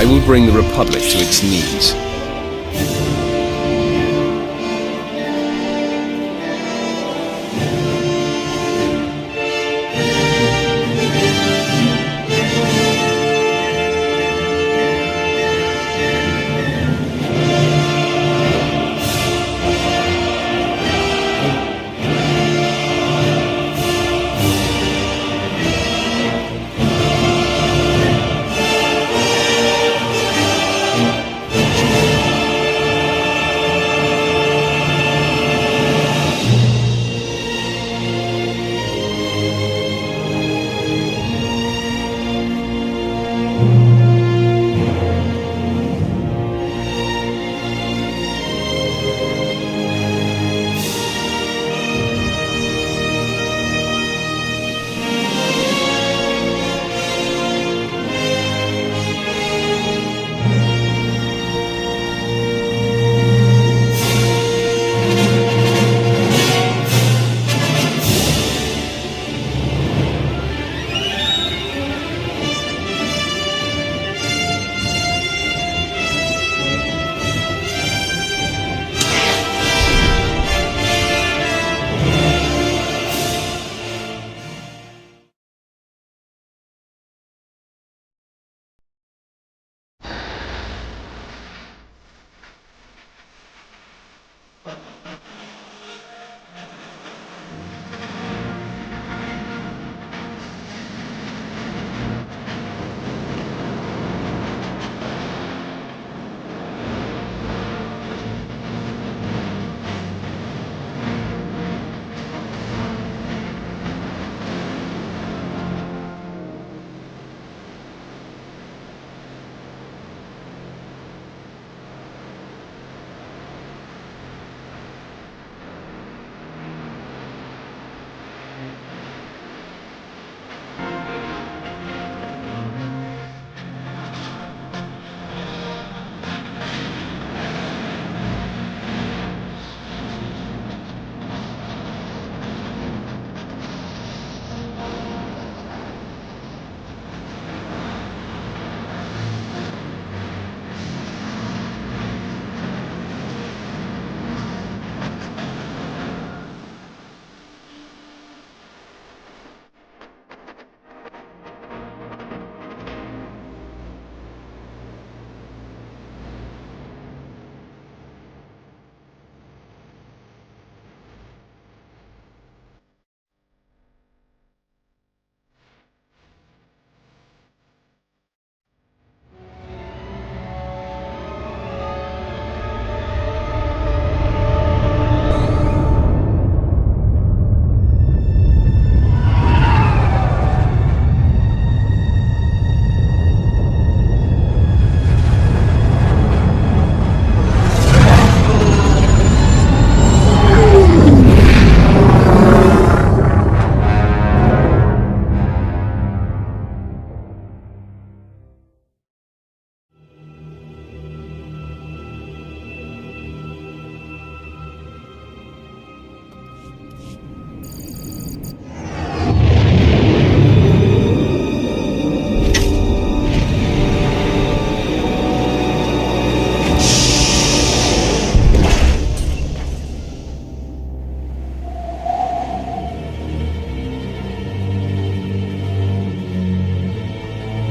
I will bring the Republic to its knees.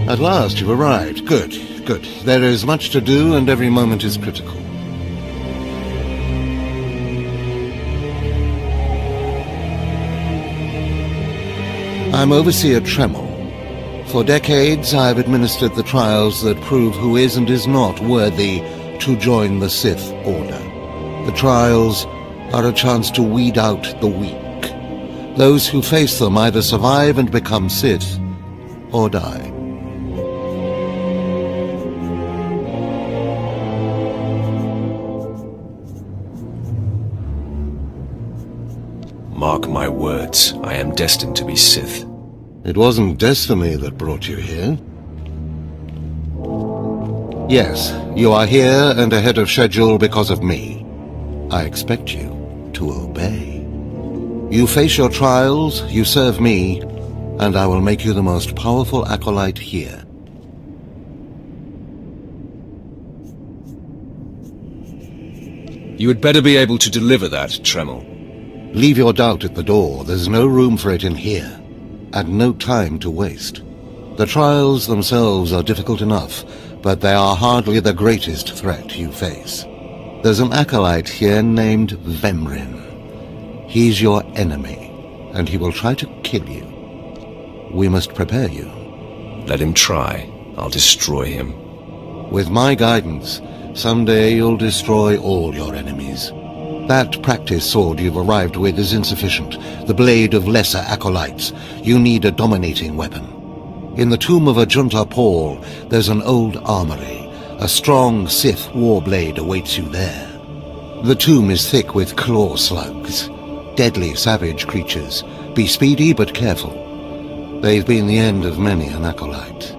At last you've arrived. Good, good. There is much to do and every moment is critical. I'm Overseer Tremel. For decades I've administered the trials that prove who is and is not worthy to join the Sith Order. The trials are a chance to weed out the weak. Those who face them either survive and become Sith, or die. Mark my words, I am destined to be Sith. It wasn't destiny that brought you here. Yes, you are here and ahead of schedule because of me. I expect you to obey. You face your trials, you serve me, and I will make you the most powerful acolyte here. You had better be able to deliver that, Tremel. Leave your doubt at the door. There's no room for it in here, and no time to waste. The trials themselves are difficult enough, but they are hardly the greatest threat you face. There's an acolyte here named Vemrin. He's your enemy, and he will try to kill you. We must prepare you. Let him try. I'll destroy him. With my guidance, someday you'll destroy all your enemies. That practice sword you've arrived with is insufficient. The blade of lesser acolytes. You need a dominating weapon. In the tomb of Ajunta Paul, there's an old armory. A strong Sith war blade awaits you there. The tomb is thick with claw slugs. Deadly savage creatures. Be speedy but careful. They've been the end of many an acolyte.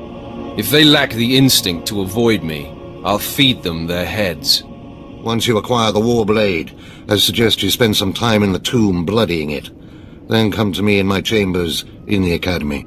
If they lack the instinct to avoid me, I'll feed them their heads. Once you acquire the war blade, I suggest you spend some time in the tomb bloodying it. Then come to me in my chambers in the academy.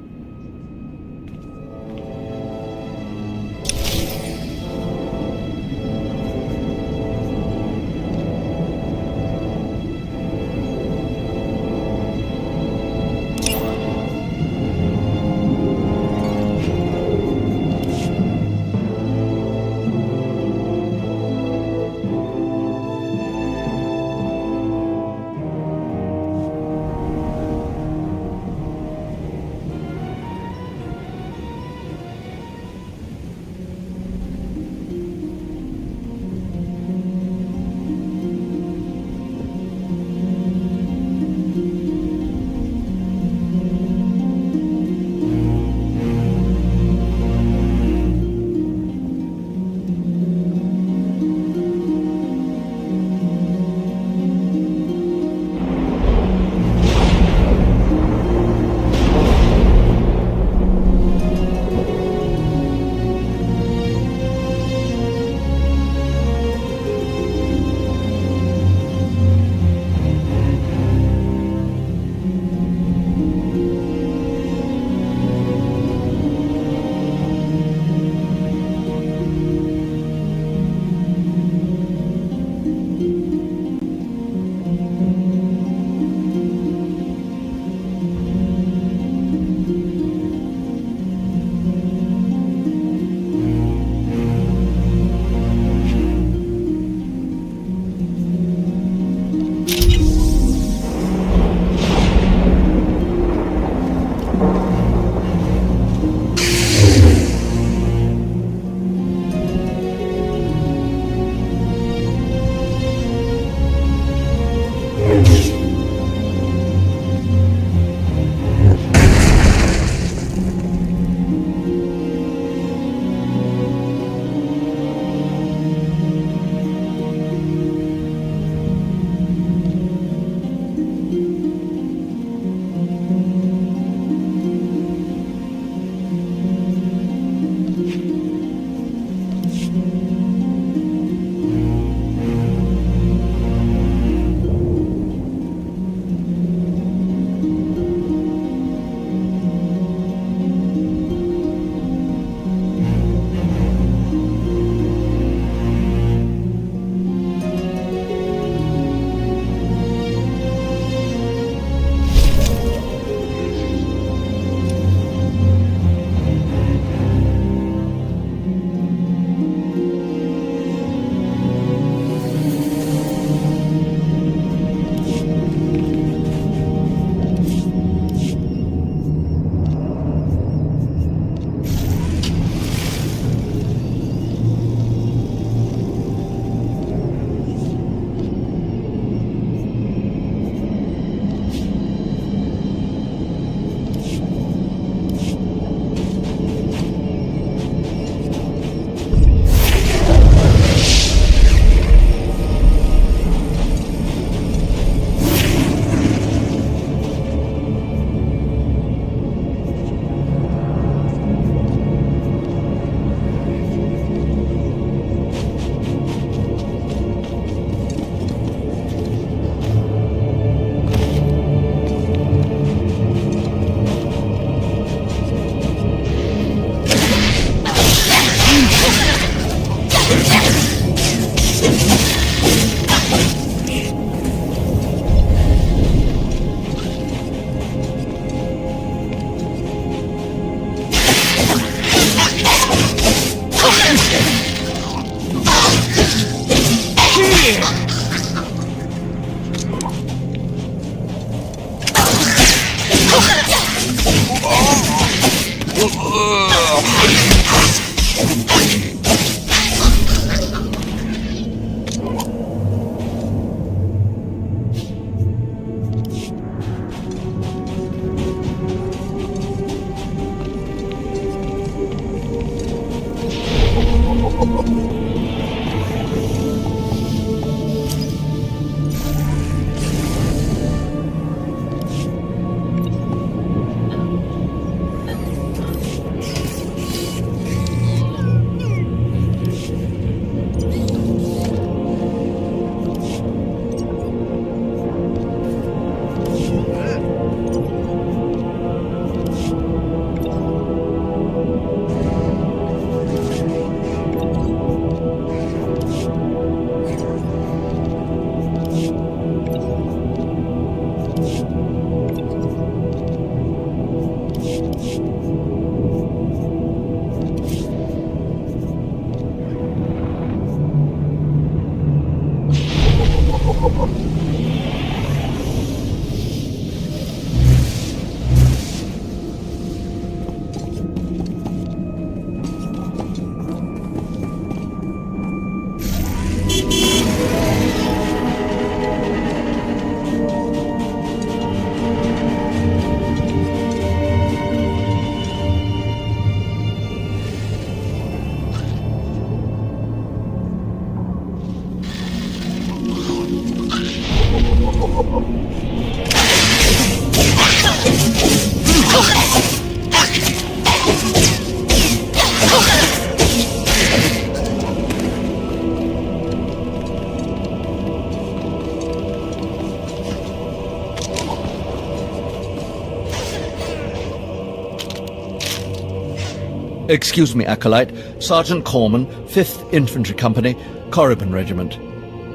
Excuse me, Acolyte. Sergeant Corman, 5th Infantry Company, Korriban Regiment.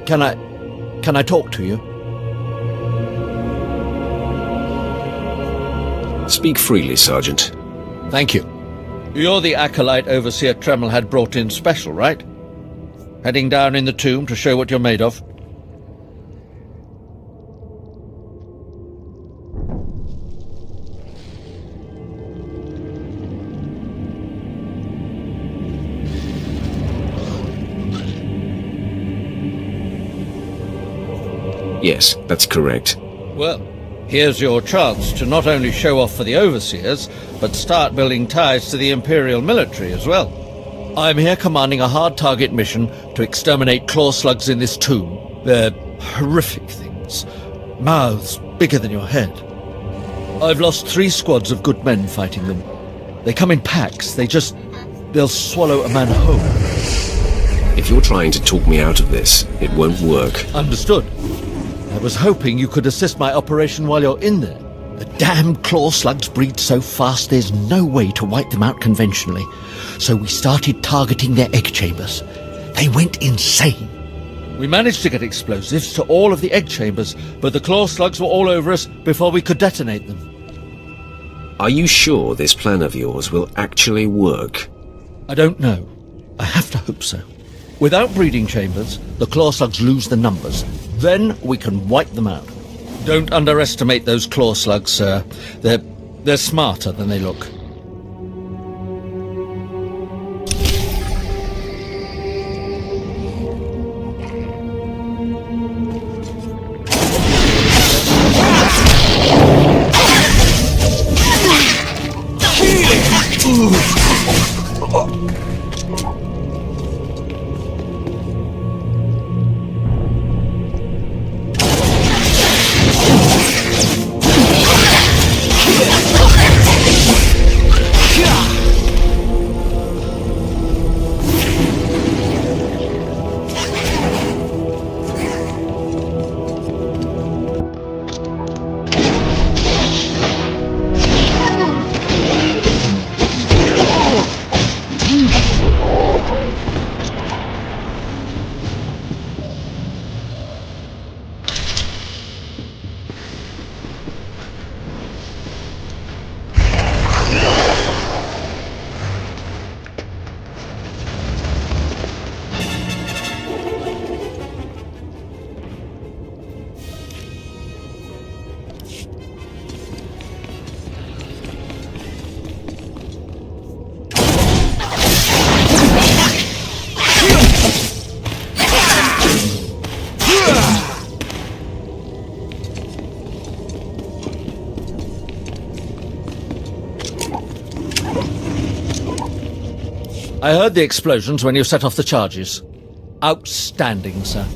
Can I talk to you? Speak freely, Sergeant. Thank you. You're the Acolyte Overseer Tremel had brought in special, right? Heading down in the tomb to show what you're made of? Yes, that's correct. Well, here's your chance to not only show off for the Overseers, but start building ties to the Imperial military as well. I'm here commanding a hard target mission to exterminate claw slugs in this tomb. They're horrific things. Mouths bigger than your head. I've lost 3 squads of good men fighting them. They come in packs. They'll swallow a man whole. If you're trying to talk me out of this, it won't work. Understood. I was hoping you could assist my operation while you're in there. The damn claw slugs breed so fast there's no way to wipe them out conventionally. So we started targeting their egg chambers. They went insane. We managed to get explosives to all of the egg chambers, but the claw slugs were all over us before we could detonate them. Are you sure this plan of yours will actually work? I don't know. I have to hope so. Without breeding chambers, the claw slugs lose the numbers. Then we can wipe them out. Don't underestimate those claw slugs, sir. They're smarter than they look. I heard the explosions when you set off the charges. Outstanding, sir.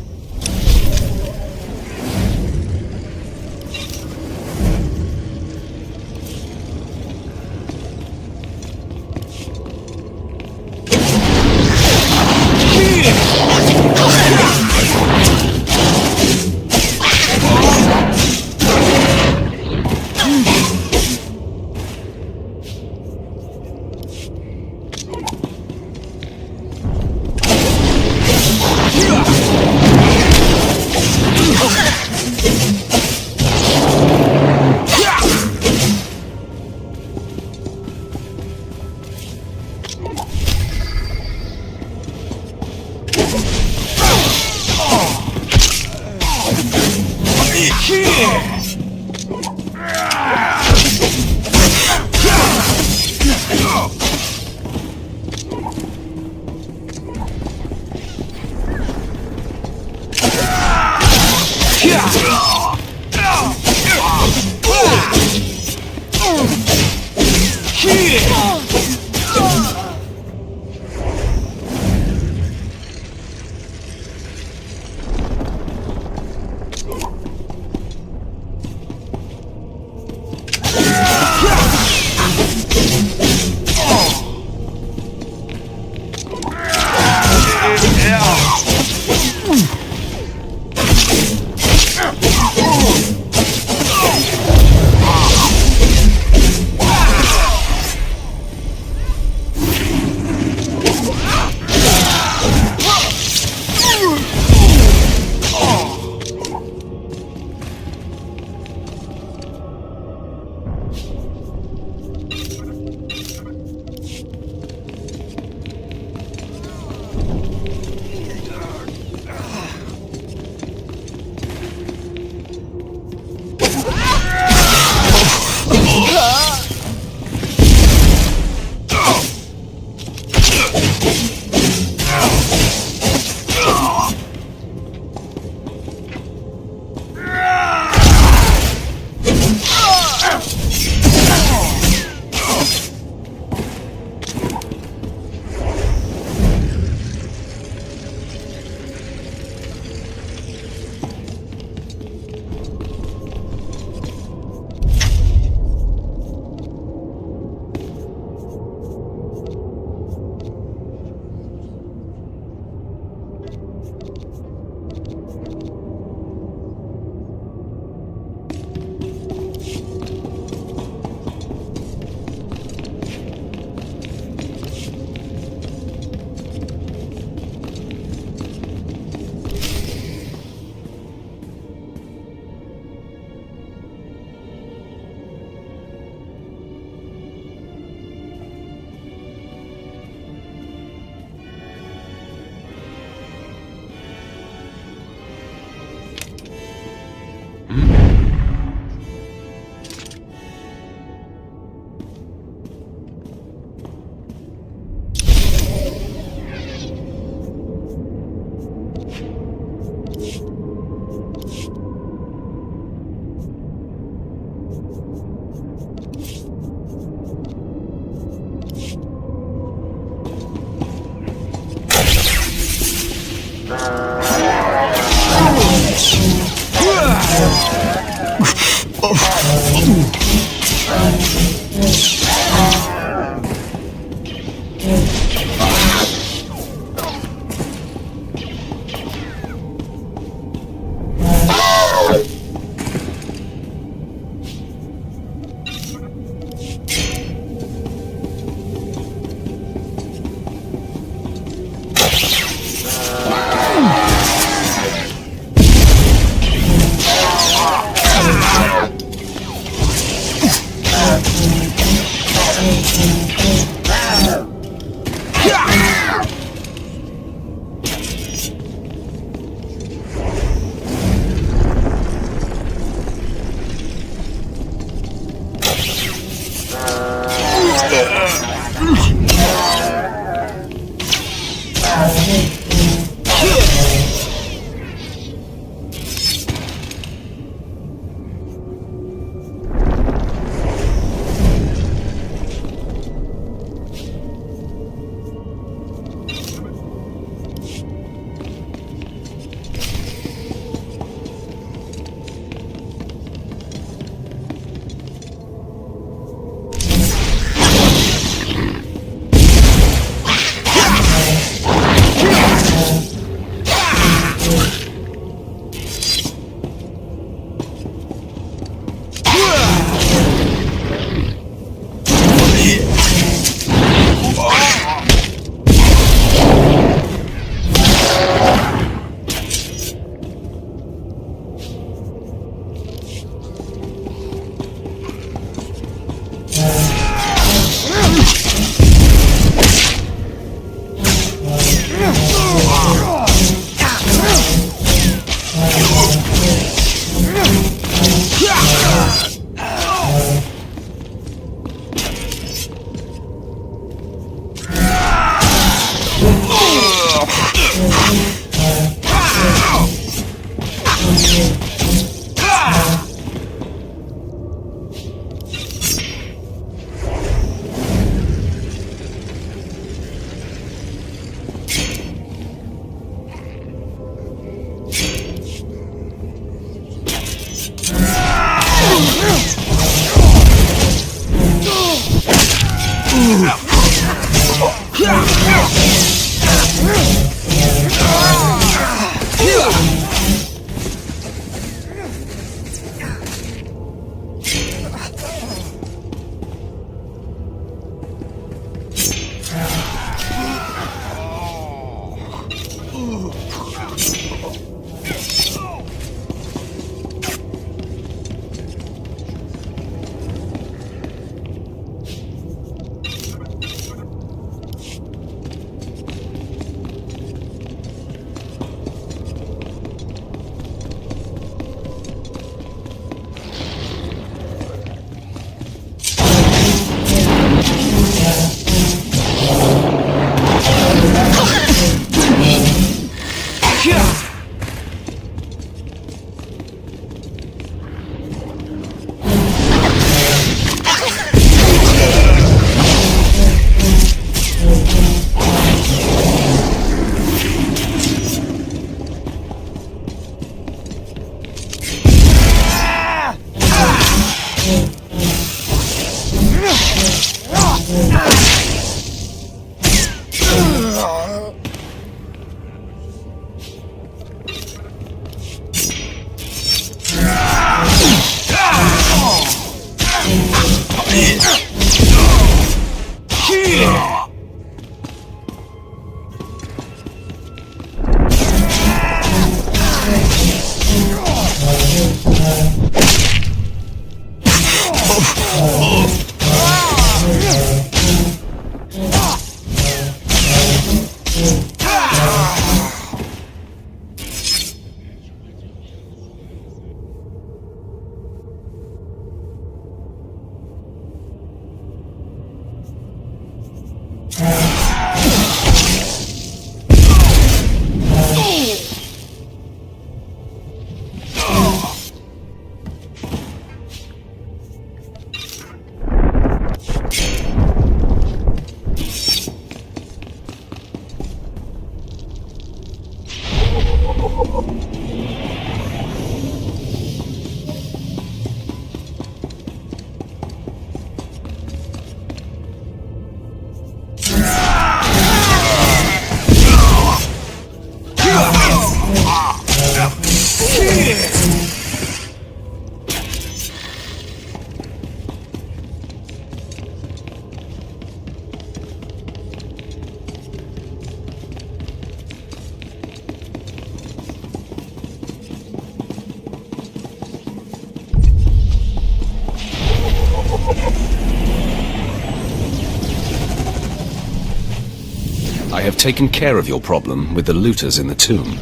I have taken care of your problem with the looters in the tomb.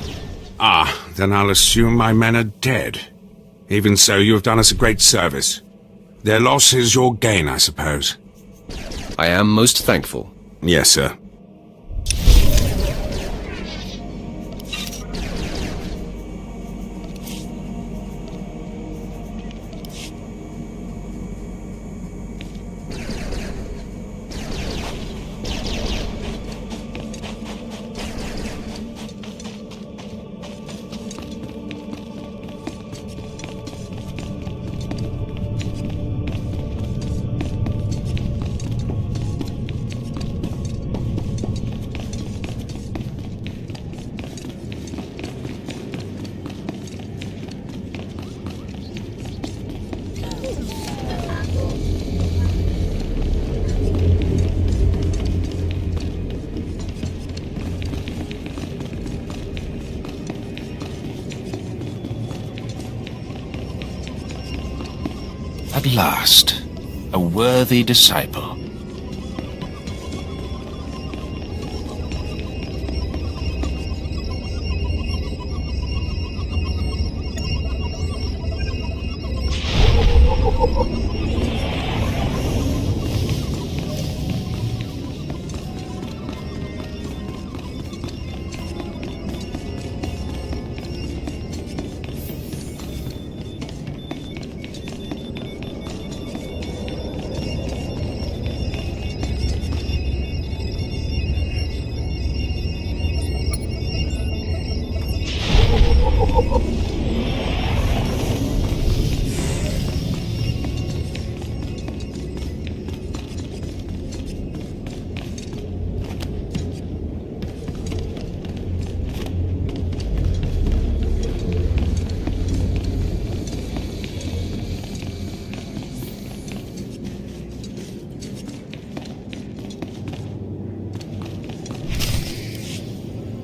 Ah, then I'll assume my men are dead. Even so, you have done us a great service. Their loss is your gain, I suppose. I am most thankful. Yes, sir. At last, a worthy disciple.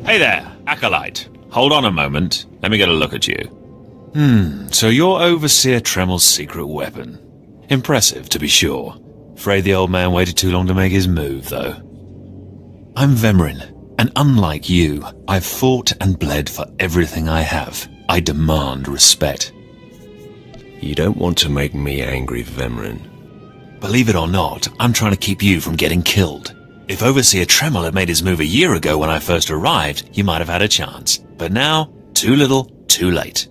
Hey there, Acolyte. Hold on a moment. Let me get a look at you. So you're Overseer Tremel's secret weapon. Impressive, to be sure. Afraid the old man waited too long to make his move, though. I'm Vemrin, and unlike you, I've fought and bled for everything I have. I demand respect. You don't want to make me angry, Vemrin. Believe it or not, I'm trying to keep you from getting killed. If Overseer Tremel had made his move a year ago when I first arrived, you might have had a chance. But now, too little, too late.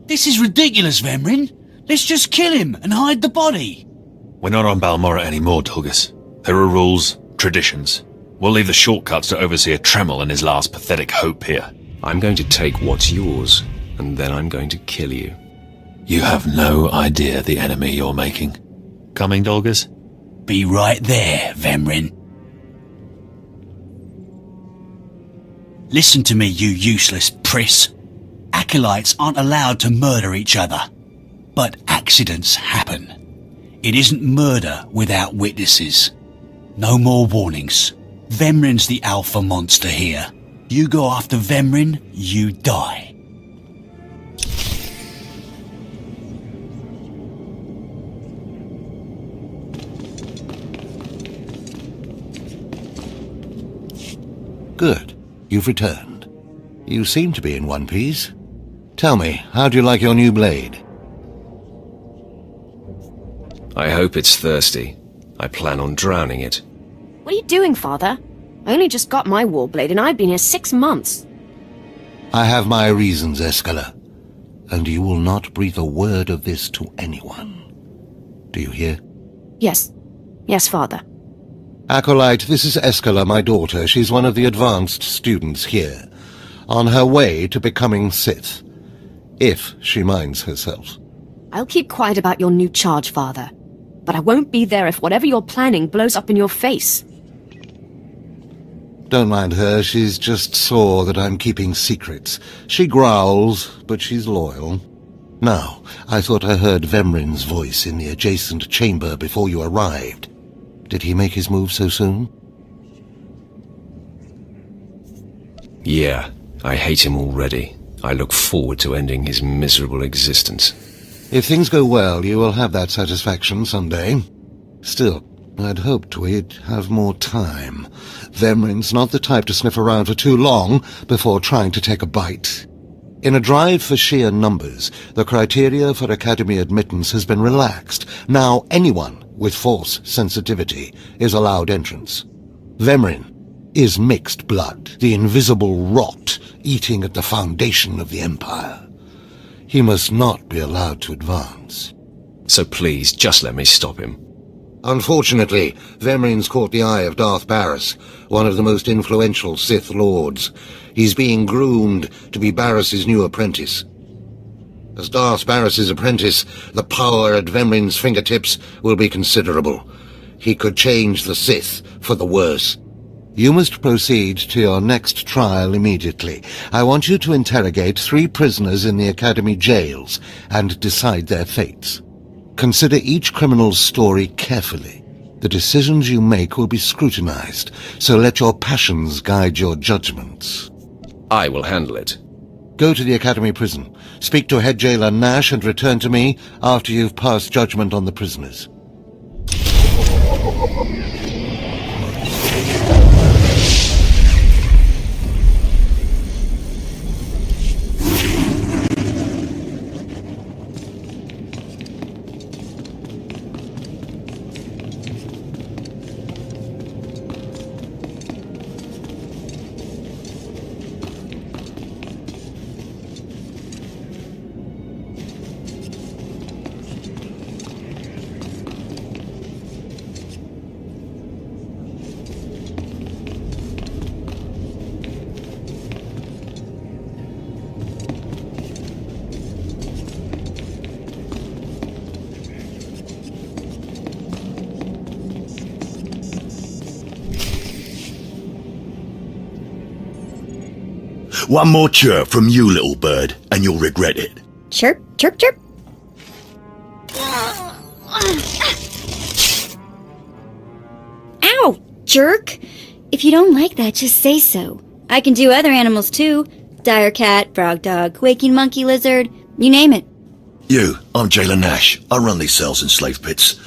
This is ridiculous, Vemrin. Let's just kill him and hide the body. We're not on Balmorra anymore, Dolgus. There are rules, traditions. We'll leave the shortcuts to Overseer Tremel and his last pathetic hope here. I'm going to take what's yours, and then I'm going to kill you. You have no idea the enemy you're making. Coming, Dolgus? Be right there, Vemrin. Listen to me, you useless priss. Acolytes aren't allowed to murder each other. But accidents happen. It isn't murder without witnesses. No more warnings. Vemrin's the alpha monster here. You go after Vemrin, you die. Good. You've returned. You seem to be in one piece. Tell me, how do you like your new blade? I hope it's thirsty. I plan on drowning it. What are you doing, Father? I only just got my warblade and I've been here 6 months. I have my reasons, Escala, and you will not breathe a word of this to anyone. Do you hear? Yes. Yes, Father. Acolyte, this is Escala, my daughter. She's one of the advanced students here, on her way to becoming Sith, if she minds herself. I'll keep quiet about your new charge, Father. But I won't be there if whatever you're planning blows up in your face. Don't mind her, she's just sore that I'm keeping secrets. She growls, but she's loyal. Now, I thought I heard Vemrin's voice in the adjacent chamber before you arrived. Did he make his move so soon? Yeah, I hate him already. I look forward to ending his miserable existence. If things go well, you will have that satisfaction someday. Still, I'd hoped we'd have more time. Vemrin's not the type to sniff around for too long before trying to take a bite. In a drive for sheer numbers, the criteria for Academy admittance has been relaxed. Now anyone with Force sensitivity is allowed entrance. Vemrin is mixed blood, the invisible rot eating at the foundation of the Empire. He must not be allowed to advance. So please, just let me stop him. Unfortunately, Vemrin's caught the eye of Darth Barris, one of the most influential Sith Lords. He's being groomed to be Barris's new apprentice. As Darth Barris's apprentice, the power at Vemrin's fingertips will be considerable. He could change the Sith for the worse. You must proceed to your next trial immediately. I want you to interrogate 3 prisoners in the Academy jails and decide their fates. Consider each criminal's story carefully. The decisions you make will be scrutinized, so let your passions guide your judgments. I will handle it. Go to the Academy prison, speak to head jailer Nash, and return to me after you've passed judgment on the prisoners. One more chirp from you, little bird, and you'll regret it. Chirp, chirp, chirp. Ow, jerk! If you don't like that, just say so. I can do other animals too. Dire cat, frog dog, waking monkey lizard, you name it. I'm Jailer Nash. I run these cells and slave pits.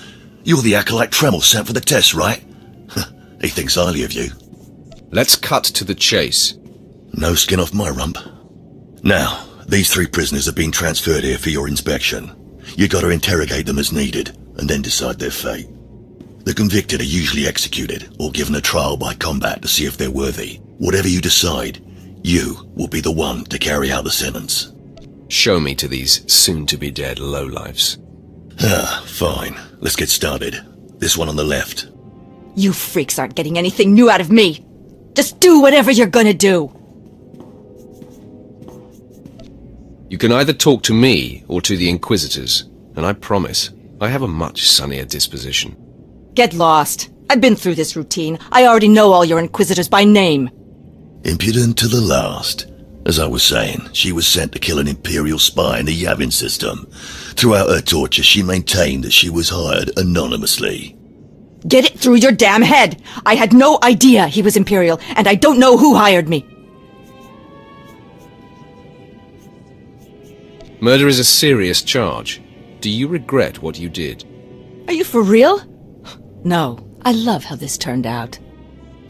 You're the acolyte Tremel sent for the test, right? He thinks highly of you. Let's cut to the chase. No skin off my rump. Now, these 3 prisoners are being transferred here for your inspection. You gotta interrogate them as needed, and then decide their fate. The convicted are usually executed, or given a trial by combat to see if they're worthy. Whatever you decide, you will be the one to carry out the sentence. Show me to these soon-to-be-dead lowlifes. Fine. Let's get started. This one on the left. You freaks aren't getting anything new out of me. Just do whatever you're gonna do. You can either talk to me or to the Inquisitors, and I promise I have a much sunnier disposition. Get lost. I've been through this routine. I already know all your Inquisitors by name. Impudent to the last. As I was saying, she was sent to kill an Imperial spy in the Yavin system. Throughout her torture, she maintained that she was hired anonymously. Get it through your damn head! I had no idea he was Imperial, and I don't know who hired me. Murder is a serious charge. Do you regret what you did? Are you for real? No. I love how this turned out.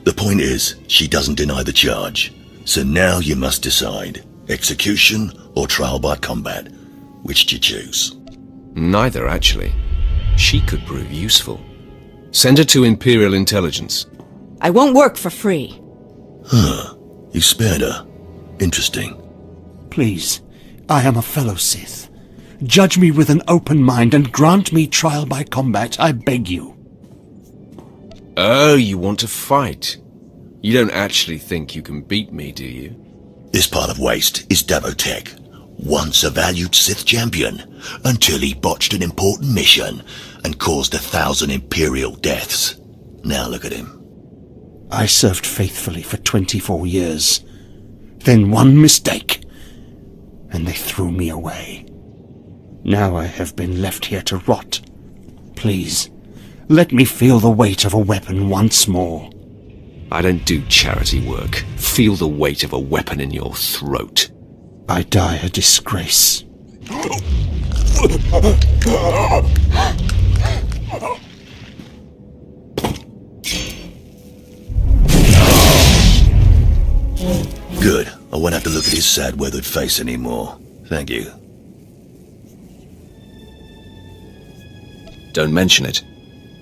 The point is, she doesn't deny the charge. So now you must decide. Execution or trial by combat. Which do you choose? Neither, actually. She could prove useful. Send her to Imperial Intelligence. I won't work for free. You spared her. Interesting. Please, I am a fellow Sith. Judge me with an open mind and grant me trial by combat, I beg you. Oh, you want to fight? You don't actually think you can beat me, do you? This part of Waste is Davotech, once a valued Sith champion, until he botched an important mission and caused 1,000 Imperial deaths. Now look at him. I served faithfully for 24 years. Then one mistake, and they threw me away. Now I have been left here to rot. Please, let me feel the weight of a weapon once more. I don't do charity work. Feel the weight of a weapon in your throat. I die a disgrace. Good. I won't have to look at his sad, weathered face anymore. Thank you. Don't mention it.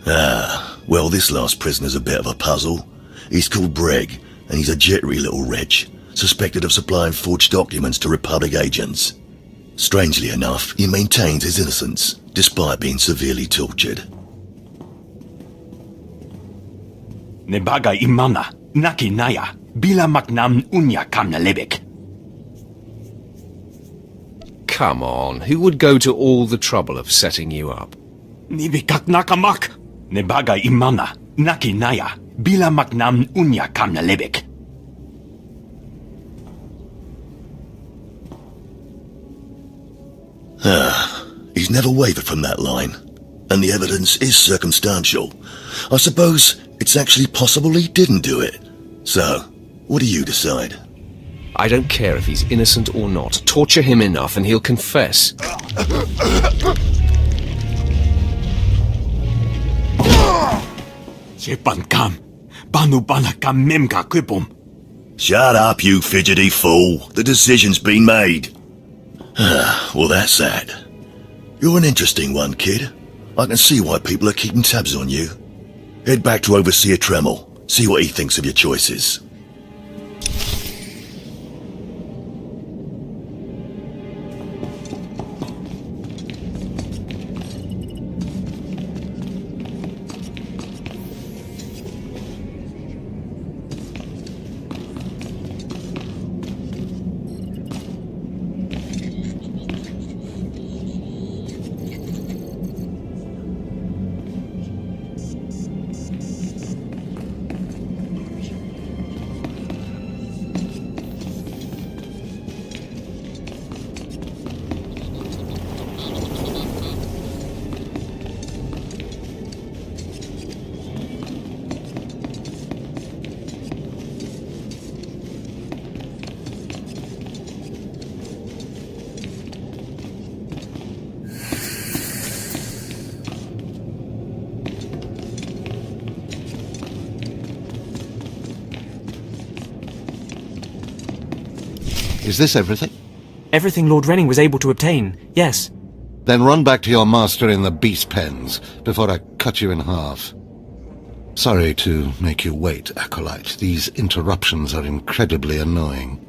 Well, this last prisoner's a bit of a puzzle. He's called Breg, and he's a jittery little wretch, suspected of supplying forged documents to Republic agents. Strangely enough, he maintains his innocence, despite being severely tortured. Nebaga imana, naki naya, bila maknam unya kamna lebek. Come on, who would go to all the trouble of setting you up? Nibikak nakamak. Nebaga imana, naki naya, bila maknam unya kamna lebek. He's never wavered from that line, and the evidence is circumstantial. I suppose it's actually possible he didn't do it. So, what do you decide? I don't care if he's innocent or not. Torture him enough and he'll confess. Shut up, you fidgety fool. The decision's been made. Well, that's that. You're an interesting one, kid. I can see why people are keeping tabs on you. Head back to Overseer Tremel. See what he thinks of your choices. Is this everything? Everything Lord Renning was able to obtain, yes. Then run back to your master in the beast pens before I cut you in half. Sorry to make you wait, Acolyte. These interruptions are incredibly annoying.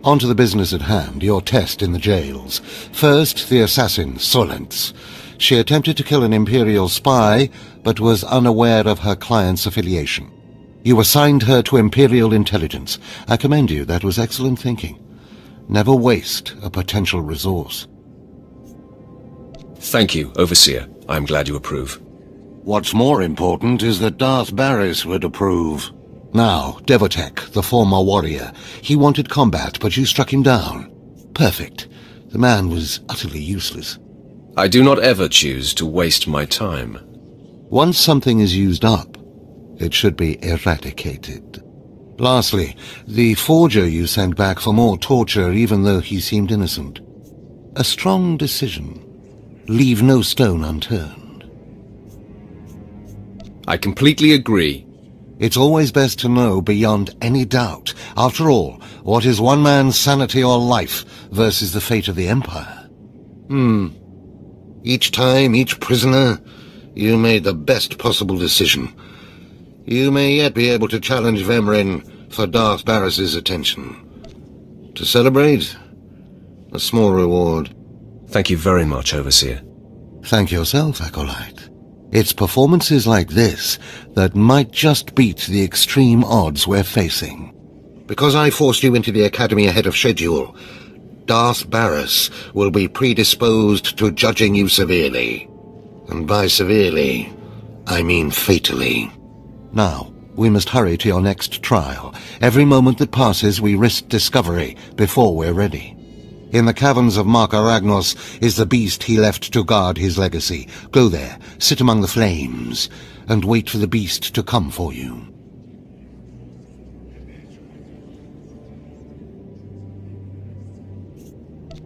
On to the business at hand, your test in the jails. First, the assassin, Solentz. She attempted to kill an Imperial spy, but was unaware of her client's affiliation. You assigned her to Imperial intelligence. I commend you, that was excellent thinking. Never waste a potential resource. Thank you, Overseer. I'm glad you approve. What's more important is that Darth Barris would approve. Now, Devotek, the former warrior. He wanted combat, but you struck him down. Perfect. The man was utterly useless. I do not ever choose to waste my time. Once something is used up, it should be eradicated. Lastly, the forger you sent back for more torture even though he seemed innocent. A strong decision. Leave no stone unturned. I completely agree. It's always best to know beyond any doubt. After all, what is one man's sanity or life versus the fate of the Empire? Each time, each prisoner, you made the best possible decision. You may yet be able to challenge Vemrin for Darth Barris's attention. To celebrate, a small reward. Thank you very much, Overseer. Thank yourself, Acolyte. It's performances like this that might just beat the extreme odds we're facing. Because I forced you into the Academy ahead of schedule, Darth Barris will be predisposed to judging you severely. And by severely, I mean fatally. Now, we must hurry to your next trial. Every moment that passes, we risk discovery before we're ready. In the caverns of Mark Aragnos is the beast he left to guard his legacy. Go there, sit among the flames, and wait for the beast to come for you.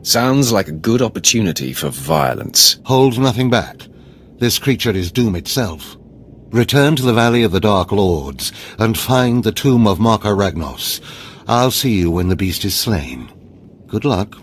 Sounds like a good opportunity for violence. Hold nothing back. This creature is doom itself. Return to the Valley of the Dark Lords, and find the tomb of Mark Aragnos. I'll see you when the beast is slain. Good luck.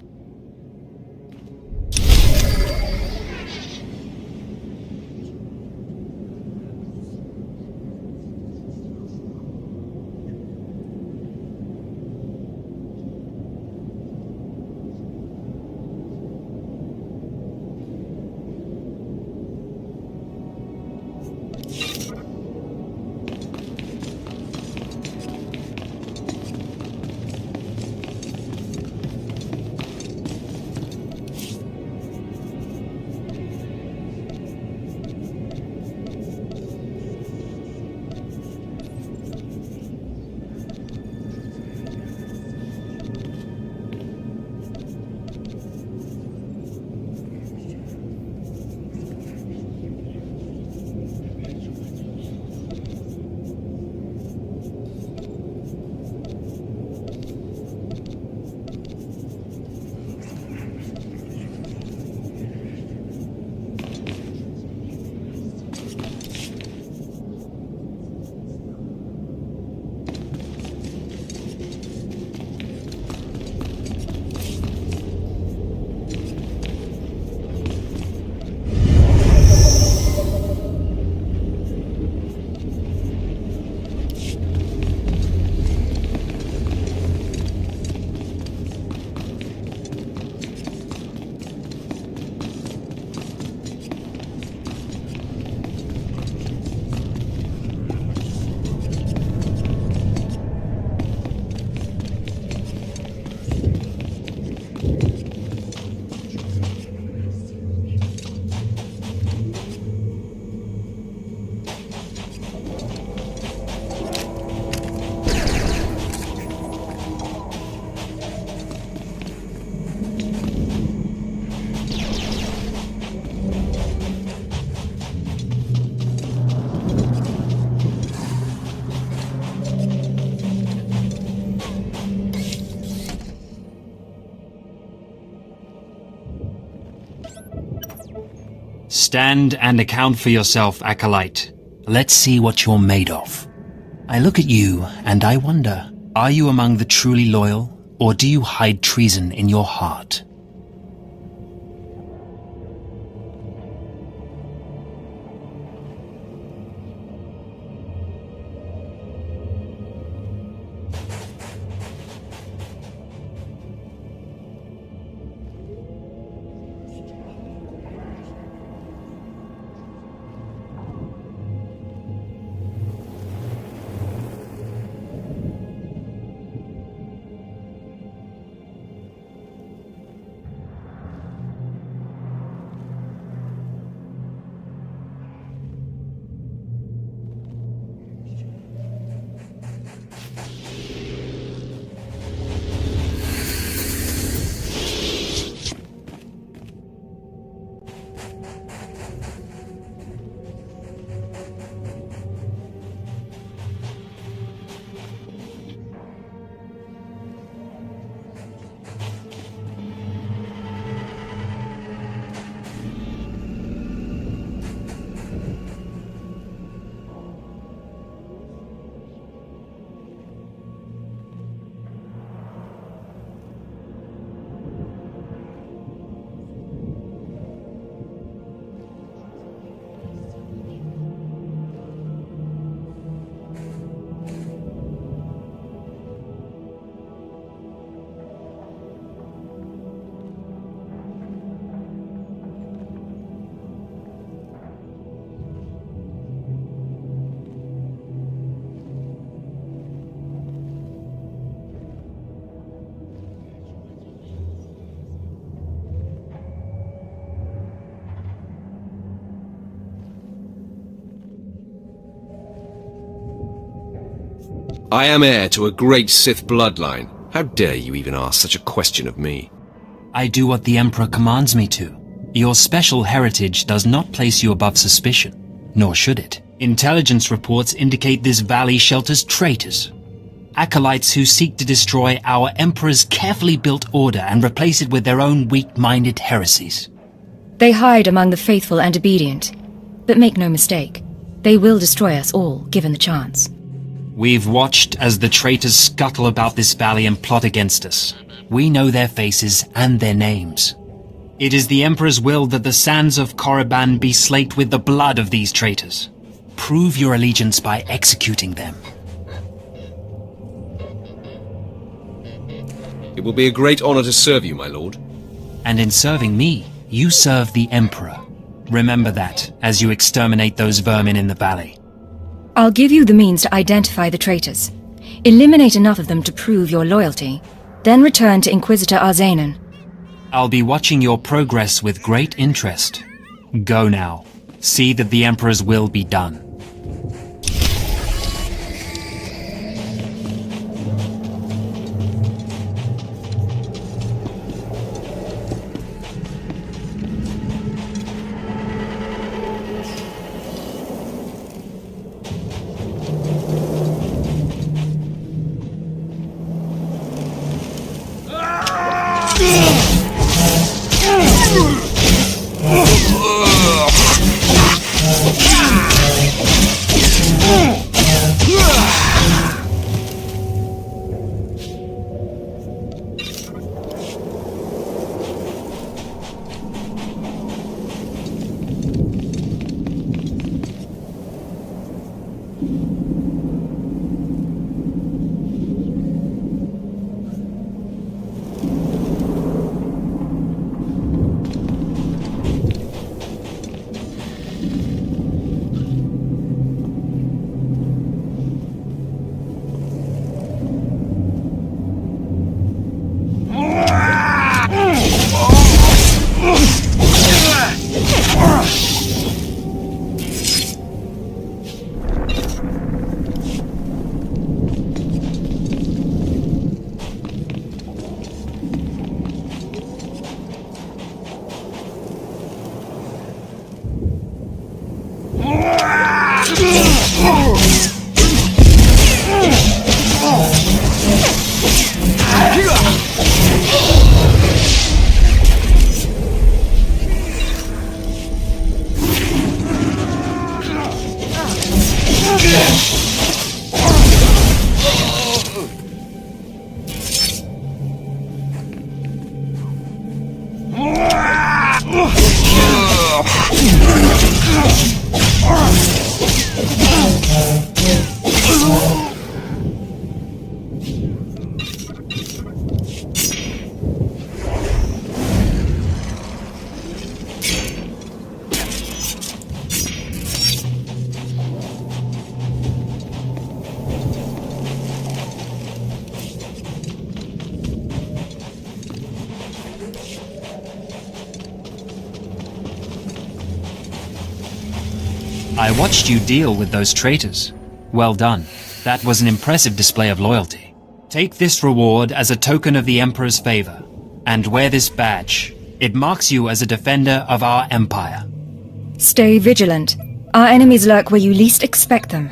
Stand and account for yourself, Acolyte. Let's see what you're made of. I look at you and I wonder, are you among the truly loyal, or do you hide treason in your heart? I am heir to a great Sith bloodline. How dare you even ask such a question of me? I do what the Emperor commands me to. Your special heritage does not place you above suspicion, nor should it. Intelligence reports indicate this valley shelters traitors. Acolytes who seek to destroy our Emperor's carefully built order and replace it with their own weak-minded heresies. They hide among the faithful and obedient. But make no mistake, they will destroy us all, given the chance. We've watched as the traitors scuttle about this valley and plot against us. We know their faces and their names. It is the Emperor's will that the sands of Korriban be slaked with the blood of these traitors. Prove your allegiance by executing them. It will be a great honor to serve you, my lord. And in serving me, you serve the Emperor. Remember that, as you exterminate those vermin in the valley. I'll give you the means to identify the traitors. Eliminate enough of them to prove your loyalty. Then return to Inquisitor Arzanan. I'll be watching your progress with great interest. Go now. See that the Emperor's will be done. I watched you deal with those traitors. Well done. That was an impressive display of loyalty. Take this reward as a token of the Emperor's favor, and wear this badge. It marks you as a defender of our empire. Stay vigilant. Our enemies lurk where you least expect them.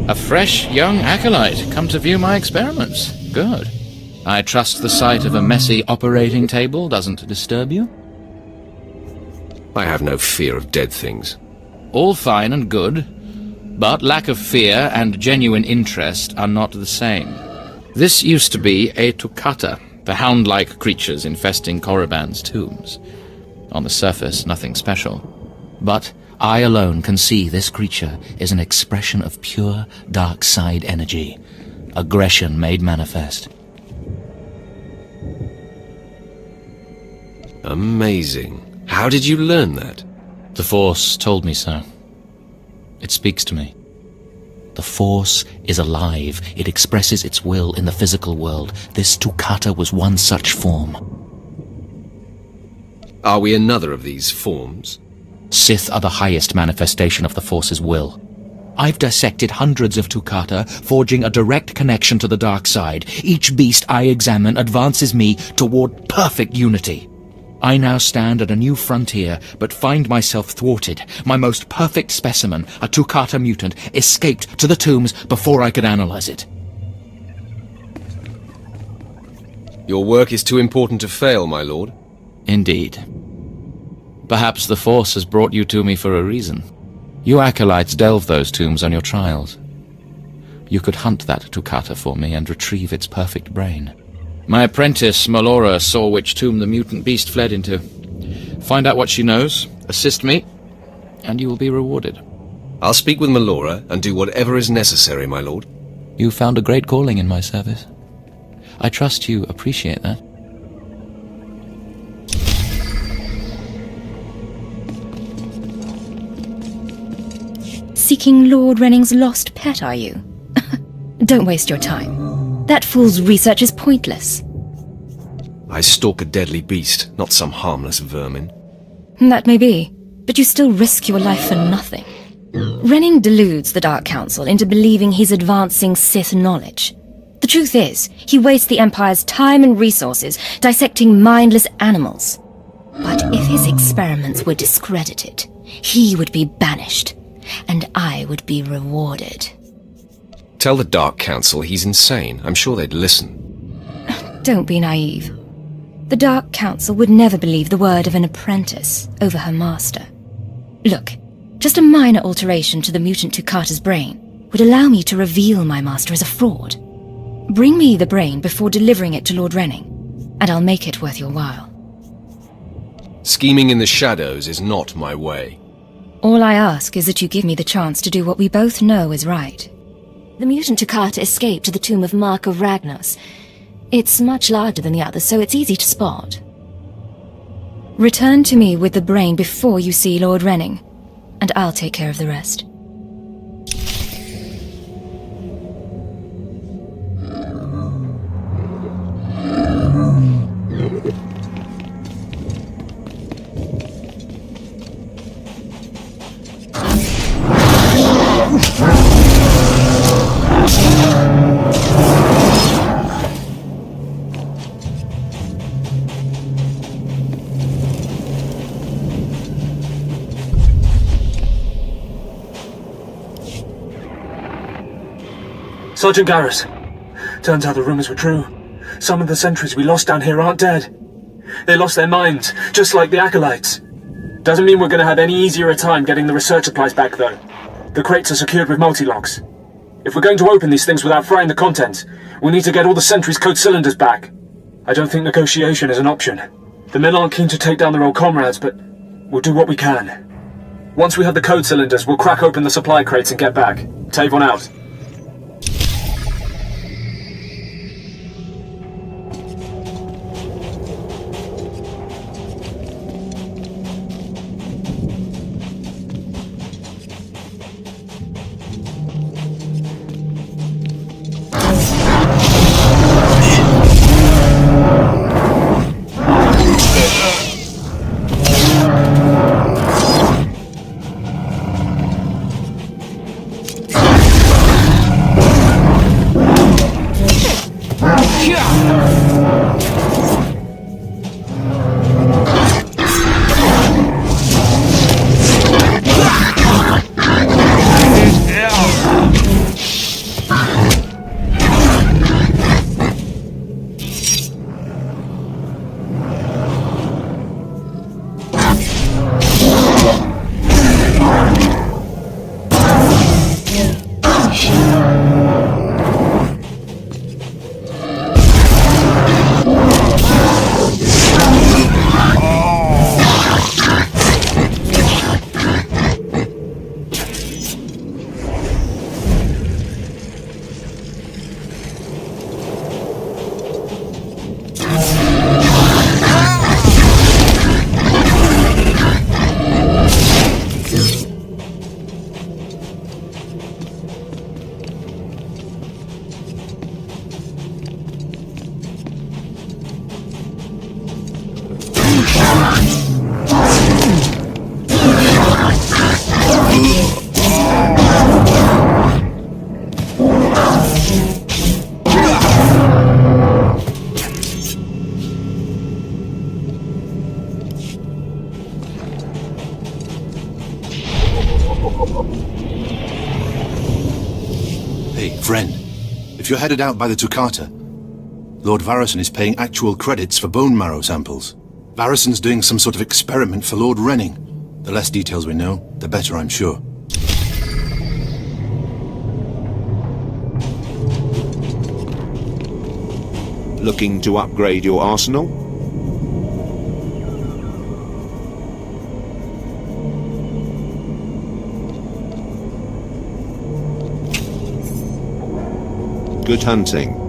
A fresh young acolyte, come to view my experiments. Good. I trust the sight of a messy operating table doesn't disturb you? I have no fear of dead things. All fine and good, but lack of fear and genuine interest are not the same. This used to be a Toccata, the hound-like creatures infesting Korriban's tombs. On the surface, nothing special. But I alone can see this creature is an expression of pure dark side energy, aggression made manifest. Amazing. How did you learn that? The Force told me so. It speaks to me. The Force is alive. It expresses its will in the physical world. This Toccata was one such form. Are we another of these forms? Sith are the highest manifestation of the Force's will. I've dissected hundreds of Toccata, forging a direct connection to the dark side. Each beast I examine advances me toward perfect unity. I now stand at a new frontier, but find myself thwarted. My most perfect specimen, a Toccata mutant, escaped to the tombs before I could analyze it. Your work is too important to fail, my lord. Indeed. Perhaps the Force has brought you to me for a reason. You acolytes delve those tombs on your trials. You could hunt that Toccata for me and retrieve its perfect brain. My apprentice, Melora, saw which tomb the mutant beast fled into. Find out what she knows, assist me, and you will be rewarded. I'll speak with Melora and do whatever is necessary, my lord. You found a great calling in my service. I trust you appreciate that. Seeking Lord Renning's lost pet, are you? Don't waste your time. That fool's research is pointless. I stalk a deadly beast, not some harmless vermin. That may be, but you still risk your life for nothing. Renning deludes the Dark Council into believing he's advancing Sith knowledge. The truth is, he wastes the Empire's time and resources dissecting mindless animals. But if his experiments were discredited, he would be banished, and I would be rewarded. Tell the Dark Council he's insane. I'm sure they'd listen. Don't be naive. The Dark Council would never believe the word of an apprentice over her master. Look, just a minor alteration to the mutant Toccata's brain would allow me to reveal my master as a fraud. Bring me the brain before delivering it to Lord Renning, and I'll make it worth your while. Scheming in the shadows is not my way. All I ask is that you give me the chance to do what we both know is right. The mutant Toccata escaped to the tomb of Mark of Ragnos. It's much larger than the others, so it's easy to spot. Return to me with the brain before you see Lord Renning, and I'll take care of the rest. Sergeant Garrus, turns out the rumors were true. Some of the sentries we lost down here aren't dead. They lost their minds, just like the Acolytes. Doesn't mean we're going to have any easier a time getting the research supplies back, though. The crates are secured with multi-locks. If we're going to open these things without frying the contents, we need to get all the sentries' code cylinders back. I don't think negotiation is an option. The men aren't keen to take down their old comrades, but we'll do what we can. Once we have the code cylinders, we'll crack open the supply crates and get back. Tavon out. Hey, friend. If you're headed out by the Toccata, Lord Varison is paying actual credits for bone marrow samples. Varison's doing some sort of experiment for Lord Renning. The less details we know, the better, I'm sure. Looking to upgrade your arsenal? Good hunting.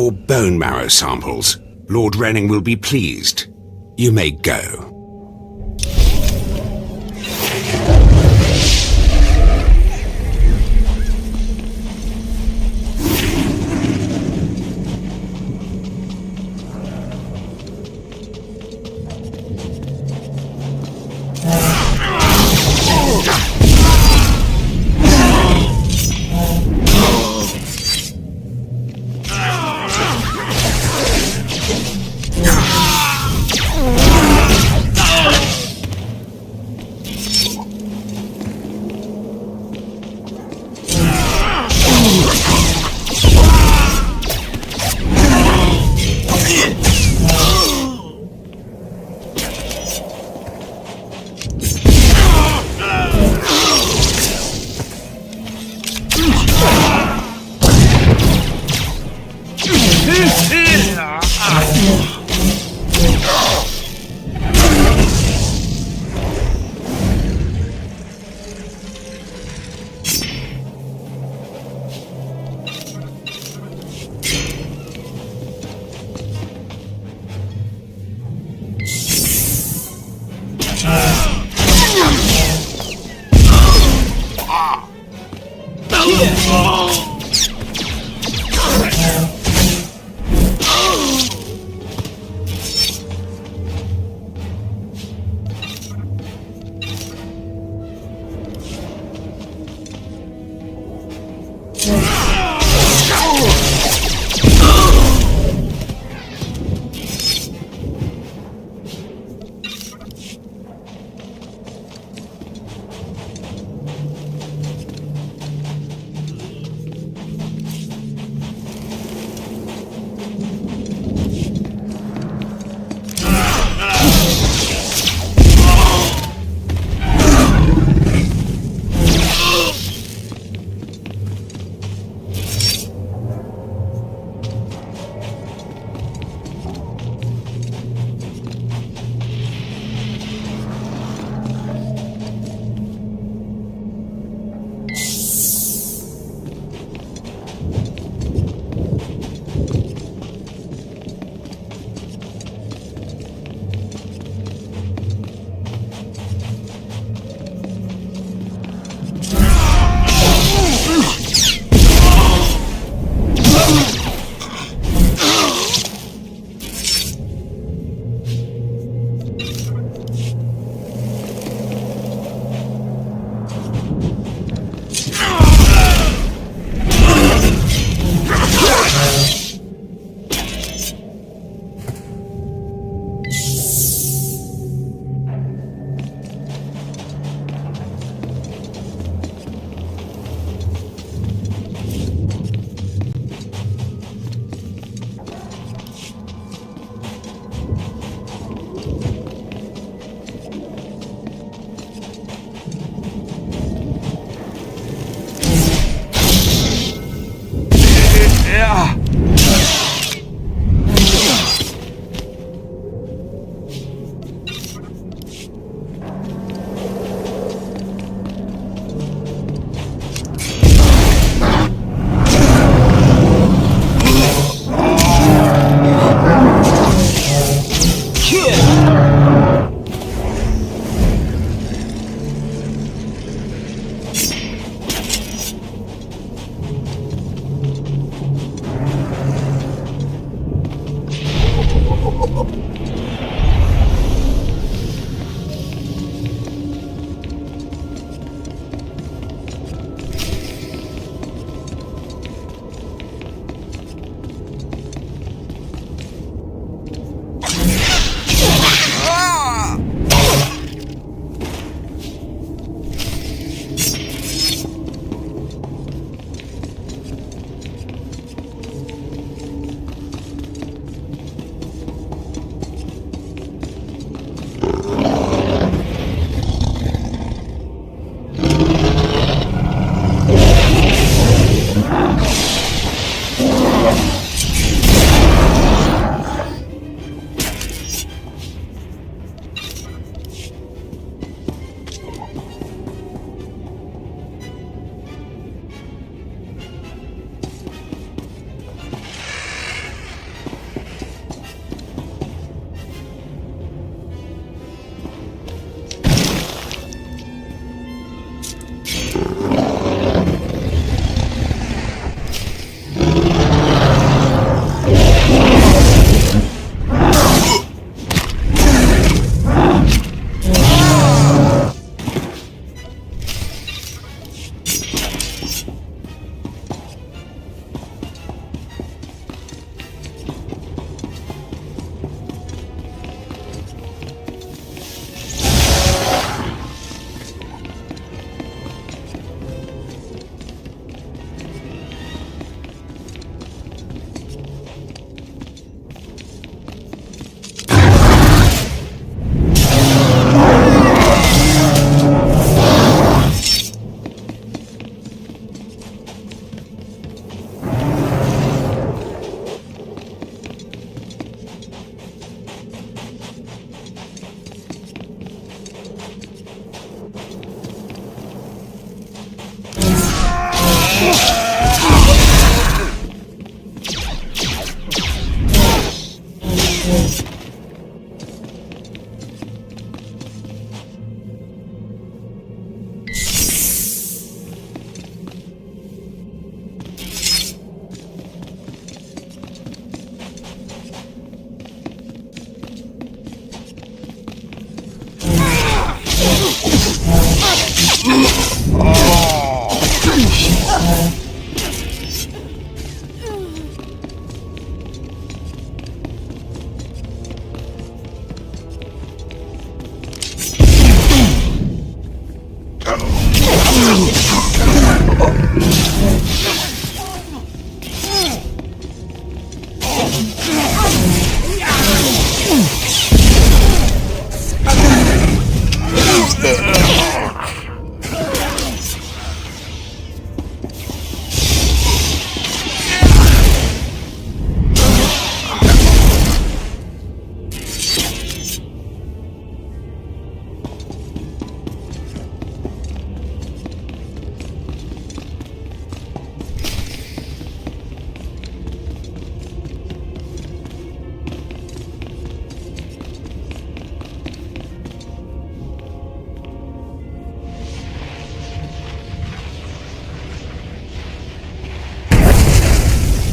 your bone marrow samples. Lord Renning will be pleased. You may go.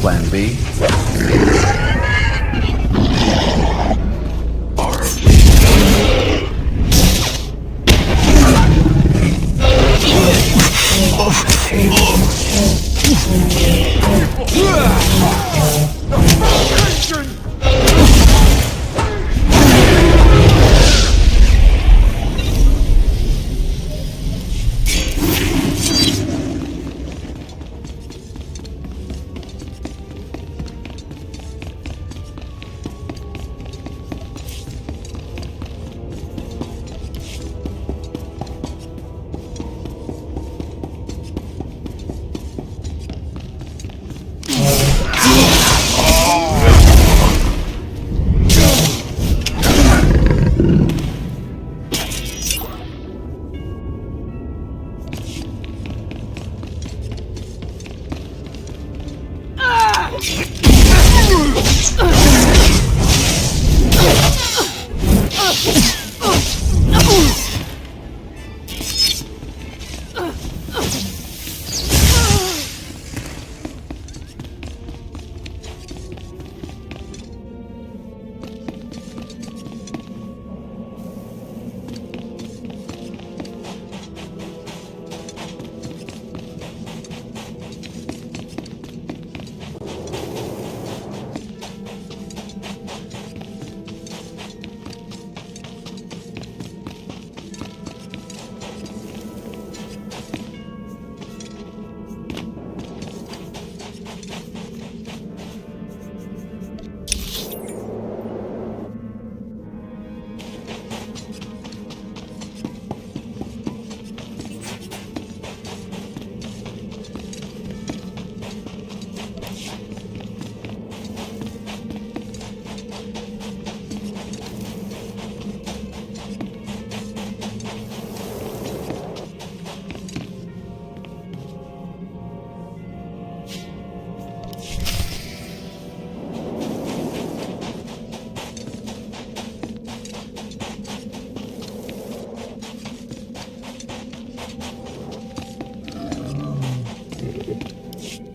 Plan B?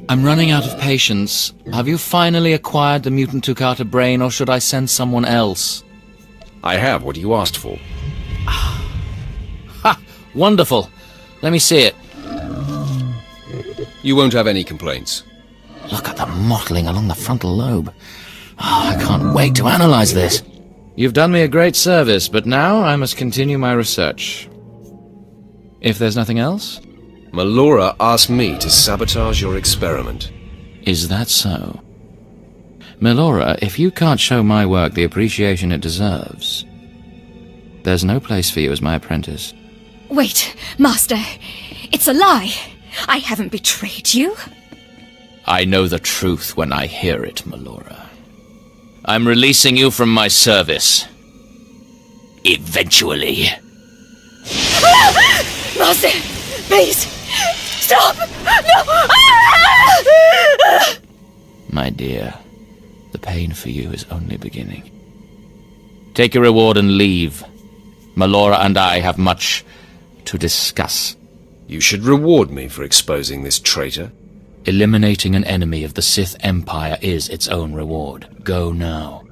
I'm running out of patience. Have you finally acquired the mutant Tukata brain, or should I send someone else? I have what you asked for. Ha! Wonderful. Let me see it. You won't have any complaints. Look at the mottling along the frontal lobe. Oh, I can't wait to analyze this. You've done me a great service, but now I must continue my research. If there's nothing else? Melora asked me to sabotage your experiment. Is that so? Melora, if you can't show my work the appreciation it deserves, there's no place for you as my apprentice. Wait, Master. It's a lie. I haven't betrayed you. I know the truth when I hear it, Melora. I'm releasing you from my service. Eventually. Master, please, stop! No! My dear, the pain for you is only beginning. Take your reward and leave. Melora and I have much to discuss. You should reward me for exposing this traitor. Eliminating an enemy of the Sith Empire is its own reward. Go now.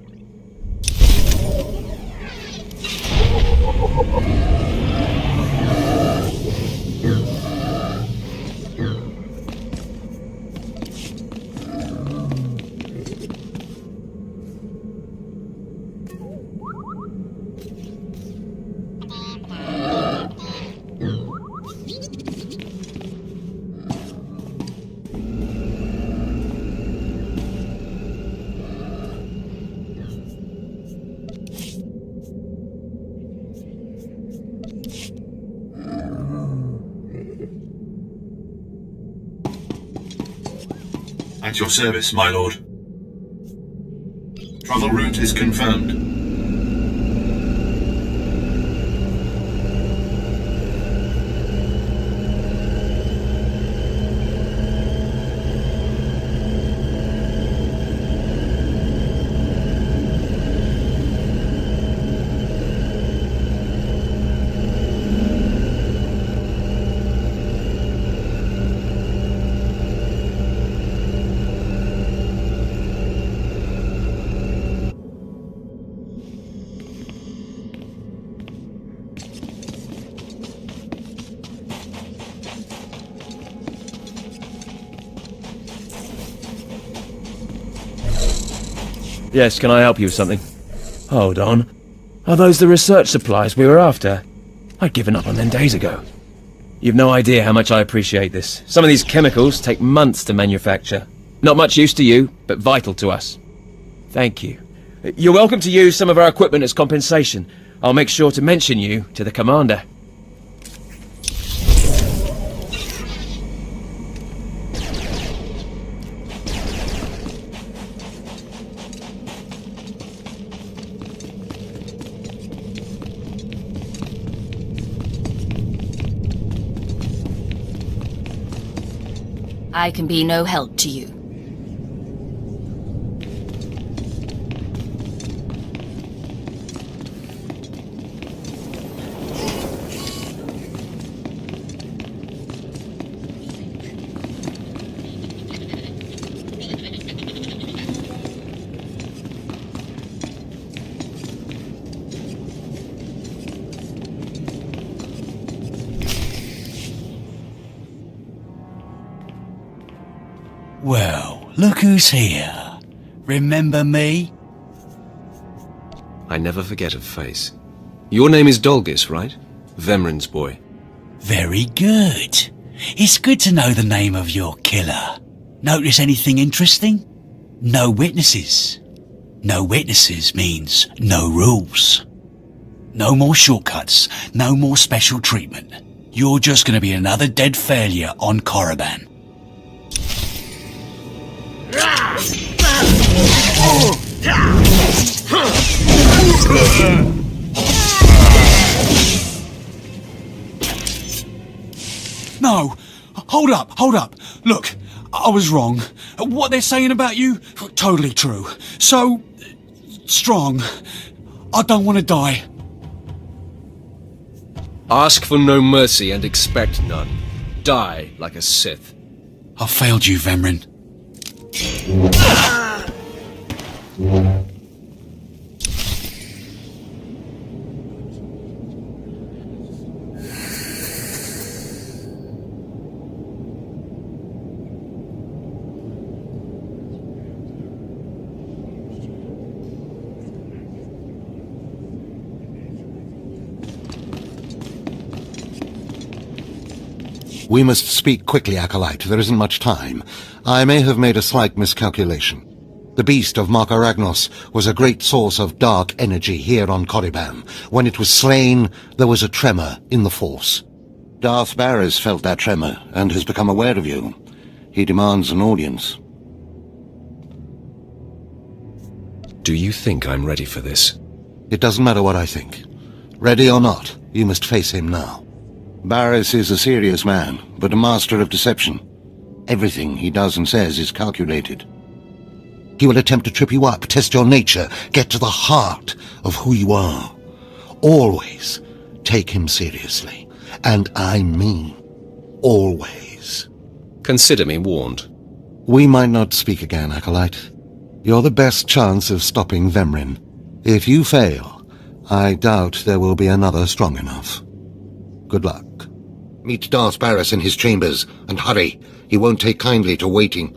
At your service, my lord. Travel route is confirmed. Yes, can I help you with something? Hold on. Are those the research supplies we were after? I'd given up on them days ago. You've no idea how much I appreciate this. Some of these chemicals take months to manufacture. Not much use to you, but vital to us. Thank you. You're welcome to use some of our equipment as compensation. I'll make sure to mention you to the commander. I can be no help to you. Well, look who's here. Remember me? I never forget a face. Your name is Dolgis, right? Vemrin's boy. Very good. It's good to know the name of your killer. Notice anything interesting? No witnesses. No witnesses means no rules. No more shortcuts, no more special treatment. You're just going to be another dead failure on Korriban. No! Hold up! Look, I was wrong. What they're saying about you, totally true. So, strong. I don't want to die. Ask for no mercy and expect none. Die like a Sith. I failed you, Vemrin. We must speak quickly, Acolyte. There isn't much time. I may have made a slight miscalculation. The beast of Markaragnos was a great source of dark energy here on Korriban. When it was slain, there was a tremor in the Force. Darth Barris felt that tremor and has become aware of you. He demands an audience. Do you think I'm ready for this? It doesn't matter what I think. Ready or not, you must face him now. Barris is a serious man, but a master of deception. Everything he does and says is calculated. He will attempt to trip you up, test your nature, get to the heart of who you are. Always take him seriously. And I mean always. Consider me warned. We might not speak again, Acolyte. You're the best chance of stopping Vemrin. If you fail, I doubt there will be another strong enough. Good luck. Meet Darth Barris in his chambers, and hurry. He won't take kindly to waiting.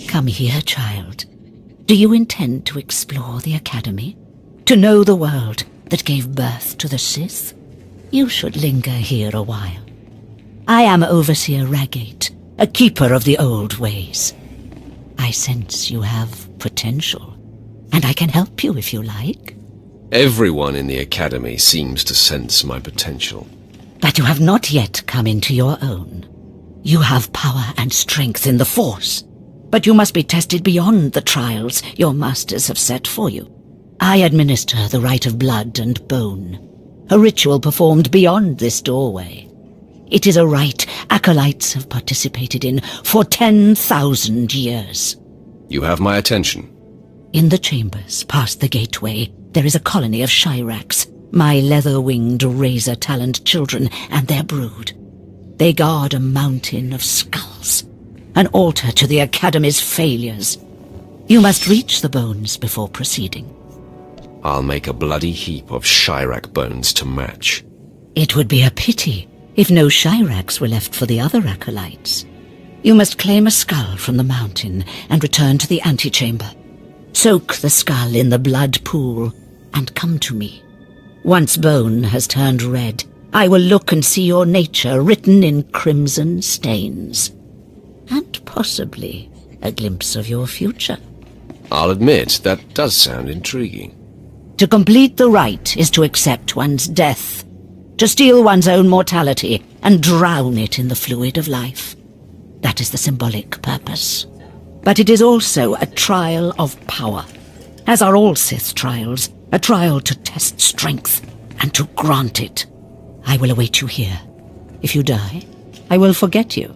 Come here, child. Do you intend to explore the Academy? To know the world that gave birth to the Sith? You should linger here a while. I am Overseer Ragate, a keeper of the old ways. I sense you have potential, and I can help you if you like. Everyone in the Academy seems to sense my potential. But you have not yet come into your own. You have power and strength in the Force, but you must be tested beyond the trials your masters have set for you. I administer the rite of blood and bone, a ritual performed beyond this doorway. It is a rite acolytes have participated in for 10,000 years. You have my attention. In the chambers past the gateway, there is a colony of Shyraks, my leather-winged, razor-taloned children and their brood. They guard a mountain of skulls, an altar to the Academy's failures. You must reach the bones before proceeding. I'll make a bloody heap of Shyrak bones to match. It would be a pity if no Shyraks were left for the other acolytes. You must claim a skull from the mountain and return to the antechamber. Soak the skull in the blood pool and come to me. Once bone has turned red, I will look and see your nature written in crimson stains. And possibly a glimpse of your future. I'll admit, that does sound intriguing. To complete the rite is to accept one's death, to steal one's own mortality and drown it in the fluid of life. That is the symbolic purpose. But it is also a trial of power, as are all Sith trials, a trial to test strength and to grant it. I will await you here. If you die, I will forget you.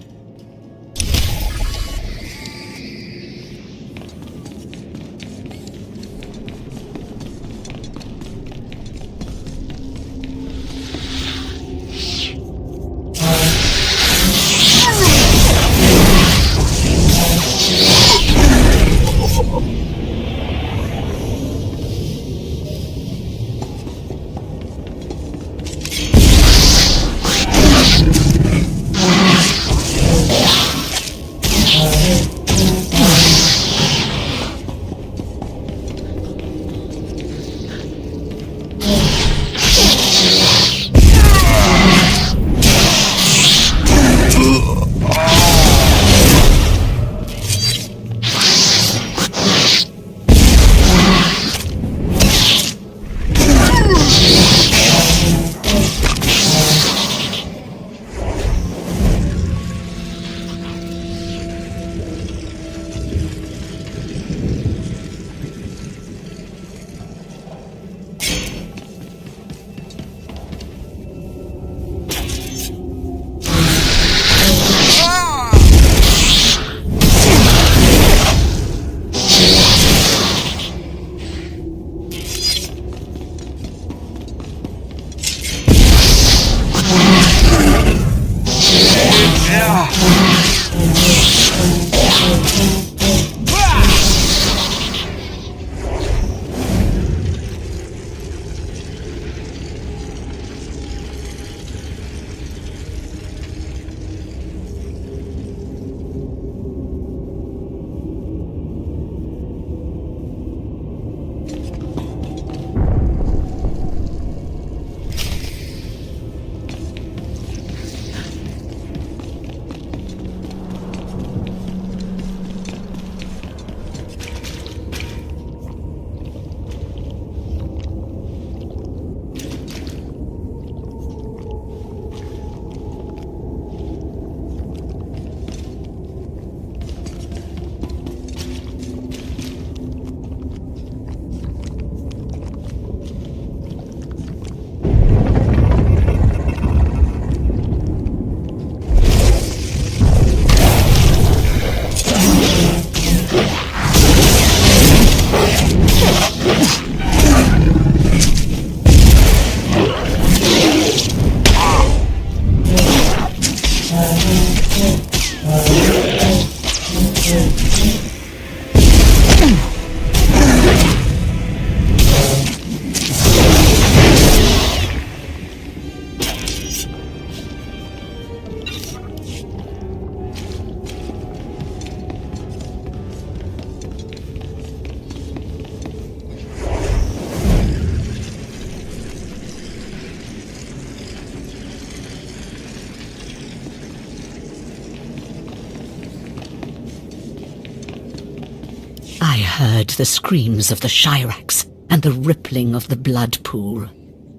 I heard the screams of the Shyraks and the rippling of the blood pool.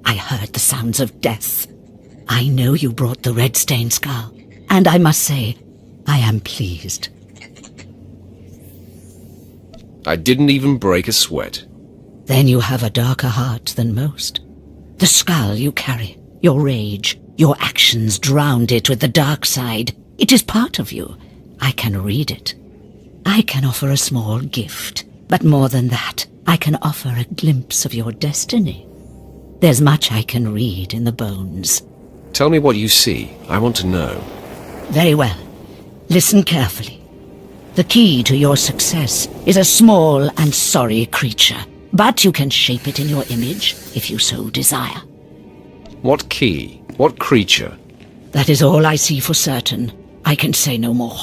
I heard the sounds of death. I know you brought the red-stained skull, And I must say, I am pleased. I didn't even break a sweat. Then you have a darker heart than most. The skull you carry, your rage, your actions drowned it with the dark side. It is part of you. I can read it. I can offer a small gift, but more than that, I can offer a glimpse of your destiny. There's much I can read in the bones. Tell me what you see. I want to know. Very well. Listen carefully. The key to your success is a small and sorry creature, but you can shape it in your image if you so desire. What key? What creature? That is all I see for certain. I can say no more.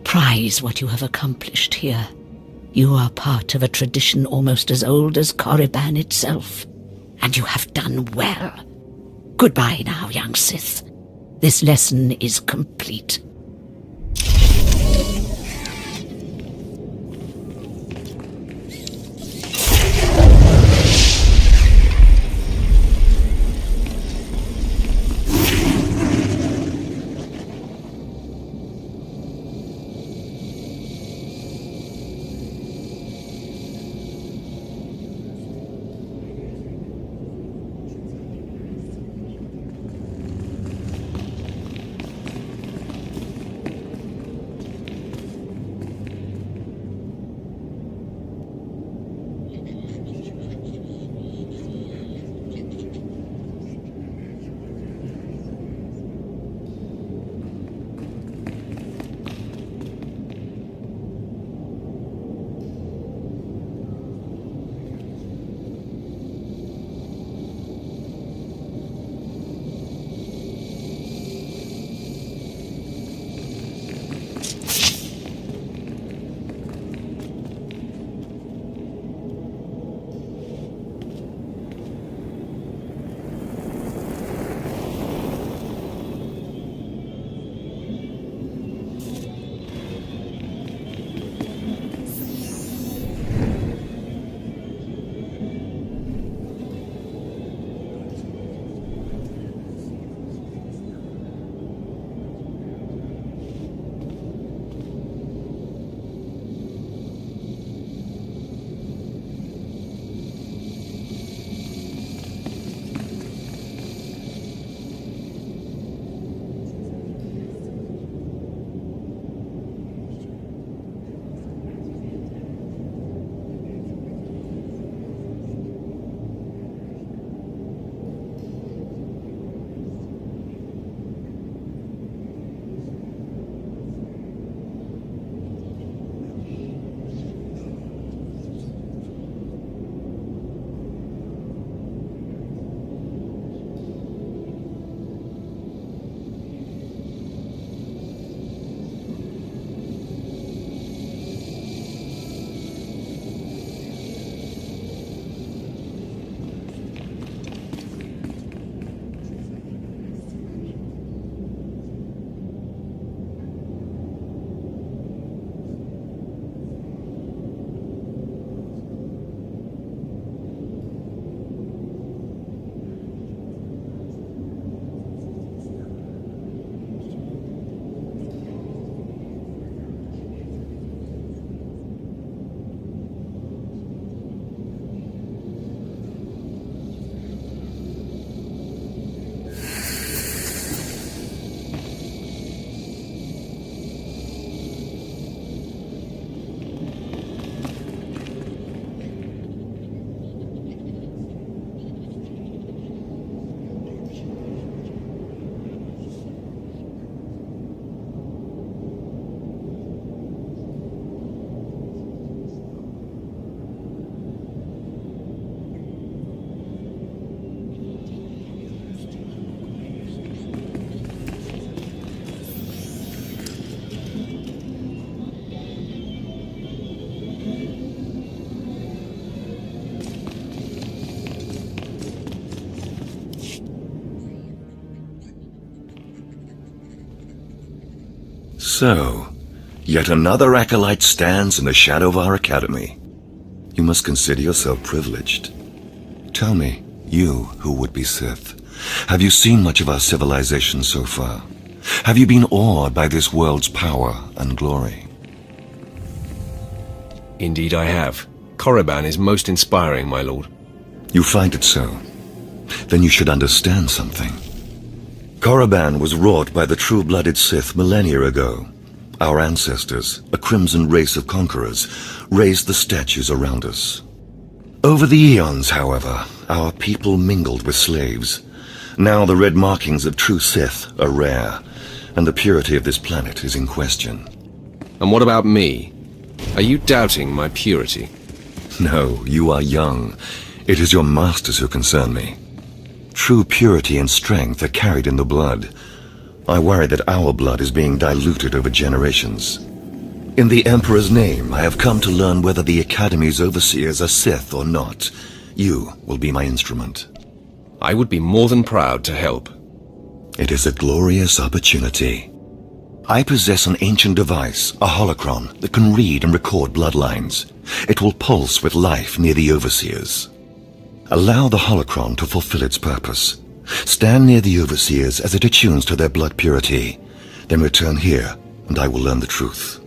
Prize what you have accomplished here. You are part of a tradition almost as old as Korriban itself, and you have done well. Goodbye now, young Sith. This lesson is complete. So, yet another acolyte stands in the shadow of our academy. You must consider yourself privileged. Tell me, you who would be Sith, have you seen much of our civilization so far? Have you been awed by this world's power and glory? Indeed I have. Korriban is most inspiring, my lord. You find it so? Then you should understand something. Korriban was wrought by the true-blooded Sith millennia ago. Our ancestors, a crimson race of conquerors, raised the statues around us. Over the eons, however, our people mingled with slaves. Now the red markings of true Sith are rare, and the purity of this planet is in question. And what about me? Are you doubting my purity? No, you are young. It is your masters who concern me. True purity and strength are carried in the blood. I worry that our blood is being diluted over generations. In the Emperor's name, I have come to learn whether the Academy's overseers are Sith or not. You will be my instrument. I would be more than proud to help. It is a glorious opportunity. I possess an ancient device, a holocron, that can read and record bloodlines. It will pulse with life near the overseers. Allow the holocron to fulfill its purpose. Stand near the overseers as it attunes to their blood purity. Then return here, and I will learn the truth.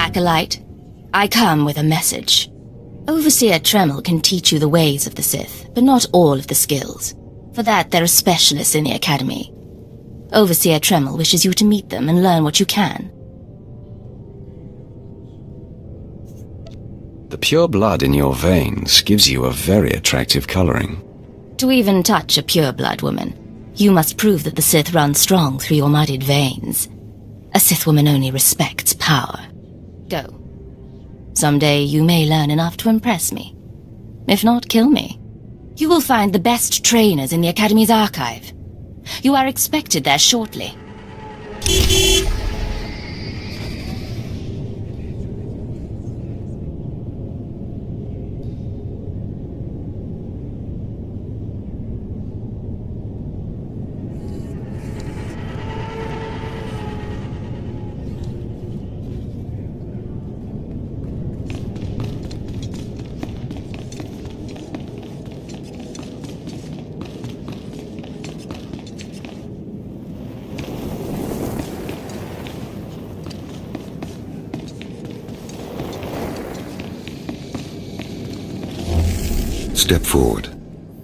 Acolyte. I come with a message. Overseer Tremel can teach you the ways of the Sith, but not all of the skills. For that, there are specialists in the Academy. Overseer Tremel wishes you to meet them and learn what you can. The pure blood in your veins gives you a very attractive coloring. To even touch a pure-blood woman, you must prove that the Sith run strong through your muddied veins. A Sith woman only respects power. Go. Someday you may learn enough to impress me. If not, kill me. You will find the best trainers in the Academy's archive. You are expected there shortly. Step forward.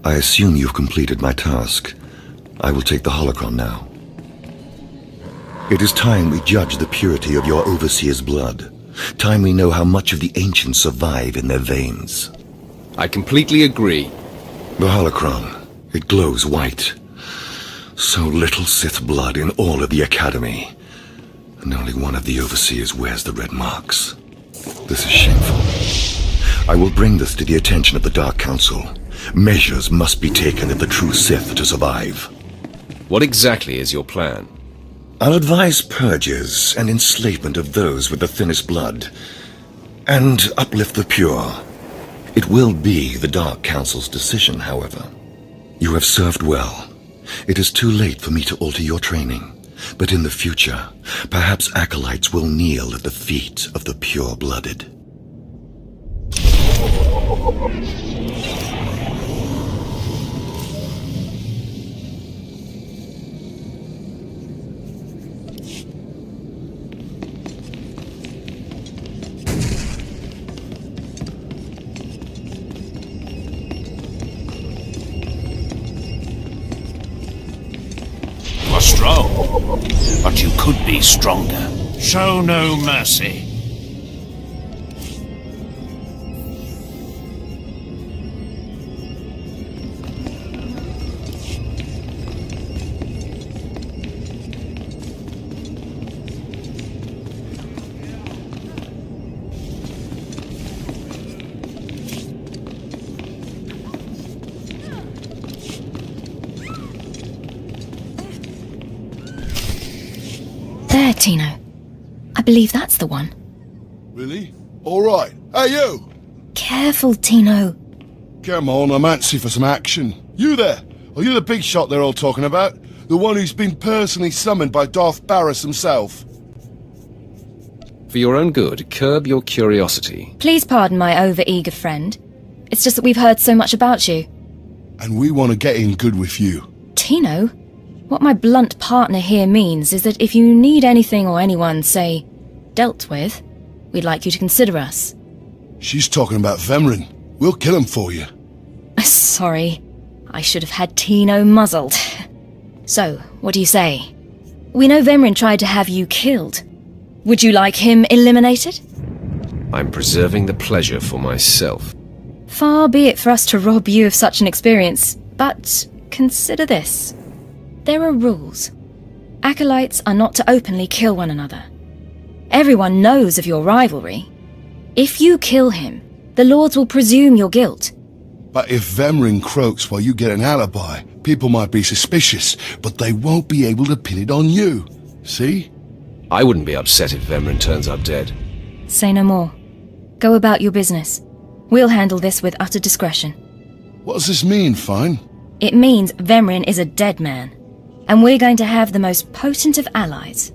I assume you've completed my task. I will take the holocron now. It is time we judge the purity of your Overseer's blood. Time we know how much of the ancients survive in their veins. I completely agree. The holocron, it glows white. So little Sith blood in all of the Academy. And only one of the Overseers wears the red marks. This is shameful. I will bring this to the attention of the Dark Council. Measures must be taken if the true Sith to survive. What exactly is your plan? I'll advise purges and enslavement of those with the thinnest blood, and uplift the pure. It will be the Dark Council's decision, however. You have served well. It is too late for me to alter your training, but in the future, perhaps acolytes will kneel at the feet of the pure-blooded. You are strong, but you could be stronger. Show no mercy. There, Tino. I believe that's the one. Really? All right. Hey, you! Careful, Tino. Come on, I'm antsy for some action. You there? Are you the big shot they're all talking about? The one who's been personally summoned by Darth Barris himself? For your own good, curb your curiosity. Please pardon my over-eager friend. It's just that we've heard so much about you. And we want to get in good with you. Tino? What my blunt partner here means is that if you need anything or anyone, say, dealt with, we'd like you to consider us. She's talking about Vemrin. We'll kill him for you. Sorry. I should have had Tino muzzled. So, what do you say? We know Vemrin tried to have you killed. Would you like him eliminated? I'm preserving the pleasure for myself. Far be it for us to rob you of such an experience, but consider this. There are rules. Acolytes are not to openly kill one another. Everyone knows of your rivalry. If you kill him, the Lords will presume your guilt. But if Vemrin croaks while you get an alibi, people might be suspicious, but they won't be able to pin it on you. See? I wouldn't be upset if Vemrin turns up dead. Say no more. Go about your business. We'll handle this with utter discretion. What does this mean, Fine? It means Vemrin is a dead man, and we're going to have the most potent of allies.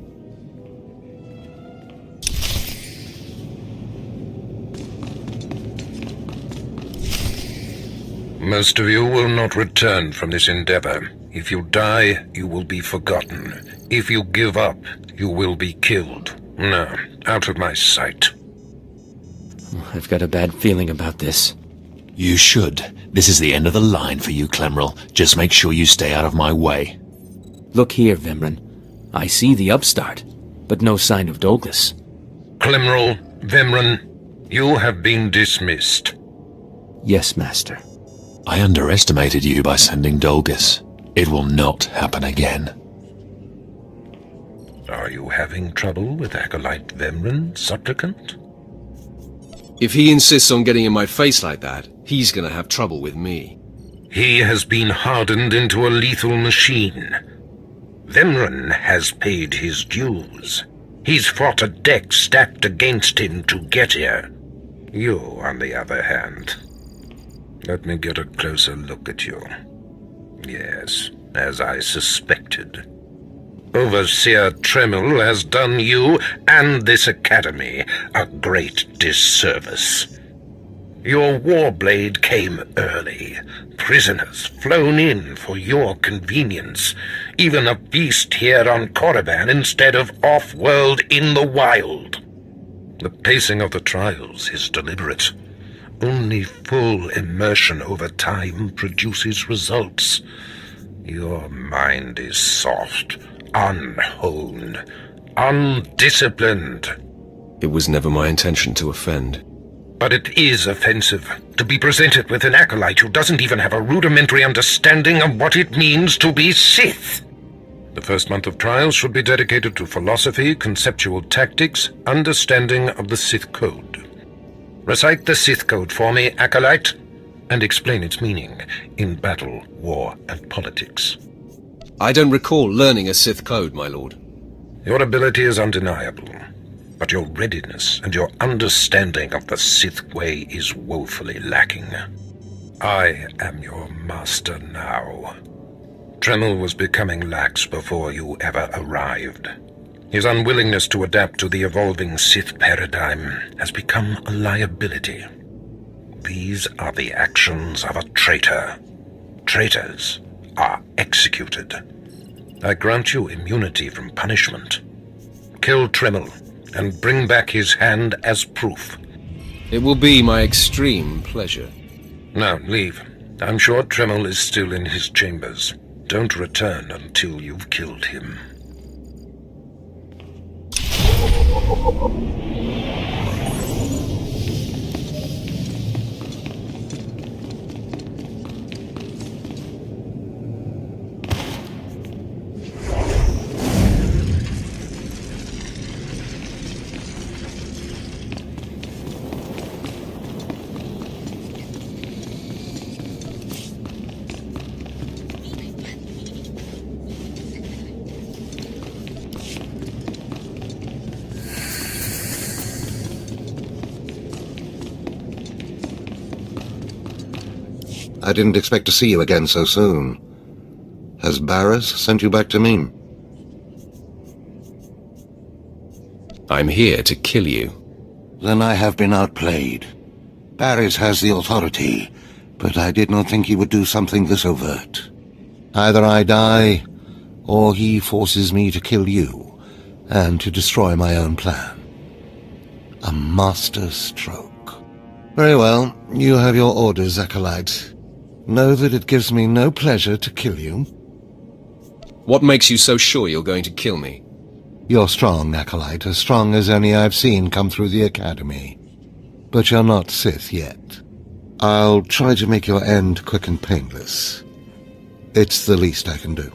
Most of you will not return from this endeavor. If you die, you will be forgotten. If you give up, you will be killed. No, out of my sight. I've got a bad feeling about this. You should. This is the end of the line for you, Clemrel. Just make sure you stay out of my way. Look here, Vemren. I see the upstart, but no sign of Douglas. Clemrel, Vemren, you have been dismissed. Yes, Master. I underestimated you by sending Dolgus. It will not happen again. Are you having trouble with Acolyte Vemren, supplicant? If he insists on getting in my face like that, he's gonna have trouble with me. He has been hardened into a lethal machine. Vemren has paid his dues. He's fought a deck stacked against him to get here. You, on the other hand... Let me get a closer look at you. Yes, as I suspected. Overseer Tremel has done you and this academy a great disservice. Your warblade came early. Prisoners flown in for your convenience. Even a feast here on Korriban instead of off-world in the wild. The pacing of the trials is deliberate. Only full immersion over time produces results. Your mind is soft, unhoned, undisciplined. It was never my intention to offend. But it is offensive to be presented with an acolyte who doesn't even have a rudimentary understanding of what it means to be Sith. The first month of trials should be dedicated to philosophy, conceptual tactics, understanding of the Sith Code. Recite the Sith Code for me, acolyte, and explain its meaning in battle, war, and politics. I don't recall learning a Sith Code, my lord. Your ability is undeniable, but your readiness and your understanding of the Sith way is woefully lacking. I am your master now. Tremel was becoming lax before you ever arrived. His unwillingness to adapt to the evolving Sith paradigm has become a liability. These are the actions of a traitor. Traitors are executed. I grant you immunity from punishment. Kill Tremel and bring back his hand as proof. It will be my extreme pleasure. Now, leave. I'm sure Tremel is still in his chambers. Don't return until you've killed him. I didn't expect to see you again so soon. Has Barris sent you back to me? I'm here to kill you. Then I have been outplayed. Barris has the authority, but I did not think he would do something this overt. Either I die, or he forces me to kill you, and to destroy my own plan. A master stroke. Very well, you have your orders, Acolyte. Know that it gives me no pleasure to kill you. What makes you so sure you're going to kill me? You're strong, Acolyte, as strong as any I've seen come through the Academy. But you're not Sith yet. I'll try to make your end quick and painless. It's the least I can do.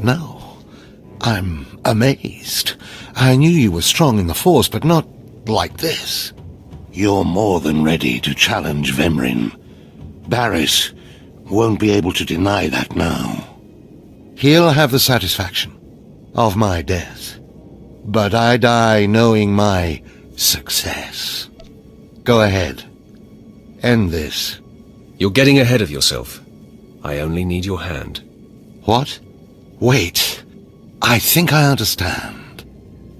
No, I'm amazed. I knew you were strong in the Force, but not like this. You're more than ready to challenge Vemrin. Barris won't be able to deny that now. He'll have the satisfaction of my death, but I die knowing my success. Go ahead. End this. You're getting ahead of yourself. I only need your hand. What? Wait. I think I understand.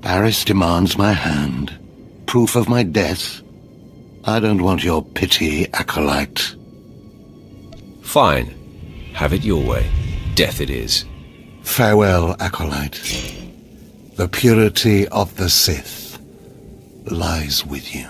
Barris demands my hand. Proof of my death. I don't want your pity, Acolyte. Fine. Have it your way. Death it is. Farewell, Acolyte. The purity of the Sith lies with you.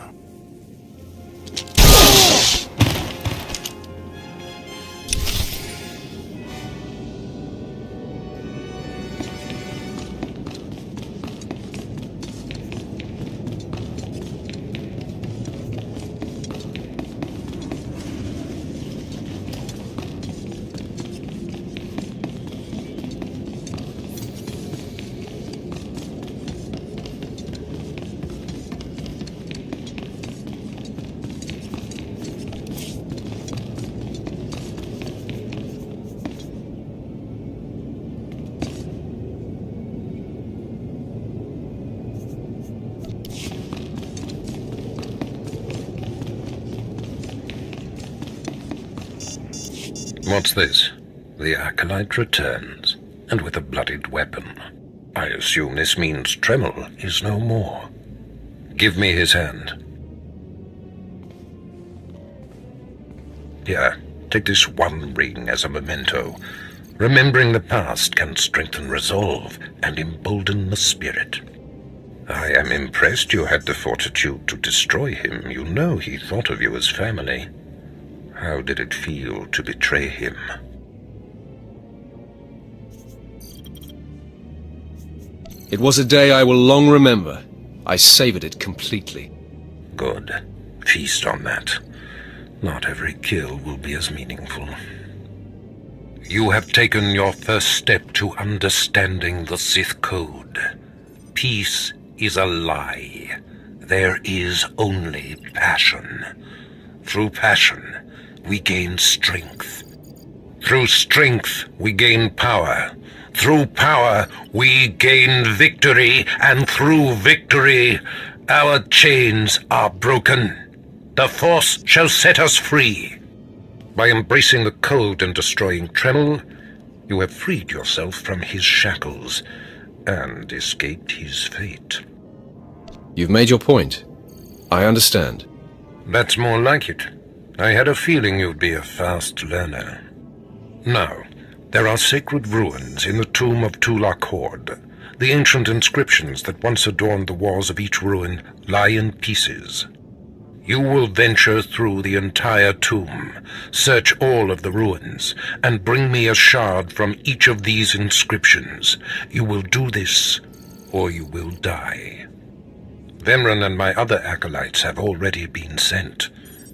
What's this? The Acolyte returns, and with a bloodied weapon. I assume this means Tremel is no more. Give me his hand. Here, take this one ring as a memento. Remembering the past can strengthen resolve and embolden the spirit. I am impressed you had the fortitude to destroy him. You know he thought of you as family. How did it feel to betray him? It was a day I will long remember. I savored it completely. Good. Feast on that. Not every kill will be as meaningful. You have taken your first step to understanding the Sith Code. Peace is a lie. There is only passion. Through passion, we gain strength. Through strength, we gain power. Through power, we gain victory. And through victory, our chains are broken. The Force shall set us free. By embracing the Code and destroying Tremel, you have freed yourself from his shackles and escaped his fate. You've made your point. I understand. That's more like it. I had a feeling you'd be a fast learner. Now, there are sacred ruins in the tomb of Tulak Horde. The ancient inscriptions that once adorned the walls of each ruin lie in pieces. You will venture through the entire tomb, search all of the ruins, and bring me a shard from each of these inscriptions. You will do this, or you will die. Vemran and my other acolytes have already been sent.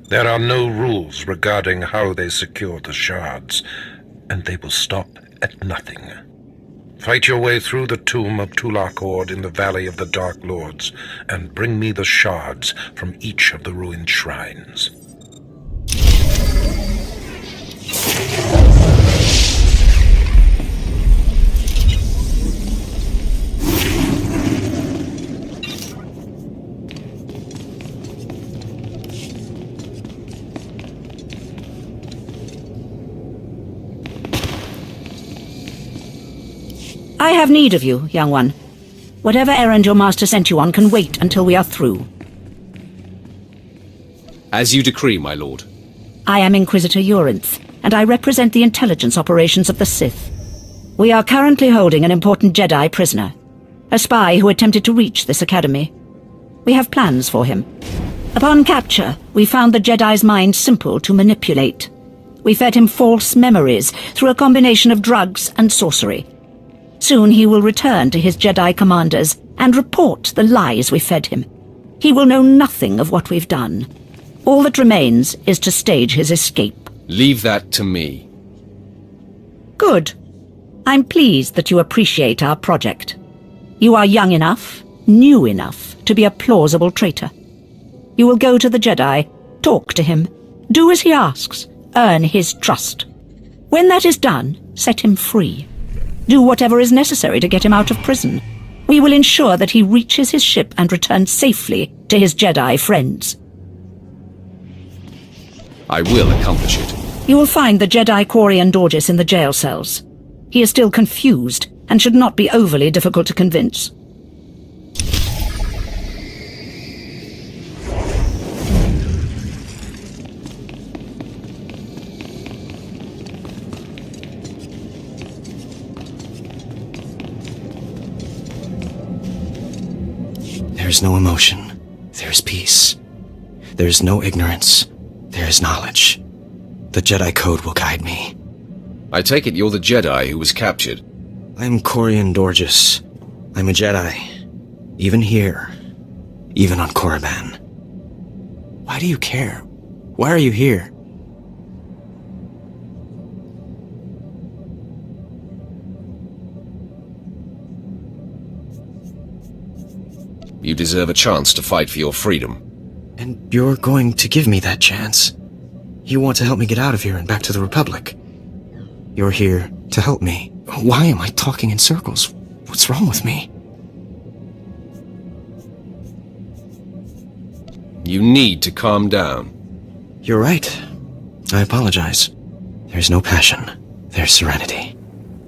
There are no rules regarding how they secure the shards, and they will stop at nothing. Fight your way through the tomb of Tulak Horde in the Valley of the Dark Lords, and bring me the shards from each of the ruined shrines. I have need of you, young one. Whatever errand your master sent you on can wait until we are through. As you decree, my lord. I am Inquisitor Urinth, and I represent the intelligence operations of the Sith. We are currently holding an important Jedi prisoner, a spy who attempted to reach this academy. We have plans for him. Upon capture, we found the Jedi's mind simple to manipulate. We fed him false memories through a combination of drugs and sorcery. Soon he will return to his Jedi commanders and report the lies we fed him. He will know nothing of what we've done. All that remains is to stage his escape. Leave that to me. Good. I'm pleased that you appreciate our project. You are young enough, new enough, to be a plausible traitor. You will go to the Jedi, talk to him, do as he asks, earn his trust. When that is done, set him free. Do whatever is necessary to get him out of prison. We will ensure that he reaches his ship and returns safely to his Jedi friends. I will accomplish it. You will find the Jedi Quarian Dorgis in the jail cells. He is still confused and should not be overly difficult to convince. is no emotion. There is peace. There is no ignorance. There is knowledge. The Jedi Code will guide me. I take it you're the Jedi who was captured. I am Corian Dorjus. I'm a Jedi. Even here. Even on Korriban. Why do you care? Why are you here? You deserve a chance to fight for your freedom. And you're going to give me that chance. You want to help me get out of here and back to the Republic. You're here to help me. Why am I talking in circles? What's wrong with me? You need to calm down. You're right. I apologize. There's no passion. There's serenity.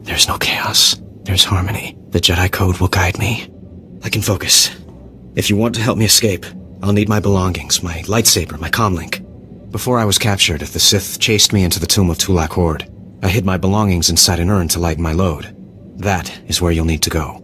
There's no chaos. There's harmony. The Jedi Code will guide me. I can focus. If you want to help me escape, I'll need my belongings, my lightsaber, my comlink. Before I was captured, the Sith chased me into the tomb of Tulak Horde. I hid my belongings inside an urn to lighten my load. That is where you'll need to go.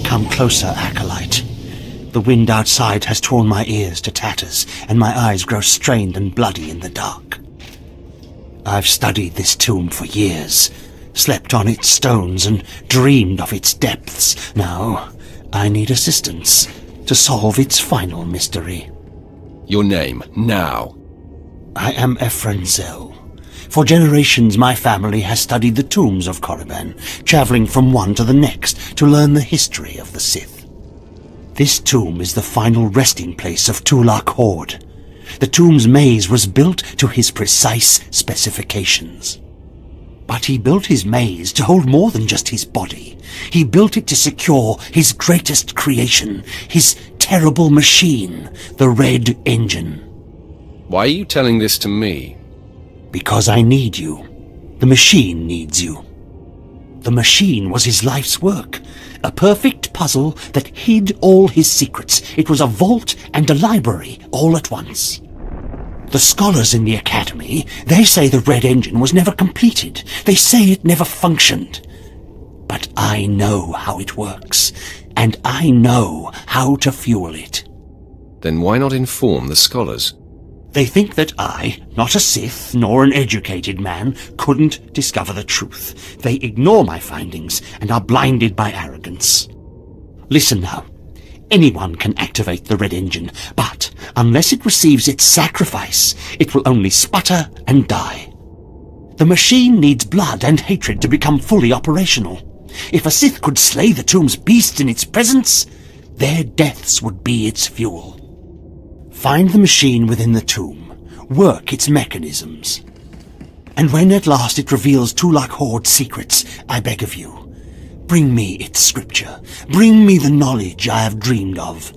Come closer, Acolyte. The wind outside has torn my ears to tatters, and my eyes grow strained and bloody in the dark. I've studied this tomb for years, slept on its stones and dreamed of its depths. Now, I need assistance to solve its final mystery. Your name, now. I am Ephraim Zell. For generations, my family has studied the tombs of Korriban, traveling from one to the next to learn the history of the Sith. This tomb is the final resting place of Tulak Horde. The tomb's maze was built to his precise specifications. But he built his maze to hold more than just his body. He built it to secure his greatest creation, his terrible machine, the Red Engine. Why are you telling this to me? Because I need you. The machine needs you. The machine was his life's work. A perfect puzzle that hid all his secrets. It was a vault and a library all at once. The scholars in the Academy, they say the Red Engine was never completed. They say it never functioned. But I know how it works, and I know how to fuel it. Then why not inform the scholars? They think that I, not a Sith nor an educated man, couldn't discover the truth. They ignore my findings and are blinded by arrogance. Listen now. Anyone can activate the Red Engine, but unless it receives its sacrifice, it will only sputter and die. The machine needs blood and hatred to become fully operational. If a Sith could slay the tomb's beasts in its presence, their deaths would be its fuel. Find the machine within the tomb. Work its mechanisms. And when at last it reveals Tulak Horde's secrets, I beg of you, bring me its scripture. Bring me the knowledge I have dreamed of.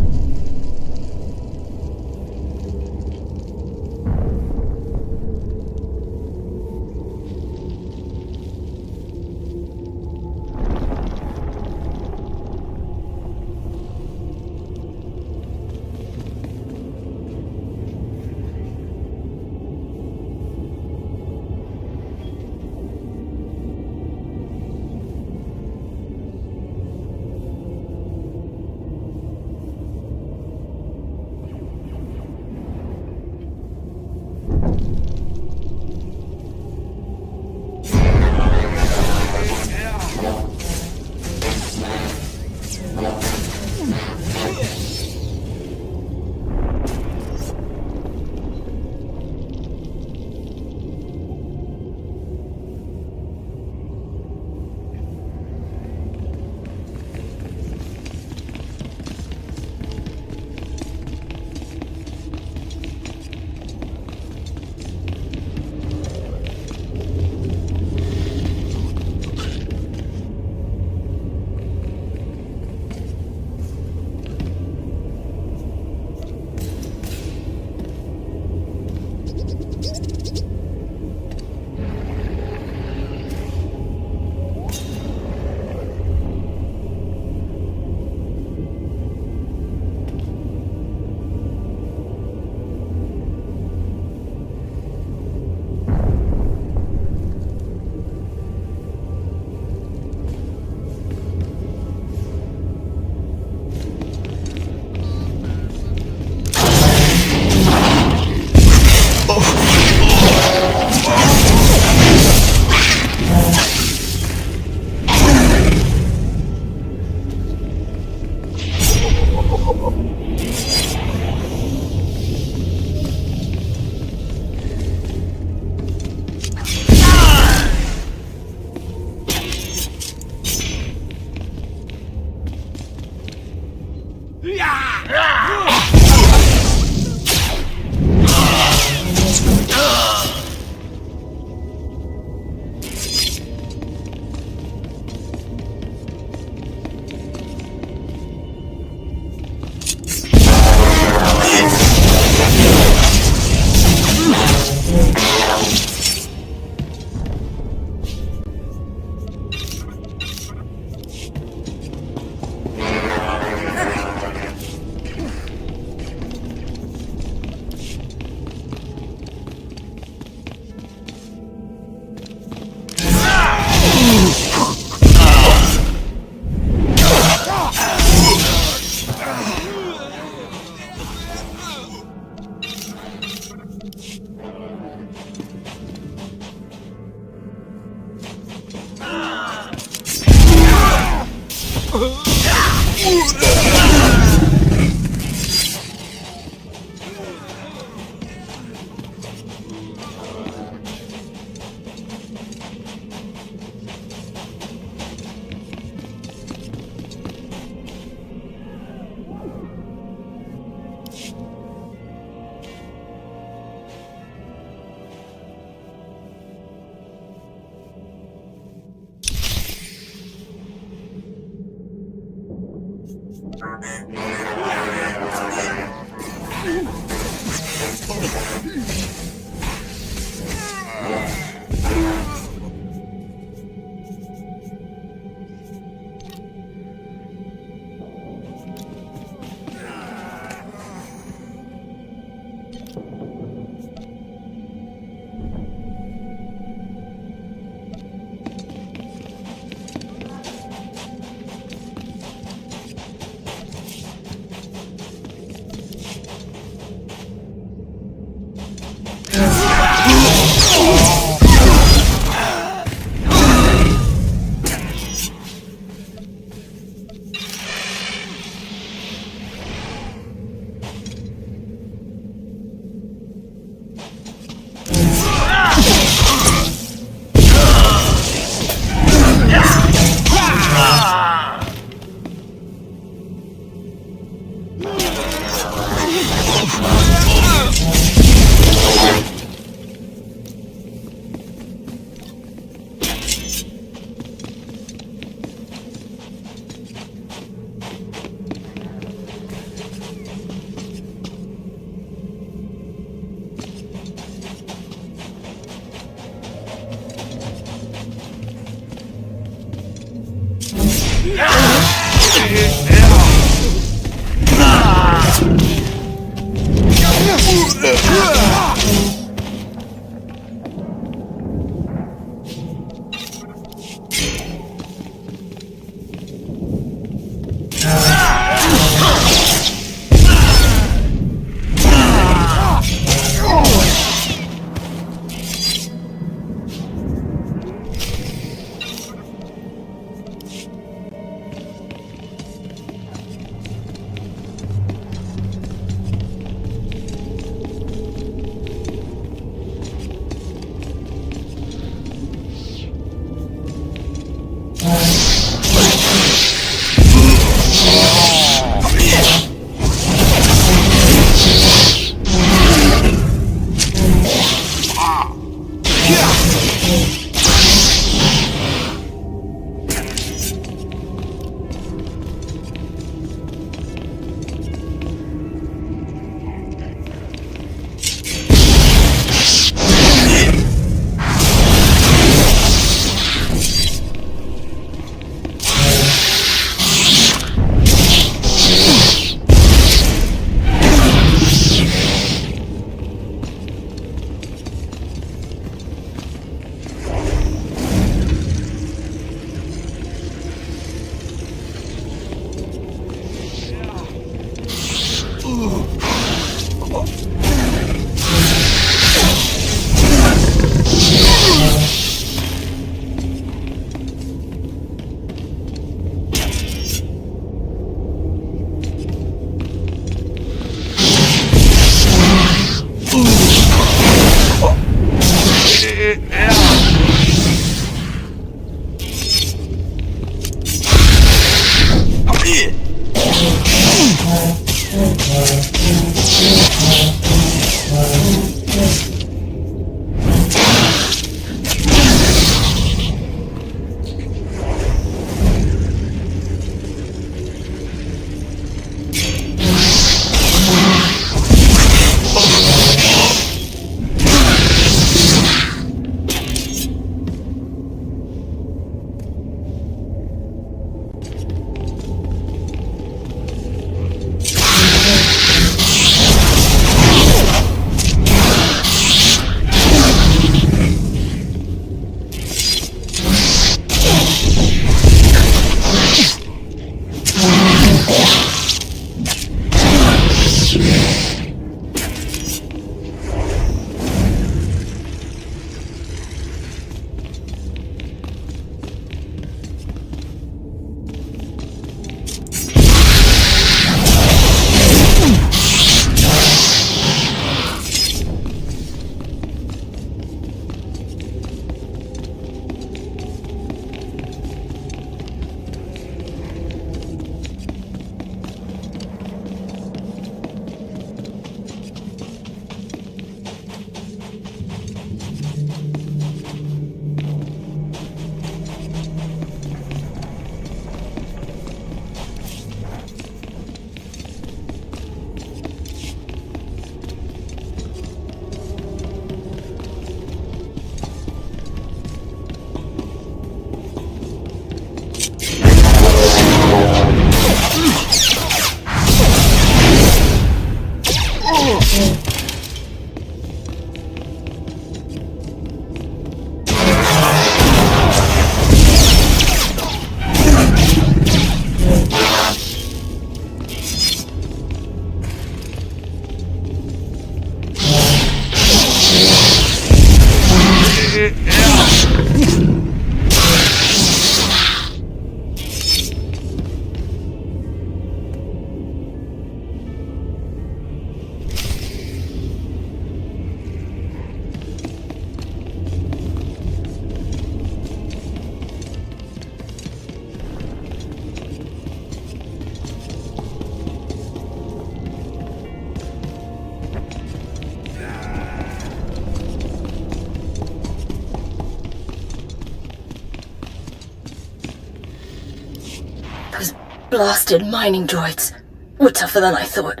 blasted mining droids were tougher than I thought.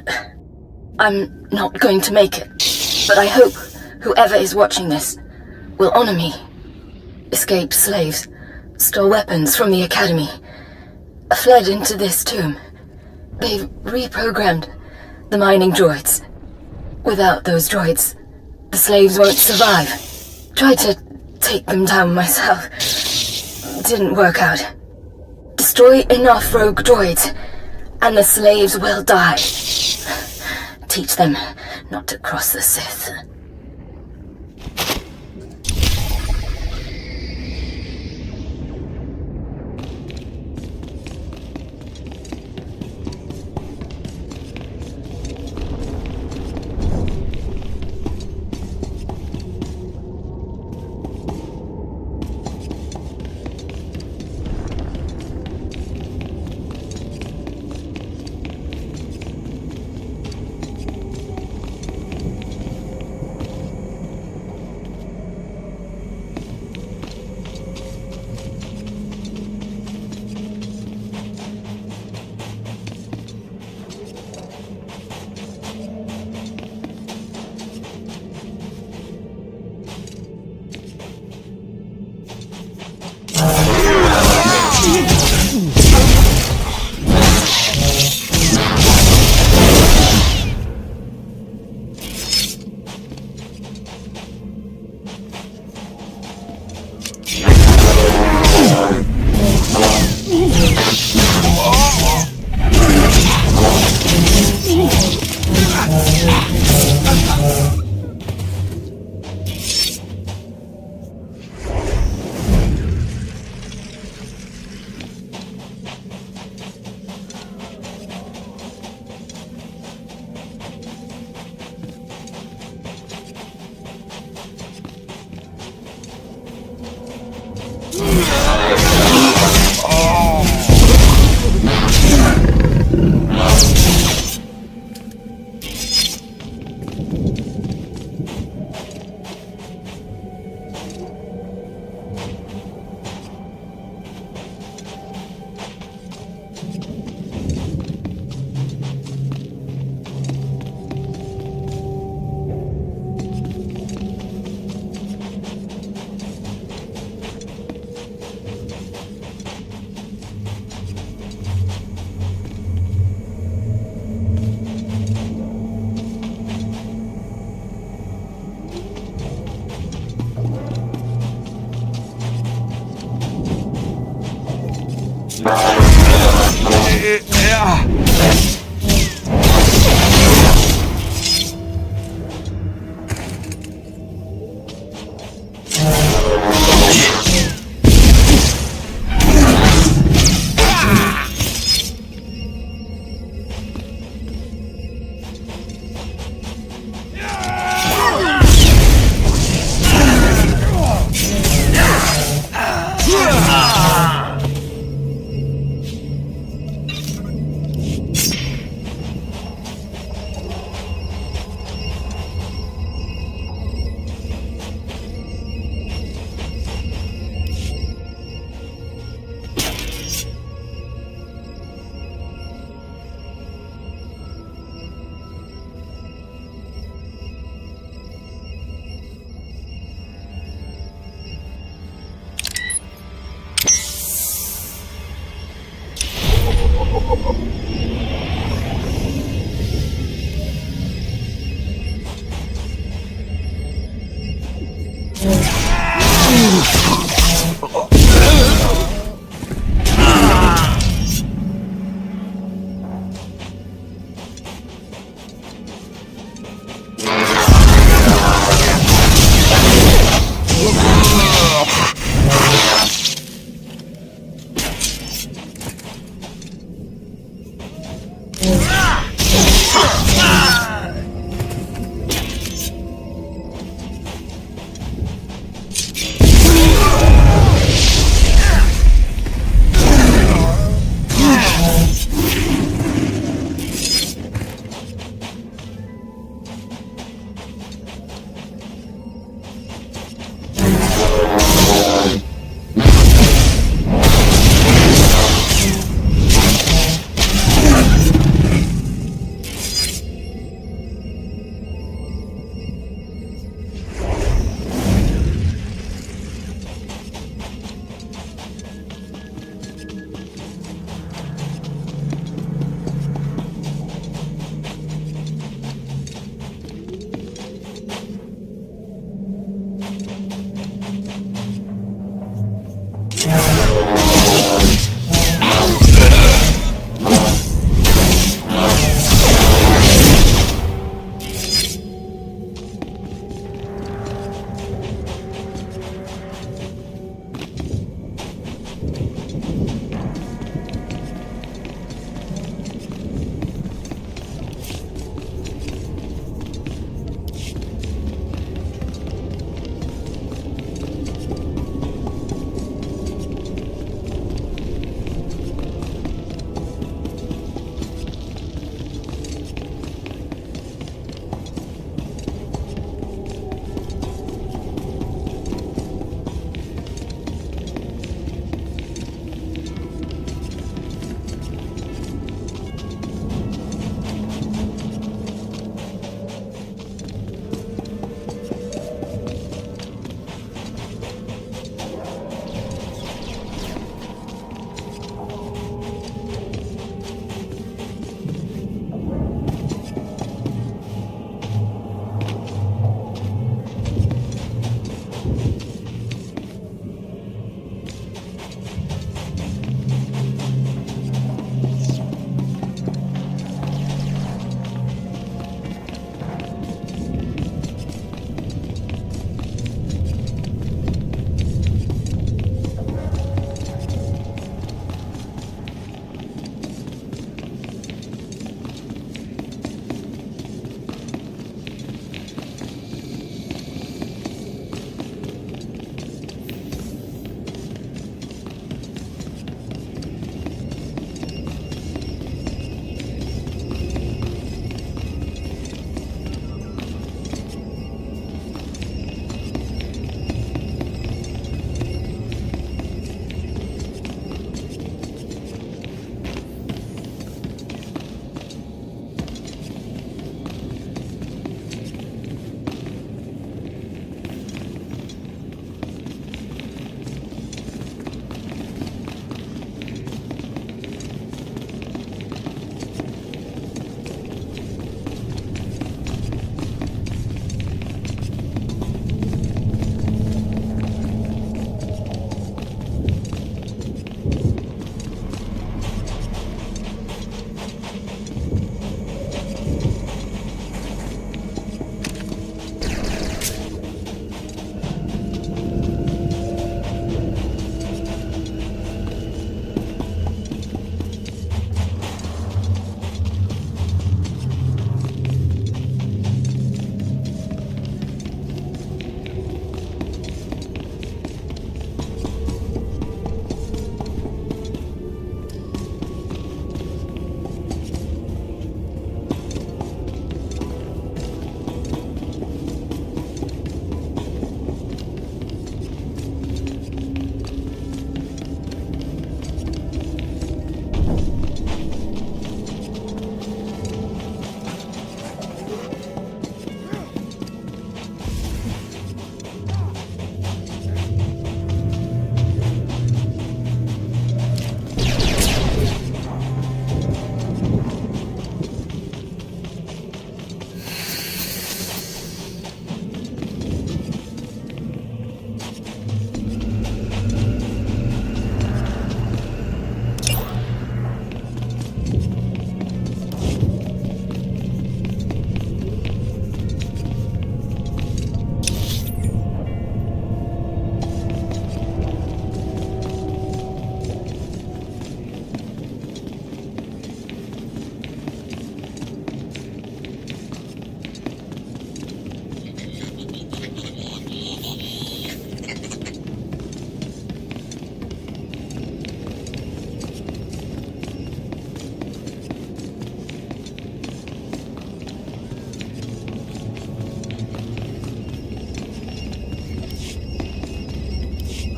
I'm not going to make it, but I hope whoever is watching this will honor me. Escaped slaves stole weapons from the Academy, fled into this tomb. They've reprogrammed the mining droids. Without those droids, the slaves won't survive. Tried to take them down myself. Didn't work out. Destroy enough rogue droids, and the slaves will die. Teach them not to cross the Sith.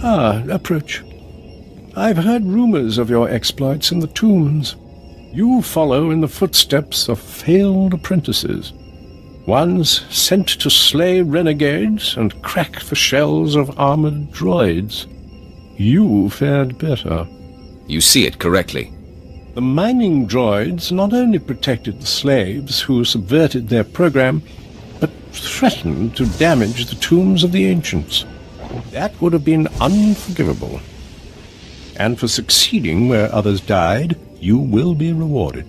Approach. I've heard rumors of your exploits in the tombs. You follow in the footsteps of failed apprentices, ones sent to slay renegades and crack the shells of armored droids. You fared better. You see it correctly. The mining droids not only protected the slaves who subverted their program, but threatened to damage the tombs of the ancients. That would have been unforgivable. And for succeeding where others died, you will be rewarded.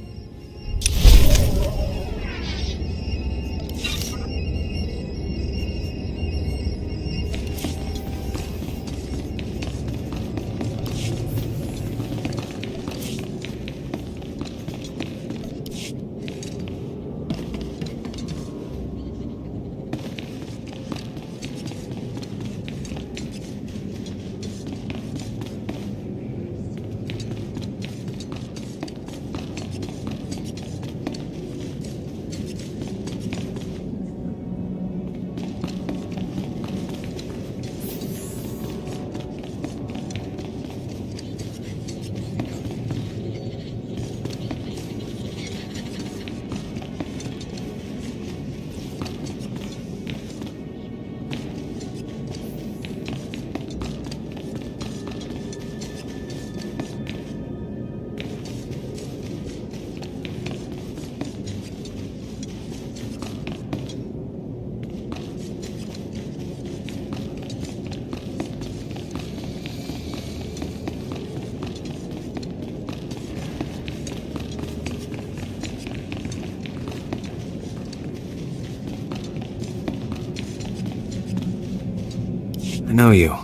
I know you.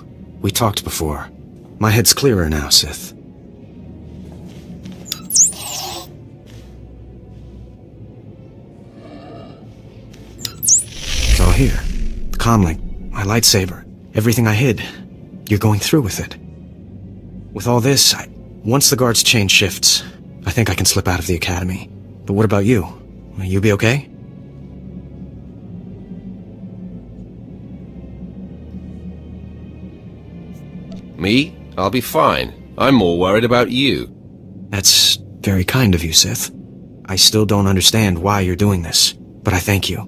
We talked before. My head's clearer now, Sith. It's all here. The comlink, my lightsaber, everything I hid. You're going through with it. With all this, once the guard's chain shifts, I think I can slip out of the academy. But what about you? Will you be okay? Me? I'll be fine. I'm more worried about you. That's very kind of you, Sith. I still don't understand why you're doing this, but I thank you.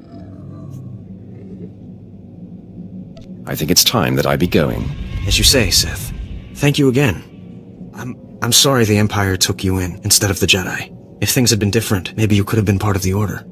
I think it's time that I be going. As you say, Sith. Thank you again. I'm sorry the Empire took you in instead of the Jedi. If things had been different, maybe you could have been part of the Order.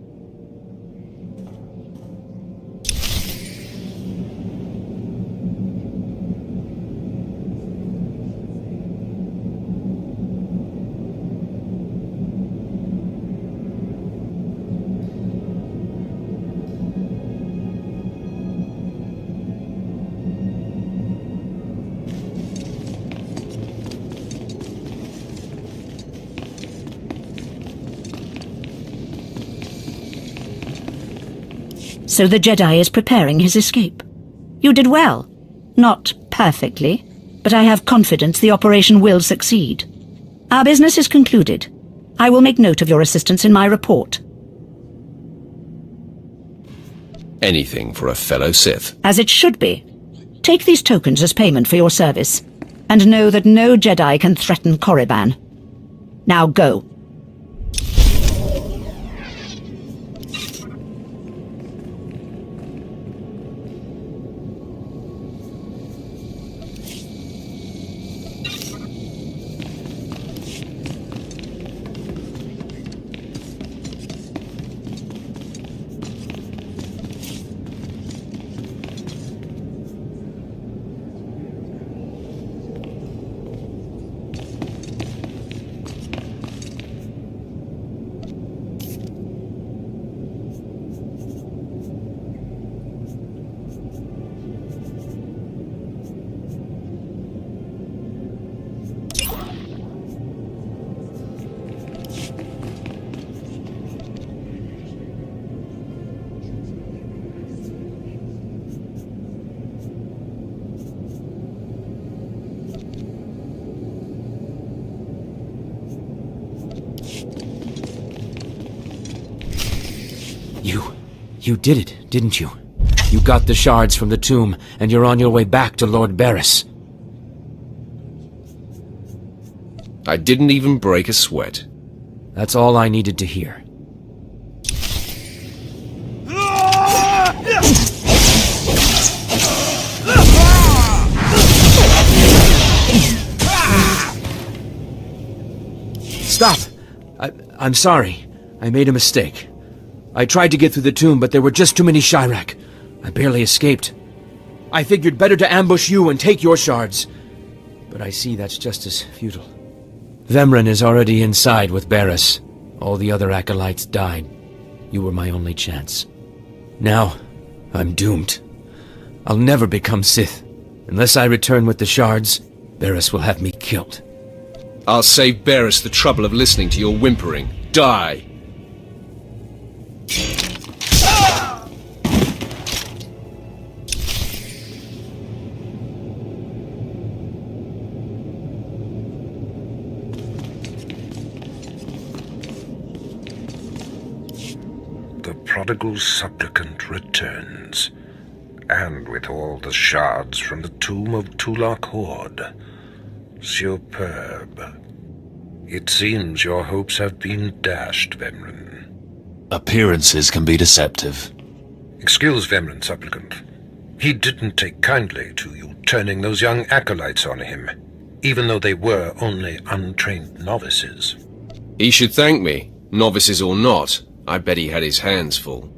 So the Jedi is preparing his escape. You did well. Not perfectly, but I have confidence the operation will succeed. Our business is concluded. I will make note of your assistance in my report. Anything for a fellow Sith. As it should be. Take these tokens as payment for your service, and know that no Jedi can threaten Korriban. Now go. You did it, didn't you? You got the shards from the tomb, and you're on your way back to Lord Barris. I didn't even break a sweat. That's all I needed to hear. Stop! I'm sorry. I made a mistake. I tried to get through the tomb, but there were just too many Chirac. I barely escaped. I figured better to ambush you and take your shards. But I see that's just as futile. Vemren is already inside with Barris. All the other acolytes died. You were my only chance. Now, I'm doomed. I'll never become Sith. Unless I return with the shards, Barris will have me killed. I'll save Barris the trouble of listening to your whimpering. Die! The prodigal supplicant returns, and with all the shards from the tomb of Tulak Horde. Superb. It seems your hopes have been dashed, Vemren. Appearances can be deceptive. Excuse Vemren, supplicant. He didn't take kindly to you turning those young acolytes on him, even though they were only untrained novices. He should thank me, novices or not. I bet he had his hands full.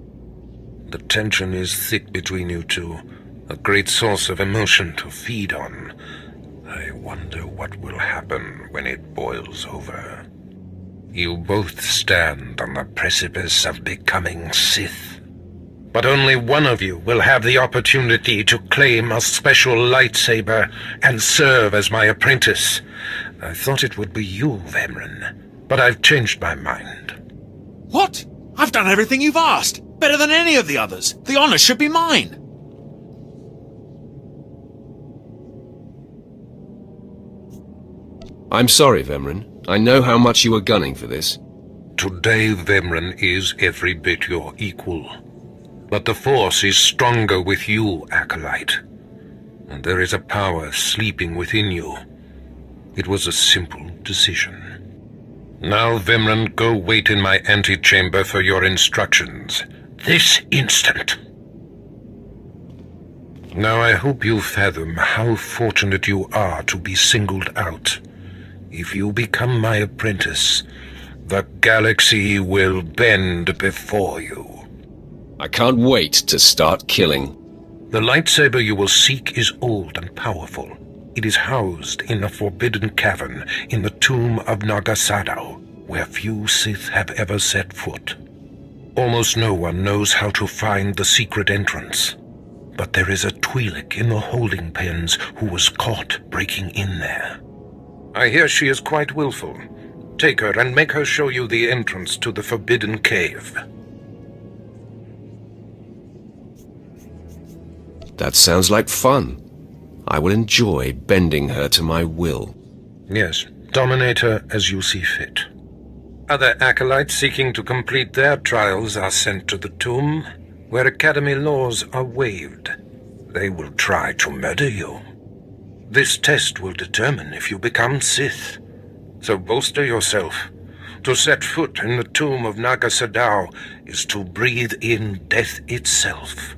The tension is thick between you two, a great source of emotion to feed on. I wonder what will happen when it boils over. You both stand on the precipice of becoming Sith. But only one of you will have the opportunity to claim a special lightsaber and serve as my apprentice. I thought it would be you, Vemren, but I've changed my mind. What? I've done everything you've asked. Better than any of the others. The honor should be mine. I'm sorry, Vemren. I know how much you were gunning for this. Today, Vemren is every bit your equal. But the Force is stronger with you, Acolyte. And there is a power sleeping within you. It was a simple decision. Now, Vemren, go wait in my antechamber for your instructions. This instant. Now I hope you fathom how fortunate you are to be singled out. If you become my apprentice, the galaxy will bend before you. I can't wait to start killing. The lightsaber you will seek is old and powerful. It is housed in a forbidden cavern in the tomb of Nagasadao, where few Sith have ever set foot. Almost no one knows how to find the secret entrance. But there is a Twi'lek in the holding pens who was caught breaking in there. I hear she is quite willful. Take her and make her show you the entrance to the forbidden cave. That sounds like fun. I will enjoy bending her to my will. Yes, dominate her as you see fit. Other acolytes seeking to complete their trials are sent to the tomb, where Academy laws are waived. They will try to murder you. This test will determine if you become Sith. So bolster yourself. To set foot in the tomb of Nagasadao is to breathe in death itself.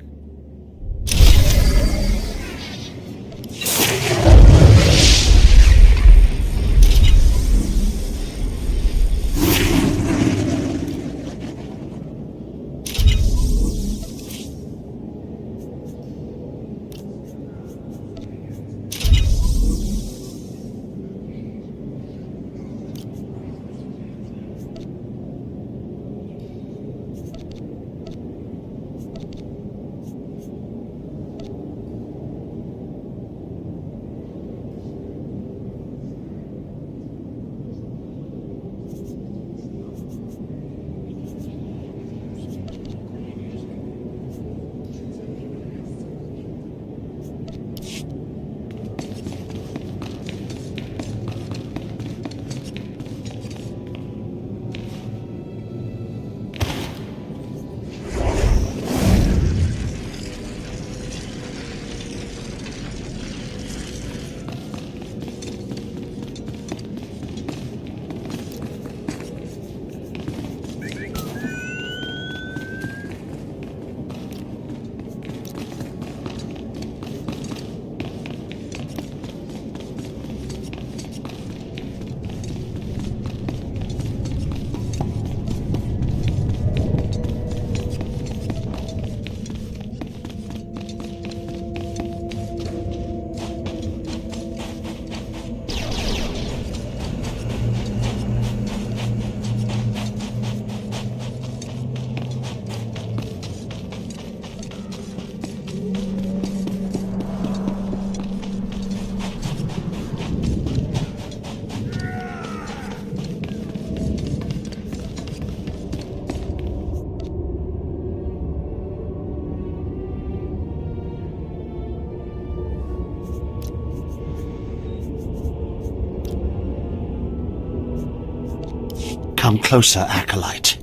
Come closer, Acolyte.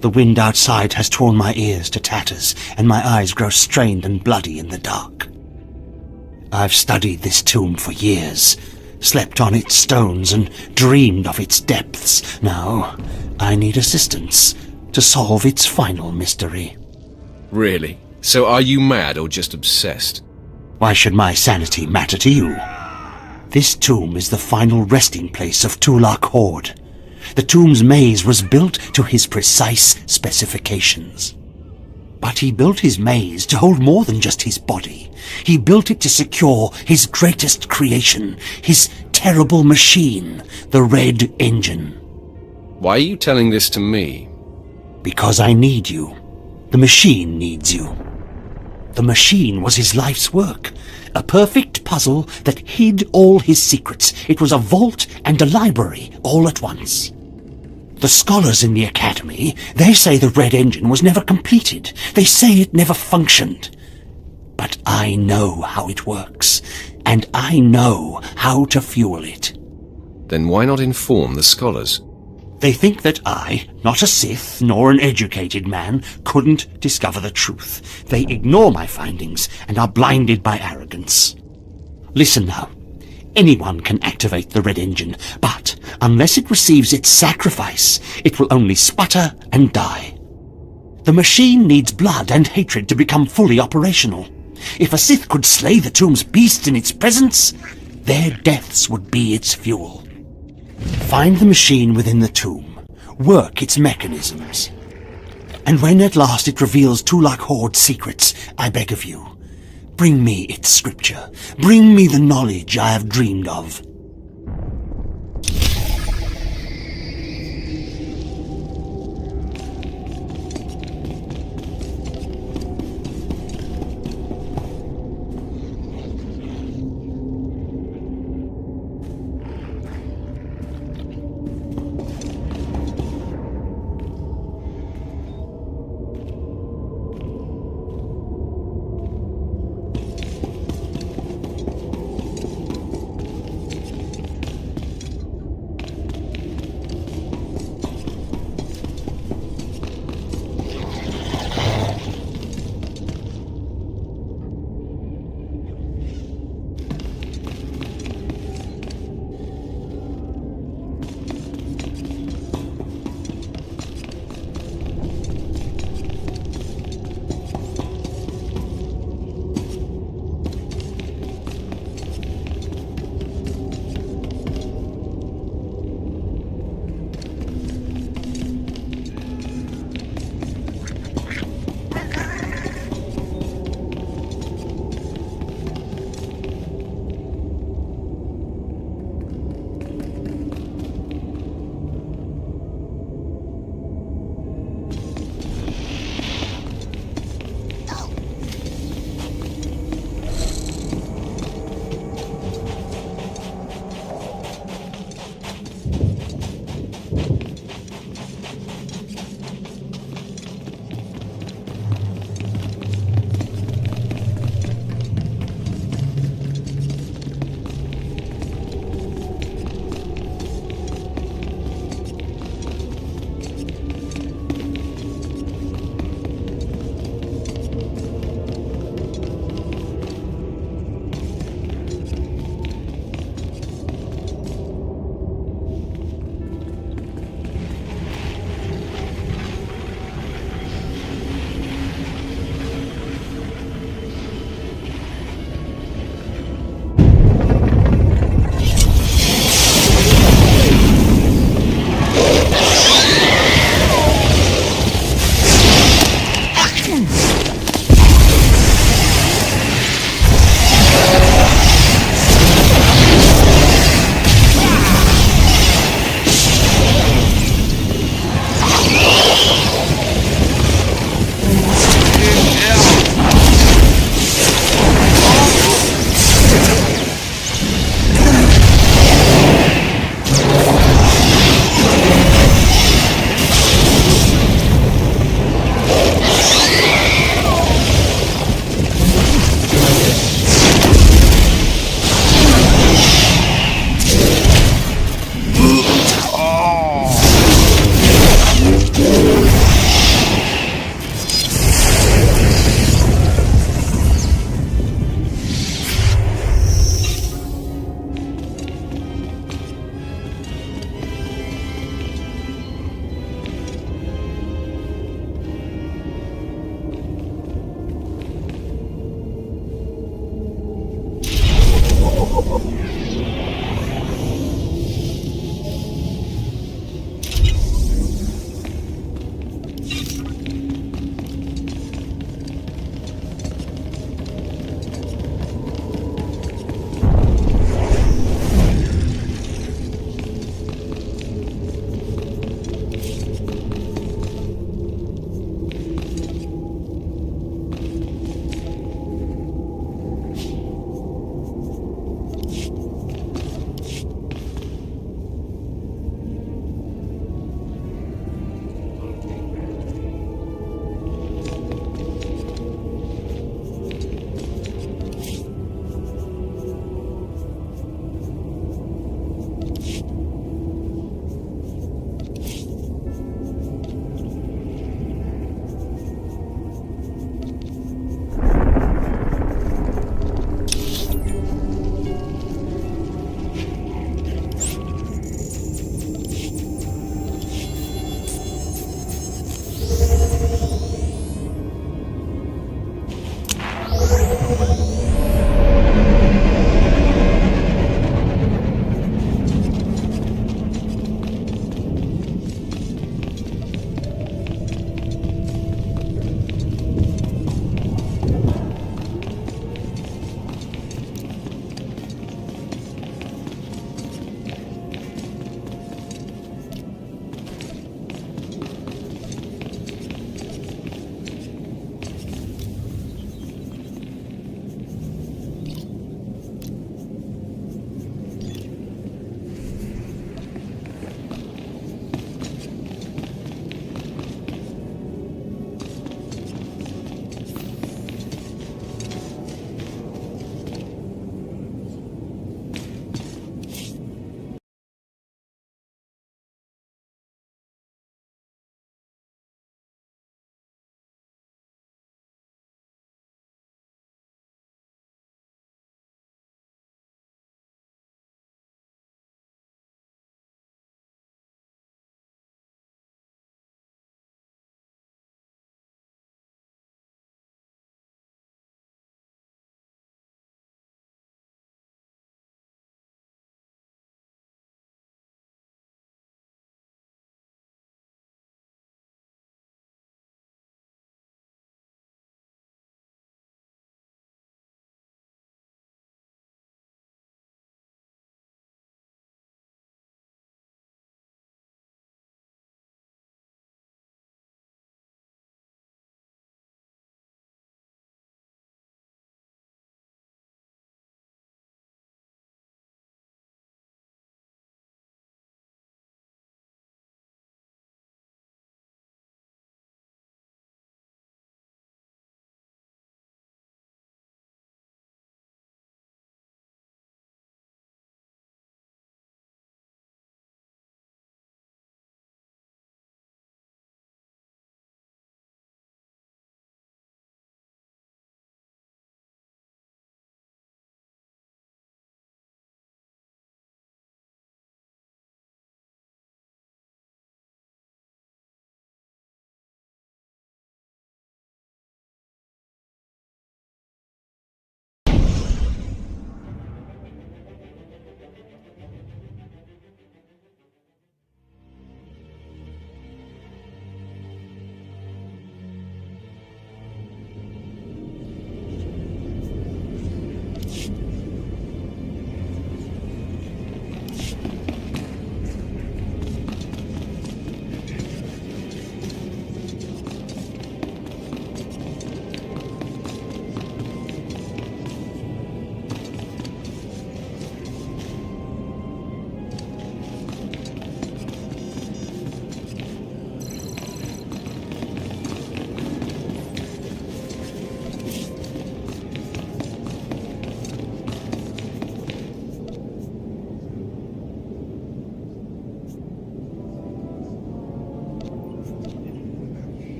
The wind outside has torn my ears to tatters, and my eyes grow strained and bloody in the dark. I've studied this tomb for years, slept on its stones and dreamed of its depths. Now, I need assistance to solve its final mystery. Really? So are you mad or just obsessed? Why should my sanity matter to you? This tomb is the final resting place of Tulak Horde. The tomb's maze was built to his precise specifications. But he built his maze to hold more than just his body. He built it to secure his greatest creation, his terrible machine, the Red Engine. Why are you telling this to me? Because I need you. The machine needs you. The machine was his life's work, a perfect puzzle that hid all his secrets. It was a vault and a library all at once. The scholars in the Academy, they say the Red Engine was never completed. They say it never functioned. But I know how it works, and I know how to fuel it. Then why not inform the scholars? They think that I, not a Sith nor an educated man, couldn't discover the truth. They ignore my findings and are blinded by arrogance. Listen now. Anyone can activate the Red Engine, but unless it receives its sacrifice, it will only sputter and die. The machine needs blood and hatred to become fully operational. If a Sith could slay the tomb's beasts in its presence, their deaths would be its fuel. Find the machine within the tomb. Work its mechanisms. And when at last it reveals Tulak Horde's secrets, I beg of you, bring me its scripture. Bring me the knowledge I have dreamed of.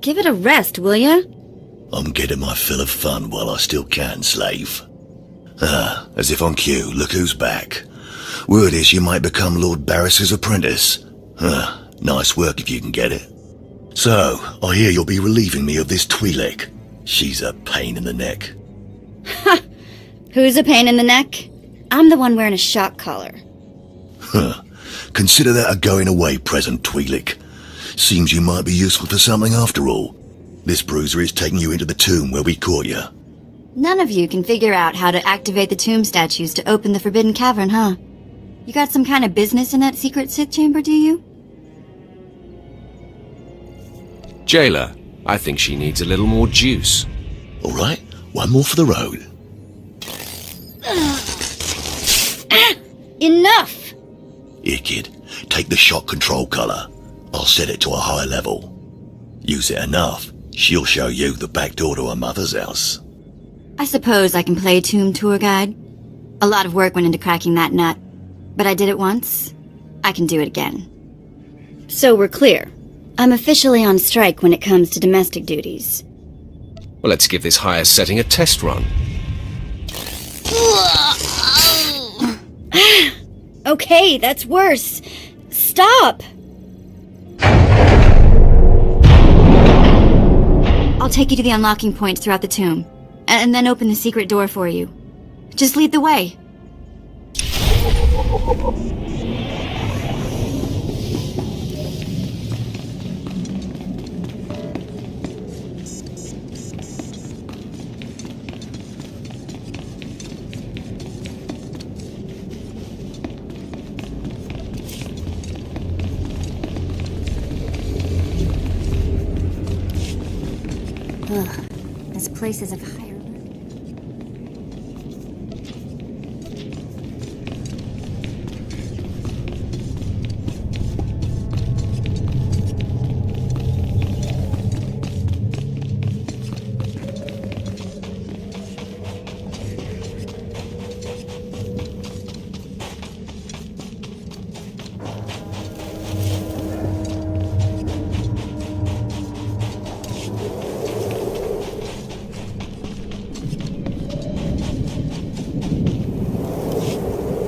Give it a rest, will ya? I'm getting my fill of fun while I still can, slave. As if on cue, look who's back. Word is you might become Lord Barris's apprentice. Nice work if you can get it. So, I hear you'll be relieving me of this Twi'lek. She's a pain in the neck. Ha! Who's a pain in the neck? I'm the one wearing a shock collar. Consider that a going-away present, Twi'lek. Seems you might be useful for something after all. This bruiser is taking you into the tomb where we caught you. None of you can figure out how to activate the tomb statues to open the Forbidden Cavern, huh? You got some kind of business in that secret Sith chamber, do you? Jailer, I think she needs a little more juice. All right, one more for the road. Enough! Here, kid, take the shock control collar. I'll set it to a high level. Use it enough, she'll show you the back door to her mother's house. I suppose I can play tomb tour guide. A lot of work went into cracking that nut, but I did it once. I can do it again. So we're clear. I'm officially on strike when it comes to domestic duties. Well, let's give this higher setting a test run. Okay, that's worse. Stop! I'll take you to the unlocking points throughout the tomb, and then open the secret door for you. Just lead the way. Ugh, this place is of higher...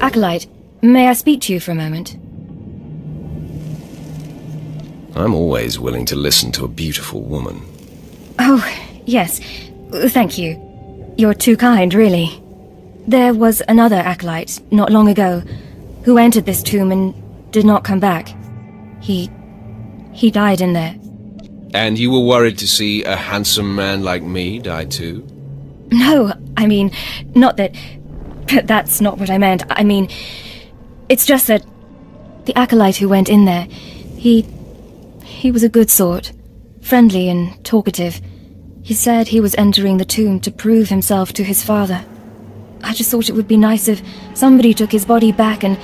Acolyte, may I speak to you for a moment? I'm always willing to listen to a beautiful woman. Oh, yes. Thank you. You're too kind, really. There was another acolyte, not long ago, who entered this tomb and did not come back. He died in there. And you were worried to see a handsome man like me die too? No, I mean, not that... That's not what I meant. I mean, it's just that the acolyte who went in there, he was a good sort, friendly and talkative. He said he was entering the tomb to prove himself to his father. I just thought it would be nice if somebody took his body back and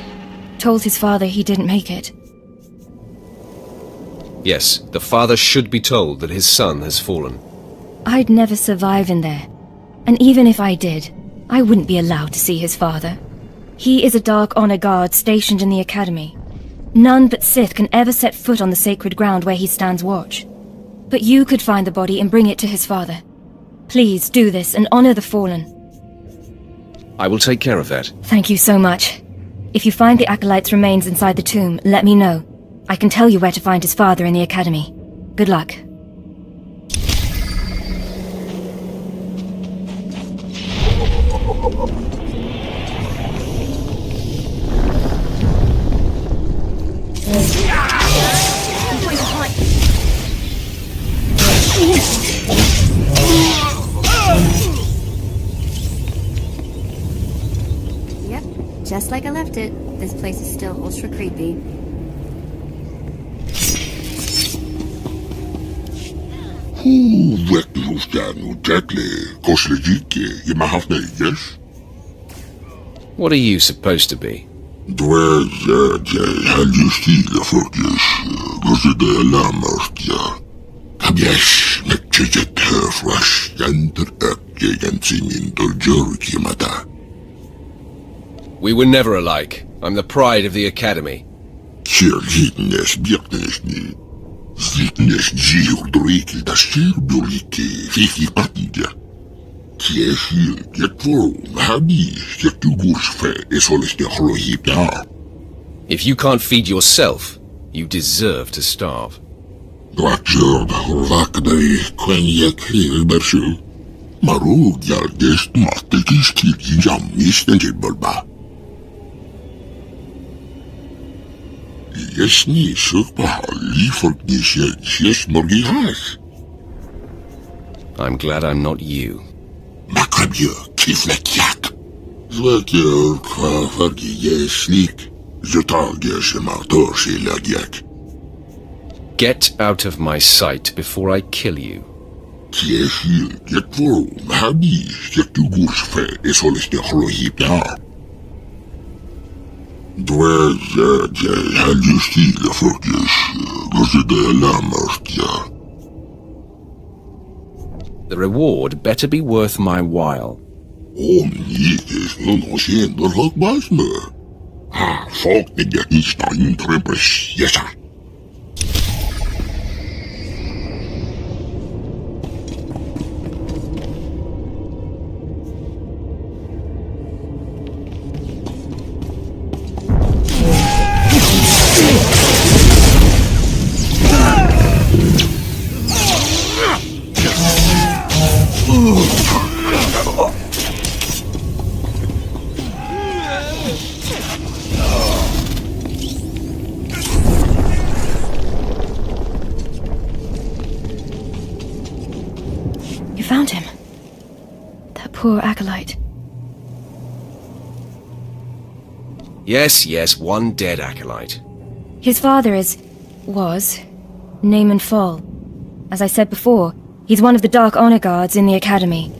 told his father he didn't make it. Yes, the father should be told that his son has fallen. I'd never survive in there, and even if I did, I wouldn't be allowed to see his father. He is a Dark Honor Guard stationed in the Academy. None but Sith can ever set foot on the sacred ground where he stands watch. But you could find the body and bring it to his father. Please do this and honor the fallen. I will take care of that. Thank you so much. If you find the Acolyte's remains inside the tomb, let me know. I can tell you where to find his father in the Academy. Good luck. Yep, just like I left it. This place is still ultra creepy. What are you supposed to be? We were never alike. I'm the pride of the Academy. Zitnes dziurdriki da styrduriki fifi patja. Kieshil yetvorum habi yetugursfe esoliste hrohipia. If you can't feed yourself, you deserve to starve. Dwacherd horvakdei kwenjek hilbersu. Marug yaldest mattekis kirgi jammis tenjibbalba. Jesni sukpahali forgishet morgihas. I'm glad I'm not you. Makrabje kiflekjak. Zwekjer kwa forgislik. Get out of my sight before I kill you. The reward better be worth my while. Folk med jag inte intrepres, yes. Found him. That poor acolyte. Yes, one dead acolyte. His father was Naaman Fall. As I said before, he's one of the Dark Honor Guards in the Academy.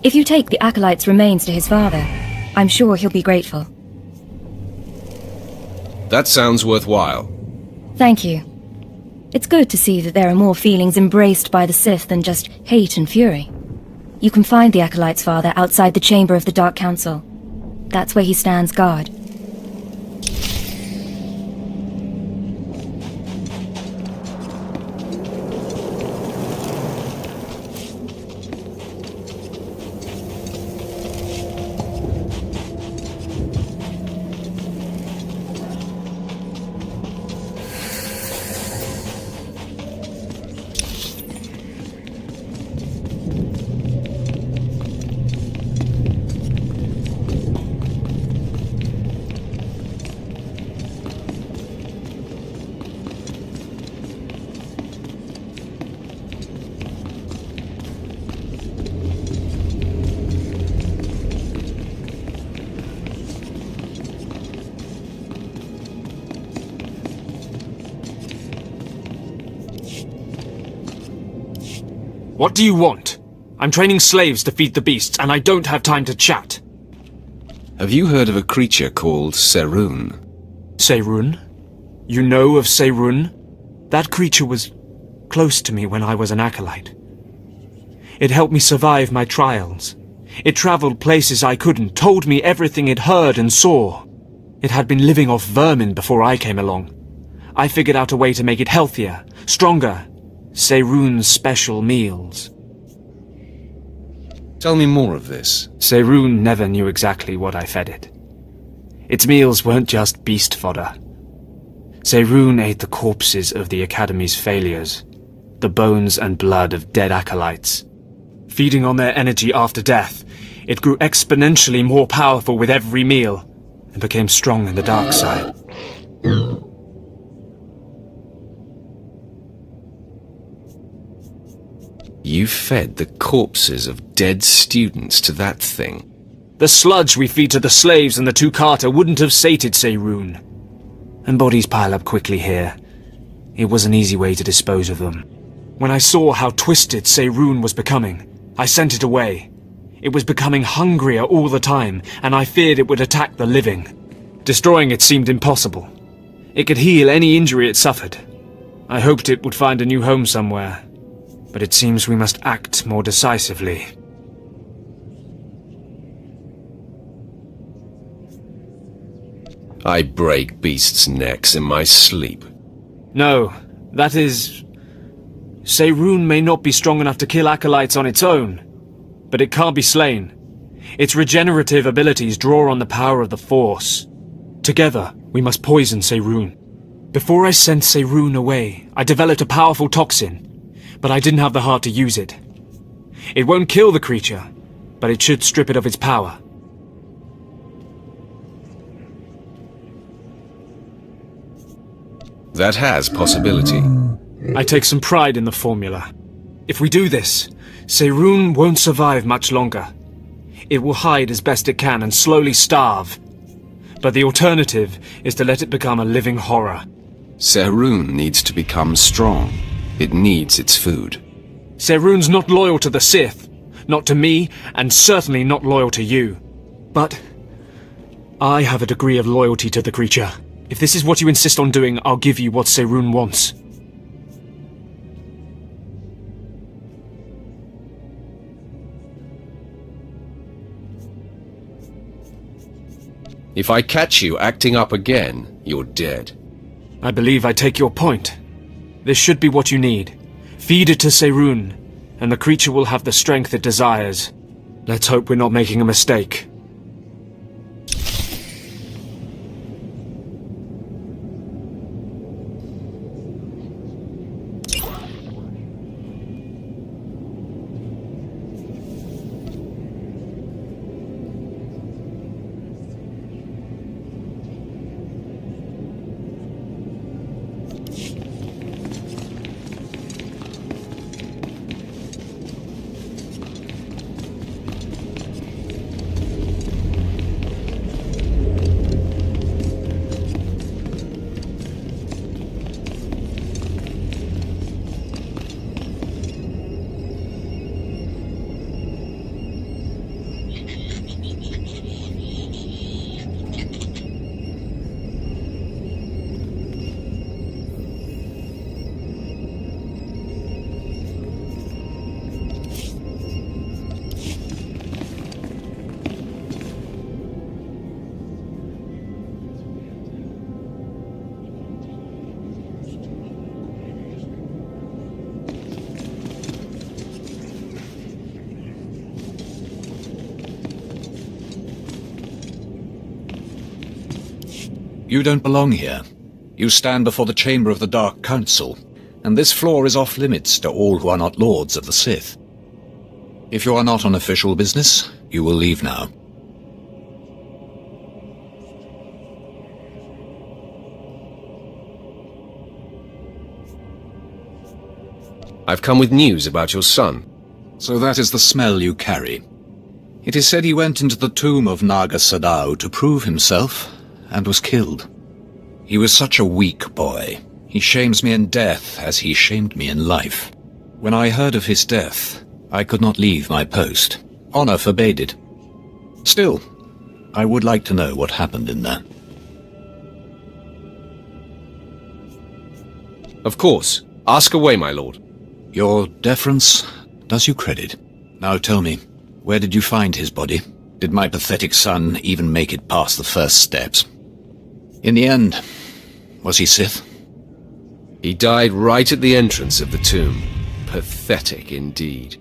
If you take the acolyte's remains to his father, I'm sure he'll be grateful. That sounds worthwhile. Thank you. It's good to see that there are more feelings embraced by the Sith than just hate and fury. You can find the Acolyte's father outside the chamber of the Dark Council. That's where he stands guard. What do you want? I'm training slaves to feed the beasts, and I don't have time to chat. Have you heard of a creature called Serun? Serun? You know of Serun? That creature was close to me when I was an acolyte. It helped me survive my trials. It traveled places I couldn't, told me everything it heard and saw. It had been living off vermin before I came along. I figured out a way to make it healthier, stronger. Serun's special meals. Tell me more of this. Serun never knew exactly what I fed it. Its meals weren't just beast fodder. Serun ate the corpses of the Academy's failures, the bones and blood of dead acolytes. Feeding on their energy after death, it grew exponentially more powerful with every meal, and became strong in the dark side. You fed the corpses of dead students to that thing? The sludge we feed to the slaves and the Tukata wouldn't have sated Serun. And bodies pile up quickly here. It was an easy way to dispose of them. When I saw how twisted Serun was becoming, I sent it away. It was becoming hungrier all the time, and I feared it would attack the living. Destroying it seemed impossible. It could heal any injury it suffered. I hoped it would find a new home somewhere. But it seems we must act more decisively. I break beasts' necks in my sleep. No, that is Seirun may not be strong enough to kill acolytes on its own, but it can't be slain. Its regenerative abilities draw on the power of the Force. Together, we must poison Seirun. Before I sent Seirun away, I developed a powerful toxin, but I didn't have the heart to use it. It won't kill the creature, but it should strip it of its power. That has possibility. I take some pride in the formula. If we do this, Seirun won't survive much longer. It will hide as best it can and slowly starve. But the alternative is to let it become a living horror. Seirun needs to become strong. It needs its food. Seirun's not loyal to the Sith, not to me, and certainly not loyal to you. But I have a degree of loyalty to the creature. If this is what you insist on doing, I'll give you what Seirun wants. If I catch you acting up again, you're dead. I believe I take your point. This should be what you need. Feed it to Seirun, and the creature will have the strength it desires. Let's hope we're not making a mistake. You don't belong here. You stand before the chamber of the Dark Council, and this floor is off-limits to all who are not lords of the Sith. If you are not on official business, you will leave now. I've come with news about your son. So that is the smell you carry. It is said he went into the tomb of Naga Sadao to prove himself, and was killed. He was such a weak boy. He shames me in death as he shamed me in life. When I heard of his death, I could not leave my post. Honor forbade it. Still, I would like to know what happened in there. Of course. Ask away, my lord. Your deference does you credit. Now tell me, where did you find his body? Did my pathetic son even make it past the first steps? In the end, was he Sith? He died right at the entrance of the tomb. Pathetic indeed.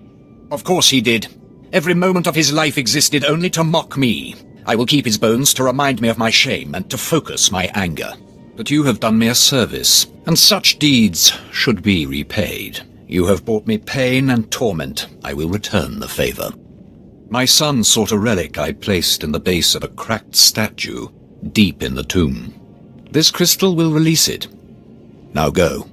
Of course he did. Every moment of his life existed only to mock me. I will keep his bones to remind me of my shame and to focus my anger. But you have done me a service, and such deeds should be repaid. You have brought me pain and torment. I will return the favor. My son sought a relic I placed in the base of a cracked statue, deep in the tomb. This crystal will release it. Now go.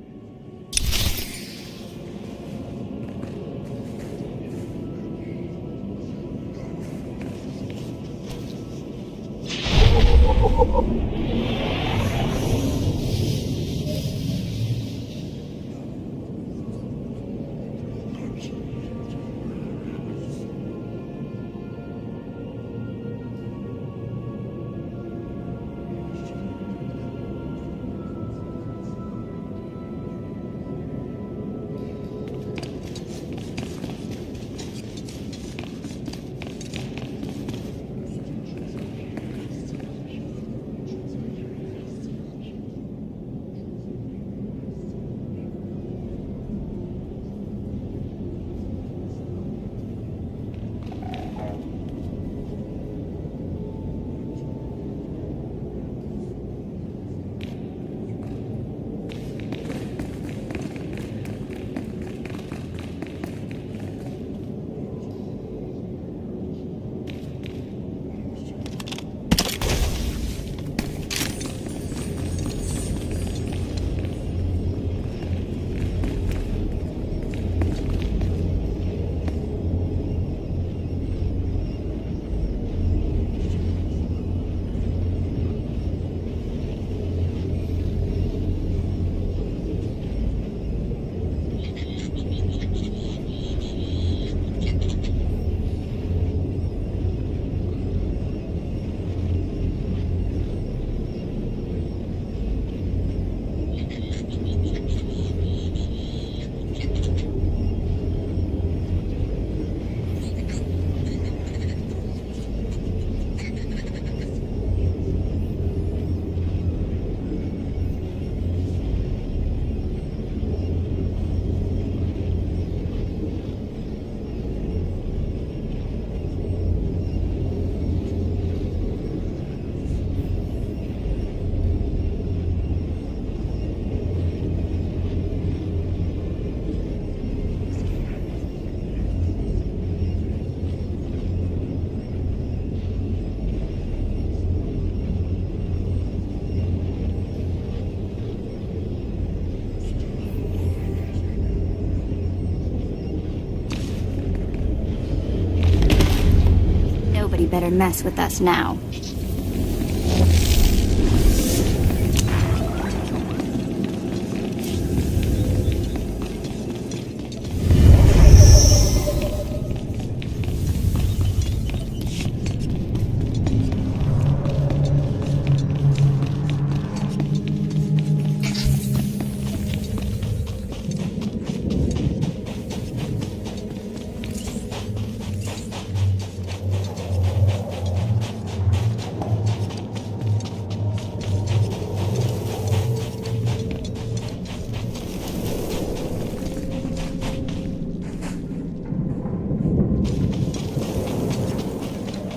better mess with us now.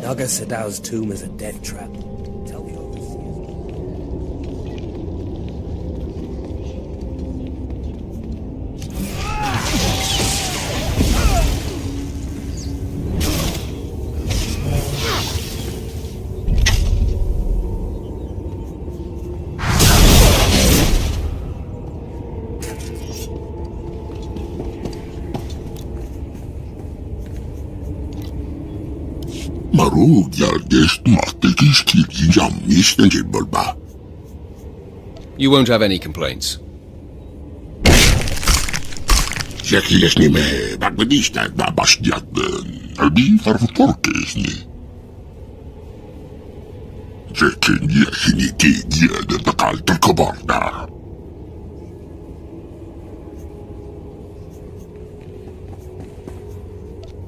Naga Sadow's tomb is a death trap. Tell the overseers. Marug yargest mahtekis kirgi jammis tenjibbalba. You won't have any complaints. Zekiesni me bagvedistak babastiatben. Albi farfutorkesni. Zekin yesini tigye takalta kabarda.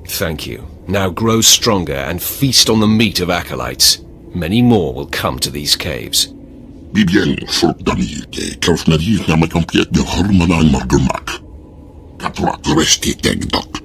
Thank you. Now grow stronger and feast on the meat of acolytes. Many more will come to these caves. Bibien folkdamite, kerfnadis na mekampiet de harmanan margermak. Kaprat resti tegdok.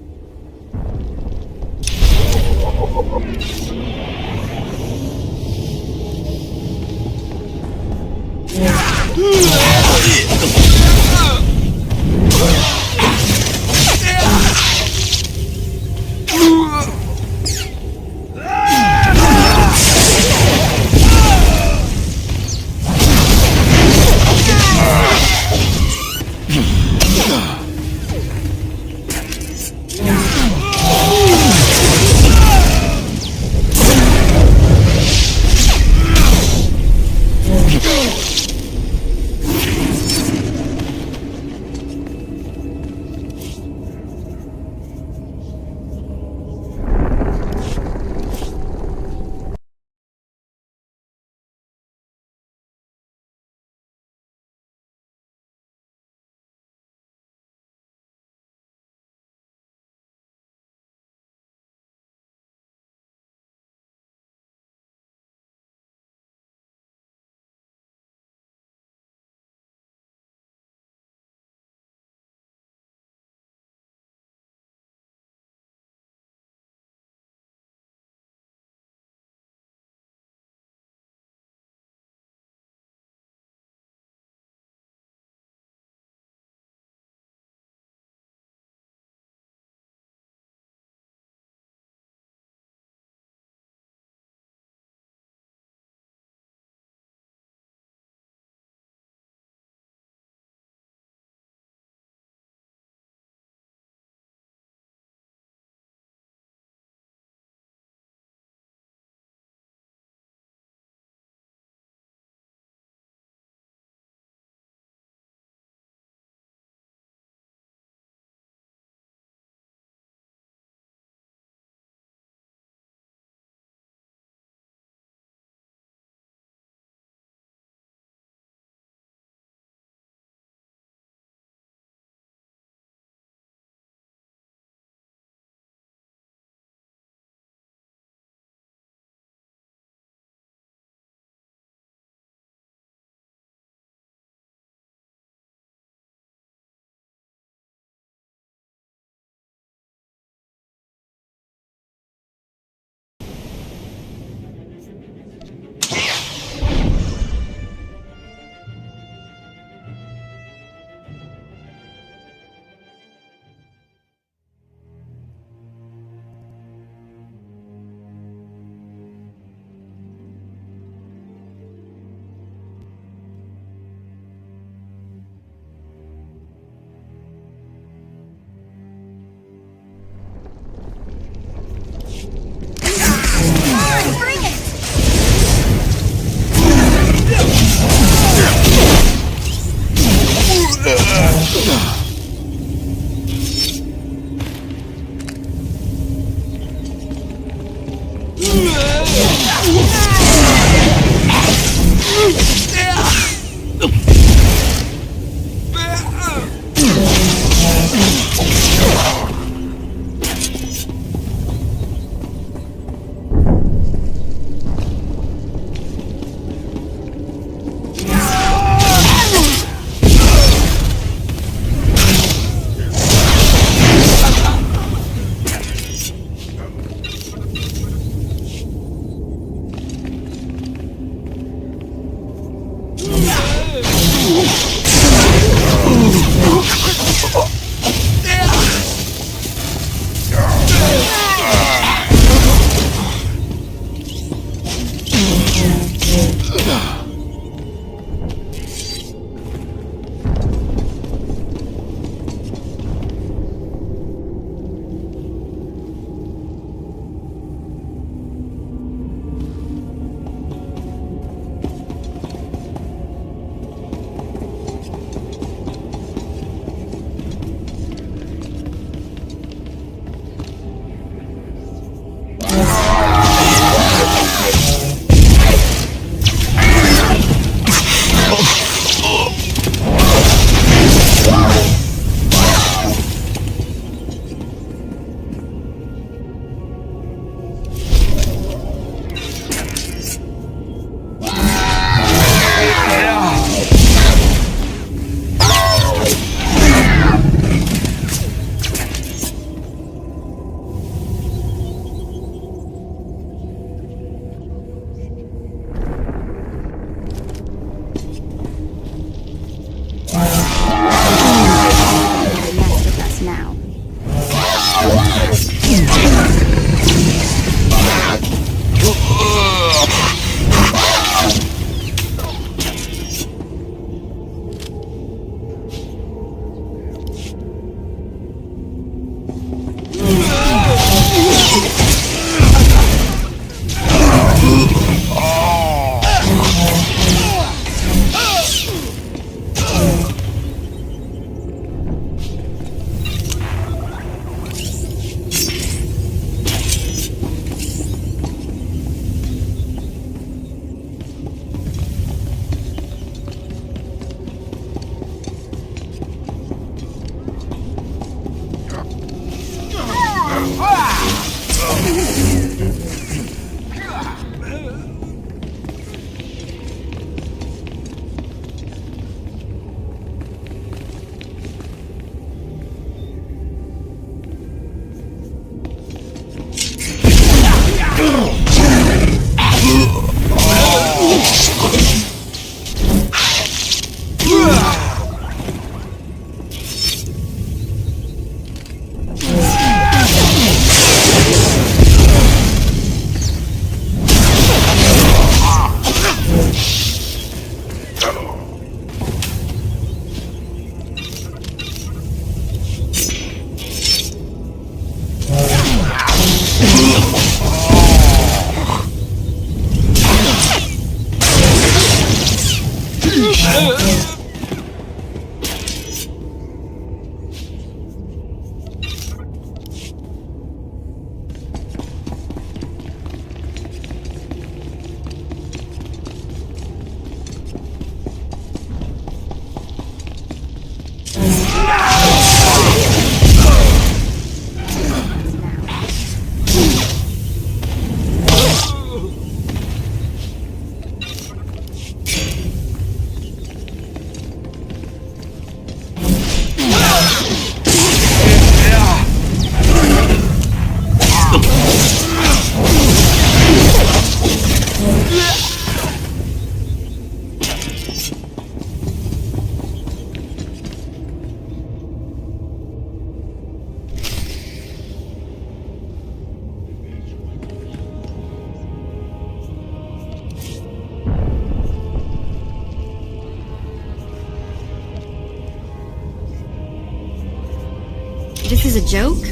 is a joke?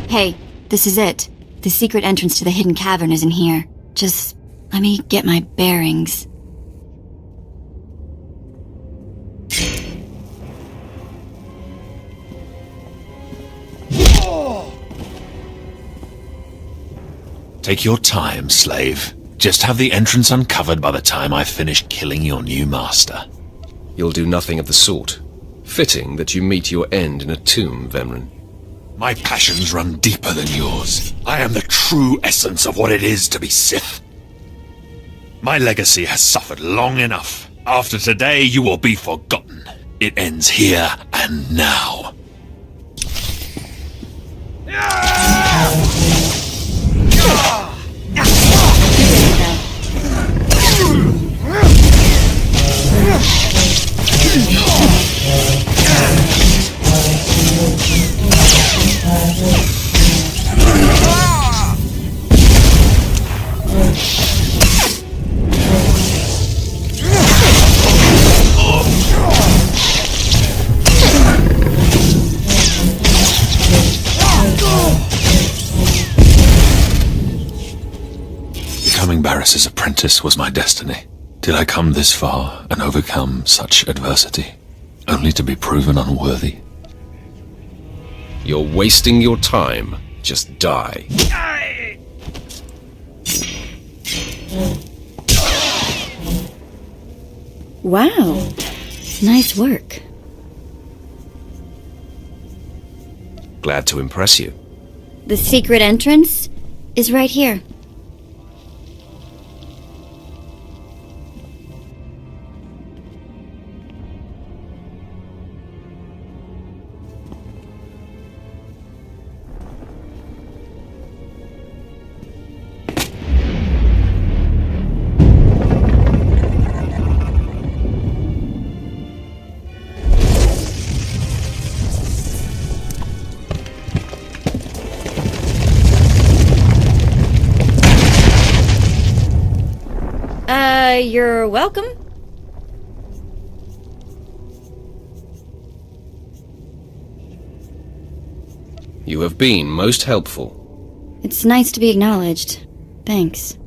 Hey, this is it. The secret entrance to the hidden cavern is in here. Just let me get my bearings. Take your time, slave. Just have the entrance uncovered by the time I finish killing your new master. You'll do nothing of the sort. Fitting that you meet your end in a tomb, Vemren. My passions run deeper than yours. I am the true essence of what it is to be Sith. My legacy has suffered long enough. After today, you will be forgotten. It ends here and now. Becoming Barris's apprentice was my destiny. Did I come this far and overcome such adversity, only to be proven unworthy? You're wasting your time. Just die. Wow. Nice work. Glad to impress you. The secret entrance is right here. You're welcome. You have been most helpful. It's nice to be acknowledged. Thanks.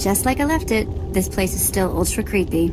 Just like I left it, this place is still ultra creepy.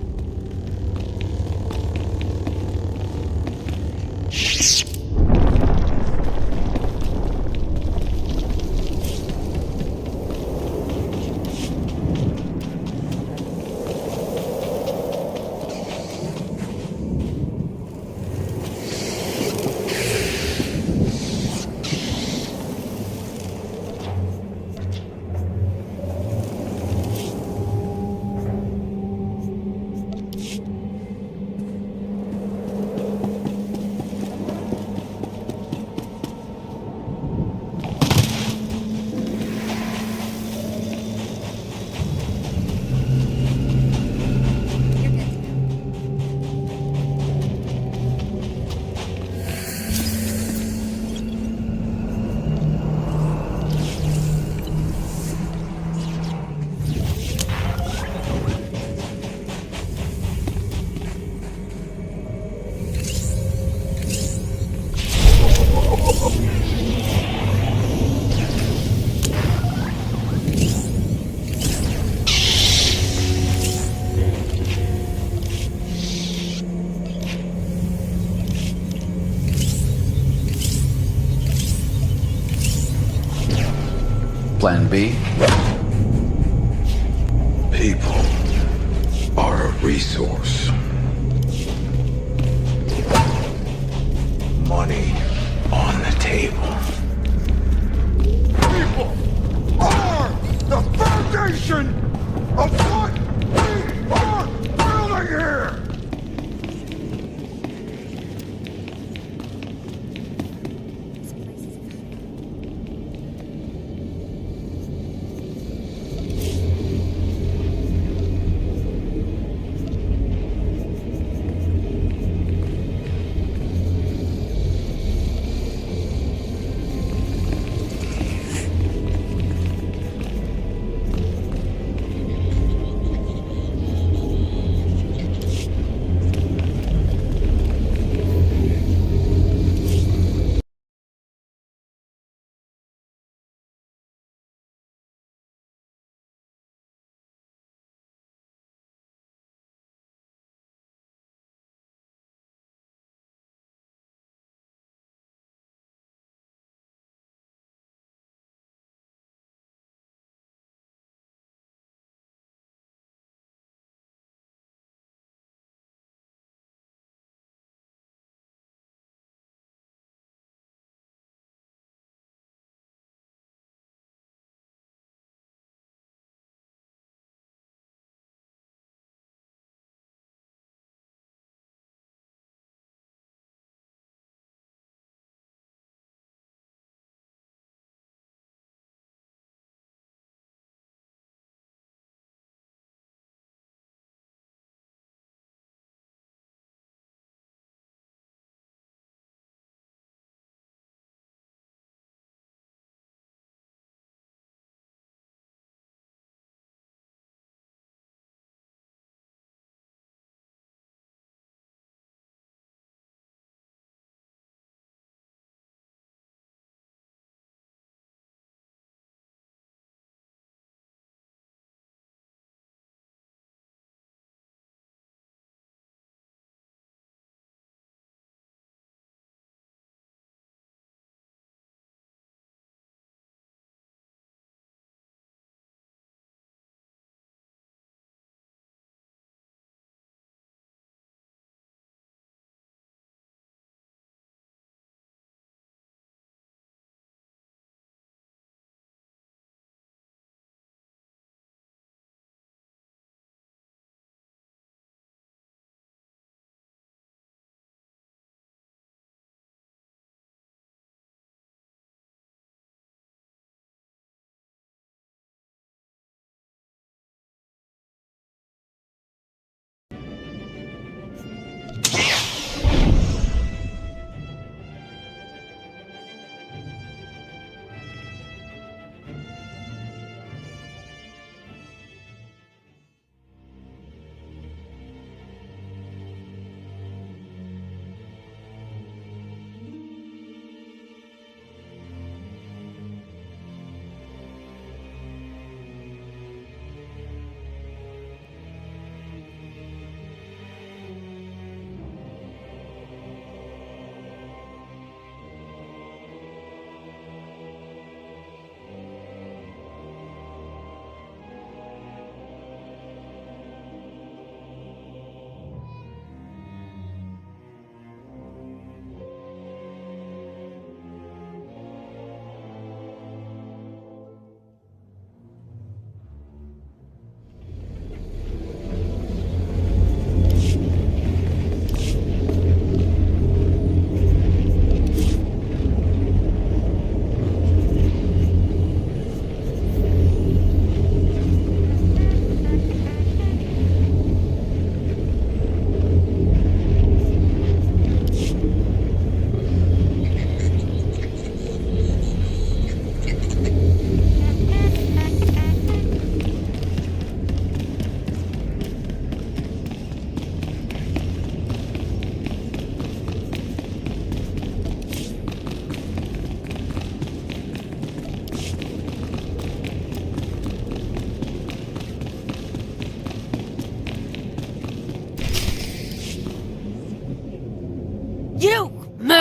Plan B? People are a resource. Money on the table. People are the foundation of what we are building here!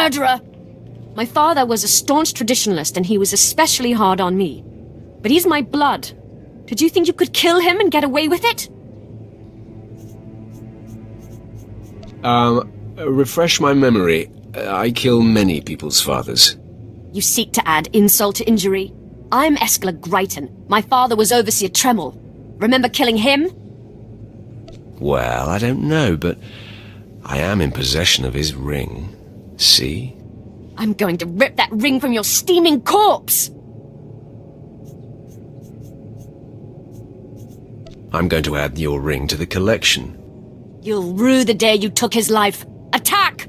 murderer! My father was a staunch traditionalist, and he was especially hard on me. But he's my blood. Did you think you could kill him and get away with it? Refresh my memory. I kill many people's fathers. You seek to add insult to injury. I'm Eskla Greiton. My father was Overseer Tremel. Remember killing him? Well, I don't know, but I am in possession of his ring. See? I'm going to rip that ring from your steaming corpse! I'm going to add your ring to the collection. You'll rue the day you took his life. Attack!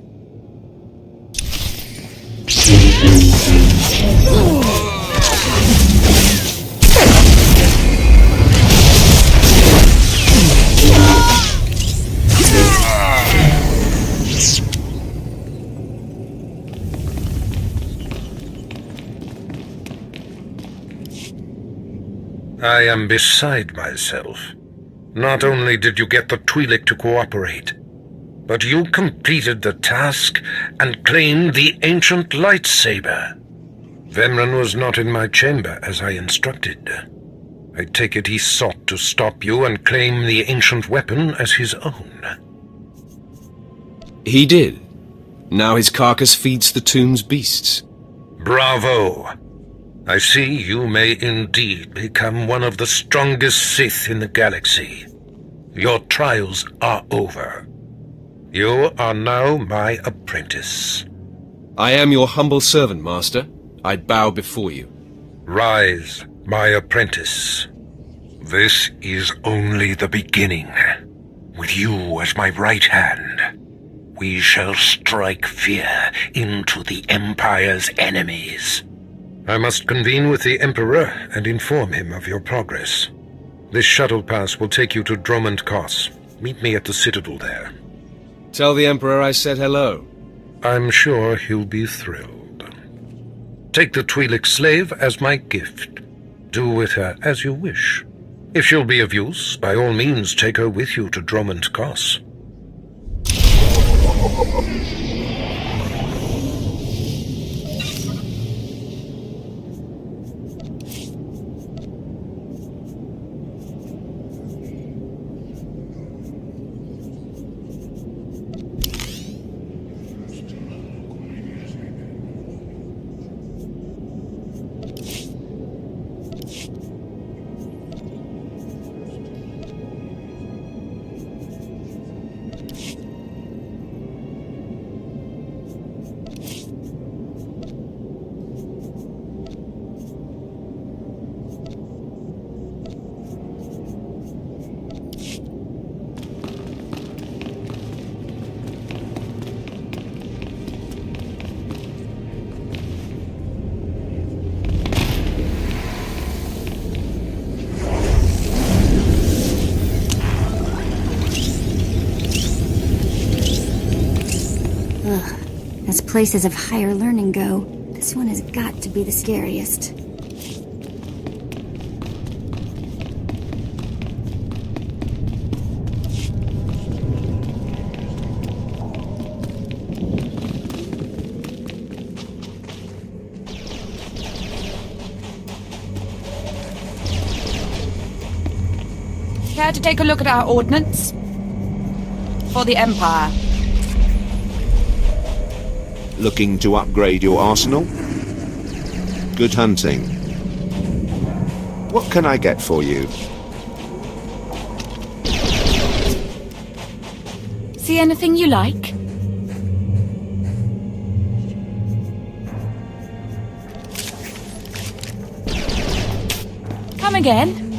I am beside myself. Not only did you get the Twi'lek to cooperate, but you completed the task and claimed the ancient lightsaber. Vemran was not in my chamber as I instructed. I take it he sought to stop you and claim the ancient weapon as his own. He did. Now his carcass feeds the tomb's beasts. Bravo! I see you may indeed become one of the strongest Sith in the galaxy. Your trials are over. You are now my apprentice. I am your humble servant, Master. I bow before you. Rise, my apprentice. This is only the beginning. With you as my right hand, we shall strike fear into the Empire's enemies. I must convene with the Emperor and inform him of your progress. This shuttle pass will take you to Dromund Kos. Meet me at the Citadel there. Tell the Emperor I said hello. I'm sure he'll be thrilled. Take the Twi'lek slave as my gift. Do with her as you wish. If she'll be of use, by all means take her with you to Dromund Kos. As places of higher learning go, this one has got to be the scariest. Care to take a look at our ordnance? For the Empire. Looking to upgrade your arsenal? Good hunting. What can I get for you? See anything you like? Come again?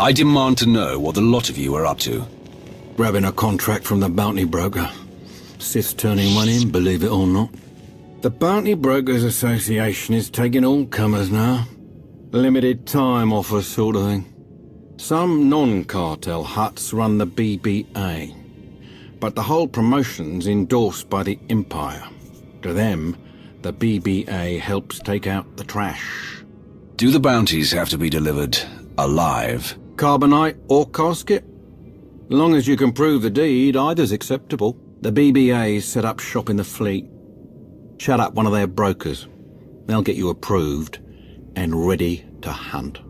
I demand to know what the lot of you are up to. Grabbing a contract from the bounty broker. Sith turning one in, believe it or not. The Bounty Brokers Association is taking all comers now. Limited time offers sort of thing. Some non-cartel huts run the BBA. But the whole promotion's endorsed by the Empire. To them, the BBA helps take out the trash. Do the bounties have to be delivered alive? Carbonite or casket? Long as you can prove the deed, either's acceptable. The BBA set up shop in the fleet. Chat up one of their brokers. They'll get you approved and ready to hunt.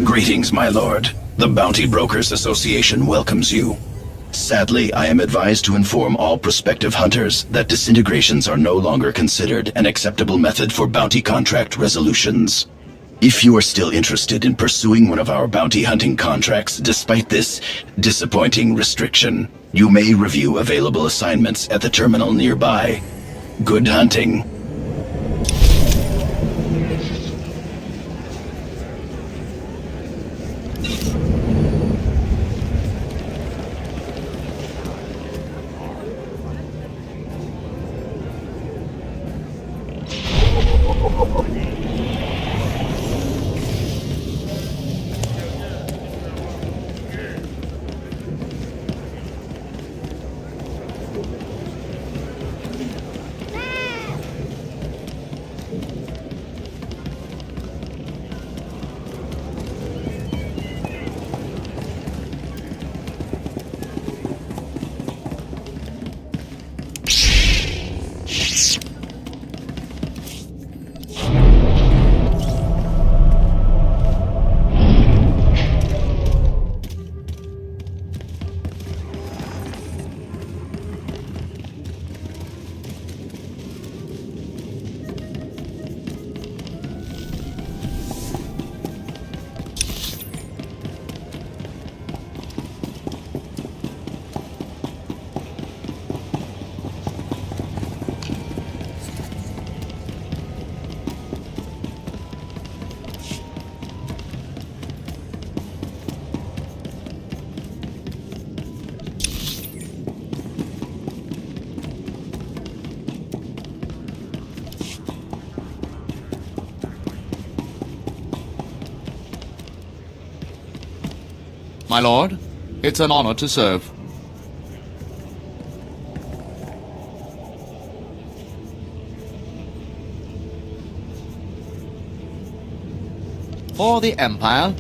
Greetings, my lord. The Bounty Brokers Association welcomes you. Sadly, I am advised to inform all prospective hunters that disintegrations are no longer considered an acceptable method for bounty contract resolutions. If you are still interested in pursuing one of our bounty hunting contracts despite this disappointing restriction, you may review available assignments at the terminal nearby. Good hunting. My lord, it's an honor to serve. For the Empire.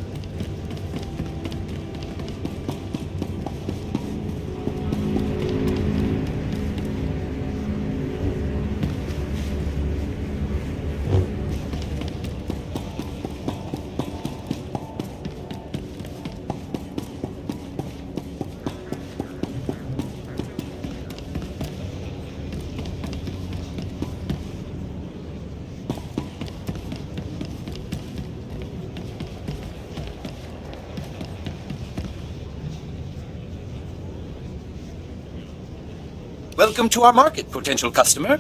Welcome to our market, potential customer.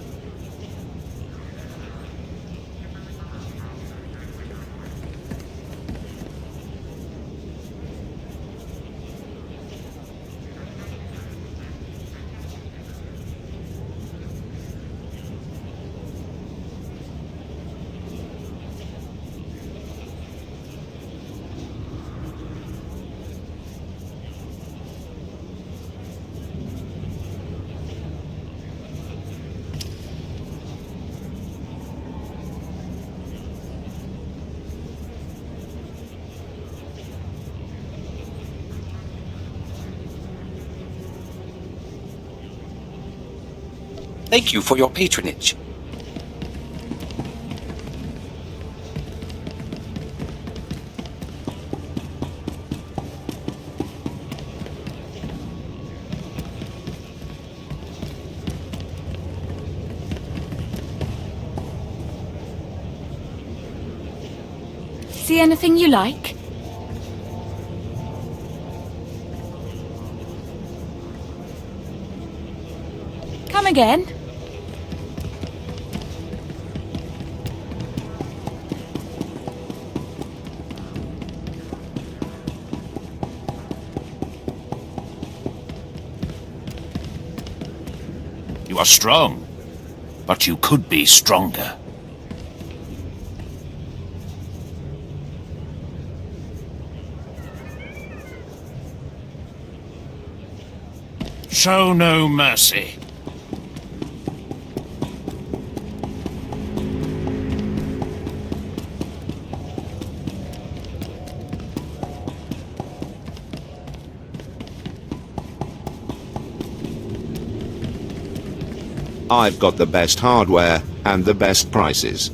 Thank you for your patronage. See anything you like? Come again? You are strong, but you could be stronger. Show no mercy. I've got the best hardware and the best prices.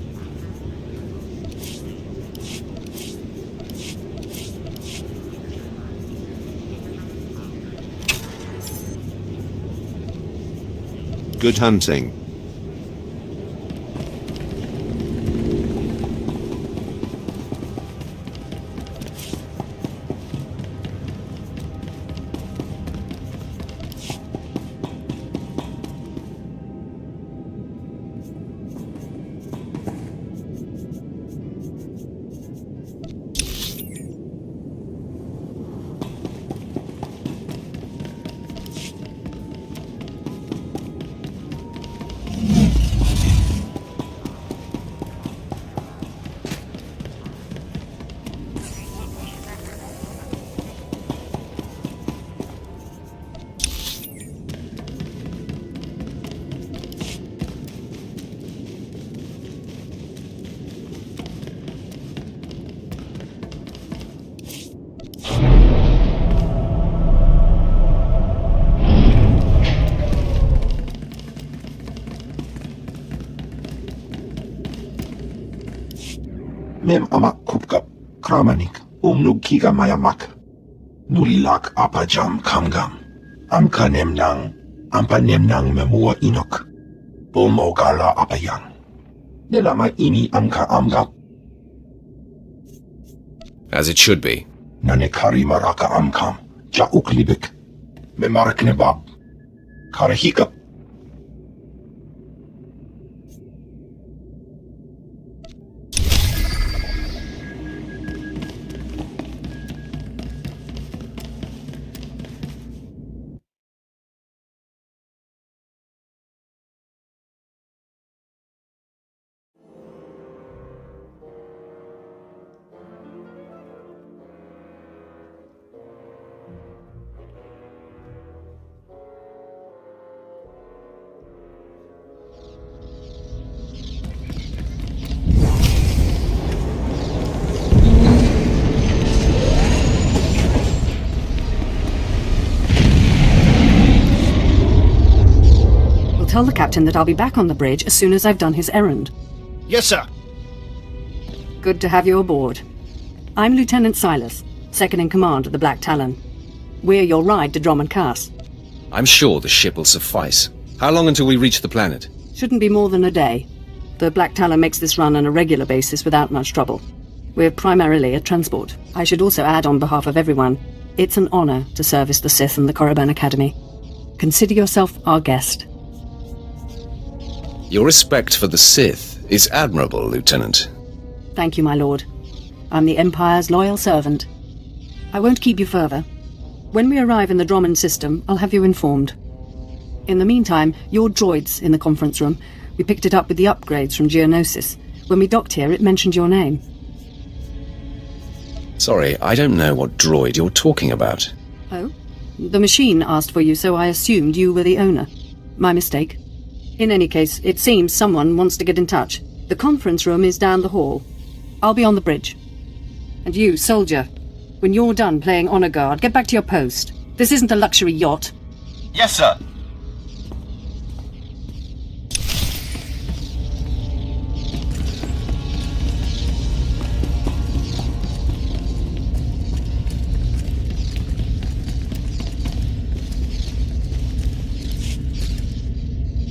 Good hunting. Mem amak kupkap, kramanik, kiga mayamak. Nulilak apajam kamgam. Amka nemnang, ampa nemnang memua inok. Bomogala apayang. Nelama ini amka amgap. As it should be. Nanekari maraka amkam, jauk libik. Memarak nebab. Karahikap. tell the captain that I'll be back on the bridge as soon as I've done his errand. Yes, sir. Good to have you aboard. I'm Lieutenant Silas, second in command of the Black Talon. We're your ride to Drummond Cass. I'm sure the ship will suffice. How long until we reach the planet? Shouldn't be more than a day. The Black Talon makes this run on a regular basis without much trouble. We're primarily a transport. I should also add on behalf of everyone, it's an honor to service the Sith and the Korriban Academy. Consider yourself our guest. Your respect for the Sith is admirable, Lieutenant. Thank you, my lord. I'm the Empire's loyal servant. I won't keep you further. When we arrive in the Drummond system, I'll have you informed. In the meantime, your droid's in the conference room. We picked it up with the upgrades from Geonosis. When we docked here, it mentioned your name. Sorry, I don't know what droid you're talking about. Oh? The machine asked for you, so I assumed you were the owner. My mistake. In any case, it seems someone wants to get in touch. The conference room is down the hall. I'll be on the bridge. And you, soldier, when you're done playing honor guard, get back to your post. This isn't a luxury yacht. Yes, sir.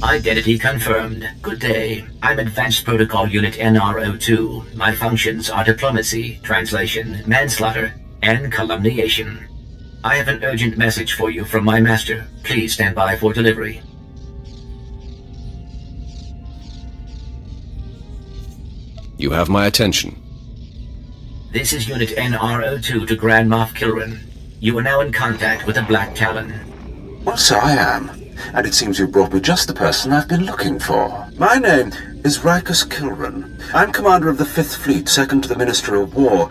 Identity confirmed. Good day. I'm Advanced Protocol Unit NR02. My functions are diplomacy, translation, manslaughter, and calumniation. I have an urgent message for you from my master. Please stand by for delivery. You have my attention. This is Unit NR02 to Grand Moff Kilran. You are now in contact with the Black Talon. Well, so I am. And it seems you brought me just the person I've been looking for. My name is Rikus Kilran. I'm commander of the 5th Fleet, second to the Minister of War,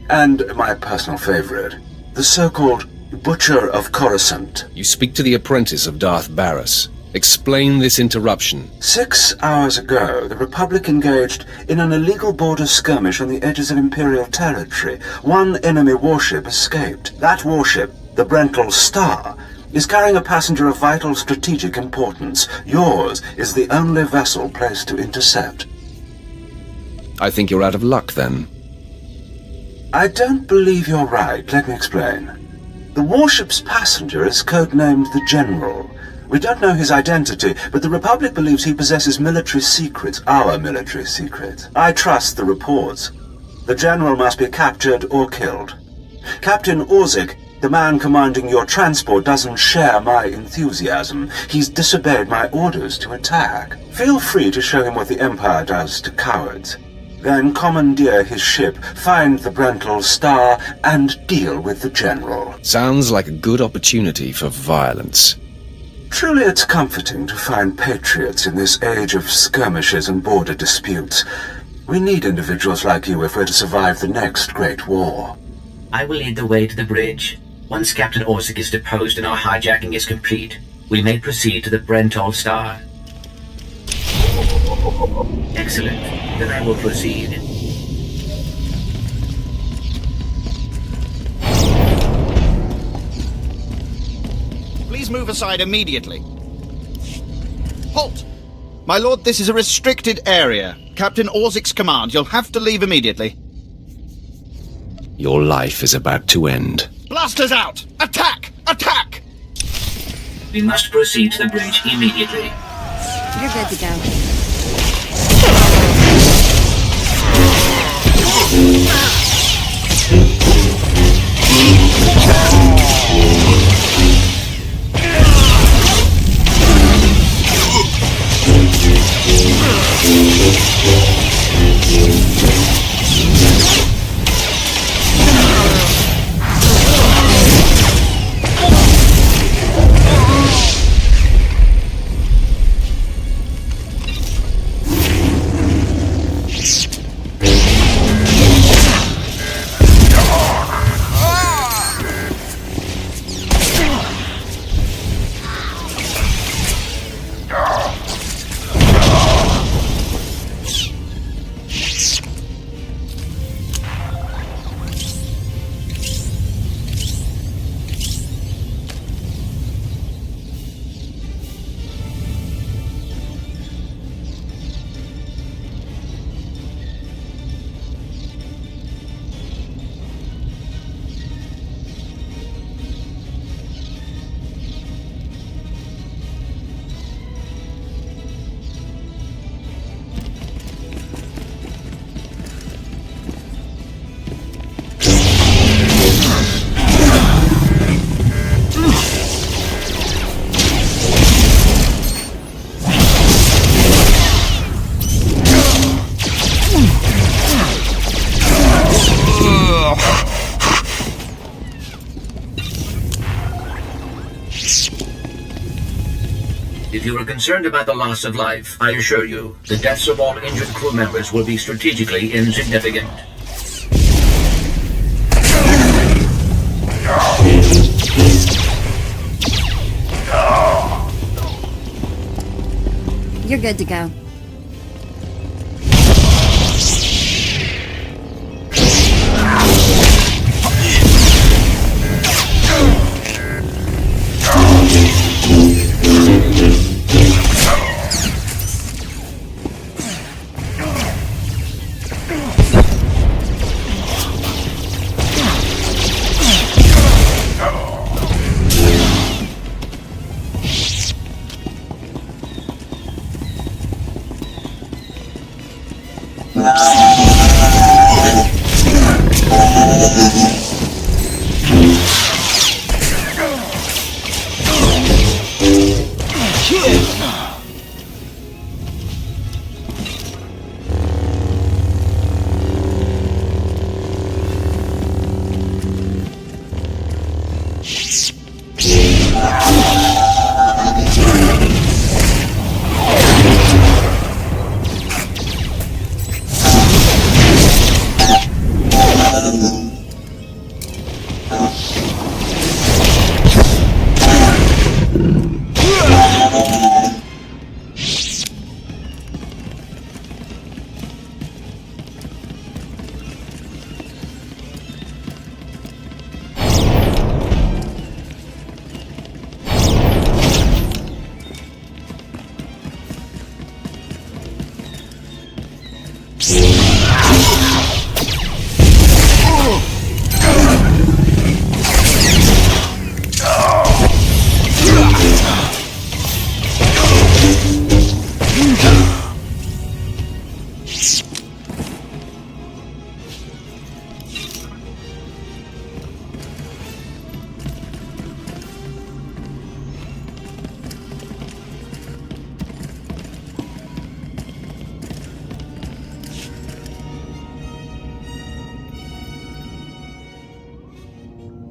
and my personal favorite, the so-called Butcher of Coruscant. You speak to the apprentice of Darth Barris. Explain this interruption. 6 hours ago, the Republic engaged in an illegal border skirmish on the edges of Imperial territory. One enemy warship escaped. That warship, the Brental Star, is carrying a passenger of vital strategic importance. Yours is the only vessel placed to intercept. I think you're out of luck, then. I don't believe you're right. Let me explain. The warship's passenger is codenamed the General. We don't know his identity, but the Republic believes he possesses military secrets, our military secrets. I trust the reports. The General must be captured or killed. Captain Orzik, the man commanding your transport, doesn't share my enthusiasm. He's disobeyed my orders to attack. Feel free to show him what the Empire does to cowards. Then commandeer his ship, find the Brental Star, and deal with the General. Sounds like a good opportunity for violence. Truly it's comforting to find patriots in this age of skirmishes and border disputes. We need individuals like you if we're to survive the next great war. I will lead the way to the bridge. Once Captain Orzik is deposed and our hijacking is complete, we may proceed to the Brental Star. Excellent. Then I will proceed. Please move aside immediately. Halt! My lord, this is a restricted area. Captain Orzik's command. You'll have to leave immediately. Your life is about to end. Blasters out! Attack! Attack! We must proceed to the bridge immediately. You're good to go. you are concerned about the loss of life, I assure you, the deaths of all injured crew members will be strategically insignificant. You're good to go.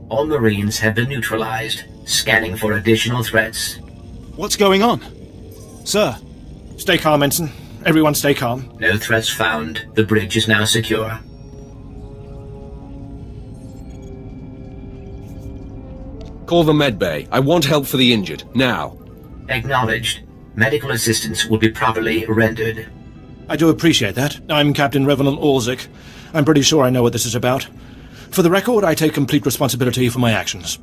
All Marines have been neutralized, scanning for additional threats. What's going on? Sir, stay calm, Ensign. Everyone stay calm. No threats found. The bridge is now secure. Call the medbay. I want help for the injured. Now. Acknowledged. Medical assistance will be properly rendered. I do appreciate that. I'm Captain Revenant Orzik. I'm pretty sure I know what this is about. For the record, I take complete responsibility for my actions.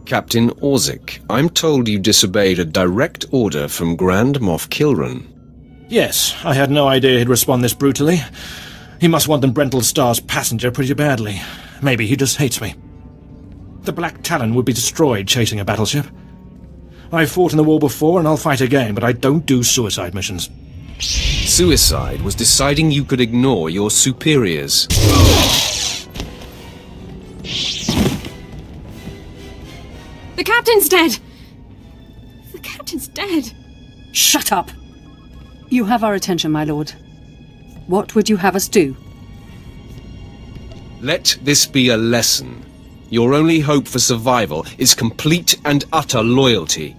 Captain Orzik, I'm told you disobeyed a direct order from Grand Moff Kilran. Yes, I had no idea he'd respond this brutally. He must want the Brental Star's passenger pretty badly. Maybe he just hates me. The Black Talon would be destroyed chasing a battleship. I've fought in the war before and I'll fight again, but I don't do suicide missions. Suicide was deciding you could ignore your superiors. The captain's dead! The captain's dead! Shut up! You have our attention, my lord. What would you have us do? Let this be a lesson. Your only hope for survival is complete and utter loyalty.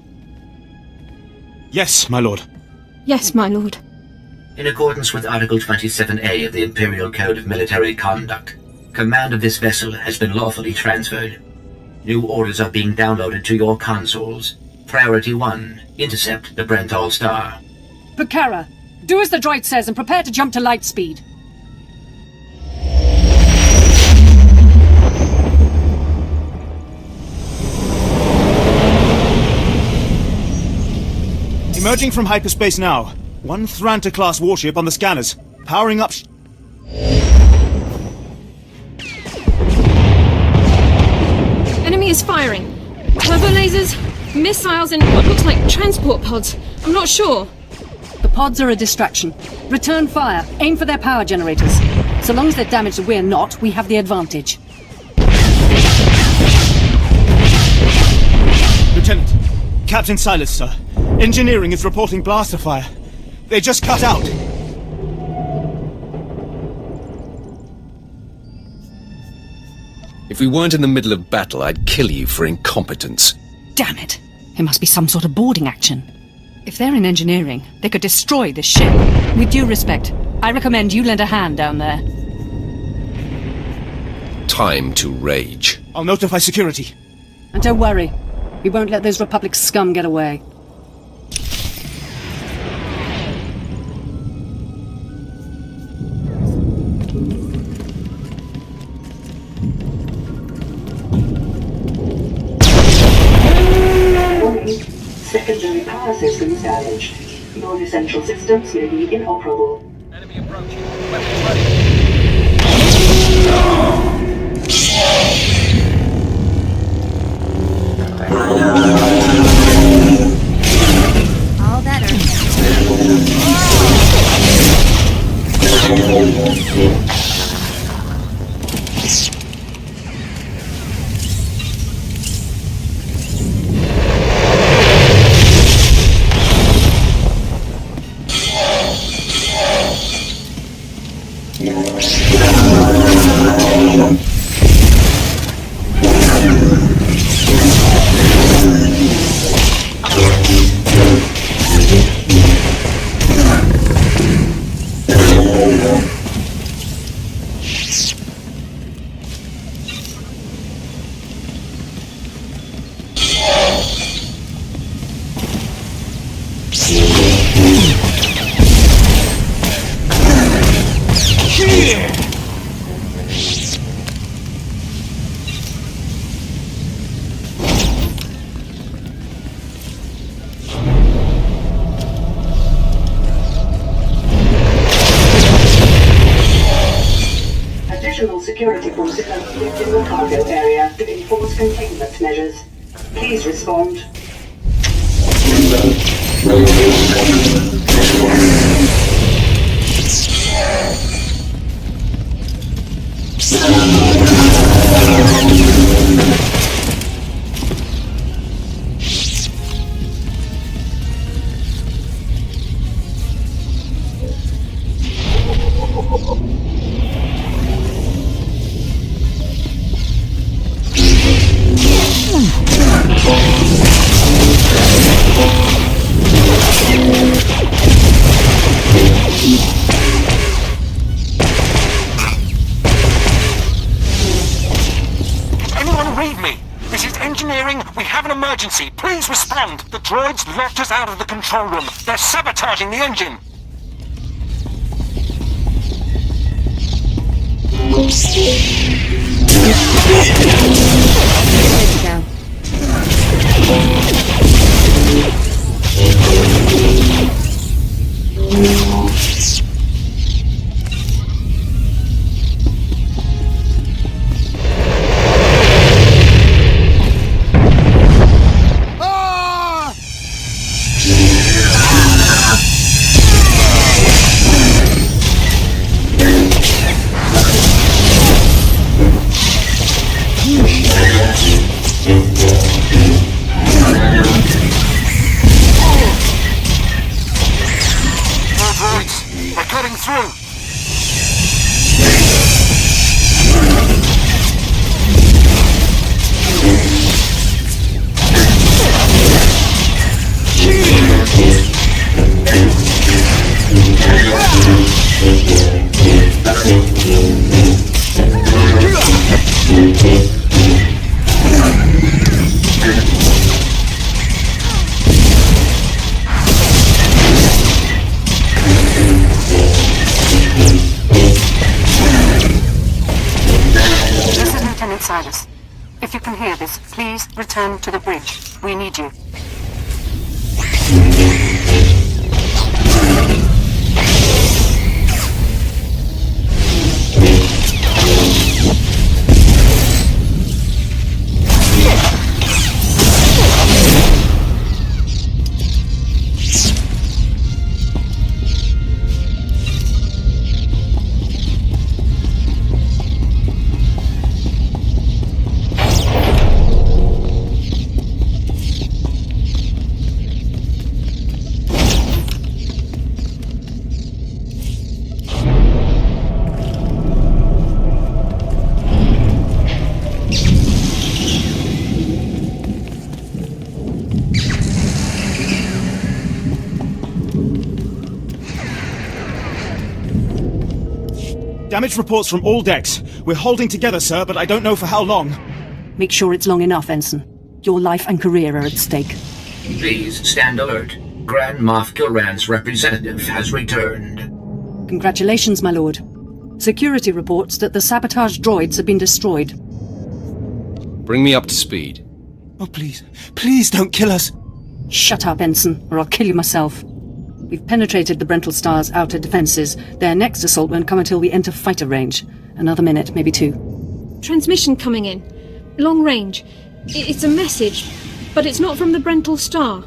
Yes, my lord. Yes, my lord. In accordance with Article 27A of the Imperial Code of Military Conduct, command of this vessel has been lawfully transferred. New orders are being downloaded to your consoles. Priority 1, intercept the Brental Star. Pucara, do as the droid says and prepare to jump to light speed. Emerging from hyperspace now. One Thranta-class warship on the scanners. Powering up... Enemy is firing. Turbo lasers, missiles, and what looks like transport pods. I'm not sure. The pods are a distraction. Return fire. Aim for their power generators. So long as they're damaged and we're not, we have the advantage. Lieutenant, Captain Silas, sir. Engineering is reporting blaster fire. They just cut out. If we weren't in the middle of battle, I'd kill you for incompetence. Damn it. It must be some sort of boarding action. If they're in engineering, they could destroy this ship. With due respect, I recommend you lend a hand down there. Time to rage. I'll notify security. And don't worry, we won't let those Republic scum get away. Secondary power systems damaged. Non-essential systems may be inoperable. Enemy approaching. Weapons ready. All better. Additional security forces have moved in the cargo area to enforce containment measures. Please respond. Emergency! Please respond! The droids locked us out of the control room. They're sabotaging the engine! If you can hear this, please return to the bridge. We need you. Damage reports from all decks. We're holding together, sir, but I don't know for how long. Make sure it's long enough, Ensign. Your life and career are at stake. Please stand alert. Grand Moff Kilran's representative has returned. Congratulations, my lord. Security reports that the sabotage droids have been destroyed. Bring me up to speed. Oh, please. Please don't kill us. Shut up, Ensign, or I'll kill you myself. We've penetrated the Brental Star's outer defenses. Their next assault won't come until we enter fighter range. Another minute, maybe 2. Transmission coming in. Long range. It's a message, but it's not from the Brental Star.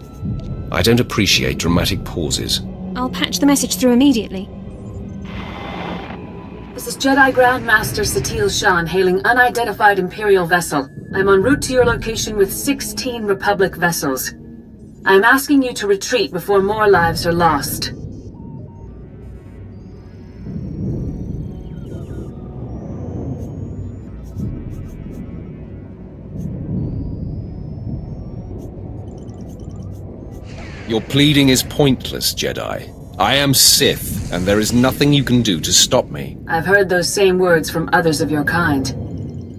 I don't appreciate dramatic pauses. I'll patch the message through immediately. This is Jedi Grand Master Satil Shan hailing unidentified Imperial vessel. I'm en route to your location with 16 Republic vessels. I am asking you to retreat before more lives are lost. Your pleading is pointless, Jedi. I am Sith, and there is nothing you can do to stop me. I've heard those same words from others of your kind.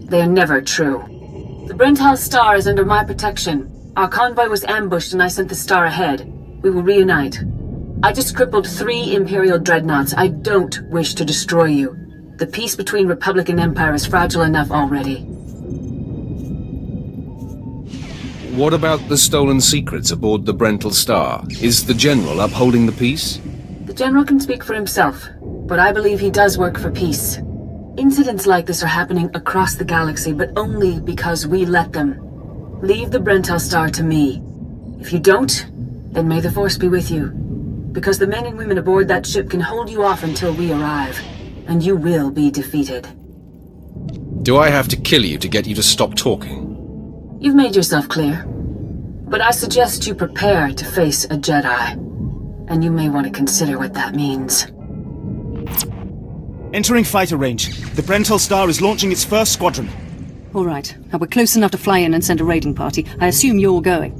They are never true. The Brental Star is under my protection. Our convoy was ambushed and I sent the Star ahead. We will reunite. I just crippled 3 Imperial dreadnoughts. I don't wish to destroy you. The peace between Republic and Empire is fragile enough already. What about the stolen secrets aboard the Brental Star? Is the General upholding the peace? The General can speak for himself, but I believe he does work for peace. Incidents like this are happening across the galaxy, but only because we let them. Leave the Brental Star to me. If you don't, then may the Force be with you. Because the men and women aboard that ship can hold you off until we arrive, and you will be defeated. Do I have to kill you to get you to stop talking? You've made yourself clear. But I suggest you prepare to face a Jedi. And you may want to consider what that means. Entering fighter range. The Brental Star is launching its first squadron. All right. Now we're close enough to fly in and send a raiding party. I assume you're going.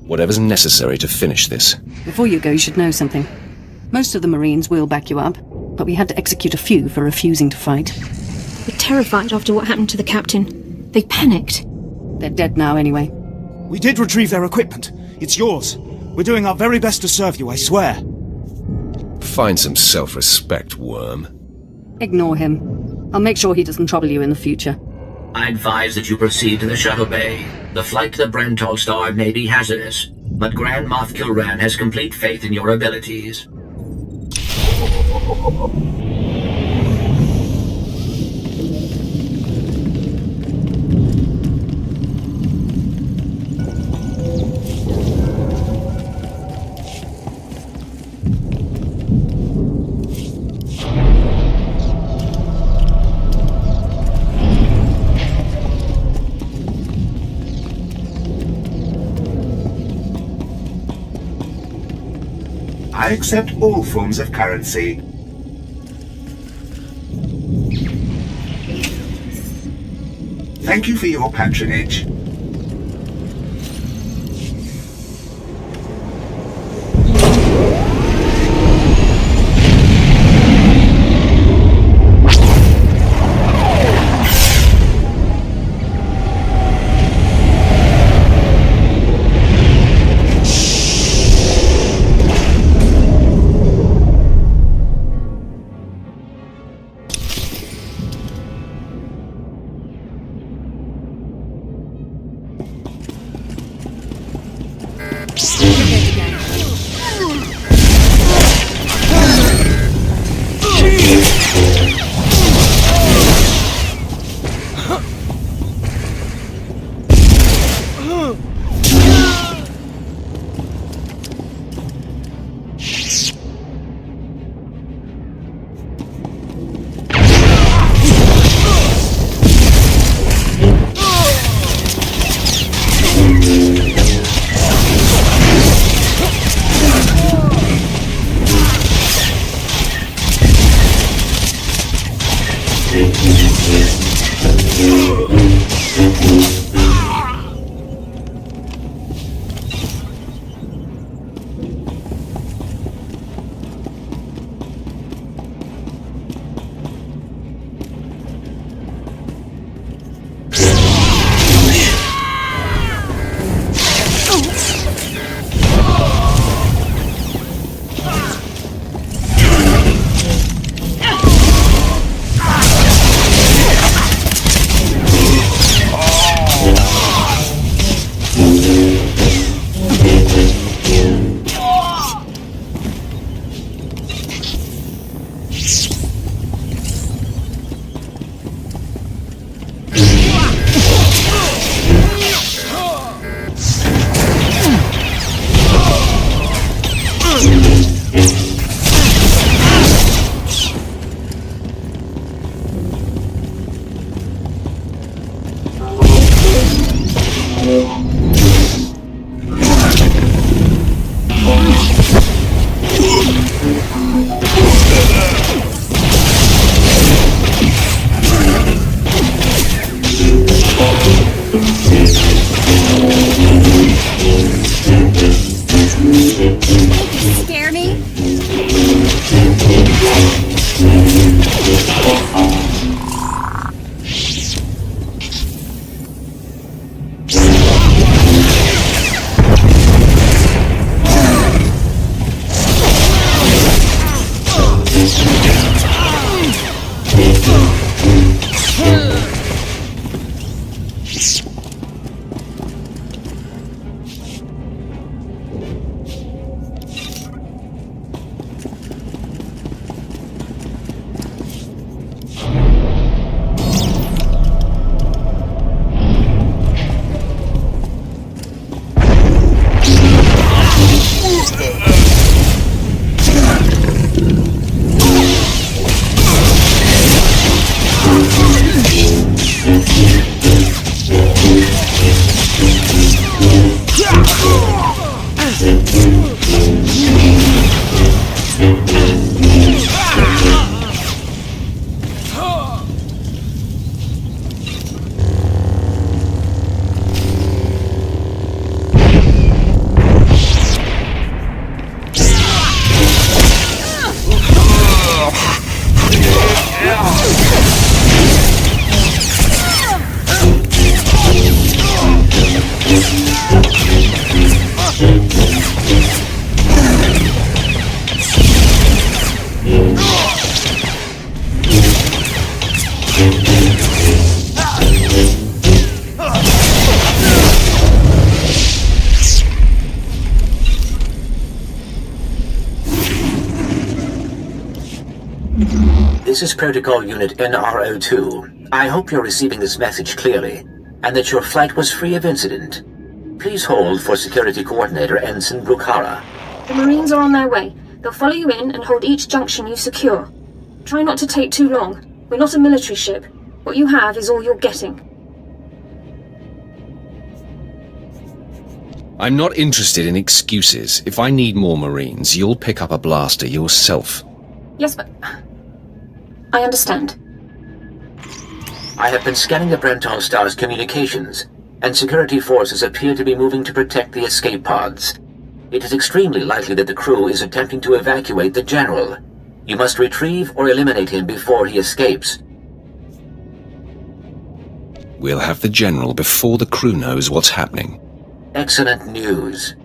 Whatever's necessary to finish this. Before you go, you should know something. Most of the Marines will back you up, but we had to execute a few for refusing to fight. We're terrified after what happened to the captain. They panicked. They're dead now anyway. We did retrieve their equipment. It's yours. We're doing our very best to serve you, I swear. Find some self-respect, worm. Ignore him. I'll make sure he doesn't trouble you in the future. I advise that you proceed to the shuttle bay. The flight to the Brental Star may be hazardous, but Grand Moff Kilran has complete faith in your abilities. I accept all forms of currency. Thank you for your patronage. This is Protocol Unit NRO2. I hope you're receiving this message clearly, and that your flight was free of incident. Please hold for Security Coordinator Ensign Brukhara. The Marines are on their way. They'll follow you in and hold each junction you secure. Try not to take too long. We're not a military ship. What you have is all you're getting. I'm not interested in excuses. If I need more Marines, you'll pick up a blaster yourself. Yes, but... I understand. I have been scanning the Brental Star's communications, and security forces appear to be moving to protect the escape pods. It is extremely likely that the crew is attempting to evacuate the General. You must retrieve or eliminate him before he escapes. We'll have the General before the crew knows what's happening. Excellent news.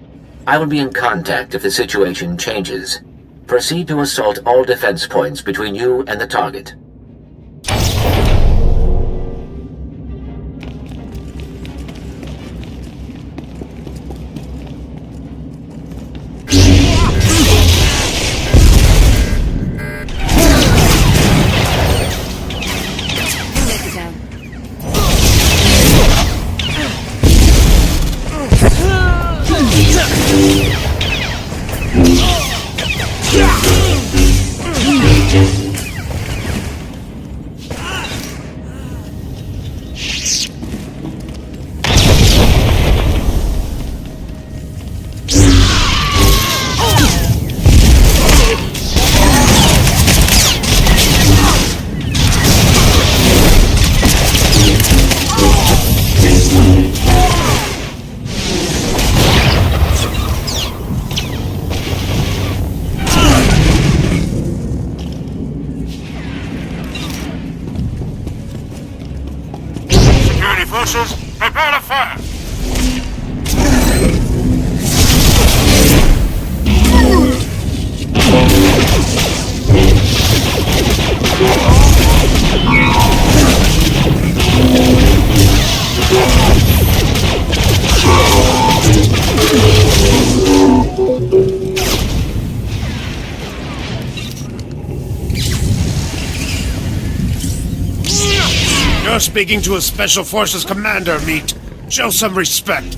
I will be in contact if the situation changes. Proceed to assault all defense points between you and the target. Forces, prepare to fire! You're speaking to a Special Forces commander, Meat. Show some respect.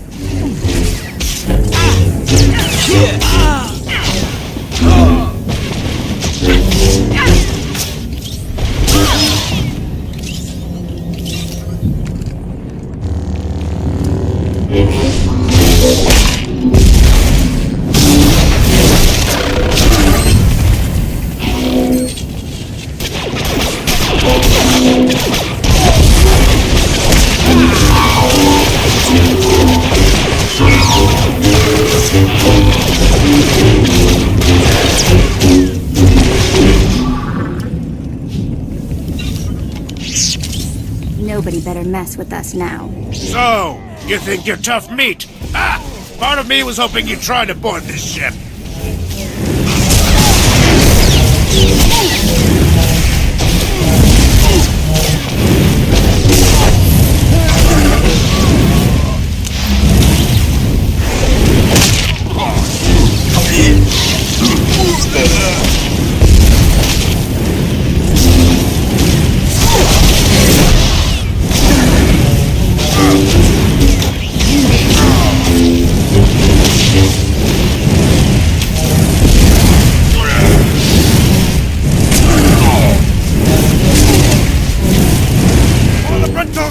Nobody better mess with us now. So, you think you're tough meat? Ah! Part of me was hoping you'd try to board this ship.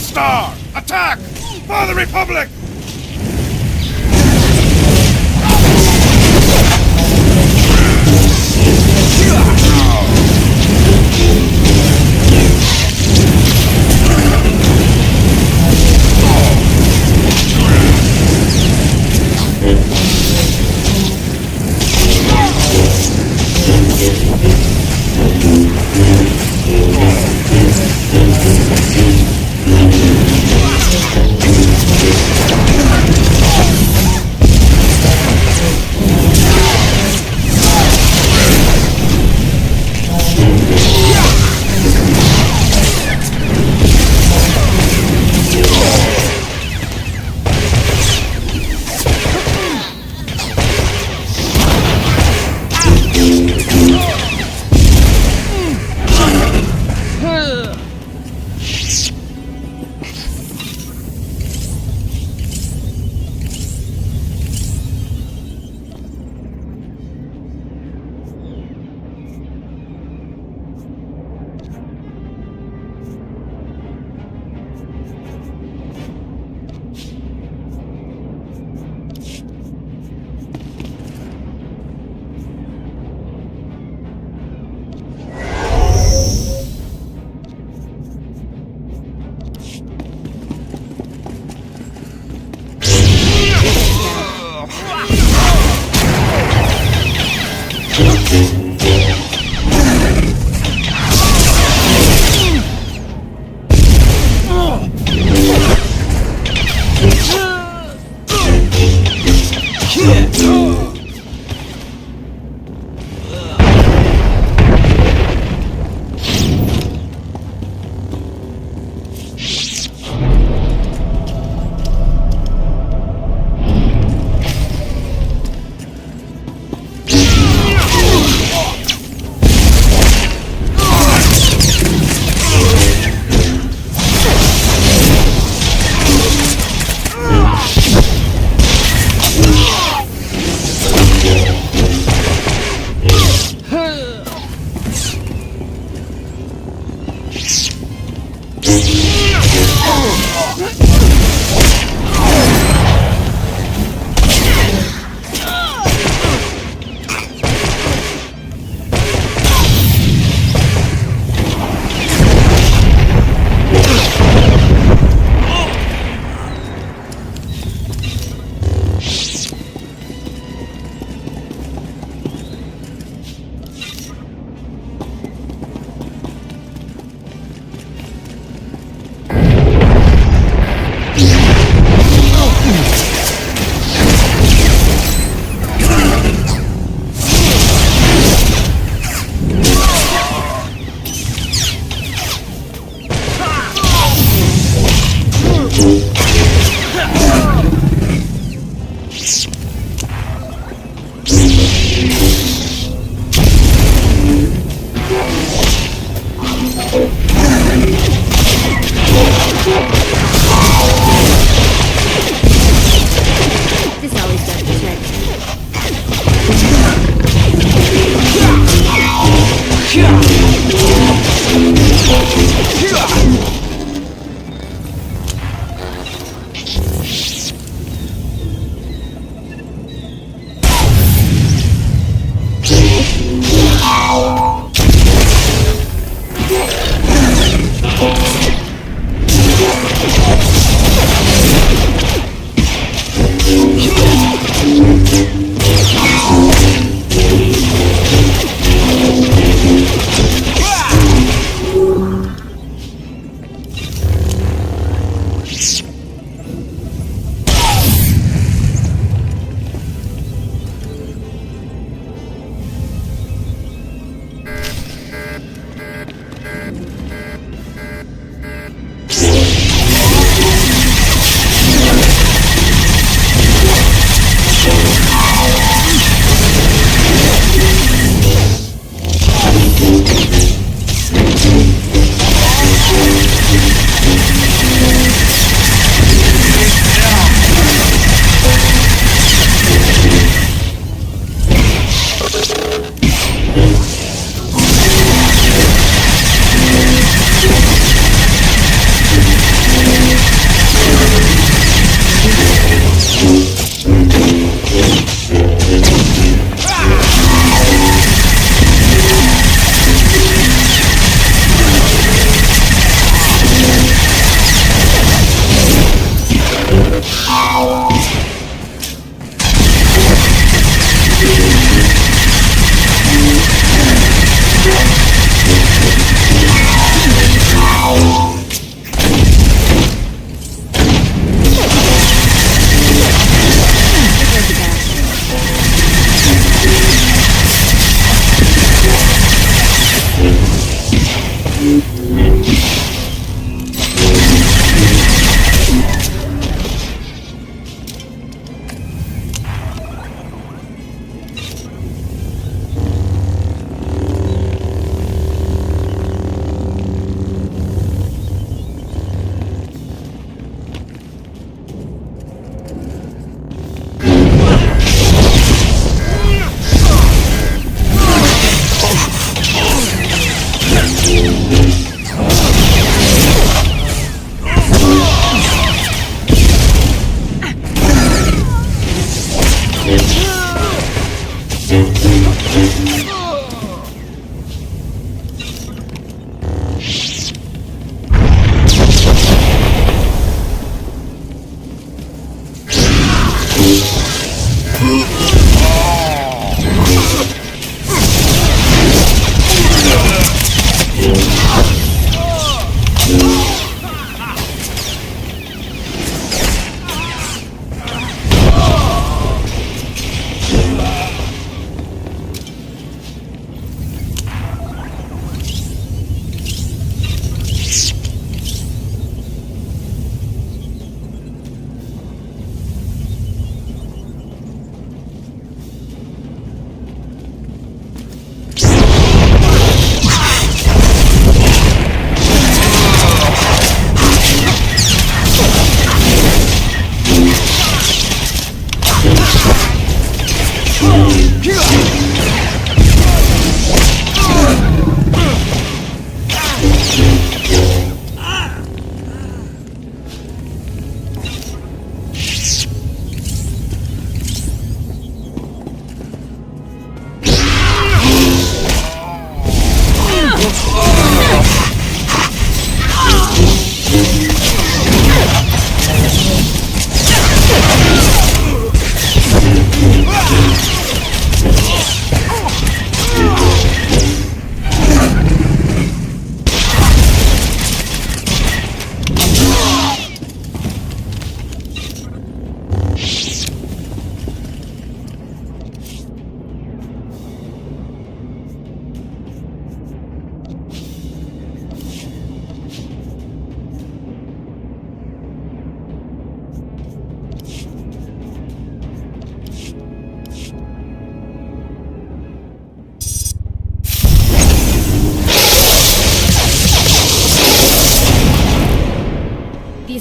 Star! Attack! For the Republic!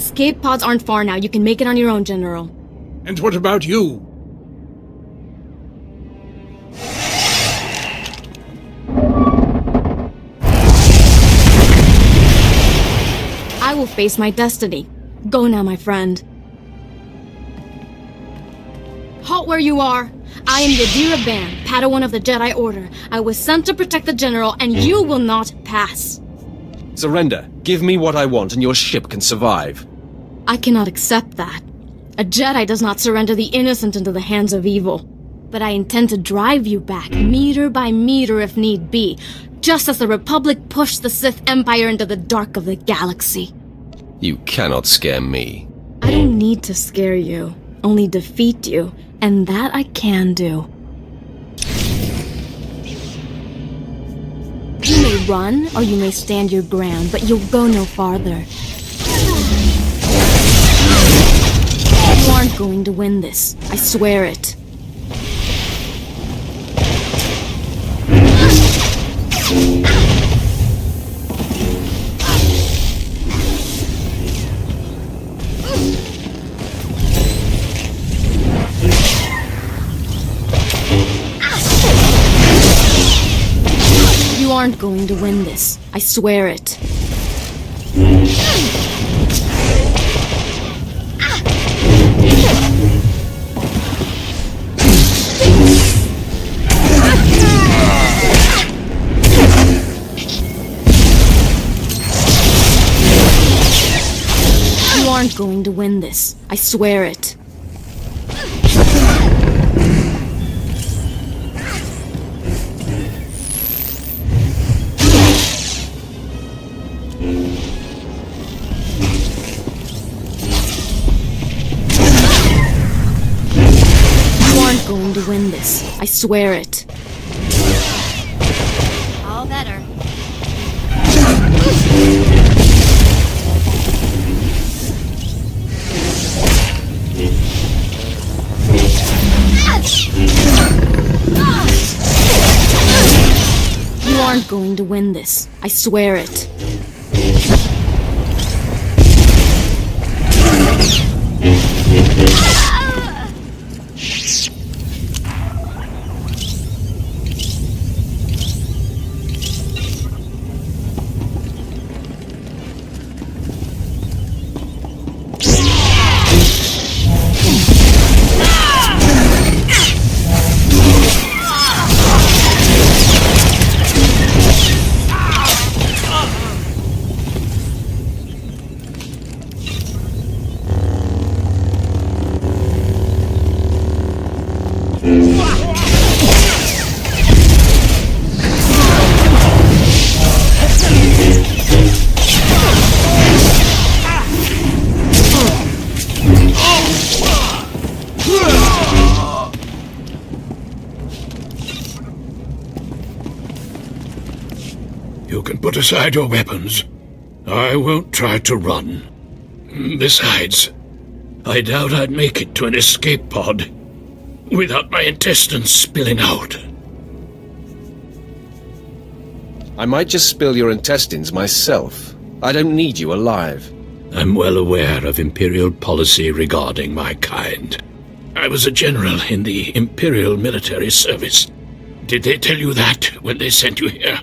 escape pods aren't far now. You can make it on your own, General. And what about you? I will face my destiny. Go now, my friend. Halt where you are! I am Yadira Ban, Padawan of the Jedi Order. I was sent to protect the General, and you will not pass. Surrender. Give me what I want, and your ship can survive. I cannot accept that. A Jedi does not surrender the innocent into the hands of evil. But I intend to drive you back, meter by meter if need be, just as the Republic pushed the Sith Empire into the dark of the galaxy. You cannot scare me. I don't need to scare you, only defeat you, and that I can do. You may run, or you may stand your ground, but you'll go no farther. You aren't going to win this. I swear it. You aren't going to win this. I swear it. You aren't going to win this. I swear it. Going to win this. I swear it. All better. You aren't going to win this. I swear it. You can put aside your weapons. I won't try to run. Besides, I doubt I'd make it to an escape pod without my intestines spilling out. I might just spill your intestines myself. I don't need you alive. I'm well aware of Imperial policy regarding my kind. I was a general in the Imperial military service. Did they tell you that when they sent you here?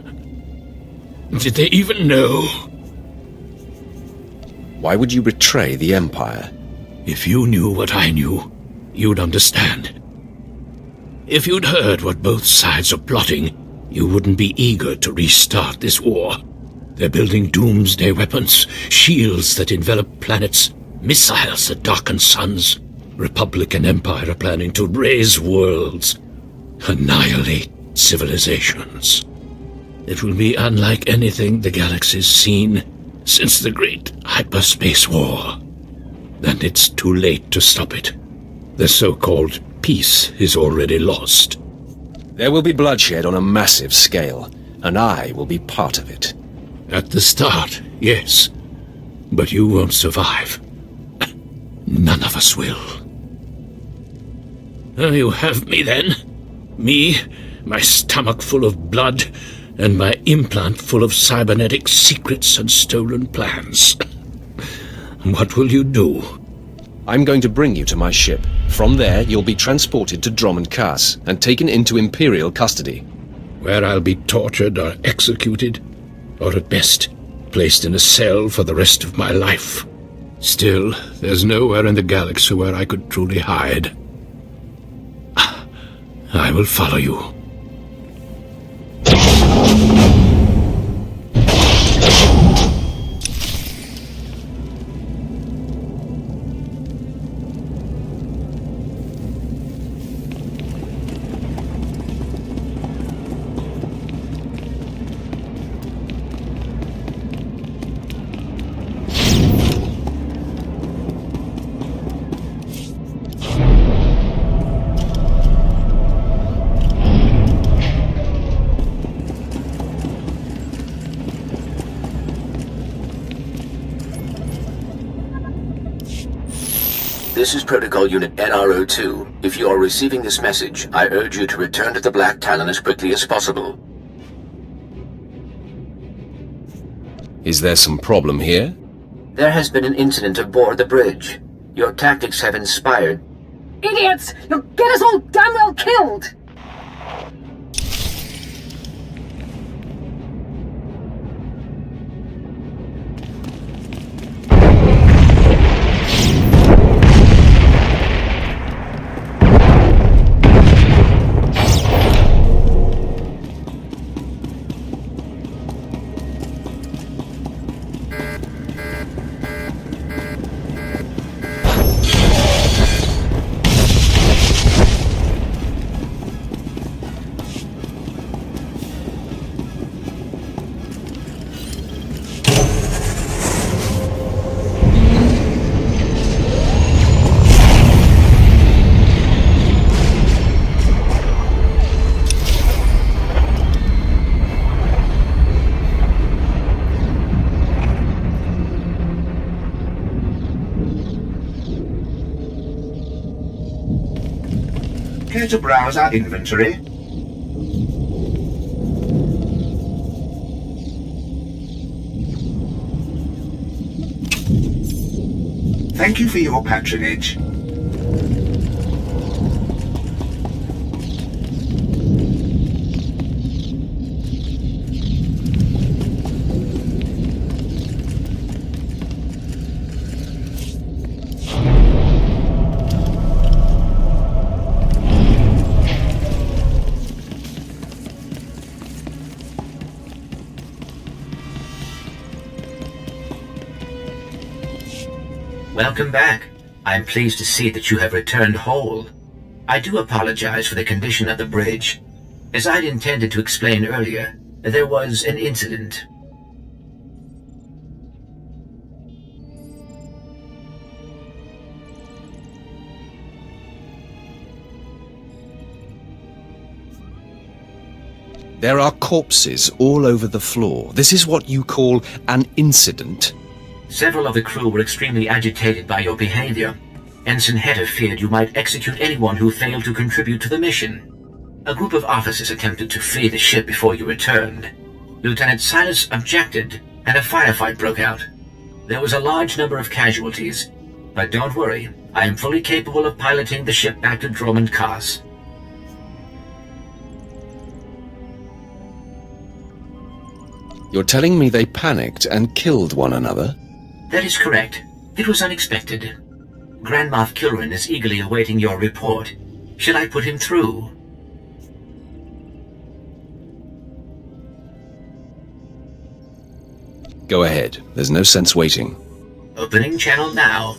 Did they even know? Why would you betray the Empire? If you knew what I knew, you'd understand. If you'd heard what both sides are plotting, you wouldn't be eager to restart this war. They're building doomsday weapons, shields that envelop planets, missiles that darken suns. Republic and Empire are planning to raise worlds, annihilate civilizations. It will be unlike anything the galaxy's seen since the Great Hyperspace War. And it's too late to stop it. The so-called peace is already lost. There will be bloodshed on a massive scale, and I will be part of it. At the start, yes. But you won't survive. None of us will. You have me then. Me, my stomach full of blood, and my implant full of cybernetic secrets and stolen plans. What will you do? I'm going to bring you to my ship. From there, you'll be transported to Drummond Cass and taken into Imperial custody. Where I'll be tortured or executed, or at best, placed in a cell for the rest of my life. Still, there's nowhere in the galaxy where I could truly hide. I will follow you. This is Protocol Unit NRO2. If you are receiving this message, I urge you to return to the Black Talon as quickly as possible. Is there some problem here? There has been an incident aboard the bridge. Your tactics have inspired... Idiots! You'll get us all damn well killed! Care to browse our inventory? Thank you for your patronage. Welcome back. I'm pleased to see that you have returned whole. I do apologize for the condition of the bridge. As I'd intended to explain earlier, there was an incident. There are corpses all over the floor. This is what you call an incident? Several of the crew were extremely agitated by your behavior. Ensign Hedder feared you might execute anyone who failed to contribute to the mission. A group of officers attempted to flee the ship before you returned. Lieutenant Silas objected, and a firefight broke out. There was a large number of casualties, but don't worry, I am fully capable of piloting the ship back to Drummond Cass. You're telling me they panicked and killed one another? That is correct. It was unexpected. Grand Moff Kilrin is eagerly awaiting your report. Should I put him through? Go ahead. There's no sense waiting. Opening channel now.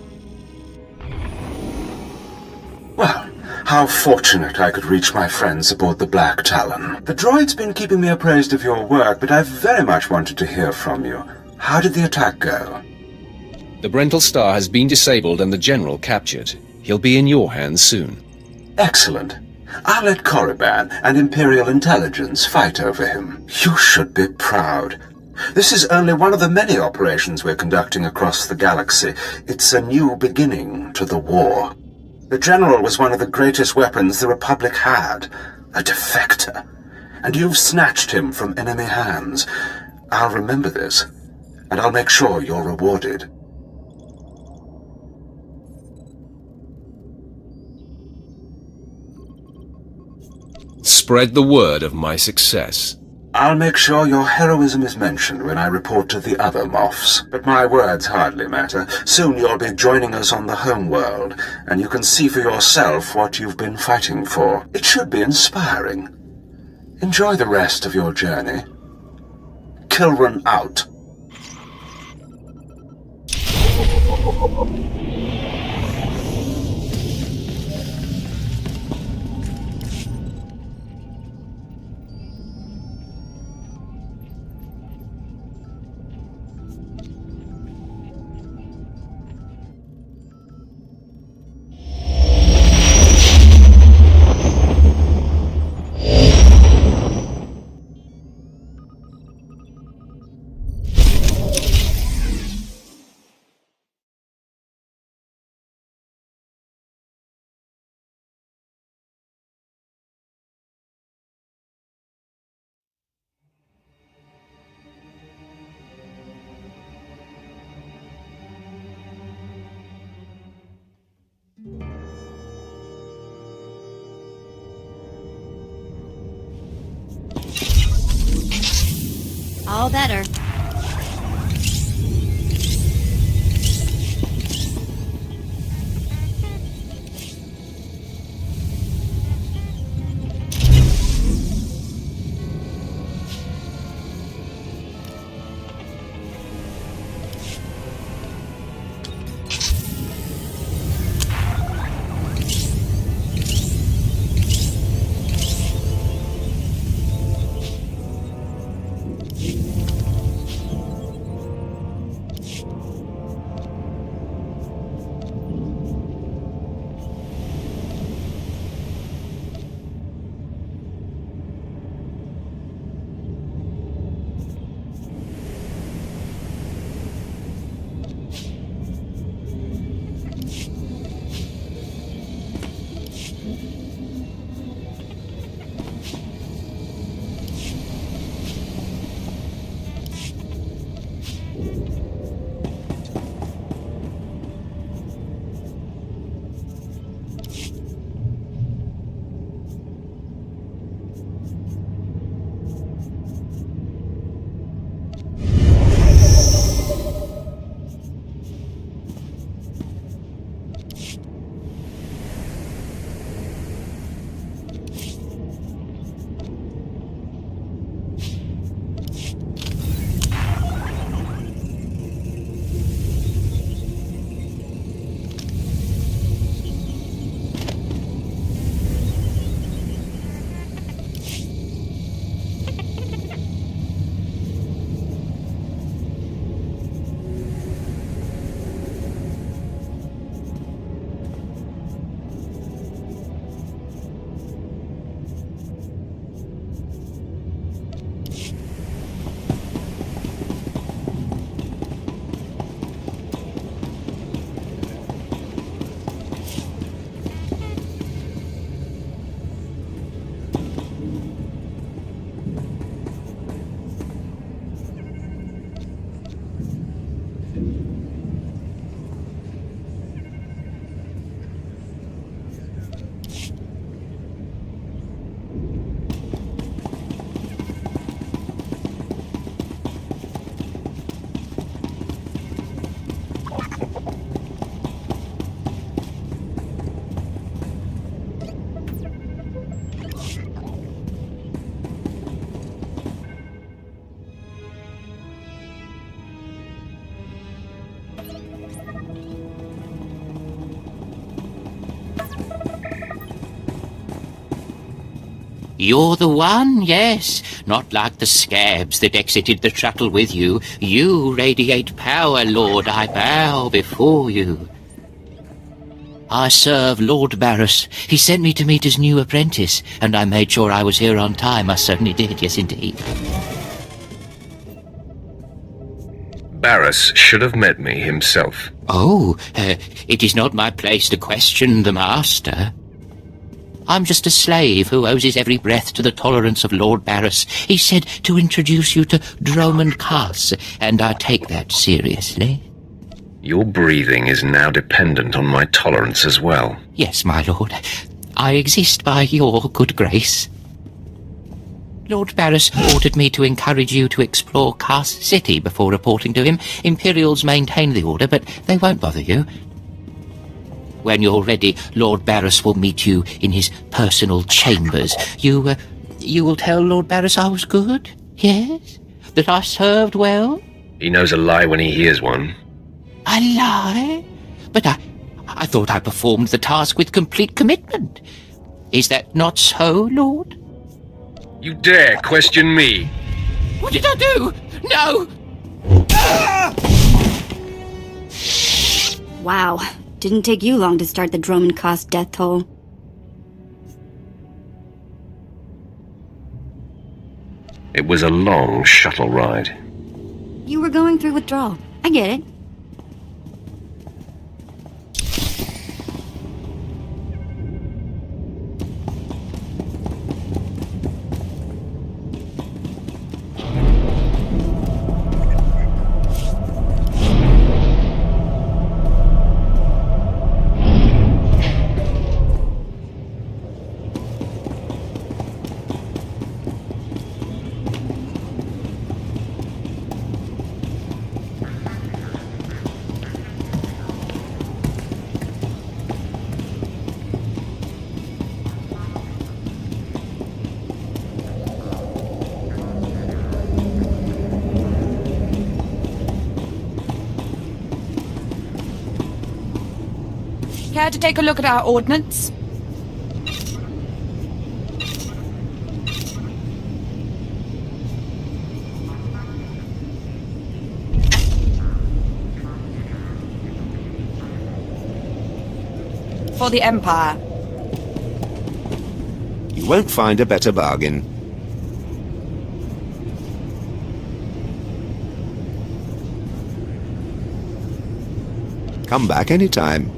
Well, how fortunate I could reach my friends aboard the Black Talon. The droid's been keeping me appraised of your work, but I've very much wanted to hear from you. How did the attack go? The Brental Star has been disabled and the General captured. He'll be in your hands soon. Excellent. I'll let Korriban and Imperial Intelligence fight over him. You should be proud. This is only one of the many operations we're conducting across the galaxy. It's a new beginning to the war. The General was one of the greatest weapons the Republic had, a defector. And you've snatched him from enemy hands. I'll remember this, and I'll make sure you're rewarded. spread the word of my success. I'll make sure your heroism is mentioned when I report to the other Moffs, but my words hardly matter. Soon you'll be joining us on the homeworld, and you can see for yourself what you've been fighting for. It should be inspiring. Enjoy the rest of your journey. Kilran out. All better. You're the one, yes. Not like the scabs that exited the shuttle with you. You radiate power, Lord. I bow before you. I serve Lord Barris. He sent me to meet his new apprentice, and I made sure I was here on time. I certainly did, yes indeed. Barris should have met me himself. Oh, it is not my place to question the master. I'm just a slave who owes his every breath to the tolerance of Lord Barris. He said to introduce you to Dromund Kaas, and I take that seriously. Your breathing is now dependent on my tolerance as well. Yes, my lord. I exist by your good grace. Lord Barris ordered me to encourage you to explore Cast City before reporting to him. Imperials maintain the order, but they won't bother you. When you're ready, Lord Barris will meet you in his personal chambers. You will tell Lord Barris I was good? Yes? That I served well? He knows a lie when he hears one. A lie? But I thought I performed the task with complete commitment. Is that not so, Lord? You dare question me? What did I do? No! Wow. Didn't take you long to start the Droman cost death toll. It was a long shuttle ride. You were going through withdrawal. I get it. Care to take a look at our ordnance? For the Empire. You won't find a better bargain. Come back anytime.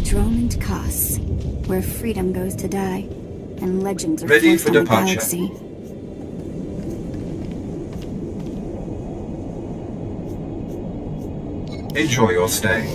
Droman Cos, where freedom goes to die, and legends are Ready forced for on the departure. galaxy. Enjoy your stay.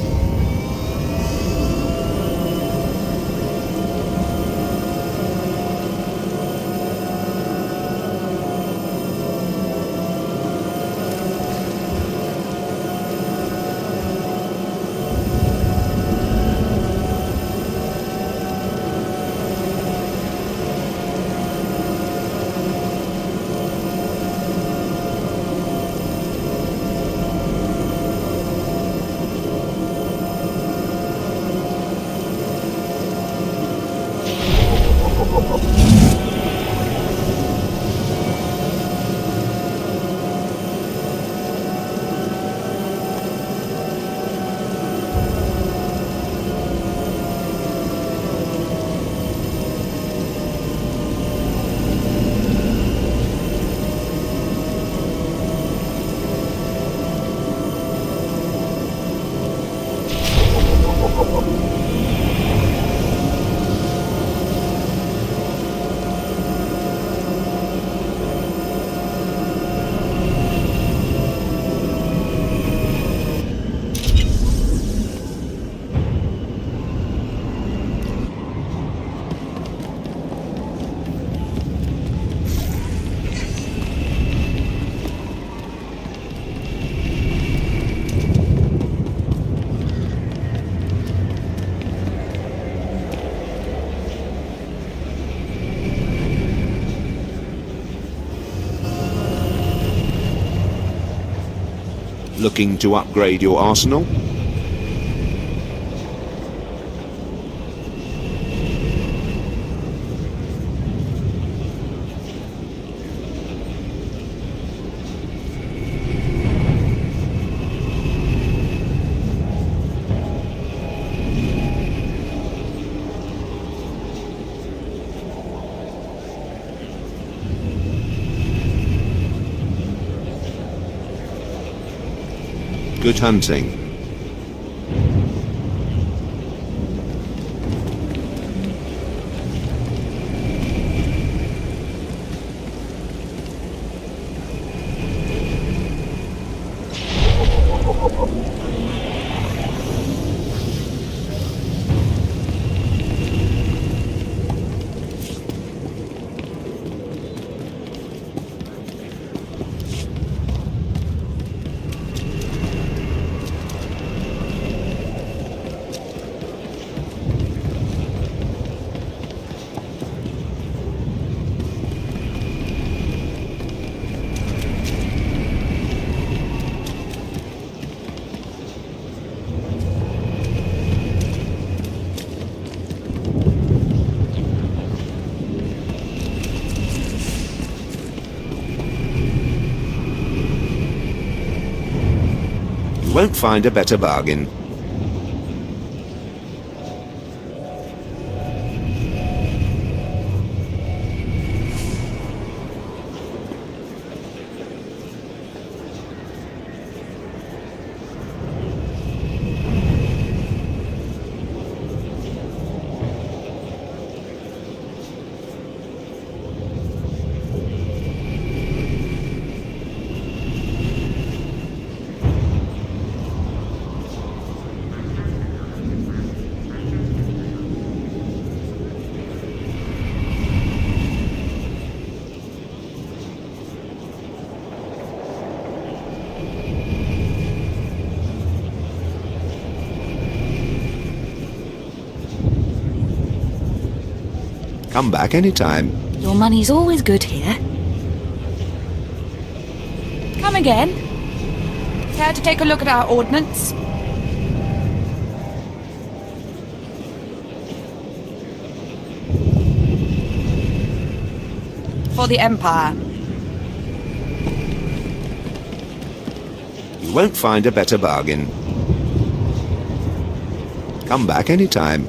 Looking to upgrade your arsenal? Good hunting. You won't find a better bargain. Come back anytime. Your money's always good here. Come again? Care to take a look at our ordnance? For the Empire. You won't find a better bargain. Come back anytime.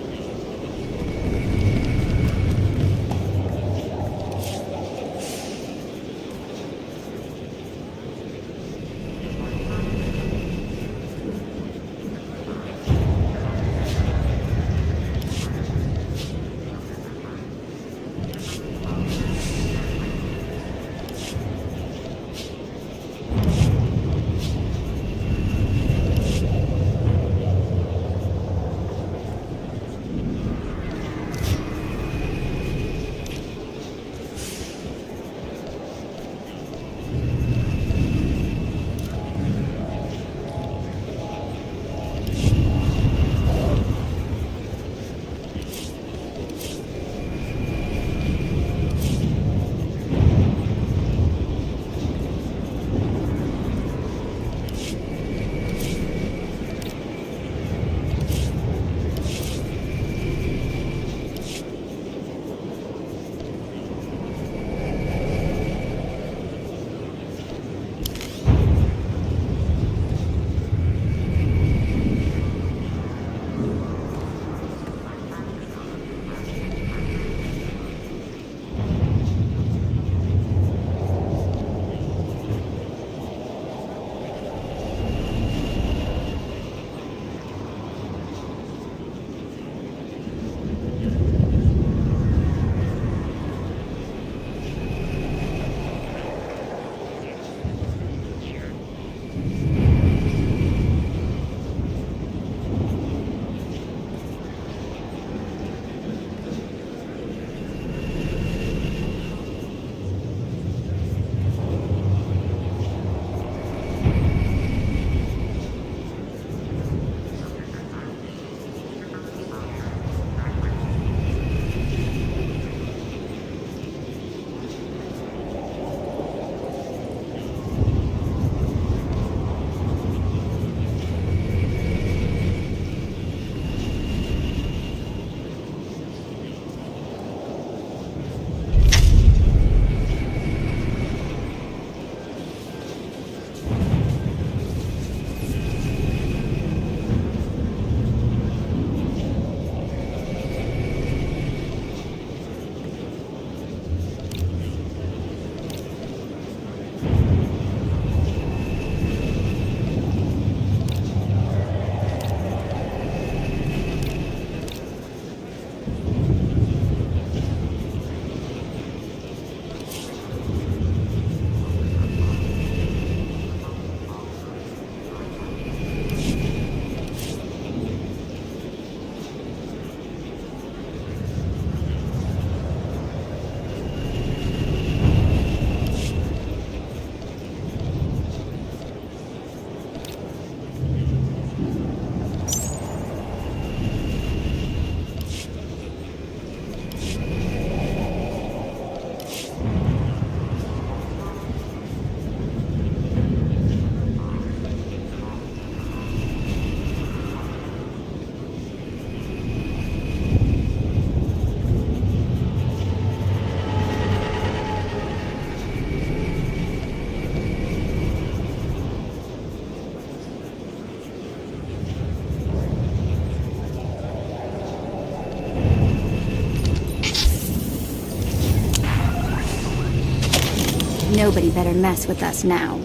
Nobody better mess with us now.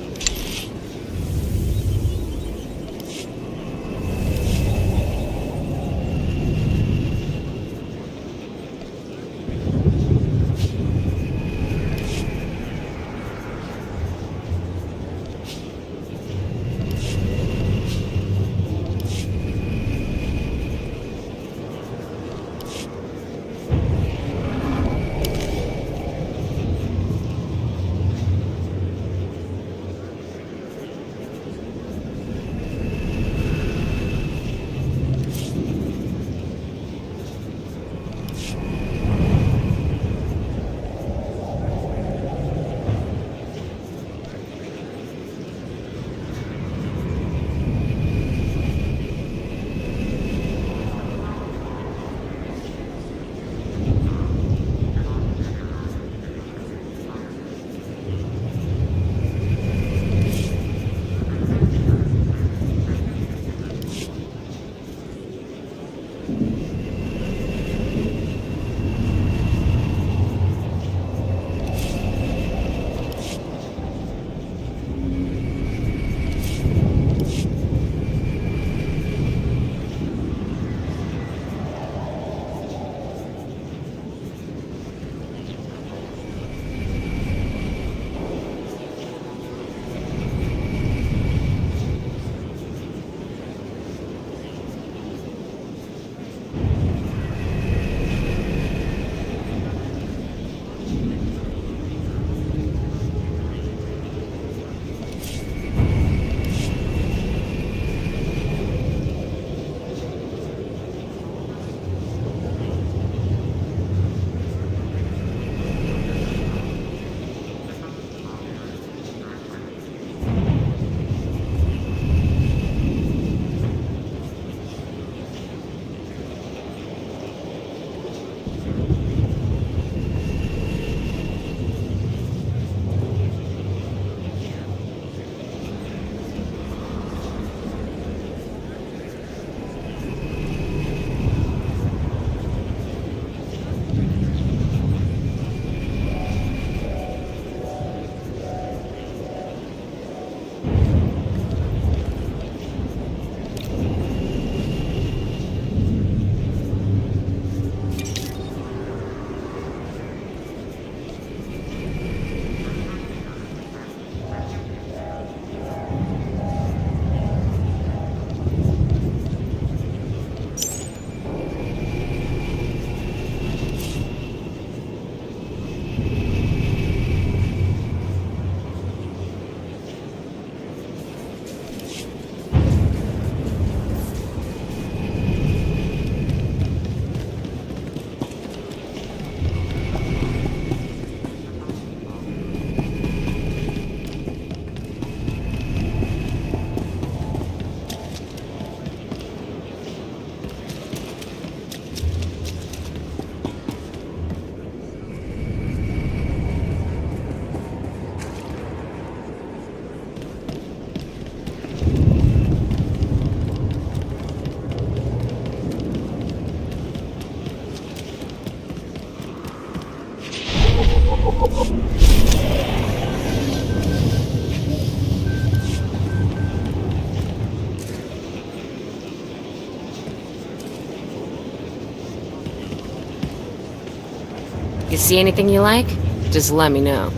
You see anything you like? Just let me know.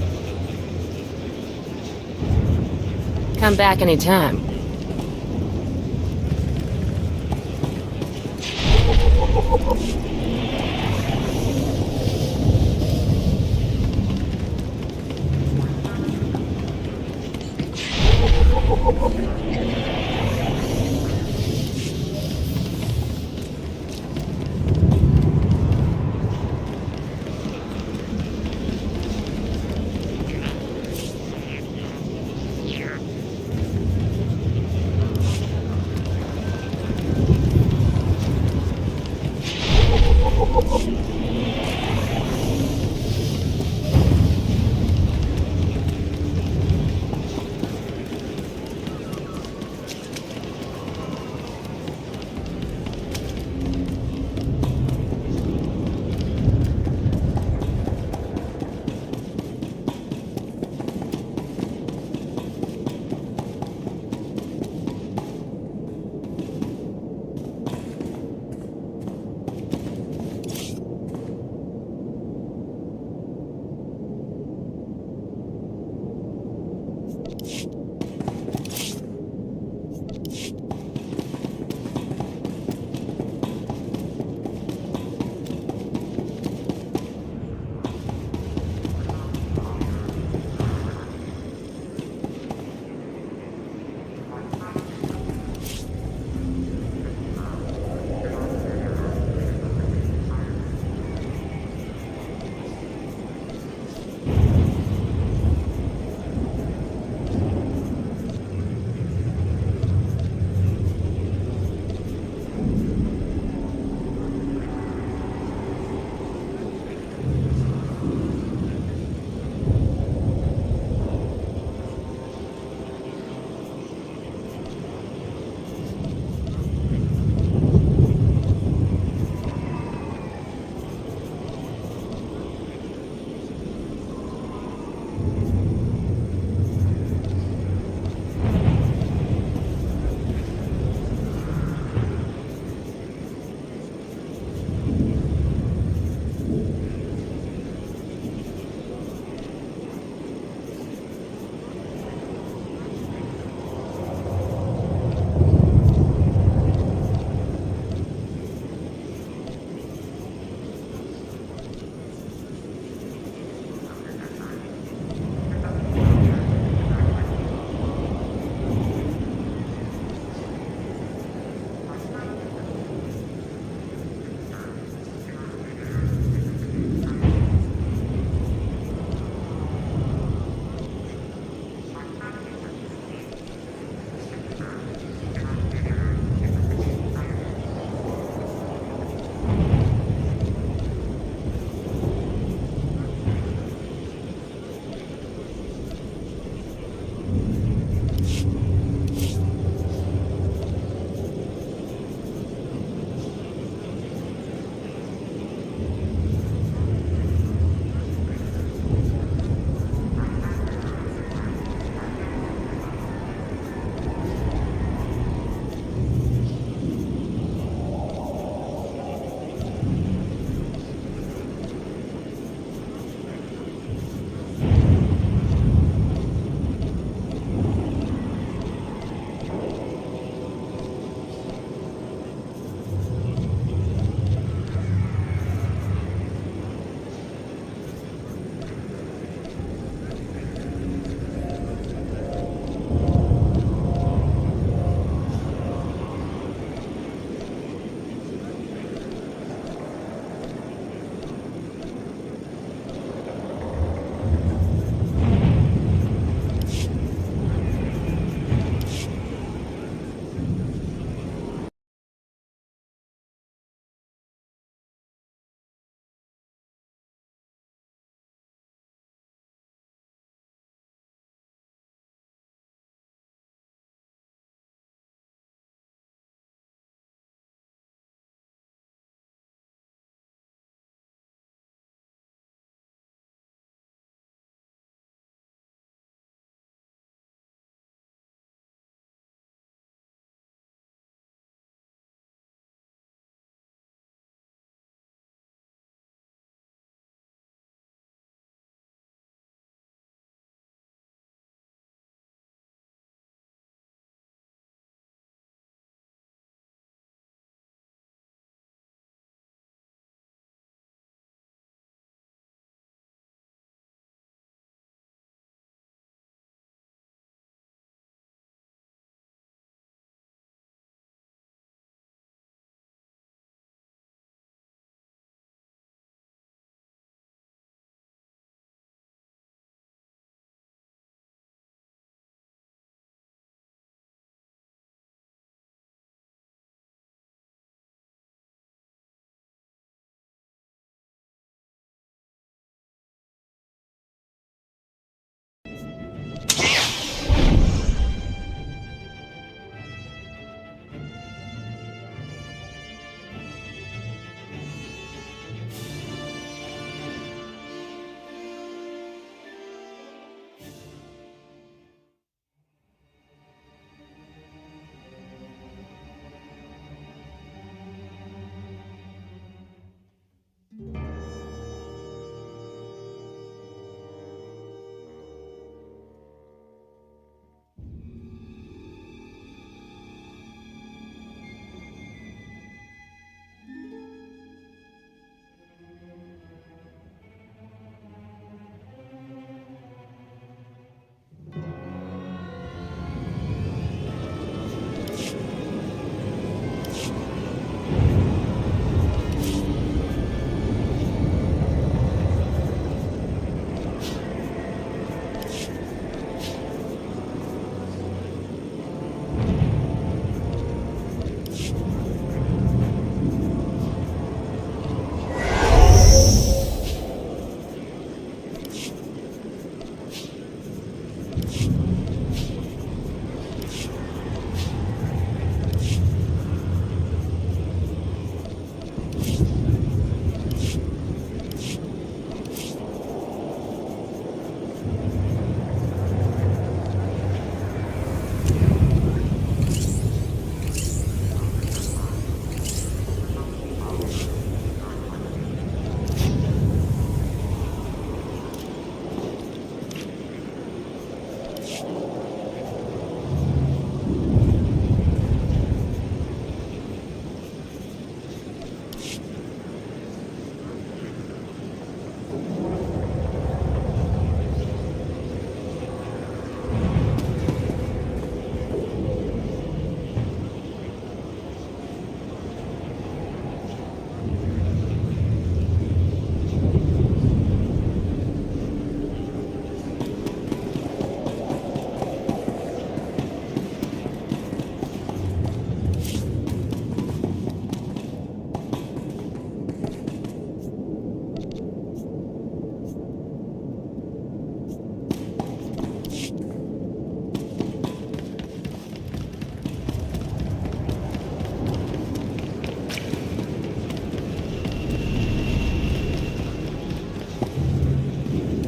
Come back anytime.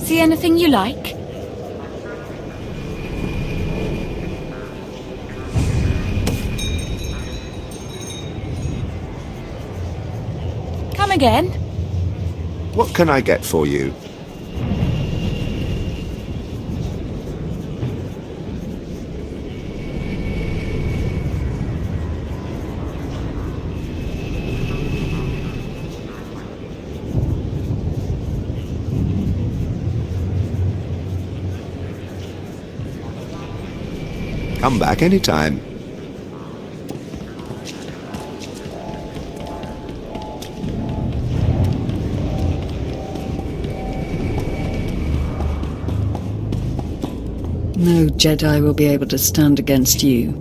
See anything you like? Come again? What can I get for you? Come back anytime. No Jedi will be able to stand against you.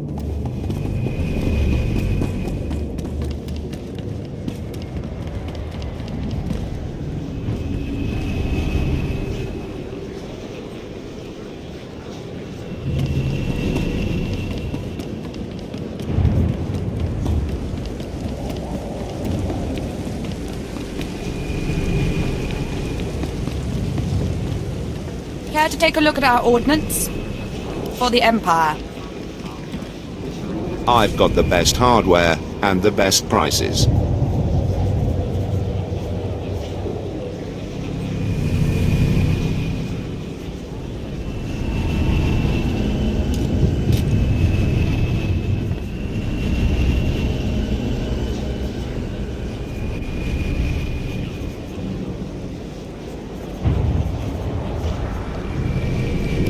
Care to take a look at our ordnance? For the Empire. I've got the best hardware and the best prices.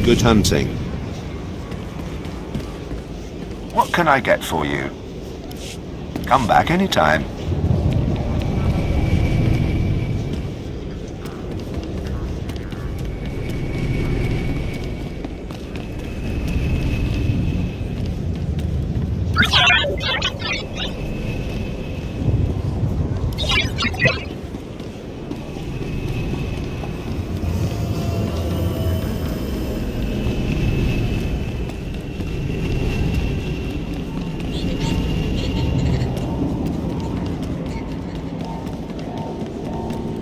Good hunting. What can I get for you? Come back anytime.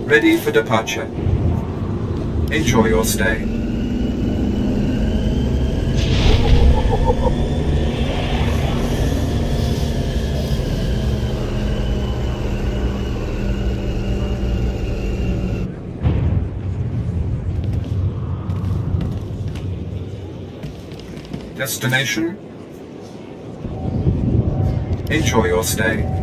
Ready for departure. Enjoy your stay. Destination. Enjoy your stay.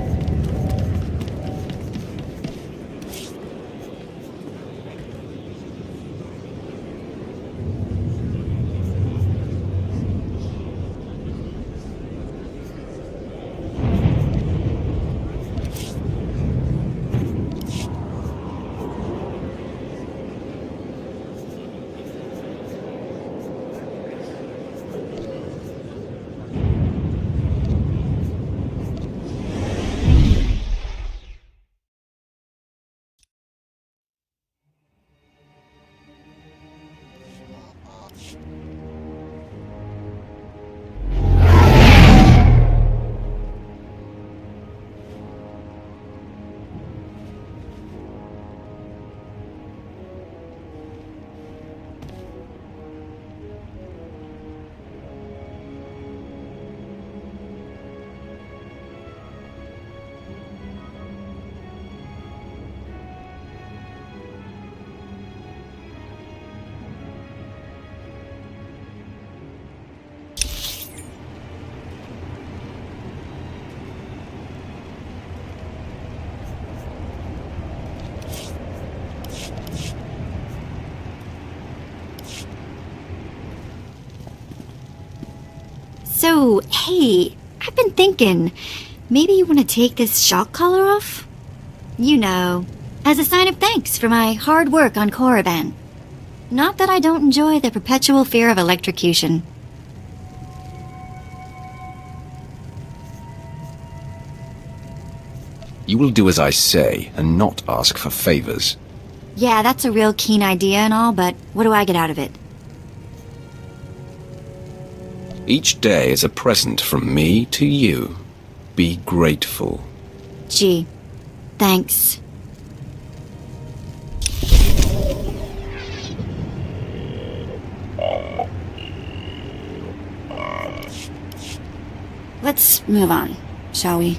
So, hey, I've been thinking, maybe you want to take this shock collar off? You know, as a sign of thanks for my hard work on Korriban. Not that I don't enjoy the perpetual fear of electrocution. You will do as I say, and not ask for favors. Yeah, that's a real keen idea and all, but what do I get out of it? Each day is a present from me to you. Be grateful. Gee, thanks. Let's move on, shall we?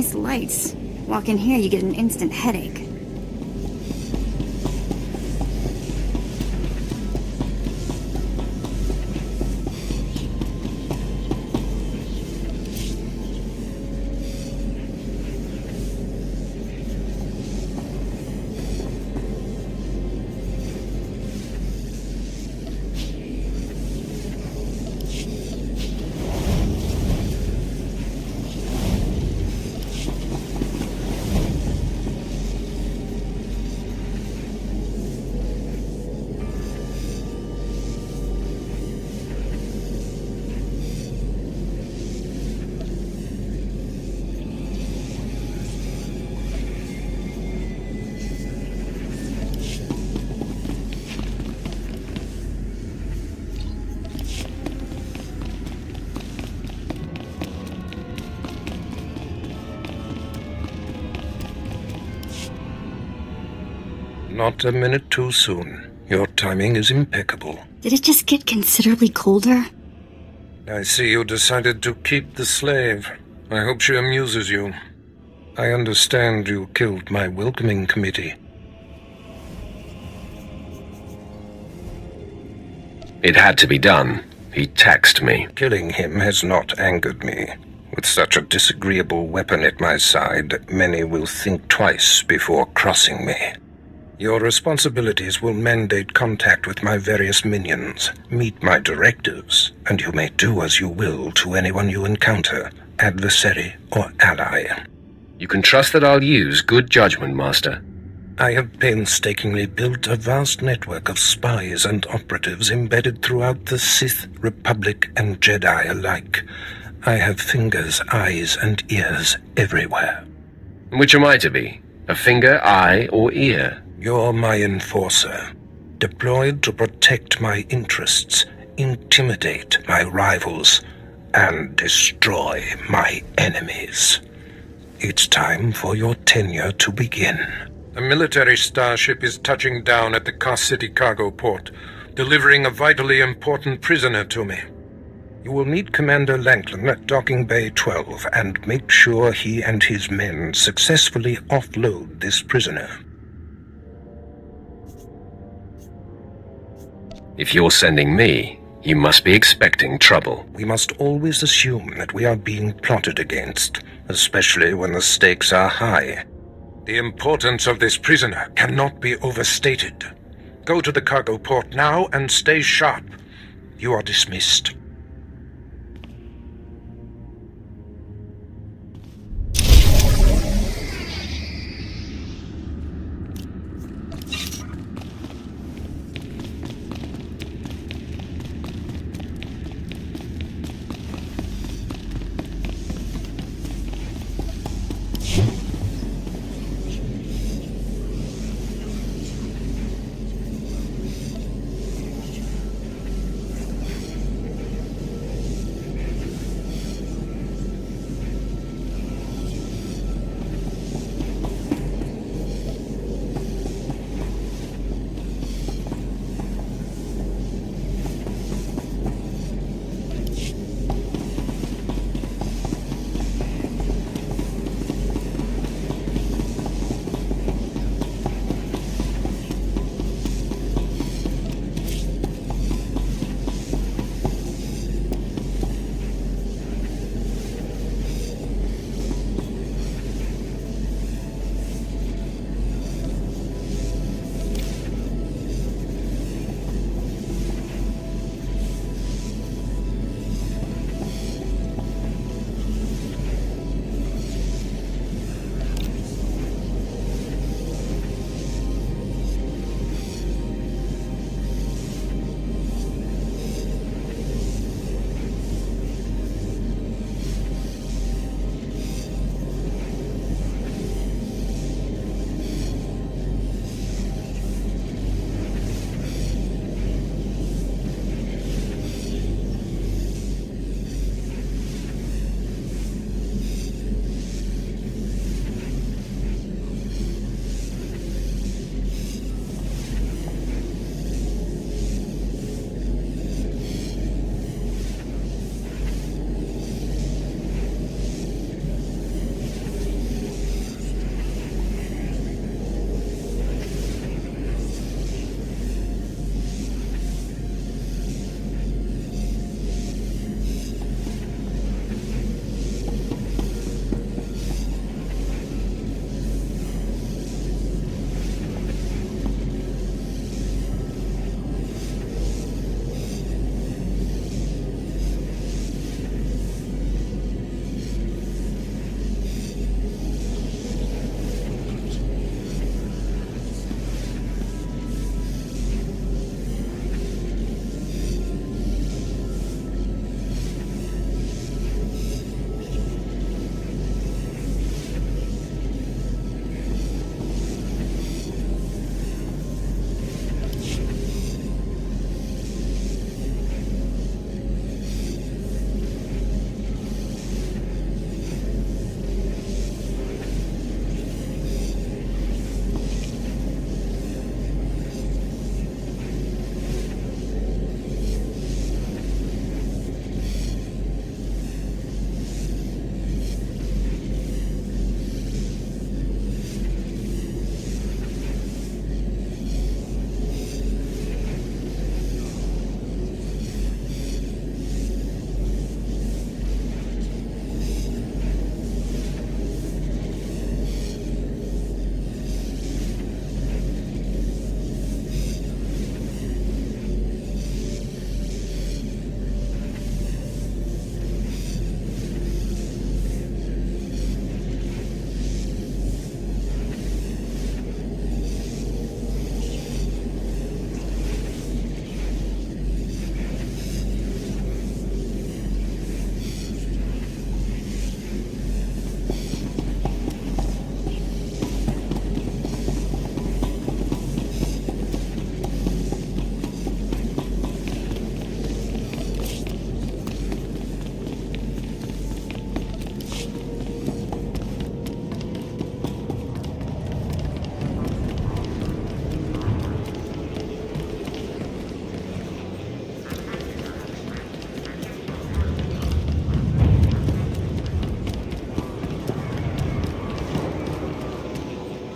nice lights. Walk in here, you get an instant headache. Not a minute too soon. Your timing is impeccable. Did it just get considerably colder? I see you decided to keep the slave. I hope she amuses you. I understand you killed my welcoming committee. It had to be done. He taxed me. Killing him has not angered me. With such a disagreeable weapon at my side, many will think twice before crossing me. Your responsibilities will mandate contact with my various minions, meet my directives, and you may do as you will to anyone you encounter, adversary or ally. You can trust that I'll use good judgment, Master. I have painstakingly built a vast network of spies and operatives embedded throughout the Sith, Republic, and Jedi alike. I have fingers, eyes, and ears everywhere. Which am I to be? A finger, eye, or ear? You're my enforcer, deployed to protect my interests, intimidate my rivals, and destroy my enemies. It's time for your tenure to begin. A military starship is touching down at the Kos City cargo port, delivering a vitally important prisoner to me. You will meet Commander Lanklin at Docking Bay 12 and make sure he and his men successfully offload this prisoner. If you're sending me, you must be expecting trouble. We must always assume that we are being plotted against, especially when the stakes are high. The importance of this prisoner cannot be overstated. Go to the cargo port now and stay sharp. You are dismissed.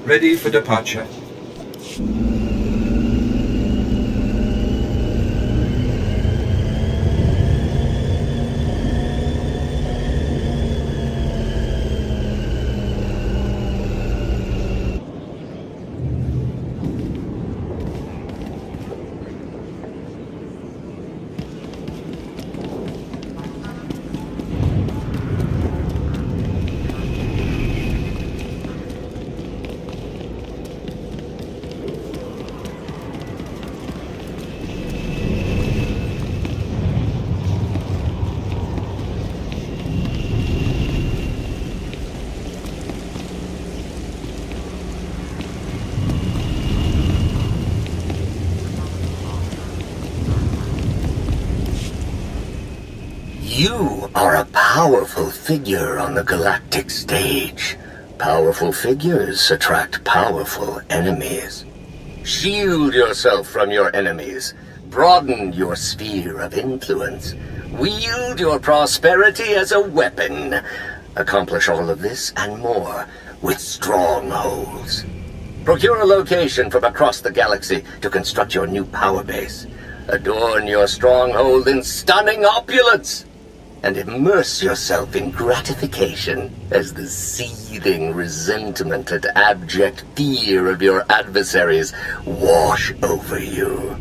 Ready for departure. You are a powerful figure on the galactic stage. Powerful figures attract powerful enemies. Shield yourself from your enemies. Broaden your sphere of influence. Wield your prosperity as a weapon. Accomplish all of this and more with strongholds. Procure a location from across the galaxy to construct your new power base. Adorn your stronghold in stunning opulence. And immerse yourself in gratification as the seething resentment and abject fear of your adversaries wash over you.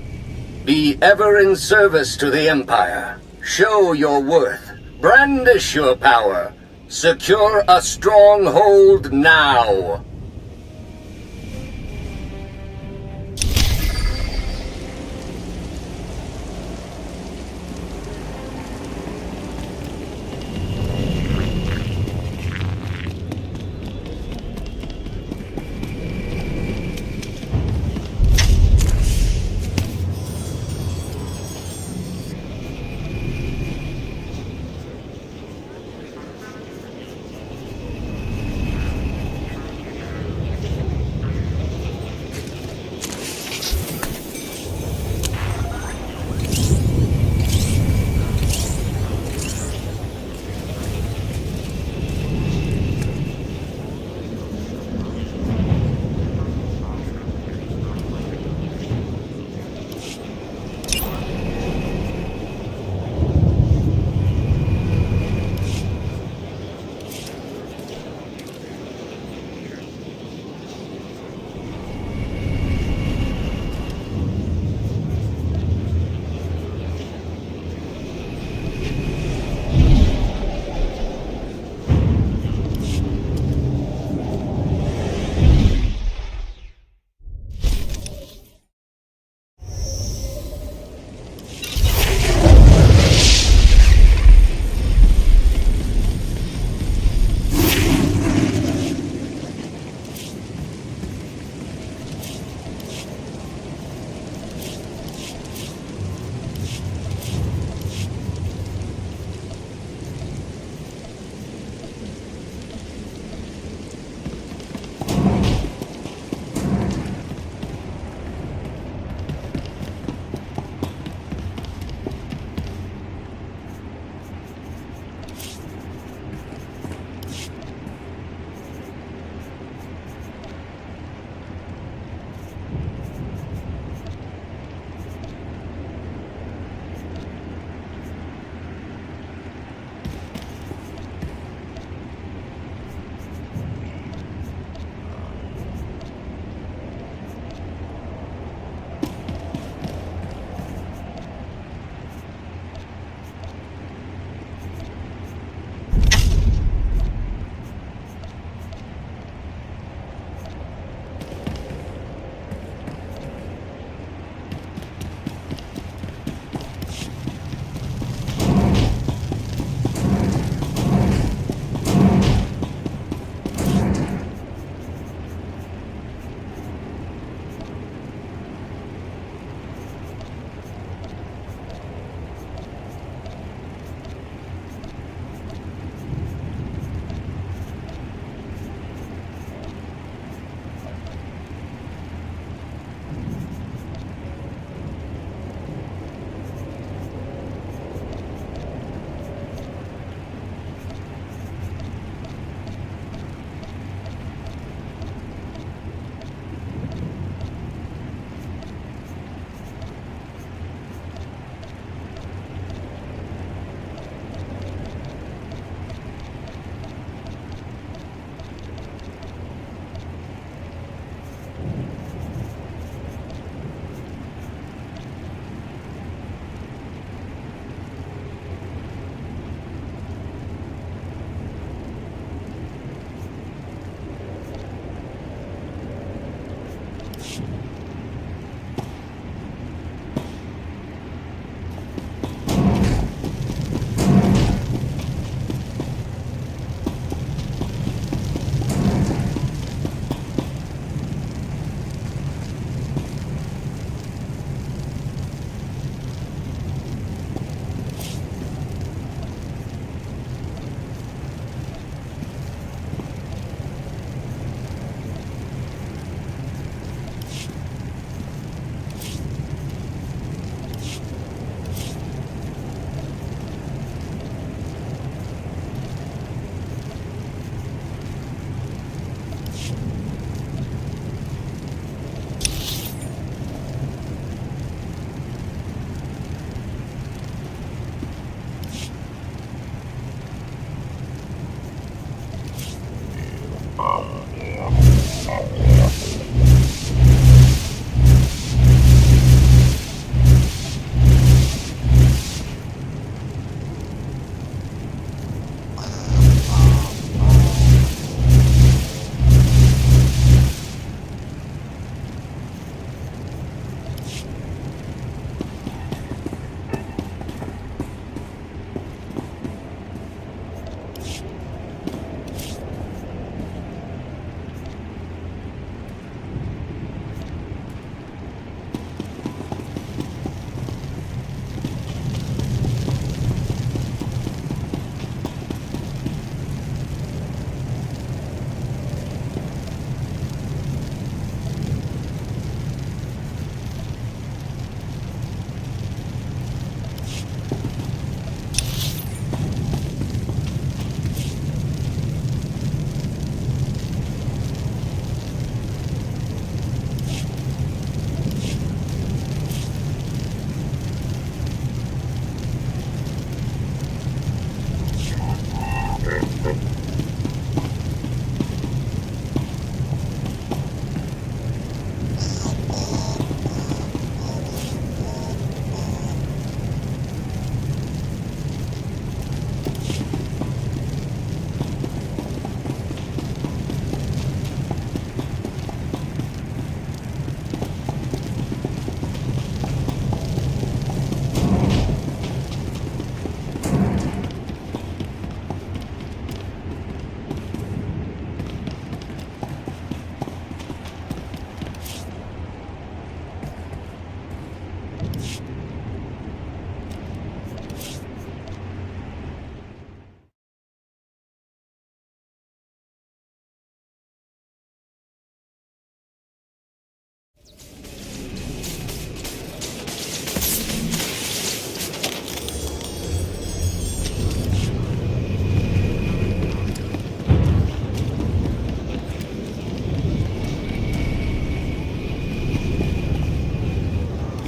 Be ever in service to the Empire. Show your worth. Brandish your power. Secure a stronghold now.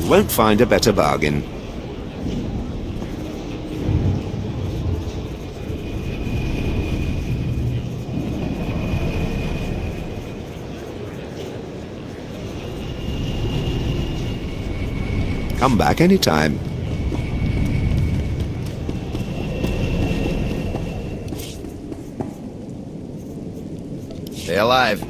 Won't find a better bargain. Come back anytime. Stay alive.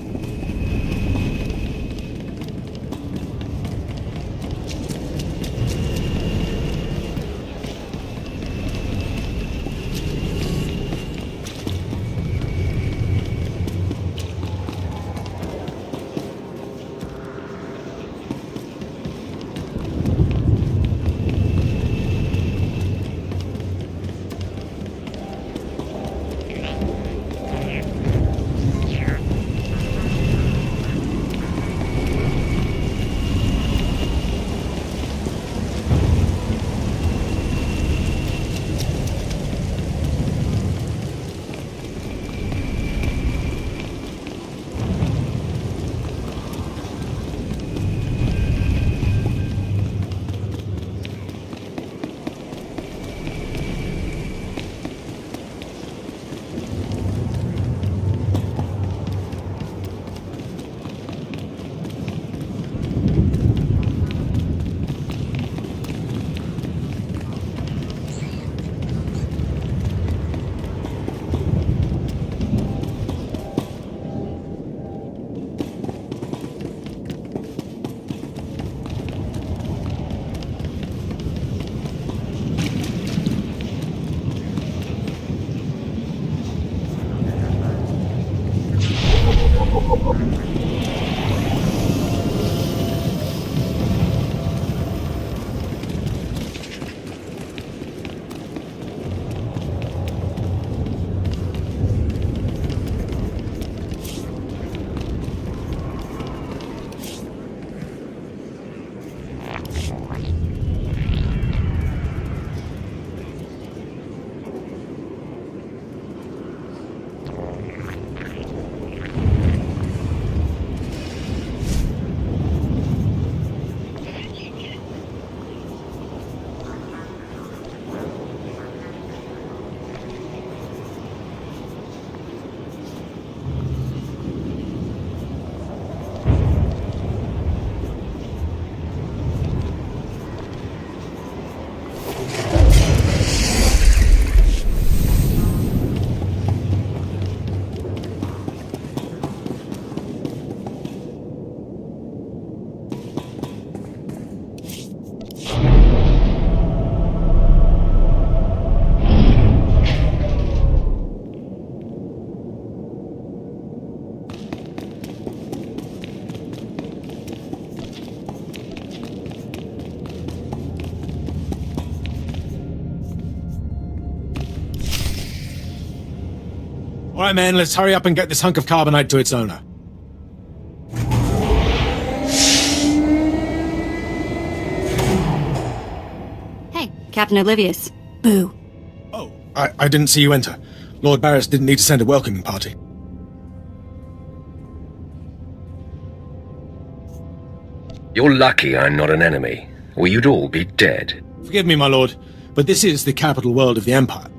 All right, men, let's hurry up and get this hunk of carbonite to its owner. Hey, Captain Oblivious. Boo. Oh, I didn't see you enter. Lord Barris didn't need to send a welcoming party. You're lucky I'm not an enemy, or you'd all be dead. Forgive me, my lord, but this is the capital world of the Empire.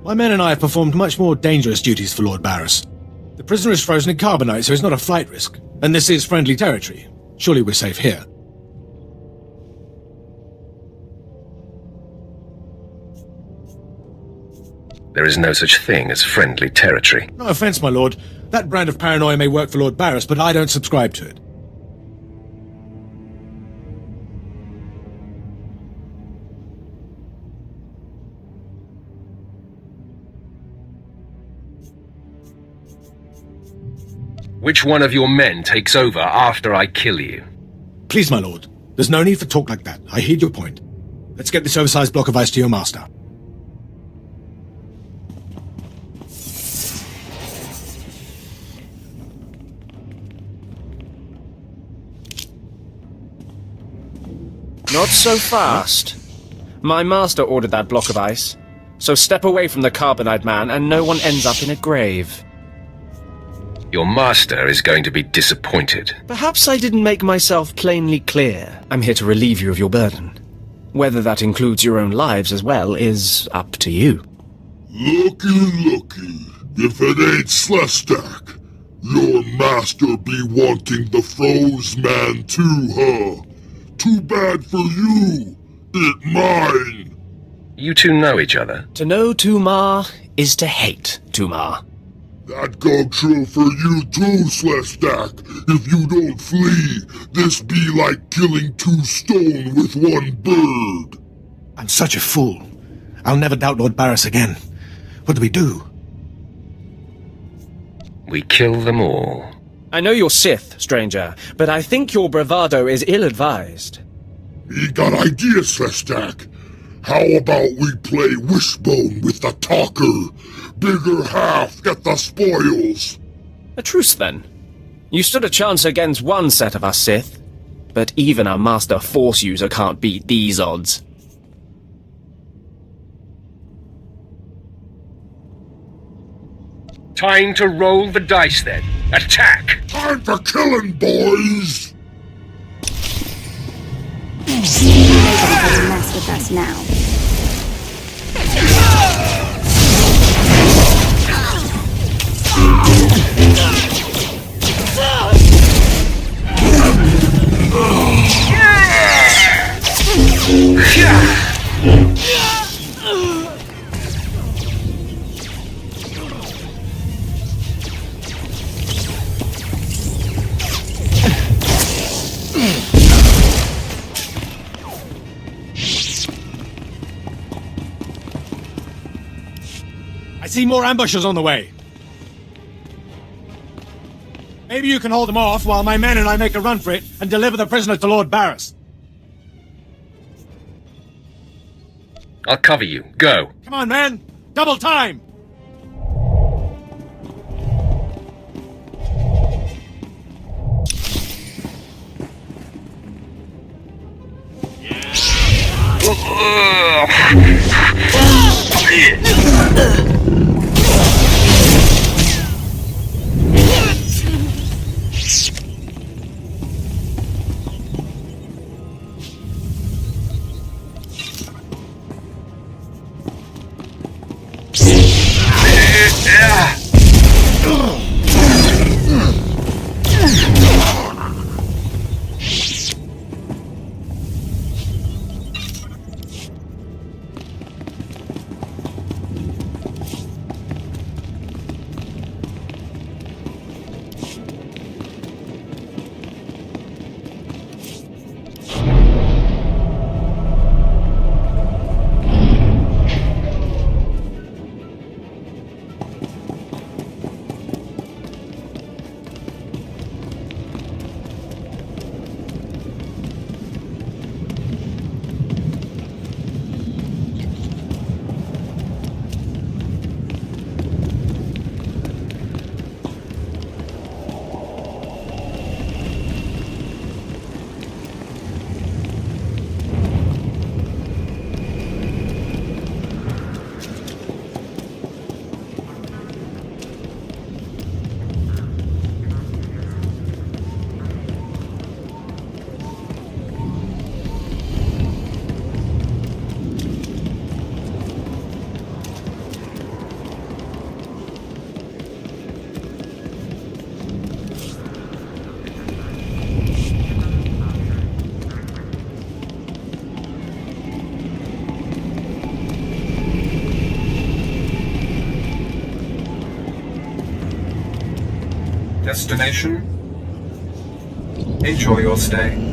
My men and I have performed much more dangerous duties for Lord Barris. The prisoner is frozen in carbonite, so he's not a flight risk. And this is friendly territory. Surely we're safe here. There is no such thing as friendly territory. No offense, my lord. That brand of paranoia may work for Lord Barris, but I don't subscribe to it. Which one of your men takes over after I kill you? Please, my lord. There's no need for talk like that. I heed your point. Let's get this oversized block of ice to your master. Not so fast. My master ordered that block of ice, so step away from the carbonite man and no one ends up in a grave. Your master is going to be disappointed. Perhaps I didn't make myself plainly clear. I'm here to relieve you of your burden. Whether that includes your own lives as well is up to you. Looky. If it ain't Slestak, your master be wanting the froze man too, huh? Too bad for you. It mine. You two know each other? To know Tumar is to hate Tumar. That go true for you too, Slestak. If you don't flee, this be like killing two stone with one bird. I'm such a fool. I'll never doubt Lord Barris again. What do we do? We kill them all. I know you're Sith, stranger, but I think your bravado is ill-advised. He got ideas, Slestak. How about we play wishbone with the talker? Bigger half get the spoils. A truce, then. You stood a chance against one set of us Sith, but even a master Force user can't beat these odds. Time to roll the dice, then. Attack! Time for killing, boys! Nobody can mess with us now. I see more ambushers on the way. Maybe you can hold them off while my men and I make a run for it and deliver the prisoner to Lord Barris. I'll cover you. Go. Come on, man! Double time! Destination? Enjoy your stay.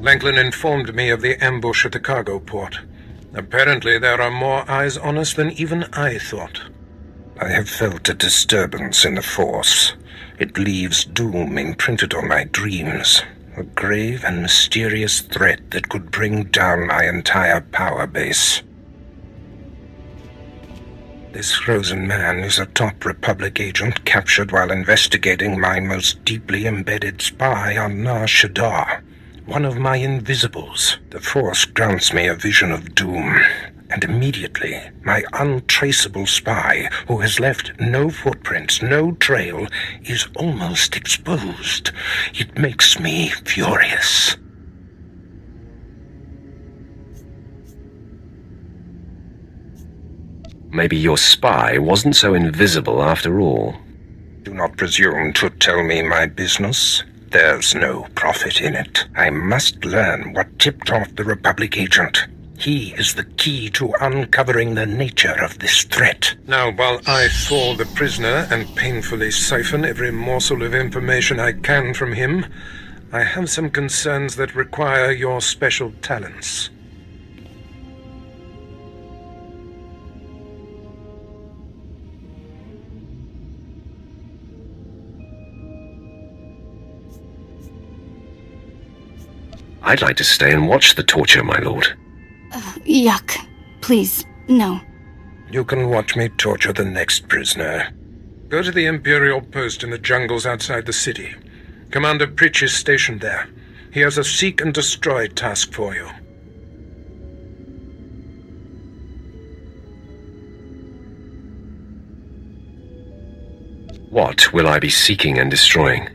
Langlin informed me of the ambush at the cargo port. Apparently there are more eyes on us than even I thought. I have felt a disturbance in the Force. It leaves doom imprinted on my dreams. A grave and mysterious threat that could bring down my entire power base. This frozen man is a top Republic agent captured while investigating my most deeply embedded spy on Nar Shaddaa. One of my invisibles. The Force grants me a vision of doom, and immediately my untraceable spy, who has left no footprints, no trail, is almost exposed. It makes me furious. Maybe your spy wasn't so invisible after all. Do not presume to tell me my business. There's no profit in it. I must learn what tipped off the Republic agent. He is the key to uncovering the nature of this threat. Now, while I thaw the prisoner and painfully siphon every morsel of information I can from him, I have some concerns that require your special talents. I'd like to stay and watch the torture, my lord. Yuck. Please, no. You can watch me torture the next prisoner. Go to the Imperial post in the jungles outside the city. Commander Pritch is stationed there. He has a seek and destroy task for you. What will I be seeking and destroying?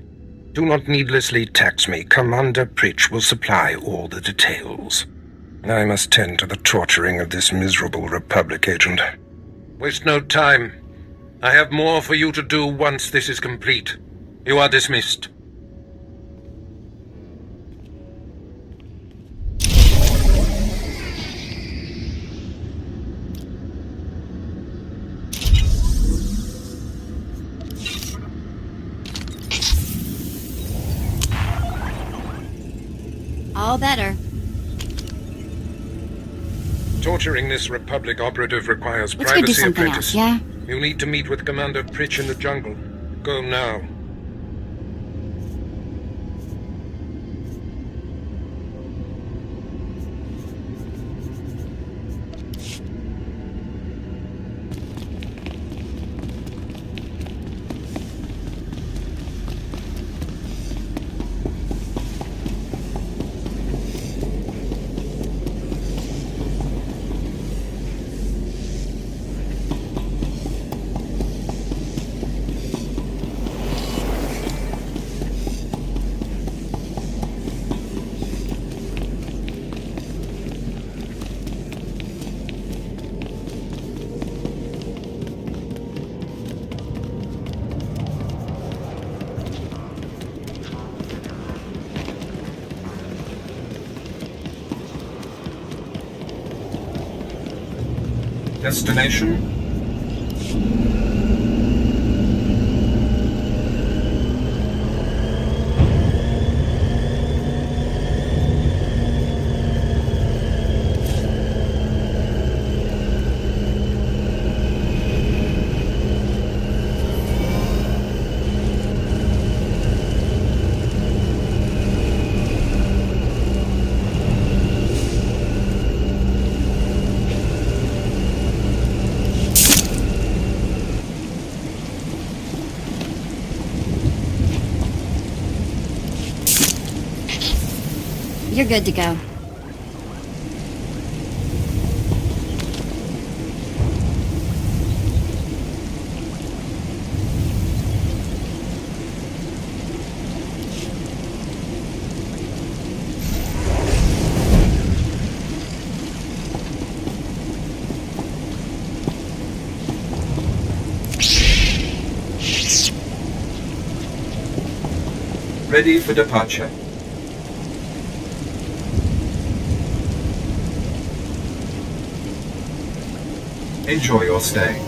Do not needlessly tax me. Commander Pritch will supply all the details. I must tend to the torturing of this miserable Republic agent. Waste no time. I have more for you to do once this is complete. You are dismissed. All better. Torturing this Republic operative requires Let's go do privacy, something apprentice. else, yeah? You need to meet with Commander Pritch in the jungle. Go now. Destination? You're good to go. Ready for departure. Enjoy your stay.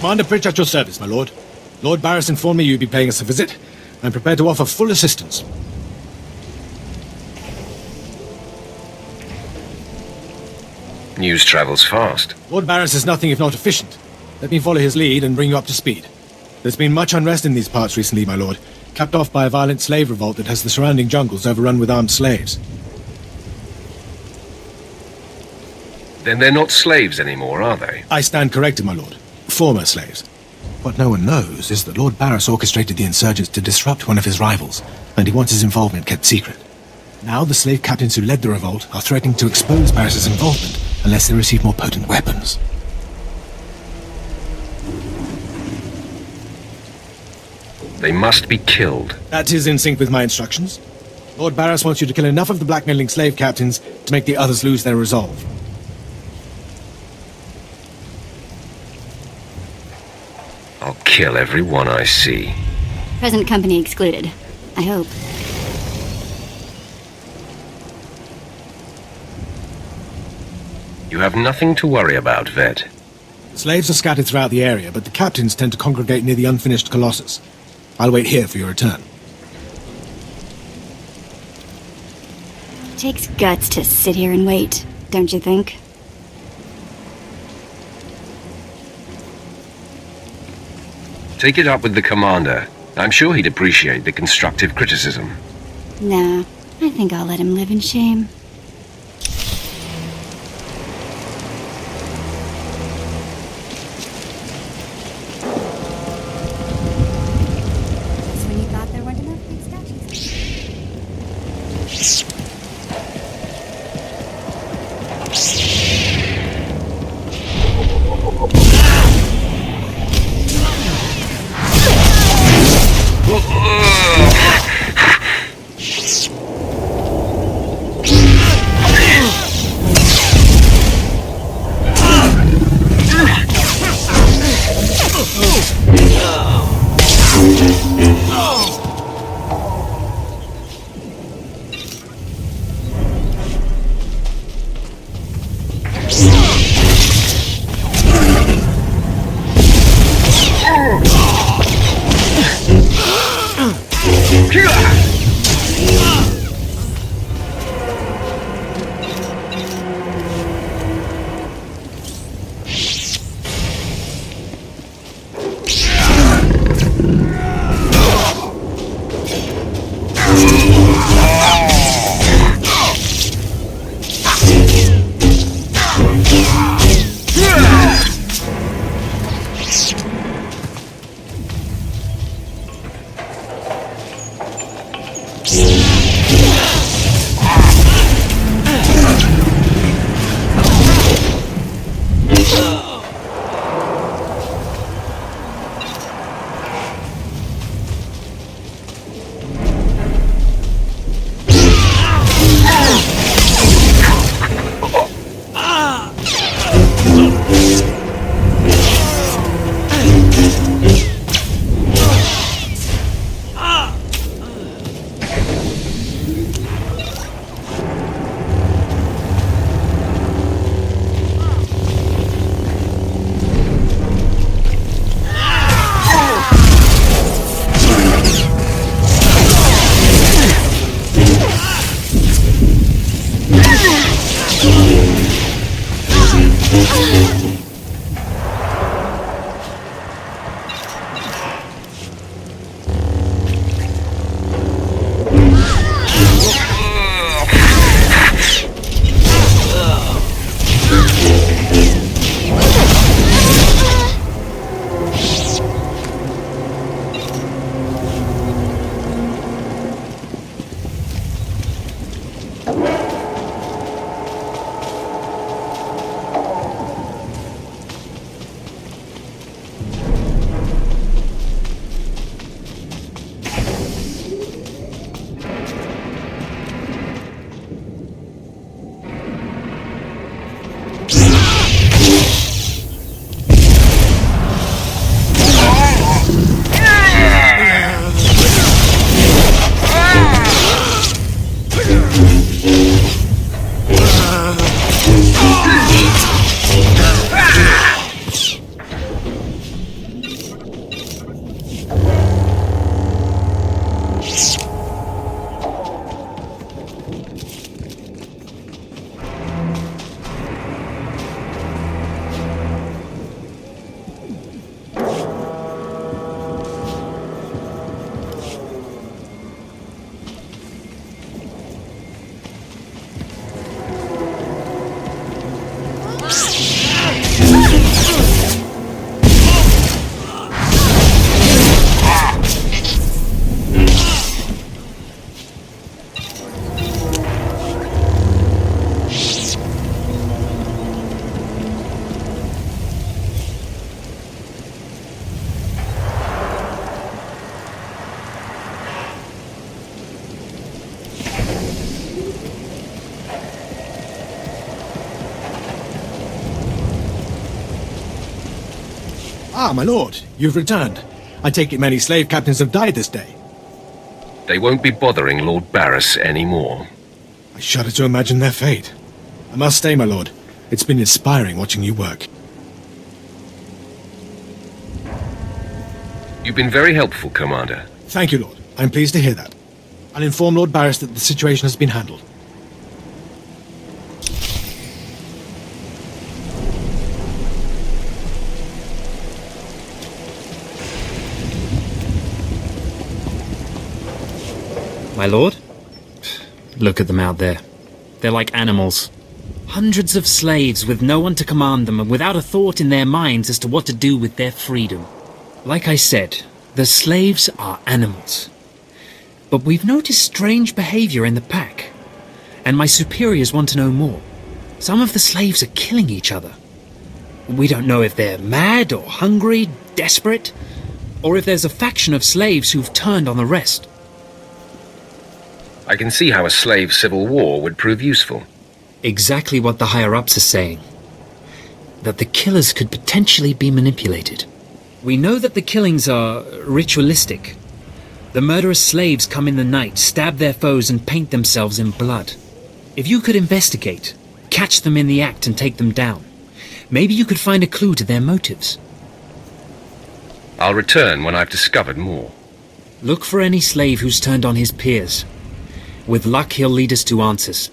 Commander Pritch at your service, my lord. Lord Barris informed me you'd be paying us a visit. I'm prepared to offer full assistance. News travels fast. Lord Barris is nothing if not efficient. Let me follow his lead and bring you up to speed. There's been much unrest in these parts recently, my lord, capped off by a violent slave revolt that has the surrounding jungles overrun with armed slaves. Then they're not slaves anymore, are they? I stand corrected, my lord. Former slaves. What no one knows is that Lord Barris orchestrated the insurgents to disrupt one of his rivals, and he wants his involvement kept secret. Now the slave captains who led the revolt are threatening to expose Barris's involvement unless they receive more potent weapons. They must be killed. That is in sync with my instructions. Lord Barris wants you to kill enough of the blackmailing slave captains to make the others lose their resolve. I'll kill every one I see. Present company excluded. I hope. You have nothing to worry about, Vet. The slaves are scattered throughout the area, but the captains tend to congregate near the unfinished Colossus. I'll wait here for your return. Takes guts to sit here and wait, don't you think? Take it up with the commander. I'm sure he'd appreciate the constructive criticism. Nah, I think I'll let him live in shame. Ah, my lord, you've returned. I take it many slave captains have died this day. They won't be bothering Lord Barris anymore. I shudder to imagine their fate. I must stay, my lord. It's been inspiring watching you work. You've been very helpful, Commander. Thank you, Lord. I'm pleased to hear that. I'll inform Lord Barris that the situation has been handled. My lord? Look at them out there. They're like animals. Hundreds of slaves with no one to command them and without a thought in their minds as to what to do with their freedom. Like I said, the slaves are animals. But we've noticed strange behavior in the pack. And my superiors want to know more. Some of the slaves are killing each other. We don't know if they're mad or hungry, desperate, or if there's a faction of slaves who've turned on the rest. I can see how a slave civil war would prove useful. Exactly what the higher-ups are saying. That the killers could potentially be manipulated. We know that the killings are ritualistic. The murderous slaves come in the night, stab their foes and paint themselves in blood. If you could investigate, catch them in the act and take them down, maybe you could find a clue to their motives. I'll return when I've discovered more. Look for any slave who's turned on his peers. With luck, he'll lead us to answers.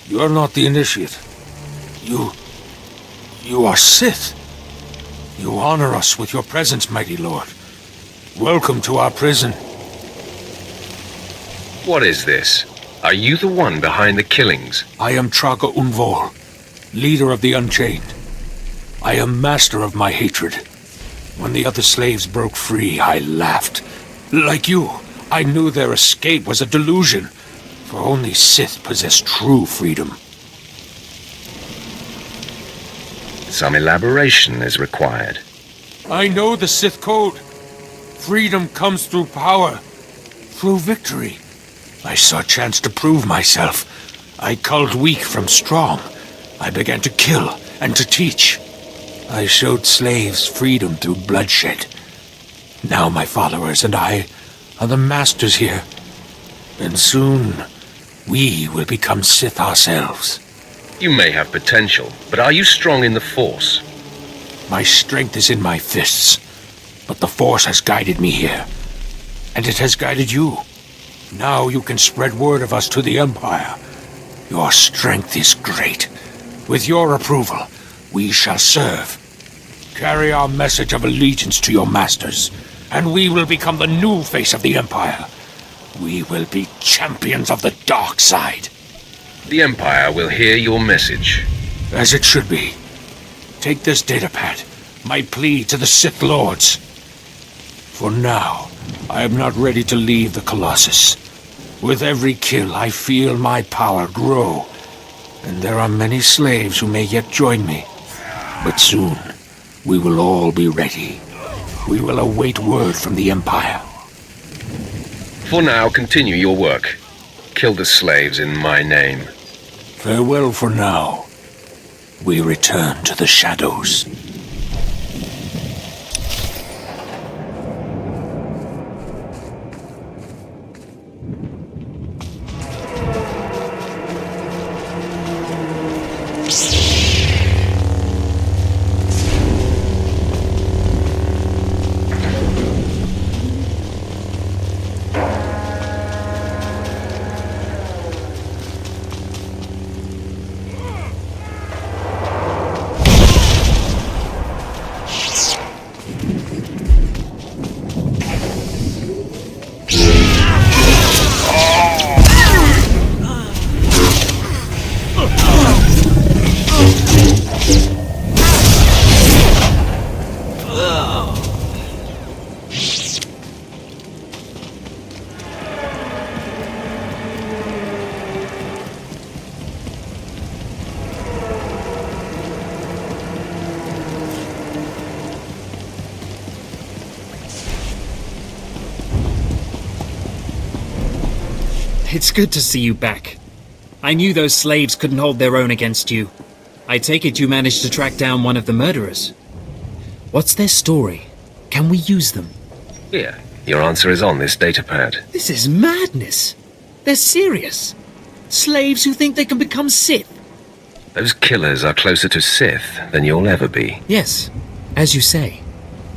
You're not the initiate. You are Sith. You honor us with your presence, mighty lord. Welcome to our prison. What is this? Are you the one behind the killings? I am Traga Unvol, leader of the Unchained. I am master of my hatred. When the other slaves broke free, I laughed. Like you, I knew their escape was a delusion, for only Sith possess true freedom. Some elaboration is required. I know the Sith code. Freedom comes through power, through victory. I saw a chance to prove myself. I culled weak from strong. I began to kill and to teach. I showed slaves freedom through bloodshed. Now my followers and I are the masters here. And soon, we will become Sith ourselves. You may have potential, but are you strong in the Force? My strength is in my fists, but the Force has guided me here. And it has guided you. Now you can spread word of us to the Empire. Your strength is great. With your approval, we shall serve. Carry our message of allegiance to your masters, and we will become the new face of the Empire. We will be champions of the dark side. The Empire will hear your message. As it should be. Take this datapad, my plea to the Sith Lords. For now, I am not ready to leave the Colossus. With every kill, I feel my power grow. And there are many slaves who may yet join me. But soon, we will all be ready. We will await word from the Empire. For now, continue your work. Kill the slaves in my name. Farewell for now. We return to the shadows. It's good to see you back. I knew those slaves couldn't hold their own against you. I take it you managed to track down one of the murderers. What's their story? Can we use them? Here, your answer is on this datapad. This is madness. They're serious. Slaves who think they can become Sith. Those killers are closer to Sith than you'll ever be. Yes, as you say.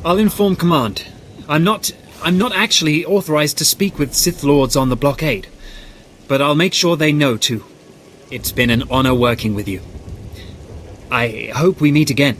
I'll inform Command. I'm not actually authorized to speak with Sith Lords on the blockade. But I'll make sure they know, too. It's been an honor working with you. I hope we meet again.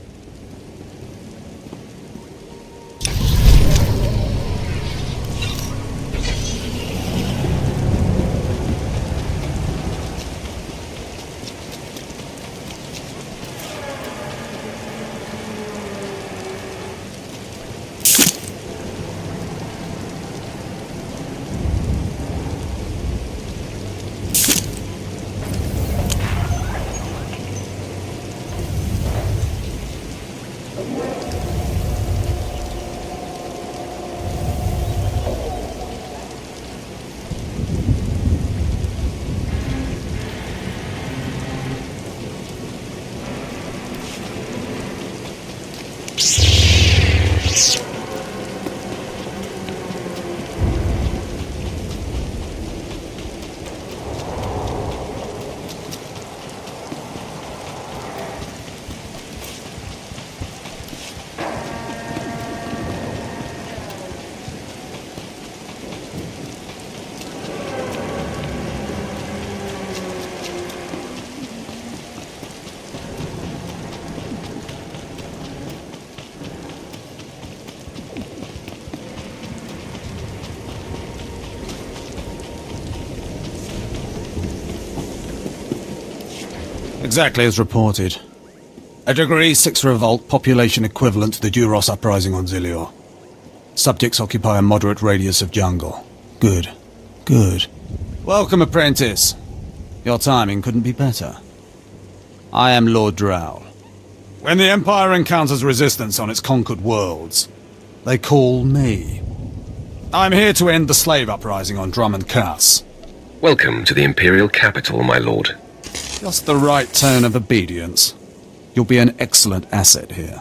Exactly as reported. A Degree 6 revolt, population equivalent to the Duros uprising on Zilior. Subjects occupy a moderate radius of jungle. Good. Good. Welcome, apprentice. Your timing couldn't be better. I am Lord Drow. When the Empire encounters resistance on its conquered worlds, they call me. I'm here to end the slave uprising on Drummond Cass. Welcome to the Imperial capital, my lord. Just the right tone of obedience. You'll be an excellent asset here.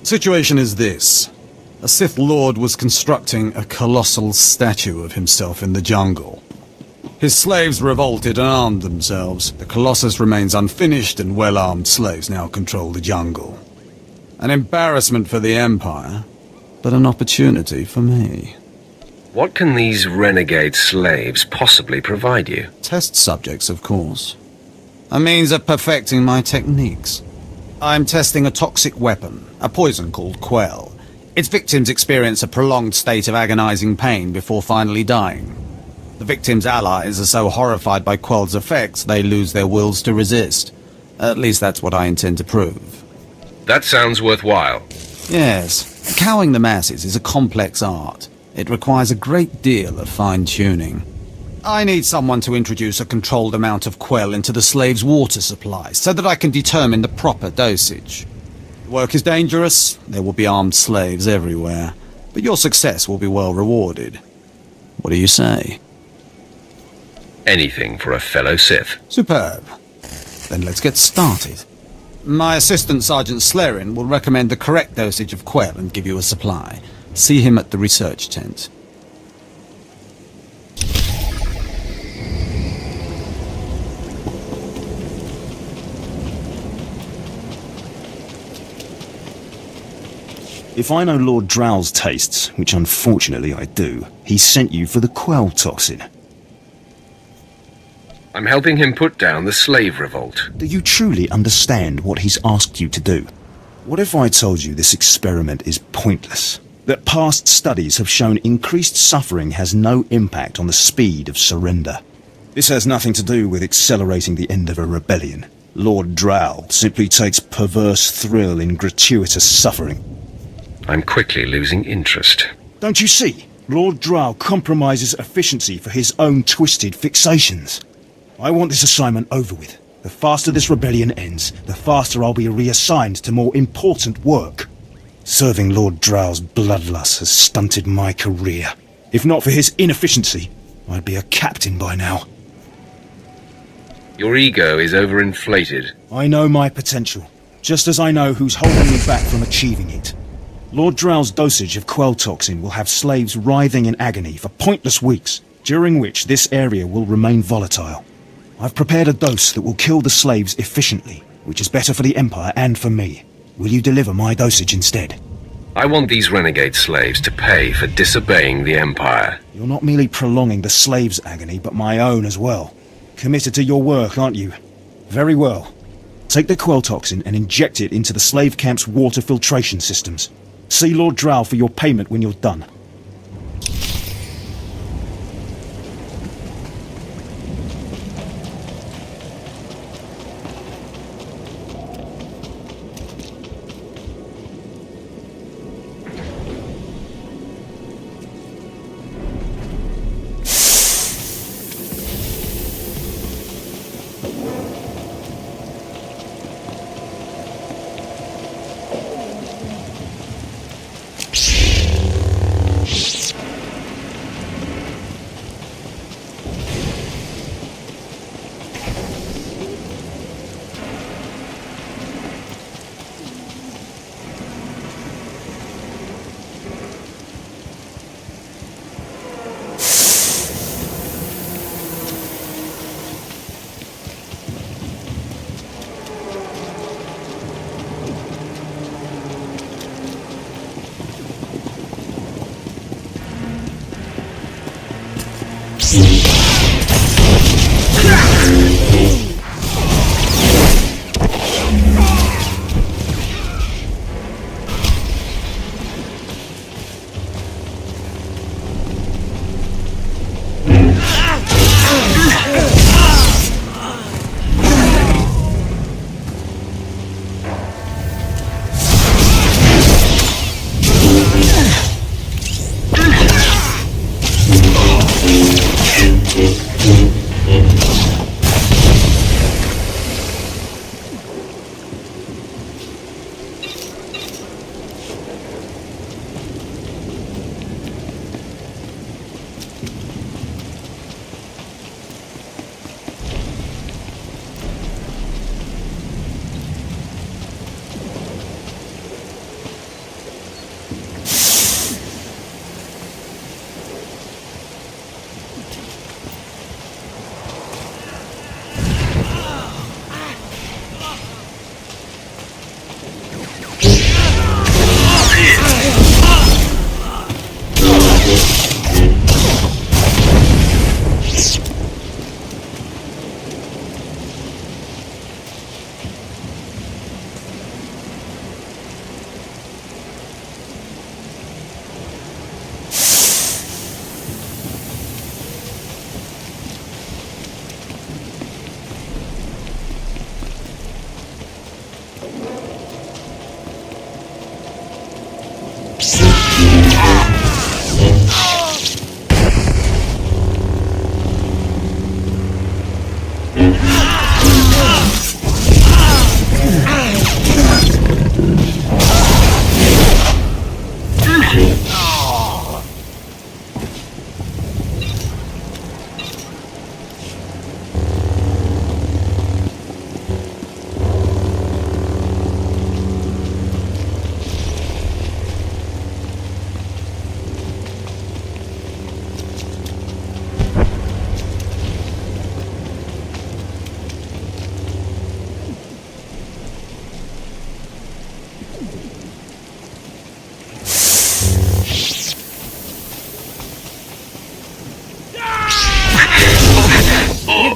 Situation is this. A Sith Lord was constructing a colossal statue of himself in the jungle. His slaves revolted and armed themselves. The Colossus remains unfinished, and well-armed slaves now control the jungle. An embarrassment for the Empire, but an opportunity for me. What can these renegade slaves possibly provide you? Test subjects, of course. A means of perfecting my techniques. I'm testing a toxic weapon, a poison called Quell. Its victims experience a prolonged state of agonizing pain before finally dying. The victims' allies are so horrified by Quell's effects, they lose their wills to resist. At least that's what I intend to prove. That sounds worthwhile. Yes. Cowing the masses is a complex art. It requires a great deal of fine-tuning. I need someone to introduce a controlled amount of Quell into the slaves' water supply, so that I can determine the proper dosage. The work is dangerous, there will be armed slaves everywhere, but your success will be well rewarded. What do you say? Anything for a fellow Sith. Superb. Then let's get started. My assistant, Sergeant Slerin, will recommend the correct dosage of Quell and give you a supply. See him at the research tent. If I know Lord Drow's tastes, which unfortunately I do, he sent you for the Quell toxin. I'm helping him put down the slave revolt. Do you truly understand what he's asked you to do? What if I told you this experiment is pointless? That past studies have shown increased suffering has no impact on the speed of surrender? This has nothing to do with accelerating the end of a rebellion. Lord Drow simply takes perverse thrill in gratuitous suffering. I'm quickly losing interest. Don't you see? Lord Drow compromises efficiency for his own twisted fixations. I want this assignment over with. The faster this rebellion ends, the faster I'll be reassigned to more important work. Serving Lord Drow's bloodlust has stunted my career. If not for his inefficiency, I'd be a captain by now. Your ego is overinflated. I know my potential, just as I know who's holding me back from achieving it. Lord Drow's dosage of Quell toxin will have slaves writhing in agony for pointless weeks, during which this area will remain volatile. I've prepared a dose that will kill the slaves efficiently, which is better for the Empire and for me. Will you deliver my dosage instead? I want these renegade slaves to pay for disobeying the Empire. You're not merely prolonging the slaves' agony, but my own as well. Committed to your work, aren't you? Very well. Take the Quell toxin and inject it into the slave camp's water filtration systems. See Lord Drow for your payment when you're done.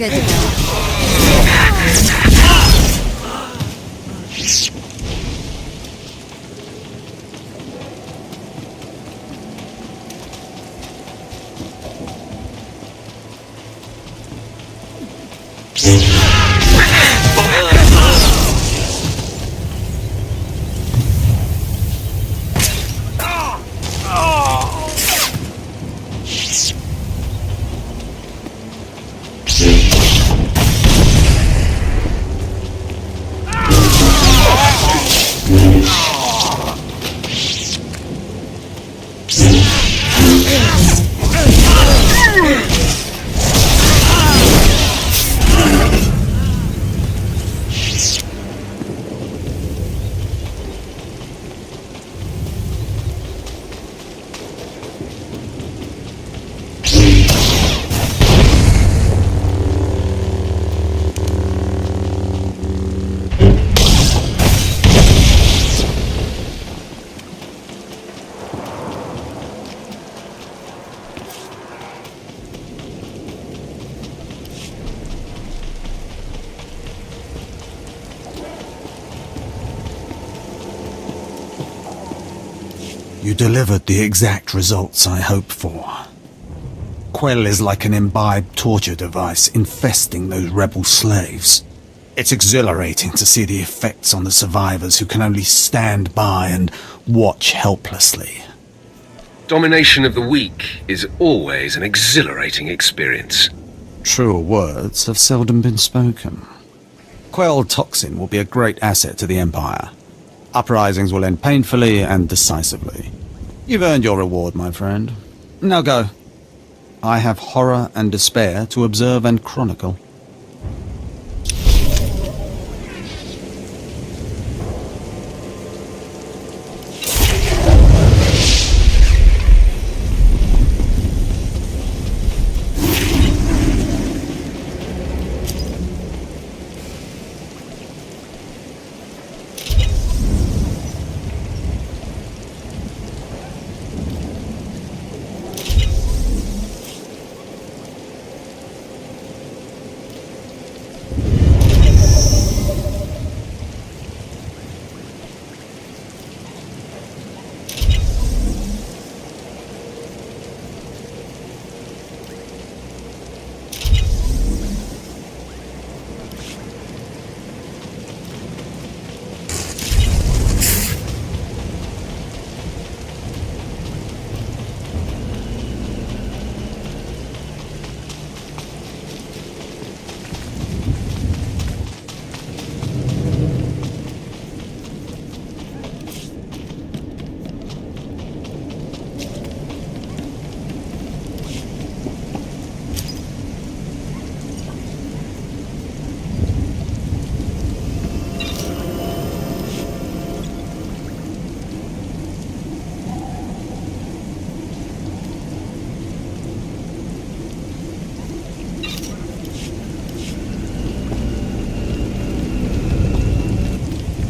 Good to go. You delivered the exact results I hoped for. Quell is like an imbibed torture device infesting those rebel slaves. It's exhilarating to see the effects on the survivors who can only stand by and watch helplessly. Domination of the weak is always an exhilarating experience. Truer words have seldom been spoken. Quell toxin will be a great asset to the Empire. Uprisings will end painfully and decisively. You've earned your reward, my friend. Now go. I have horror and despair to observe and chronicle.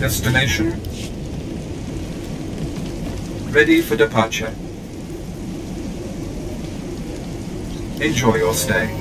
Destination. Ready for departure. Enjoy your stay.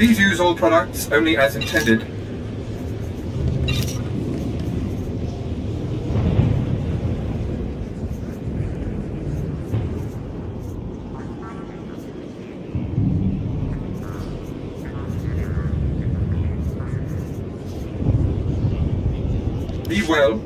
Please use all products only as intended. Be well.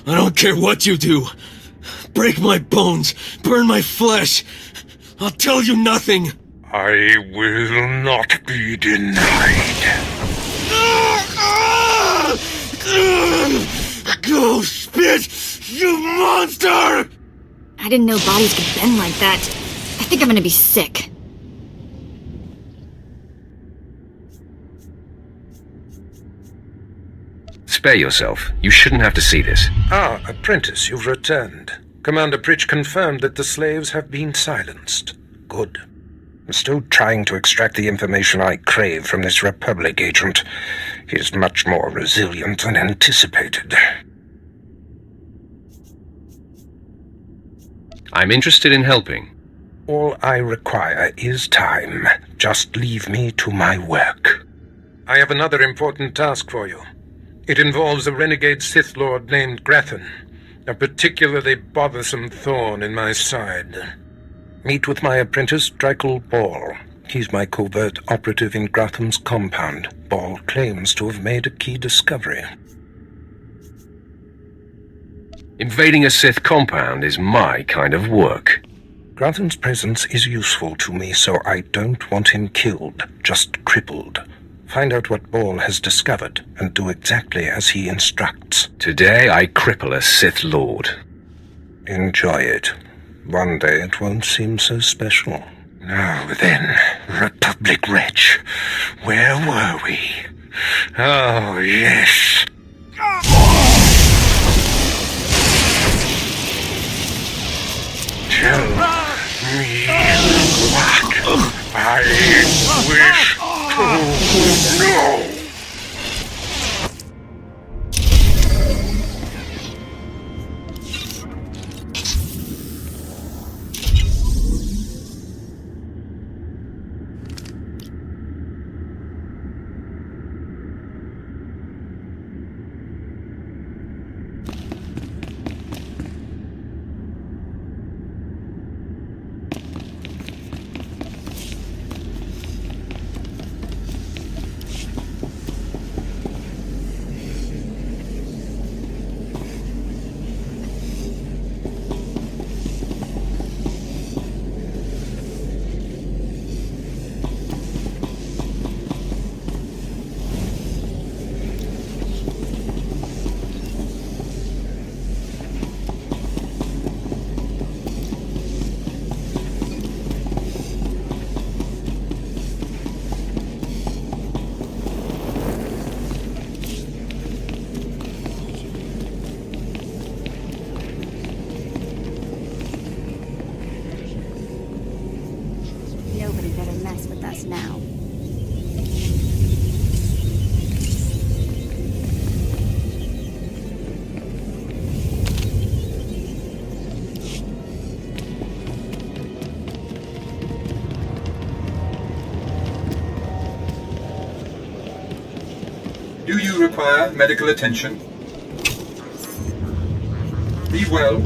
I don't care what you do. Break my bones, burn my flesh. I'll tell you nothing. I will not be denied. Go spit, you monster! I didn't know bodies could bend like that. I think I'm gonna be sick. Spare yourself. You shouldn't have to see this. Ah, apprentice, you've returned. Commander Pritch confirmed that the slaves have been silenced. Good. I'm still trying to extract the information I crave from this Republic agent. He is much more resilient than anticipated. I'm interested in helping. All I require is time. Just leave me to my work. I have another important task for you. It involves a renegade Sith Lord named Grathan, a particularly bothersome thorn in my side. Meet with my apprentice, Drykel Ball. He's my covert operative in Gratham's compound. Ball claims to have made a key discovery. Invading a Sith compound is my kind of work. Grathan's presence is useful to me, so I don't want him killed, just crippled. Find out what Ball has discovered, and do exactly as he instructs. Today I cripple a Sith Lord. Enjoy it. One day it won't seem so special. Now then, Republic wretch, where were we? Oh, yes. Tell me what I wish to know. Do you require medical attention? Be well.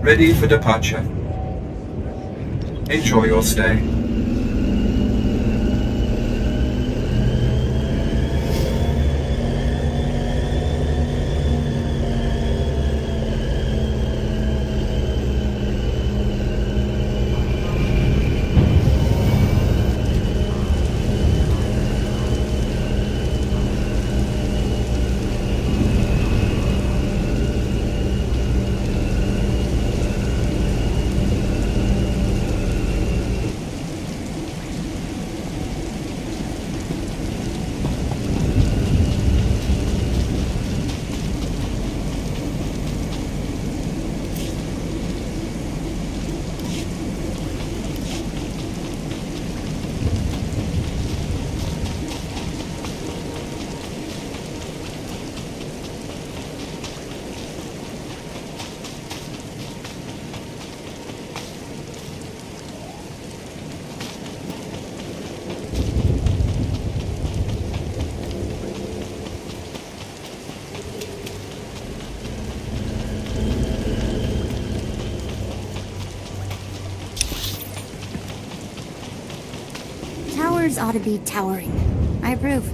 Ready for departure. Enjoy your stay. Towers ought to be towering. I approve.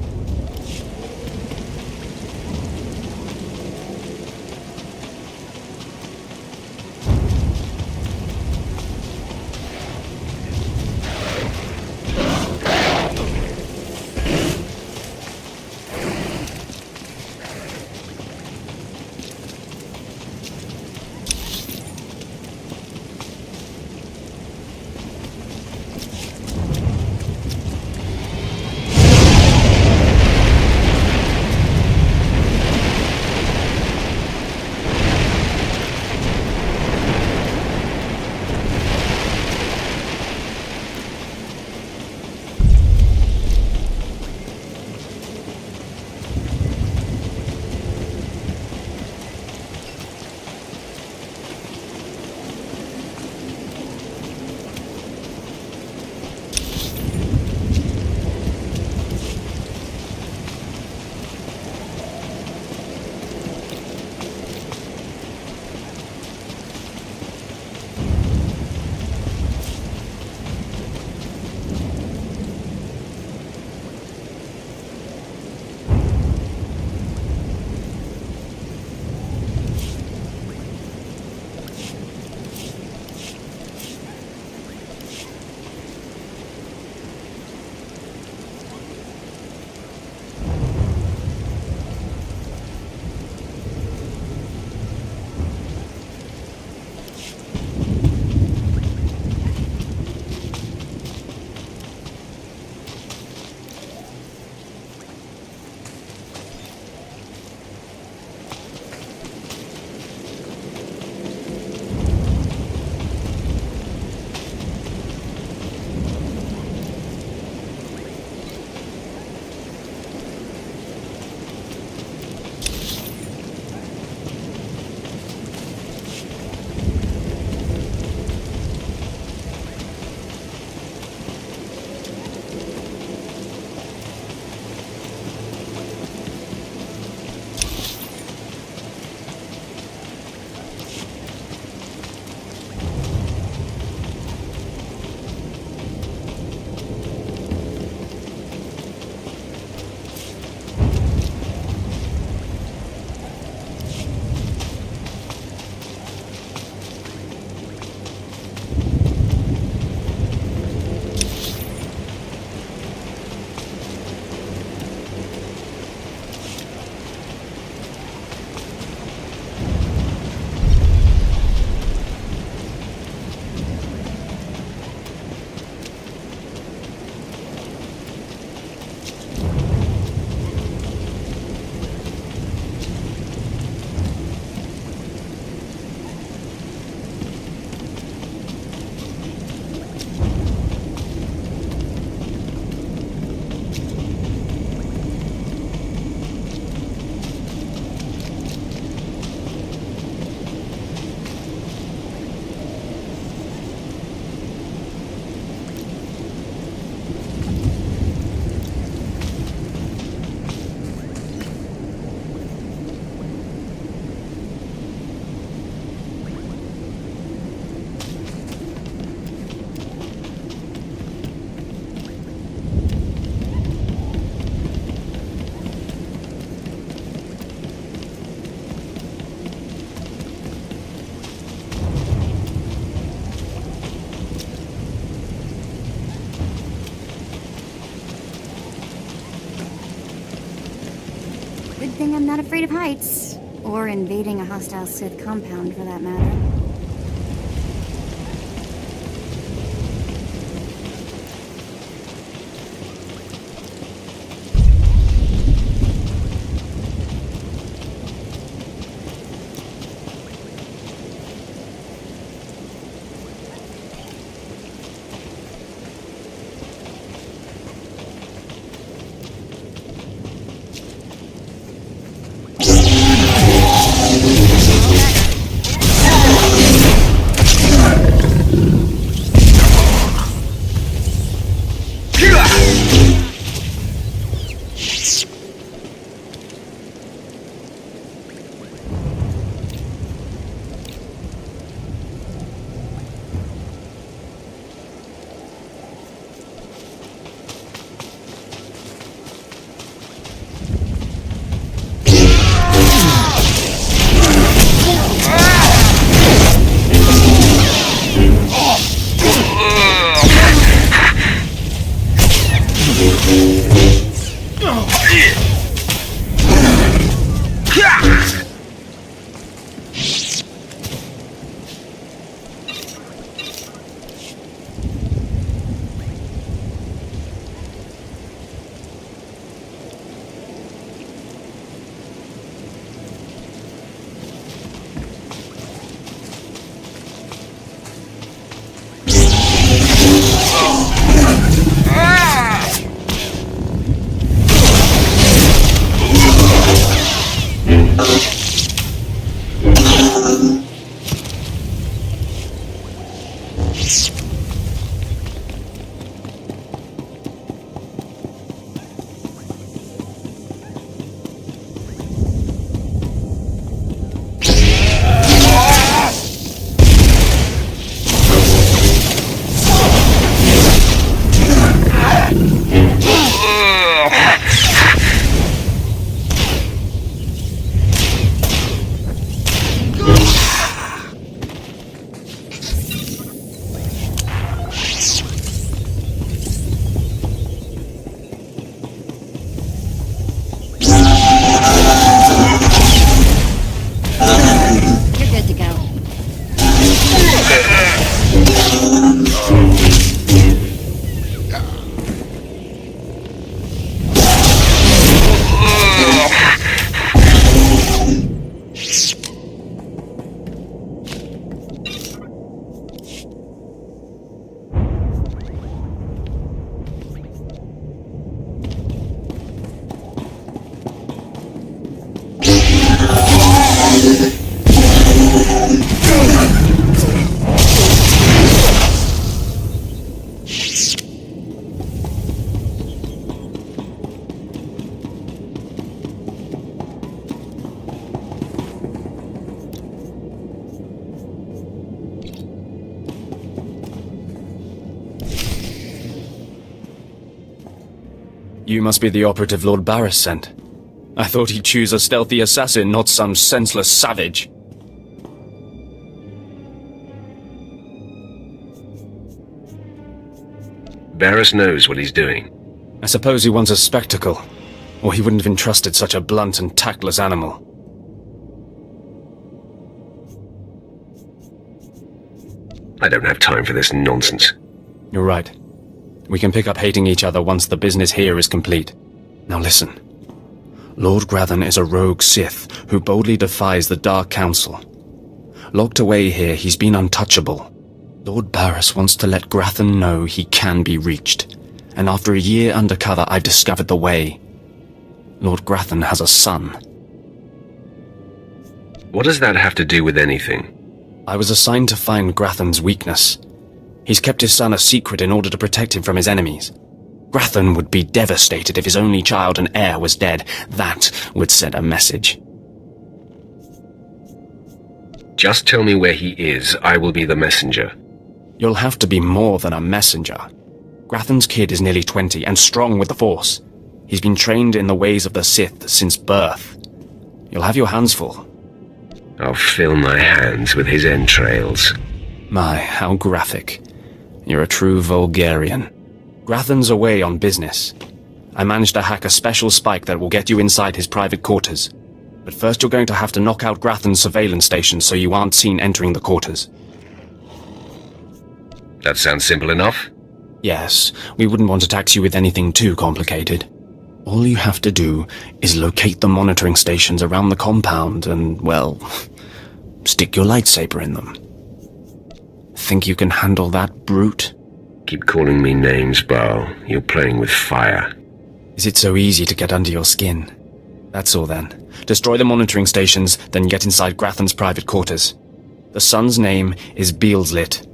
thing, I'm not afraid of heights. Or invading a hostile Sith compound, for that matter. You must be the operative Lord Barris sent. I thought he'd choose a stealthy assassin, not some senseless savage. Barris knows what he's doing. I suppose he wants a spectacle, or he wouldn't have entrusted such a blunt and tactless animal. I don't have time for this nonsense. You're right. We can pick up hating each other once the business here is complete. Now listen. Lord Grathan is a rogue Sith who boldly defies the Dark Council. Locked away here, he's been untouchable. Lord Barris wants to let Grathan know he can be reached, and after a year undercover, I've discovered the way. Lord Grathan has a son. What does that have to do with anything? I was assigned to find Grathan's weakness. He's kept his son a secret in order to protect him from his enemies. Grathan would be devastated if his only child and heir was dead. That would send a message. Just tell me where he is. I will be the messenger. You'll have to be more than a messenger. Grathan's kid is nearly 20 and strong with the Force. He's been trained in the ways of the Sith since birth. You'll have your hands full. I'll fill my hands with his entrails. My, how graphic. You're a true Vulgarian. Grathan's away on business. I managed to hack a special spike that will get you inside his private quarters. But first you're going to have to knock out Grathan's surveillance station so you aren't seen entering the quarters. That sounds simple enough. Yes, we wouldn't want to tax you with anything too complicated. All you have to do is locate the monitoring stations around the compound and, well, stick your lightsaber in them. Think you can handle that, brute? Keep calling me names, Bao. You're playing with fire. Is it so easy to get under your skin? That's all then. Destroy the monitoring stations, then get inside Grathan's private quarters. The son's name is Beelslit.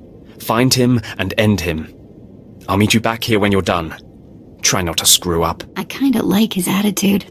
Find him and end him. I'll meet you back here when you're done. Try not to screw up. I kinda like his attitude.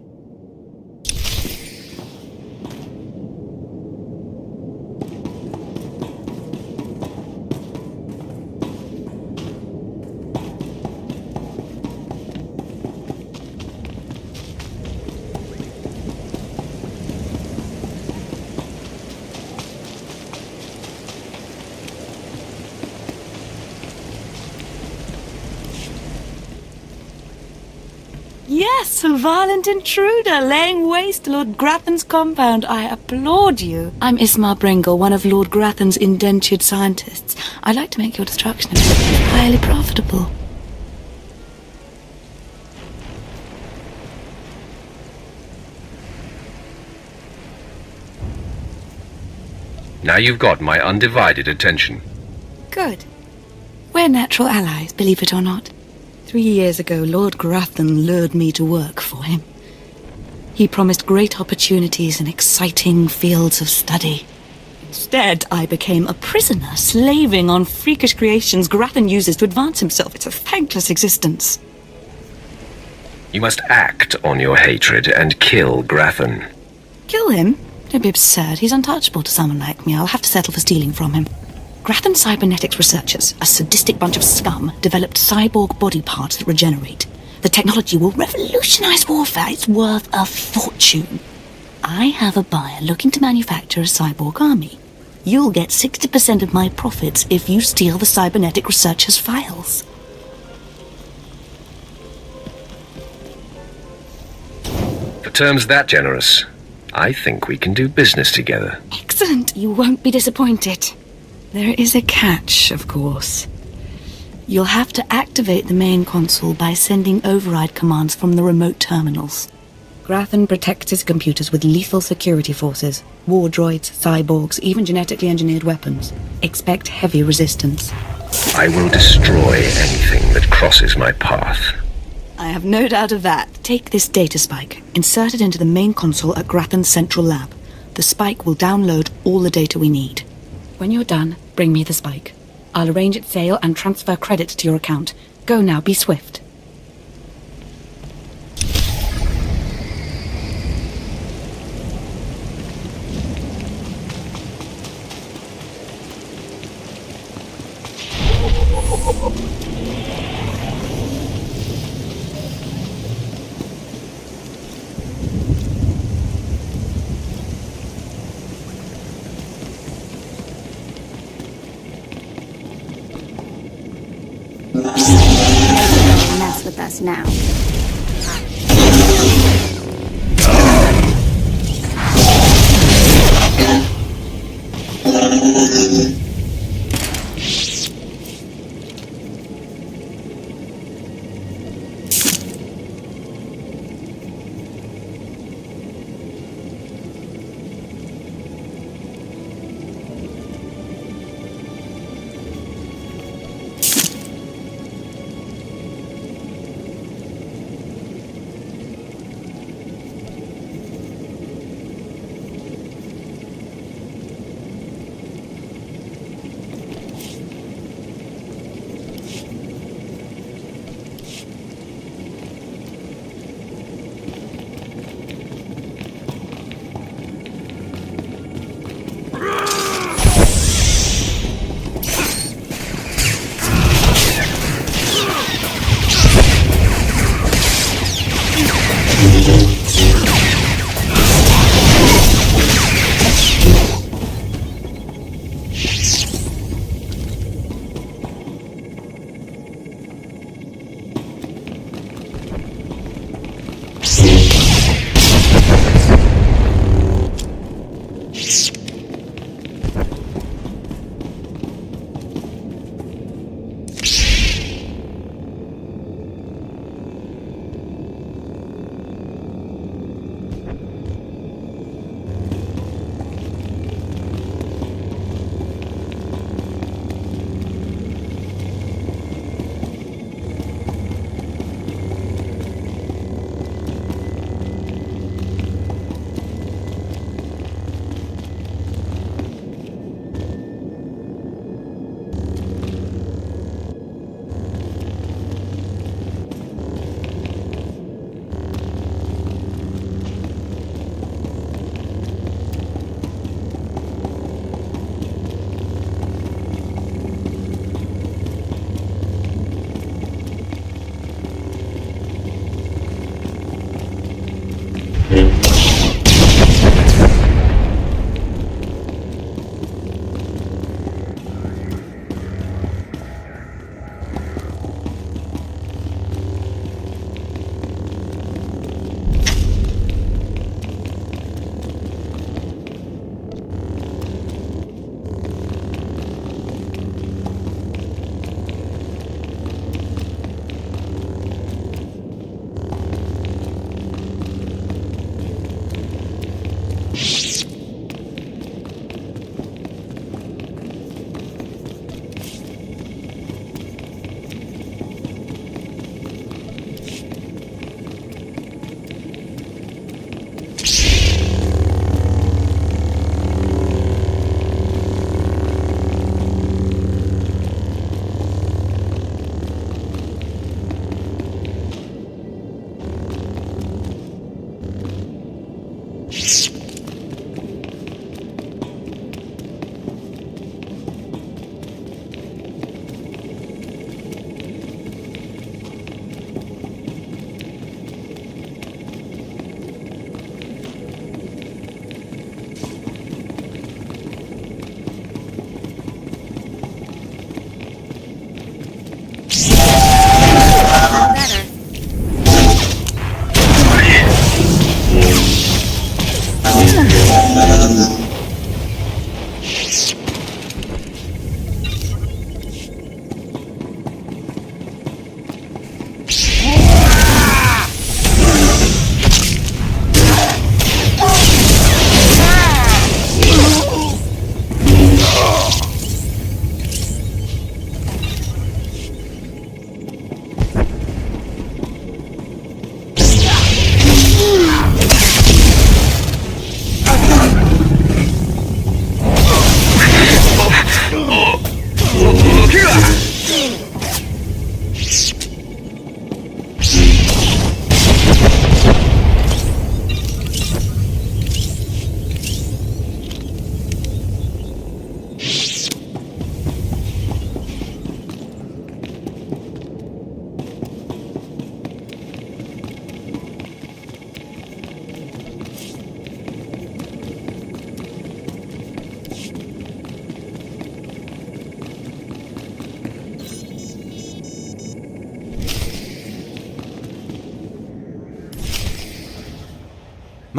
Yes, a violent intruder laying waste to Lord Grathan's compound. I applaud you. I'm Ismar Bringle, one of Lord Grathan's indentured scientists. I'd like to make your destruction highly profitable. Now you've got my undivided attention. Good. We're natural allies, believe it or not. 3 years ago, Lord Grathan lured me to work for him. He promised great opportunities and exciting fields of study. Instead, I became a prisoner, slaving on freakish creations Grathan uses to advance himself. It's a thankless existence. You must act on your hatred and kill Grathan. Kill him? Don't be absurd. He's untouchable to someone like me. I'll have to settle for stealing from him. Grathan cybernetics researchers, a sadistic bunch of scum, developed cyborg body parts that regenerate. The technology will revolutionize warfare. It's worth a fortune. I have a buyer looking to manufacture a cyborg army. You'll get 60% of my profits if you steal the cybernetic researchers' files. For terms that generous, I think we can do business together. Excellent. You won't be disappointed. There is a catch, of course. You'll have to activate the main console by sending override commands from the remote terminals. Grathan protects his computers with lethal security forces, war droids, cyborgs, even genetically engineered weapons. Expect heavy resistance. I will destroy anything that crosses my path. I have no doubt of that. Take this data spike, insert it into the main console at Grathan's central lab. The spike will download all the data we need. When you're done, bring me the spike. I'll arrange its sale and transfer credits to your account. Go now, be swift. Mess with us now.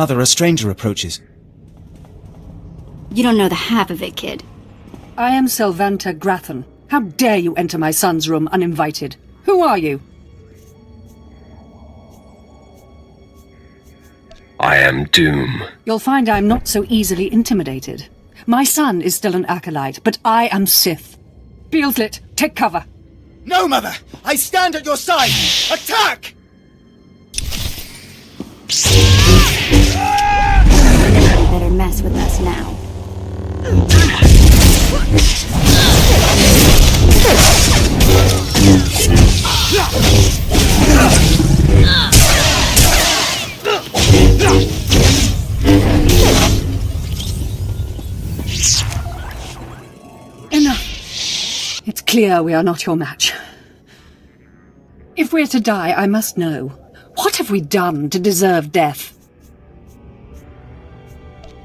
Mother, a stranger approaches. You don't know the half of it, kid. I am Selvanta Grathan. How dare you enter my son's room uninvited? Who are you? I am Doom. You'll find I'm not so easily intimidated. My son is still an acolyte, but I am Sith. Beelslit, take cover. No, Mother! I stand at your side! Attack! You better mess with us now. Enough. It's clear we are not your match. If we're to die, I must know. What have we done to deserve death?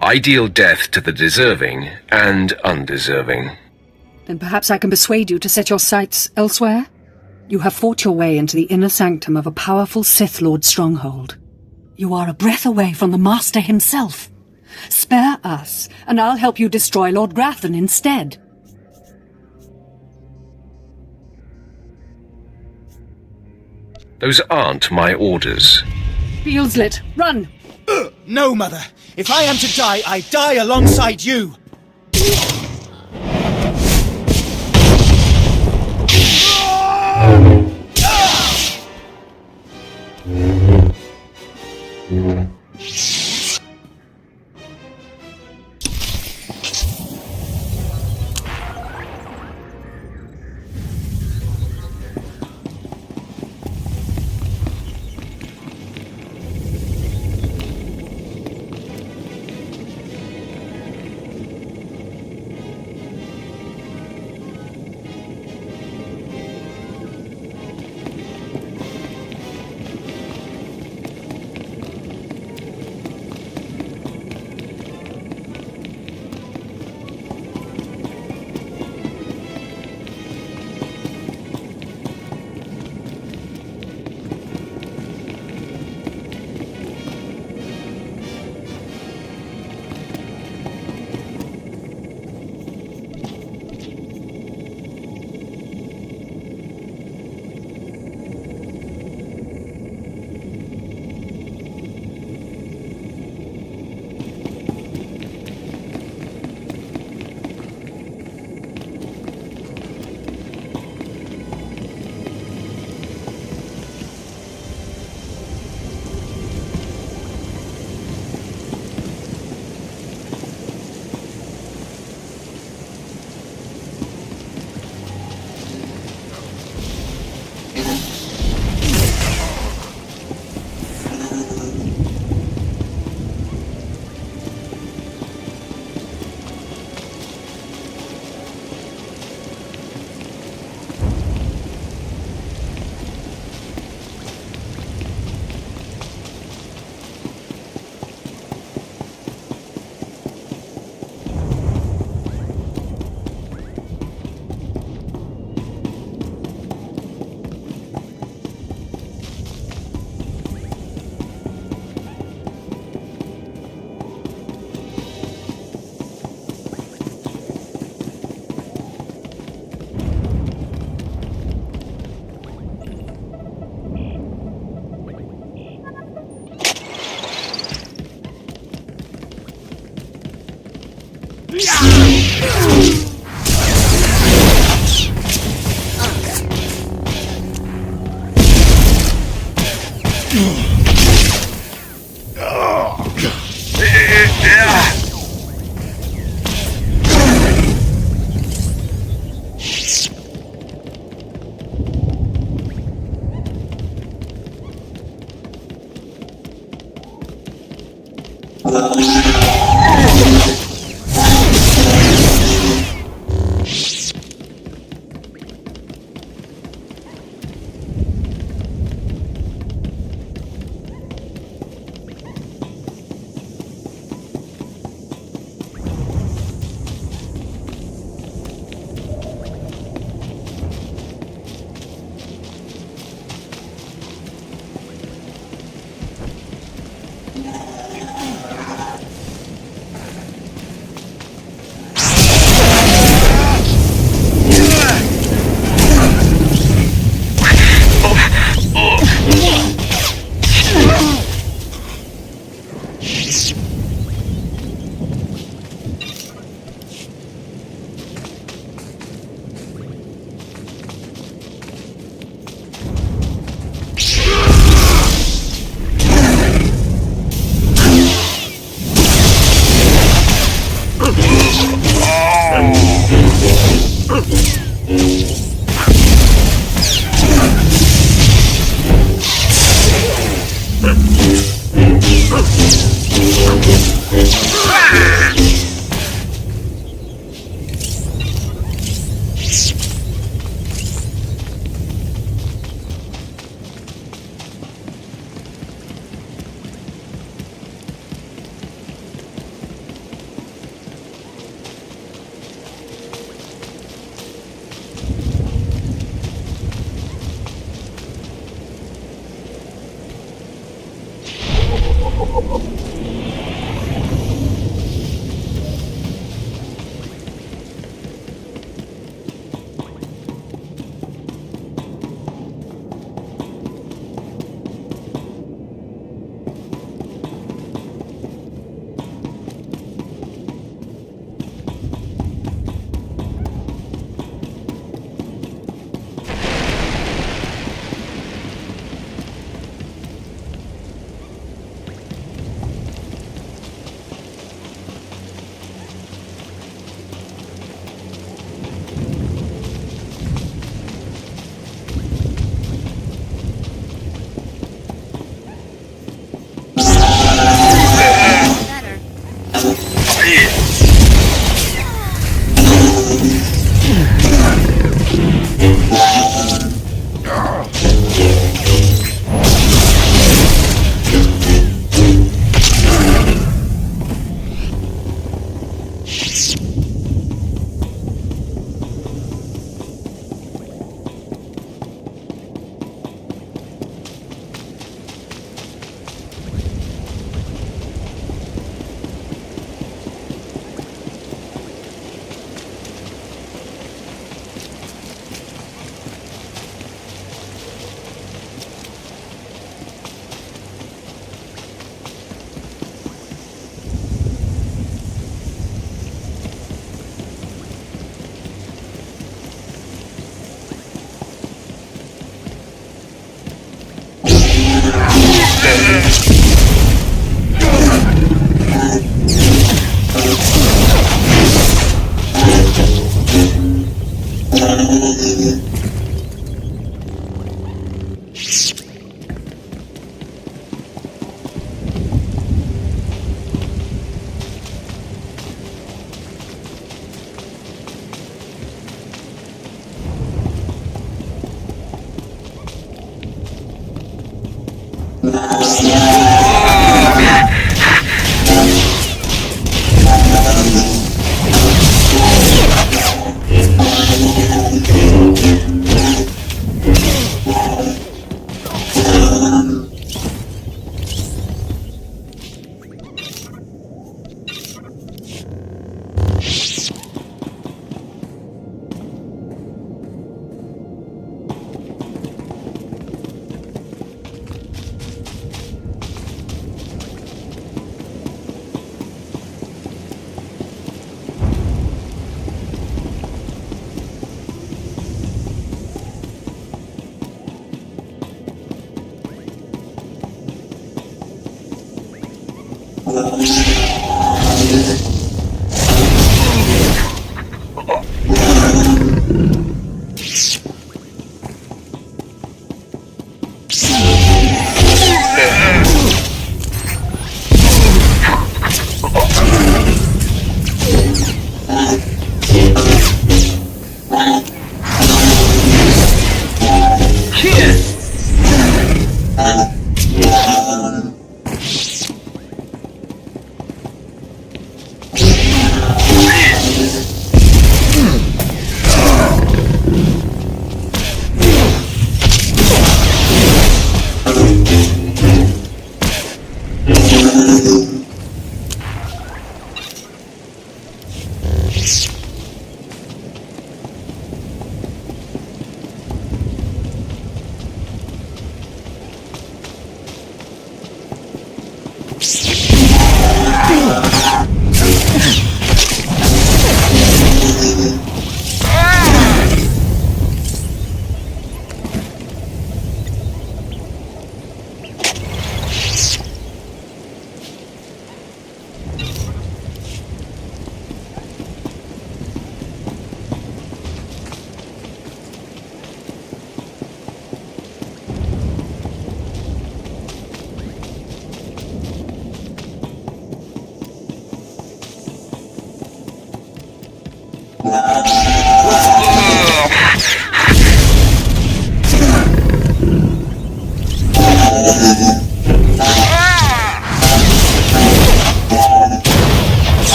I deal death to the deserving and undeserving. Then perhaps I can persuade you to set your sights elsewhere? You have fought your way into the inner sanctum of a powerful Sith Lord stronghold. You are a breath away from the Master himself. Spare us, and I'll help you destroy Lord Grathan instead. Those aren't my orders. Beelslit, run! No, Mother! If I am to die, I die alongside you!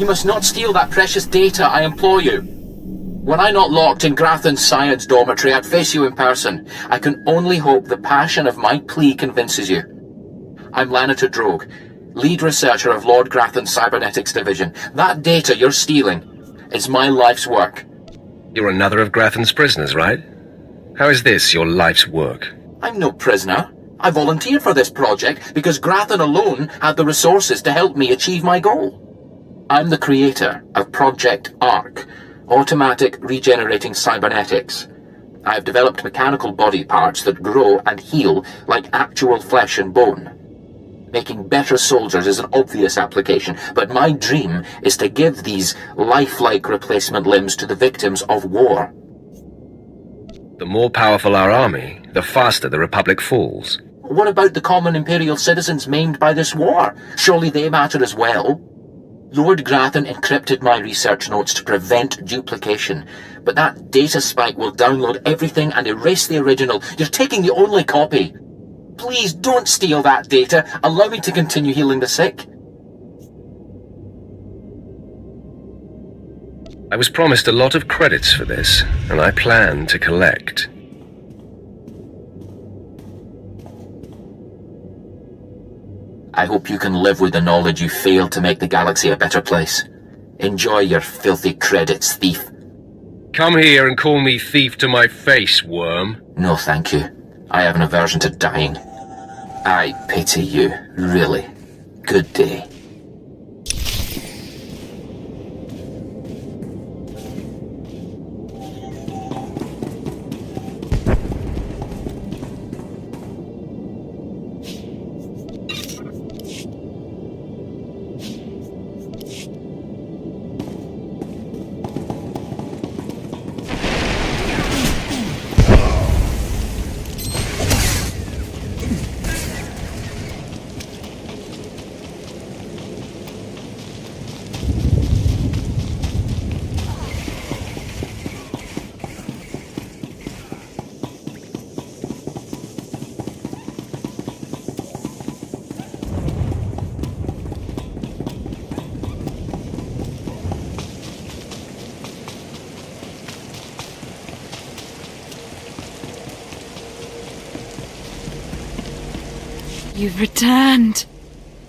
You must not steal that precious data, I implore you. Were I not locked in Grathan's science dormitory, I'd face you in person. I can only hope the passion of my plea convinces you. I'm Lanator Drogue, lead researcher of Lord Grathan's Cybernetics Division. That data you're stealing is my life's work. You're another of Grathan's prisoners, right? How is this your life's work? I'm no prisoner. I volunteered for this project because Grathan alone had the resources to help me achieve my goal. I'm the creator of Project ARC, Automatic Regenerating Cybernetics. I've developed mechanical body parts that grow and heal like actual flesh and bone. Making better soldiers is an obvious application, but my dream is to give these lifelike replacement limbs to the victims of war. The more powerful our army, the faster the Republic falls. What about the common Imperial citizens maimed by this war? Surely they matter as well. Lord Grathan encrypted my research notes to prevent duplication, but that data spike will download everything and erase the original. You're taking the only copy. Please don't steal that data. Allow me to continue healing the sick. I was promised a lot of credits for this, and I plan to collect. I hope you can live with the knowledge you failed to make the galaxy a better place. Enjoy your filthy credits, thief. Come here and call me thief to my face, worm. No, thank you. I have an aversion to dying. I pity you, really. Good day. You've returned.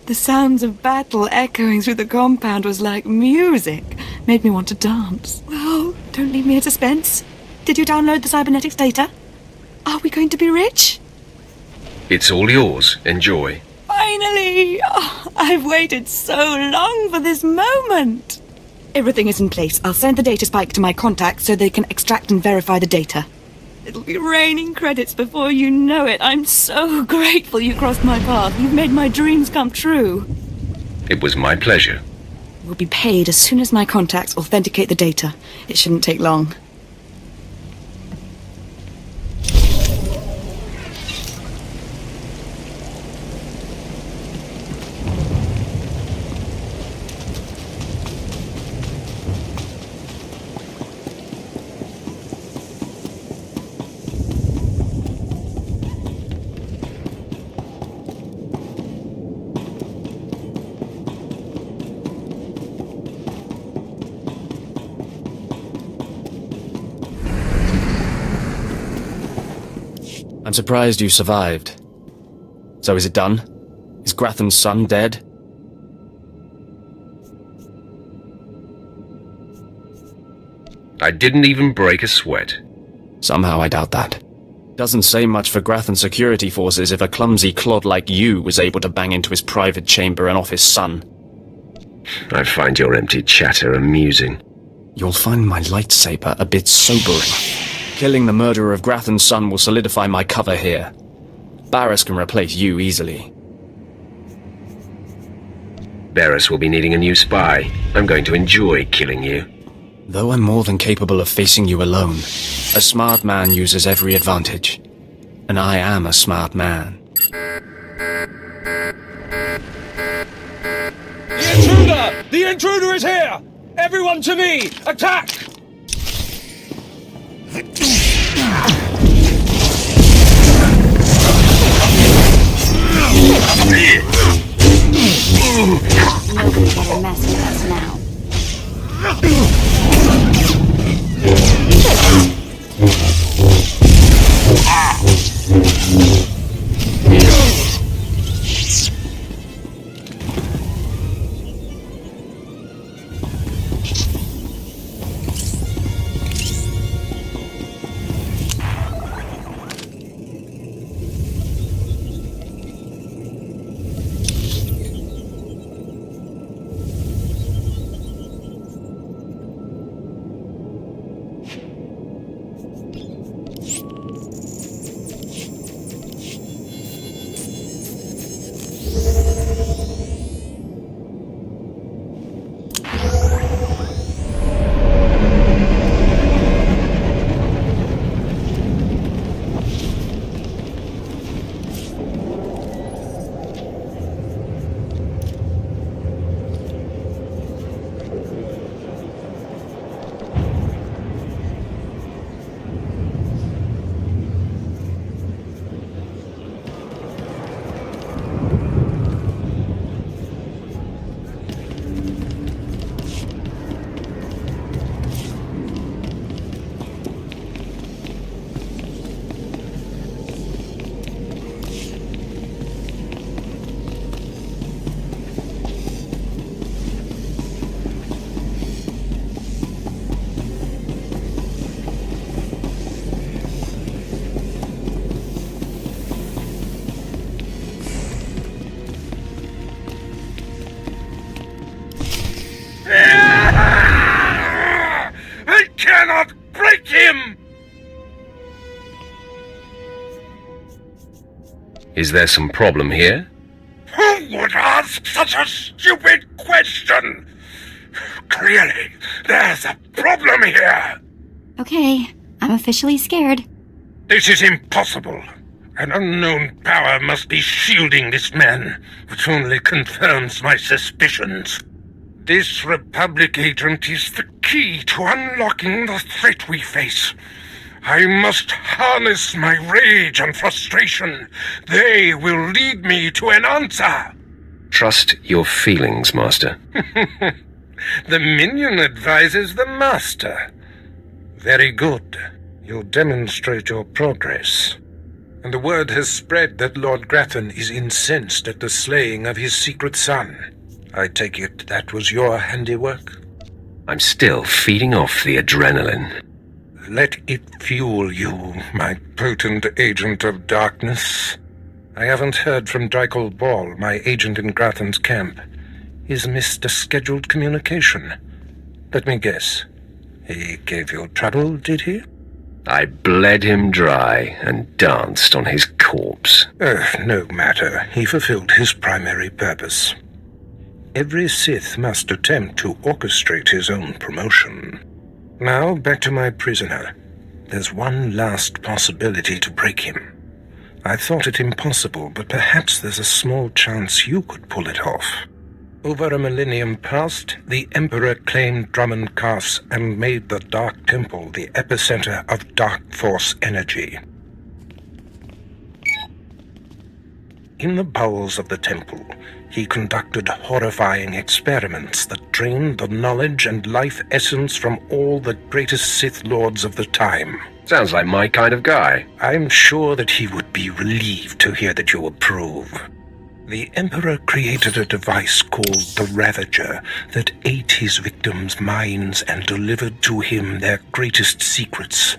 The sounds of battle echoing through the compound was like music. Made me want to dance. Well, don't leave me in suspense. Did you download the cybernetics data? Are we going to be rich? It's all yours. Enjoy. Finally! Oh, I've waited so long for this moment. Everything is in place. I'll send the data spike to my contacts so they can extract and verify the data. It'll be raining credits before you know it. I'm so grateful you crossed my path. You've made my dreams come true. It was my pleasure. We'll be paid as soon as my contacts authenticate the data. It shouldn't take long. I'm surprised you survived. So is it done? Is Grathan's son dead? I didn't even break a sweat. Somehow I doubt that. Doesn't say much for Grathan security forces if a clumsy clod like you was able to bang into his private chamber and off his son. I find your empty chatter amusing. You'll find my lightsaber a bit sobering. Killing the murderer of Grathan's son will solidify my cover here. Barris can replace you easily. Barris will be needing a new spy. I'm going to enjoy killing you. Though I'm more than capable of facing you alone, a smart man uses every advantage. And I am a smart man. The intruder! The intruder is here! Everyone to me! Attack! Nobody better mess with us now. Is there some problem here? Who would ask such a stupid question? Clearly, there's a problem here. Okay, I'm officially scared. This is impossible. An unknown power must be shielding this man, which only confirms my suspicions. This Republic agent is the key to unlocking the threat we face. I must harness my rage and frustration. They will lead me to an answer. Trust your feelings, Master. The minion advises the Master. Very good. You'll demonstrate your progress. And the word has spread that Lord Grathan is incensed at the slaying of his secret son. I take it that was your handiwork? I'm still feeding off the adrenaline. Let it fuel you, my potent agent of darkness. I haven't heard from Drykel Ball, my agent in Grathan's camp. He's missed a scheduled communication. Let me guess. He gave you trouble, did he? I bled him dry and danced on his corpse. No matter. He fulfilled his primary purpose. Every Sith must attempt to orchestrate his own promotion. Now, back to my prisoner. There's one last possibility to break him. I thought it impossible, but perhaps there's a small chance you could pull it off. Over a millennium past, the Emperor claimed Drummond Cass and made the Dark Temple the epicenter of Dark Force energy. In the bowels of the temple, he conducted horrifying experiments that drained the knowledge and life essence from all the greatest Sith Lords of the time. Sounds like my kind of guy. I'm sure that he would be relieved to hear that you approve. The Emperor created a device called the Ravager that ate his victims' minds and delivered to him their greatest secrets.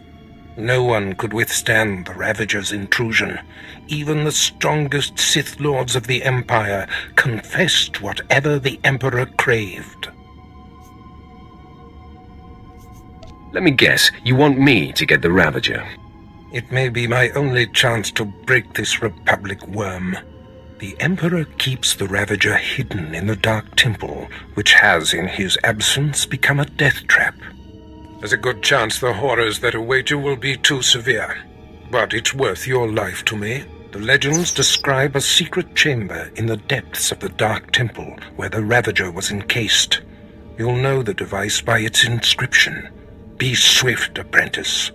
No one could withstand the Ravager's intrusion. Even the strongest Sith Lords of the Empire confessed whatever the Emperor craved. Let me guess, you want me to get the Ravager? It may be my only chance to break this Republic worm. The Emperor keeps the Ravager hidden in the Dark Temple, which has, in his absence, become a death trap. There's a good chance the horrors that await you will be too severe. But it's worth your life to me. The legends describe a secret chamber in the depths of the Dark Temple where the Ravager was encased. You'll know the device by its inscription. Be swift, apprentice.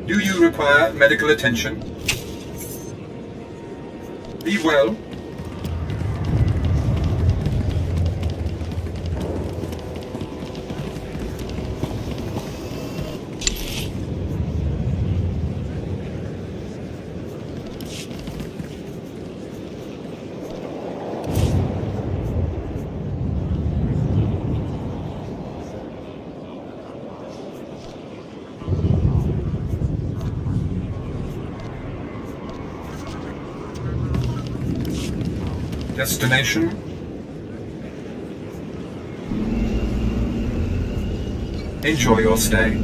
Do you require medical attention? Be well. Destination? Enjoy your stay.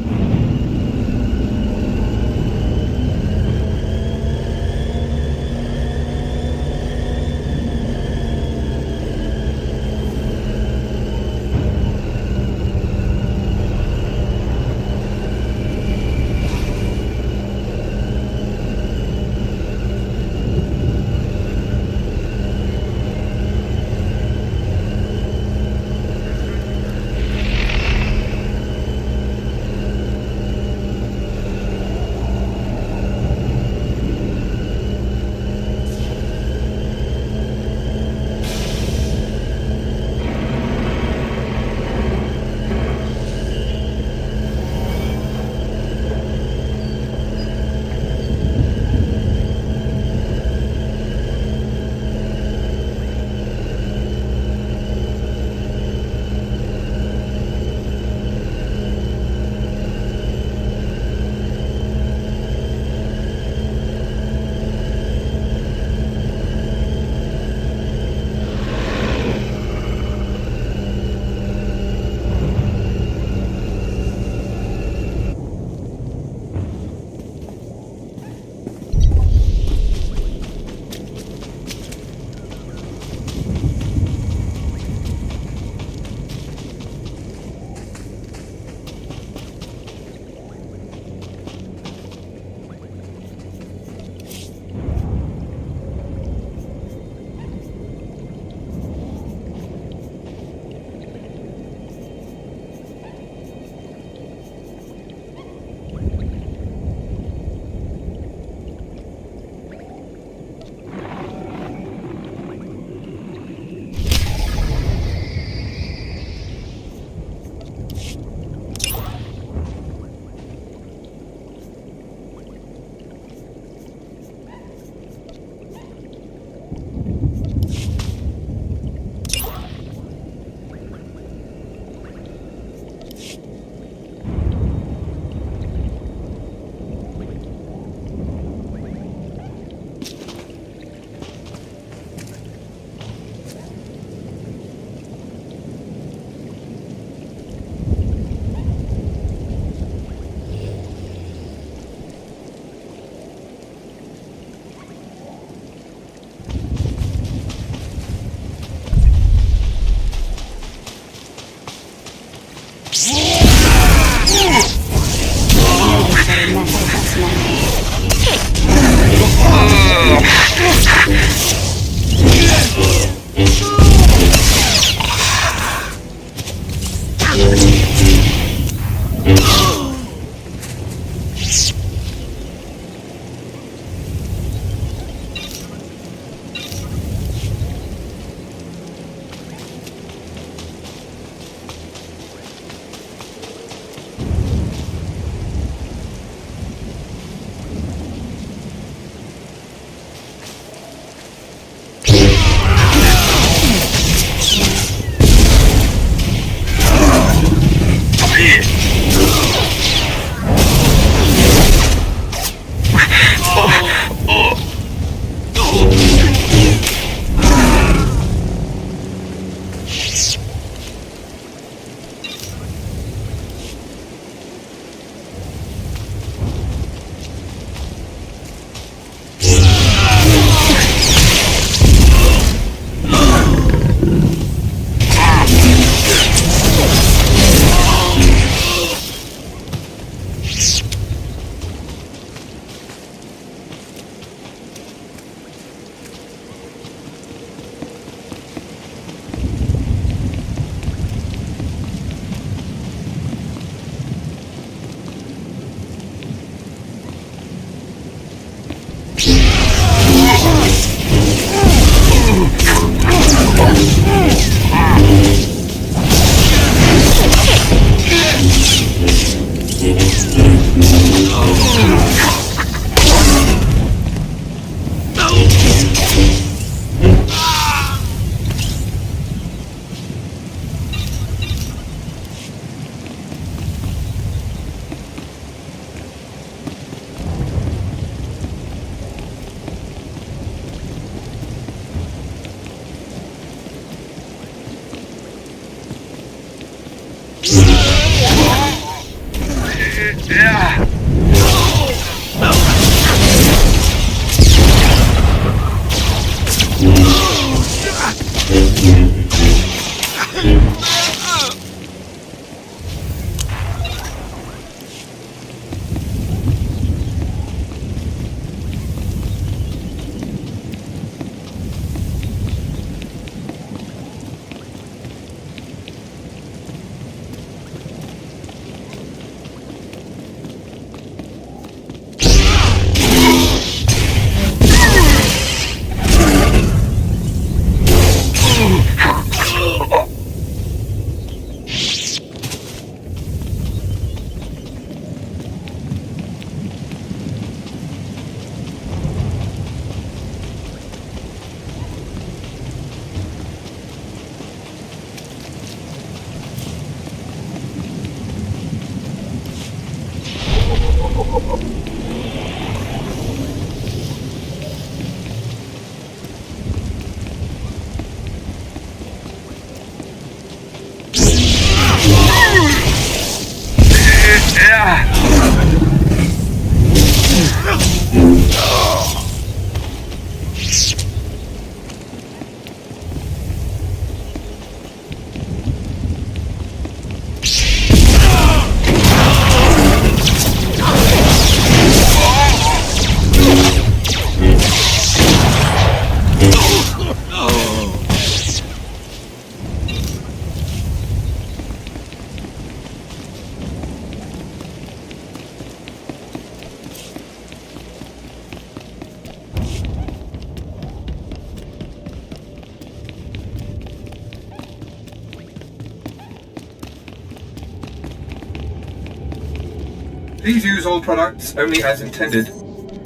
Please use all products only as intended.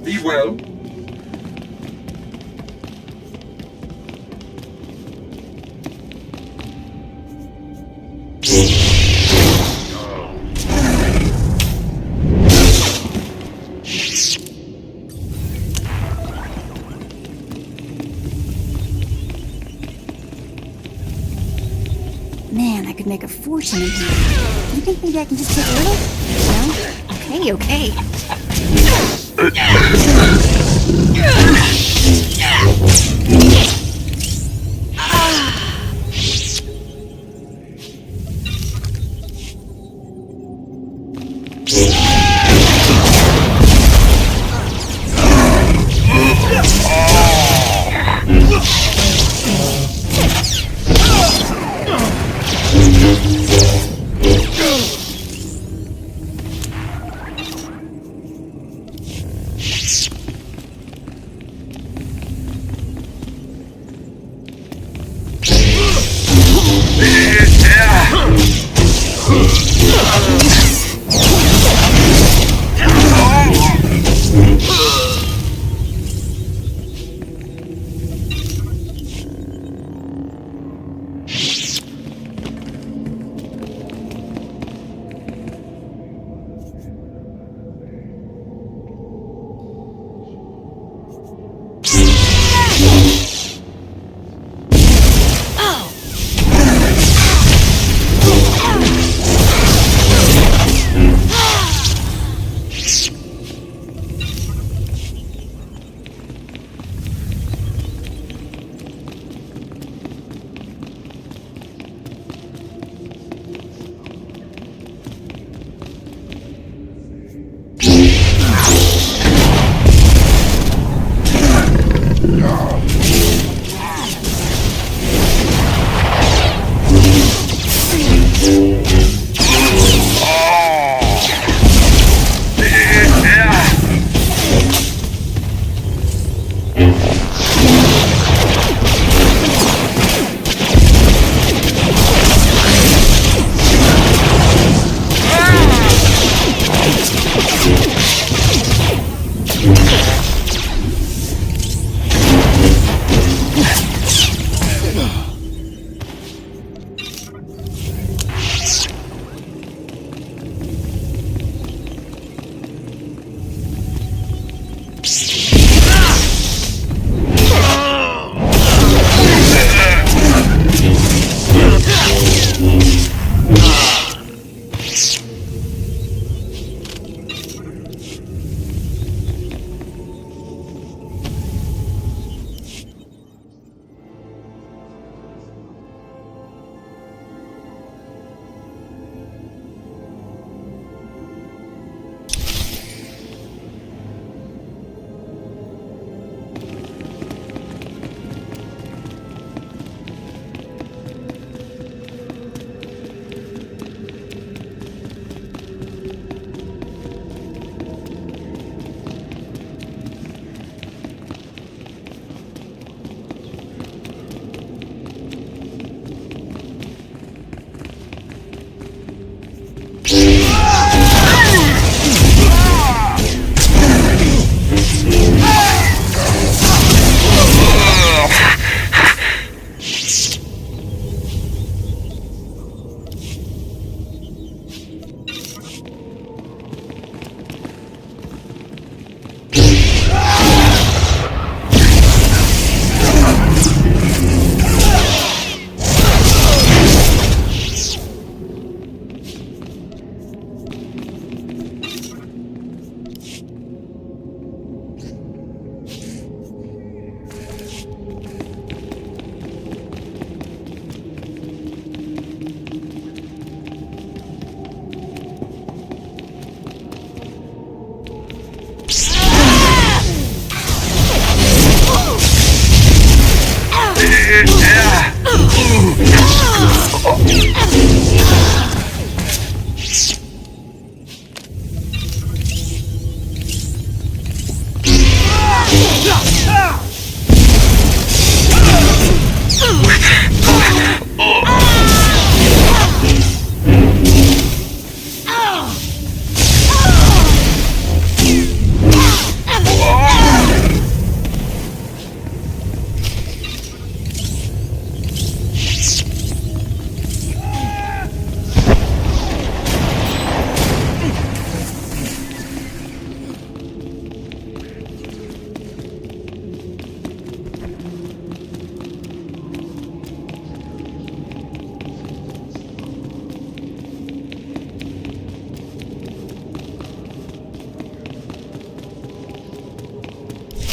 Be well. Man, I could make a fortune in here. You think maybe I can just take a little? No? Okay.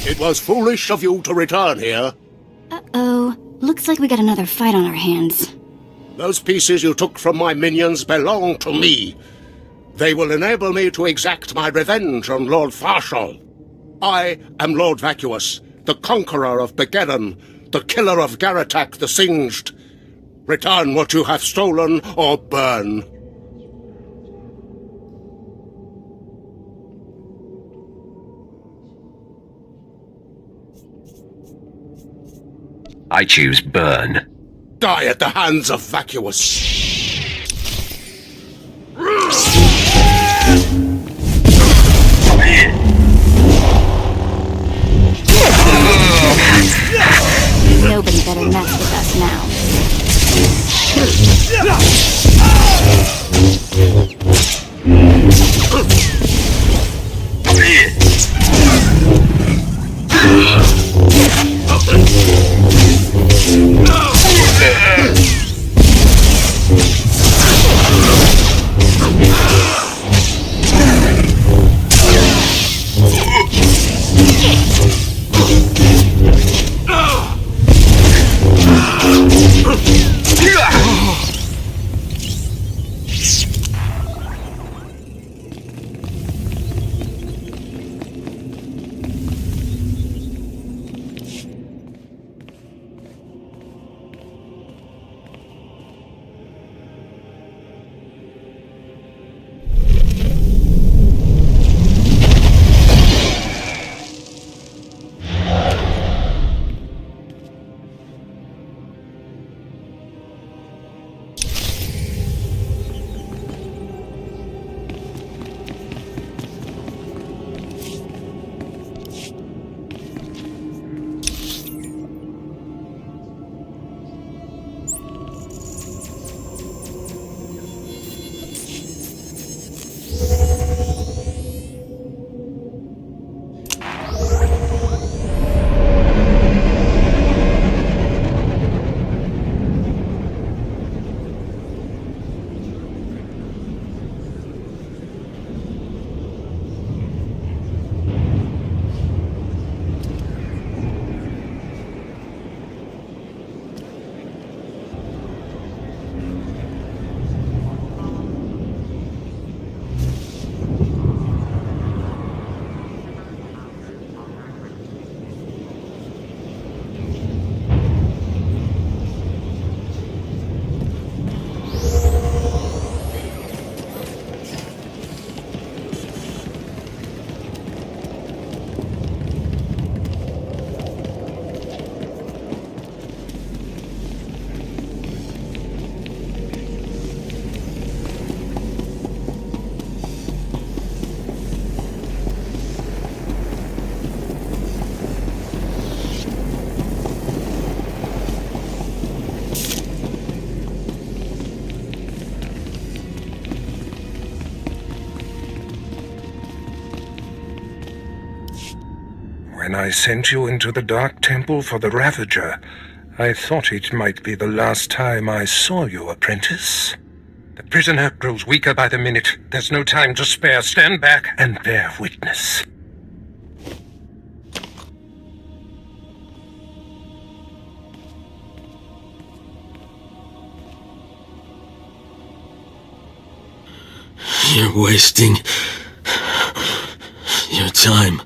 It was foolish of you to return here. Uh-oh. Looks like we got another fight on our hands. Those pieces you took from my minions belong to me. They will enable me to exact my revenge on Lord Farshal. I am Lord Vacuous, the conqueror of Begeddon, the killer of Garatak the Singed. Return what you have stolen, or burn. I choose burn. Die at the hands of Vacuous. Nobody better mess with us now. When I sent you into the Dark Temple for the Ravager, I thought it might be the last time I saw you, apprentice. The prisoner grows weaker by the minute. There's no time to spare. Stand back and bear witness. You're wasting your time.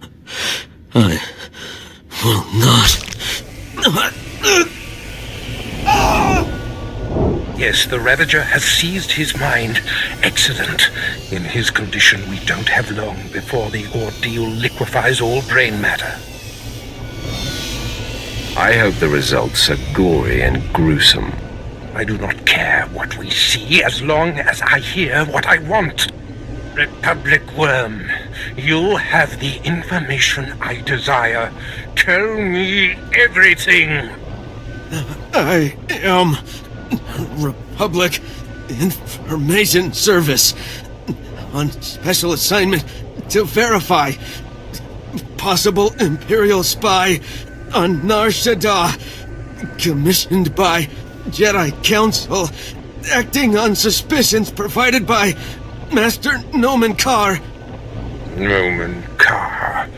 I will not. Yes, the Ravager has seized his mind. Excellent. In his condition, we don't have long before the ordeal liquefies all brain matter. I hope the results are gory and gruesome. I do not care what we see as long as I hear what I want. Republic Worm, you have the information I desire. Tell me everything. I am Republic Information Service on special assignment to verify possible Imperial spy on Nar Shaddaa, commissioned by Jedi Council, acting on suspicions provided by Master Nomen Karr. Nomen Karr,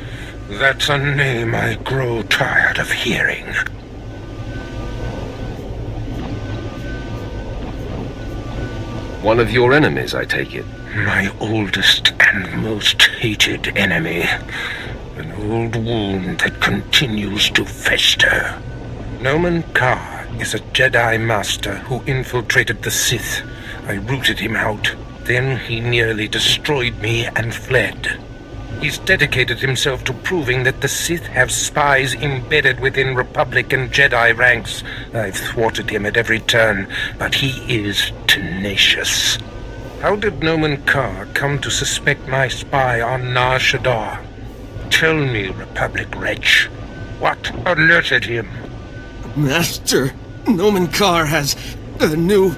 That's a name I grow tired of hearing. One of your enemies, I take it? My oldest and most hated enemy. An old wound that continues to fester. Noman Carr is a Jedi Master who infiltrated the Sith. I rooted him out. Then he nearly destroyed me and fled. He's dedicated himself to proving that the Sith have spies embedded within Republic and Jedi ranks. I've thwarted him at every turn, but he is tenacious. How did Noman Carr come to suspect my spy on Nar Shaddaa? Tell me, Republic wretch, what alerted him? Master, Noman Carr has a new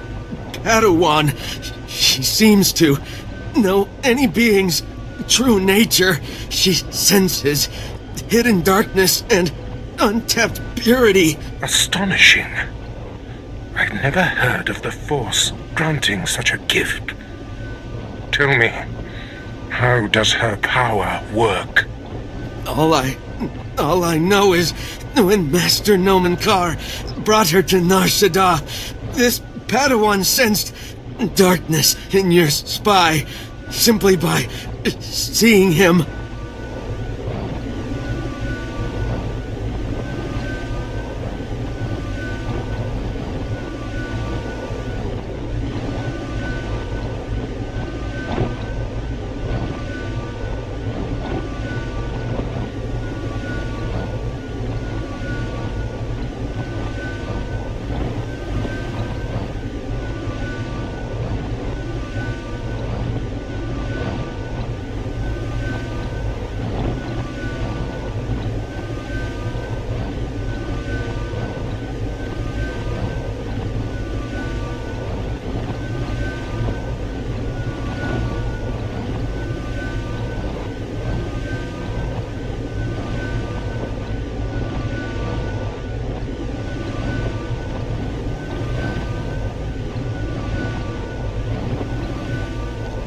Padawan. She seems to know any being's true nature. She senses hidden darkness and untapped purity. Astonishing. I've never heard of the Force granting such a gift. Tell me, how does her power work? All I know is when Master Noman Carr brought her to Nar Shaddaa, this Padawan sensed darkness in your spy simply by seeing him.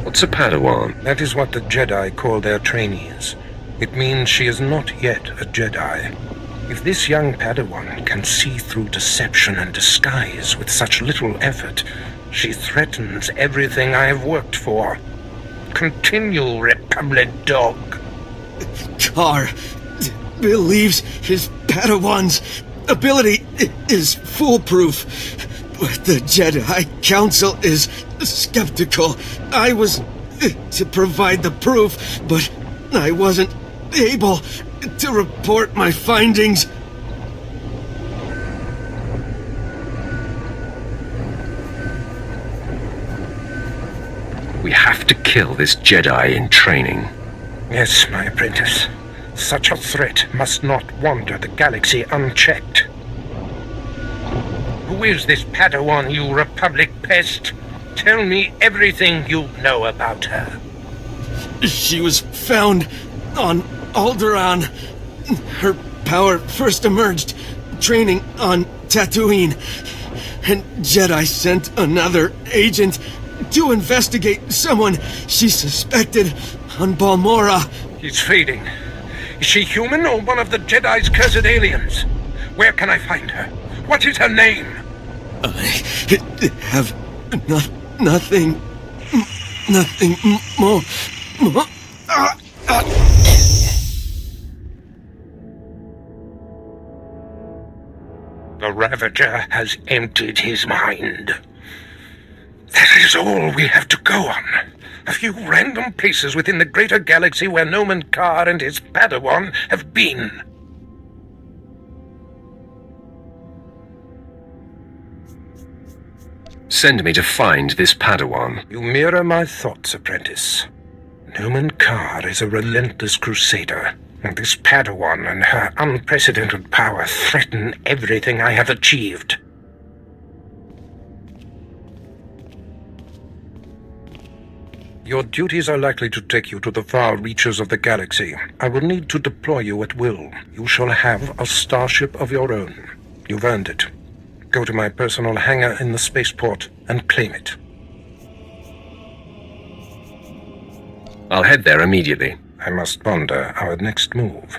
What's a Padawan? That is what the Jedi call their trainees. It means she is not yet a Jedi. If this young Padawan can see through deception and disguise with such little effort, she threatens everything I have worked for. Continue, Republic dog. Carr believes his Padawan's ability is foolproof, but the Jedi Council is skeptical. I was to provide the proof, but I wasn't able to report my findings. We have to kill this Jedi in training. Yes, my apprentice. Such a threat must not wander the galaxy unchecked. Who is this Padawan, you Republic pest? Tell me everything you know about her. She was found on Alderaan. Her power first emerged training on Tatooine, and Jedi sent another agent to investigate someone she suspected on Balmorra. He's fading. Is she human or one of the Jedi's cursed aliens? Where can I find her? What is her name? I have nothing more. The Ravager has emptied his mind. That is all we have to go on. A few random places within the greater galaxy where Noman Carr and his Padawan have been. Send me to find this Padawan. You mirror my thoughts, apprentice. Noman Carr is a relentless crusader, and this Padawan and her unprecedented power threaten everything I have achieved. Your duties are likely to take you to the far reaches of the galaxy. I will need to deploy you at will. You shall have a starship of your own. You've earned it. Go to my personal hangar in the spaceport and claim it. I'll head there immediately. I must ponder our next move.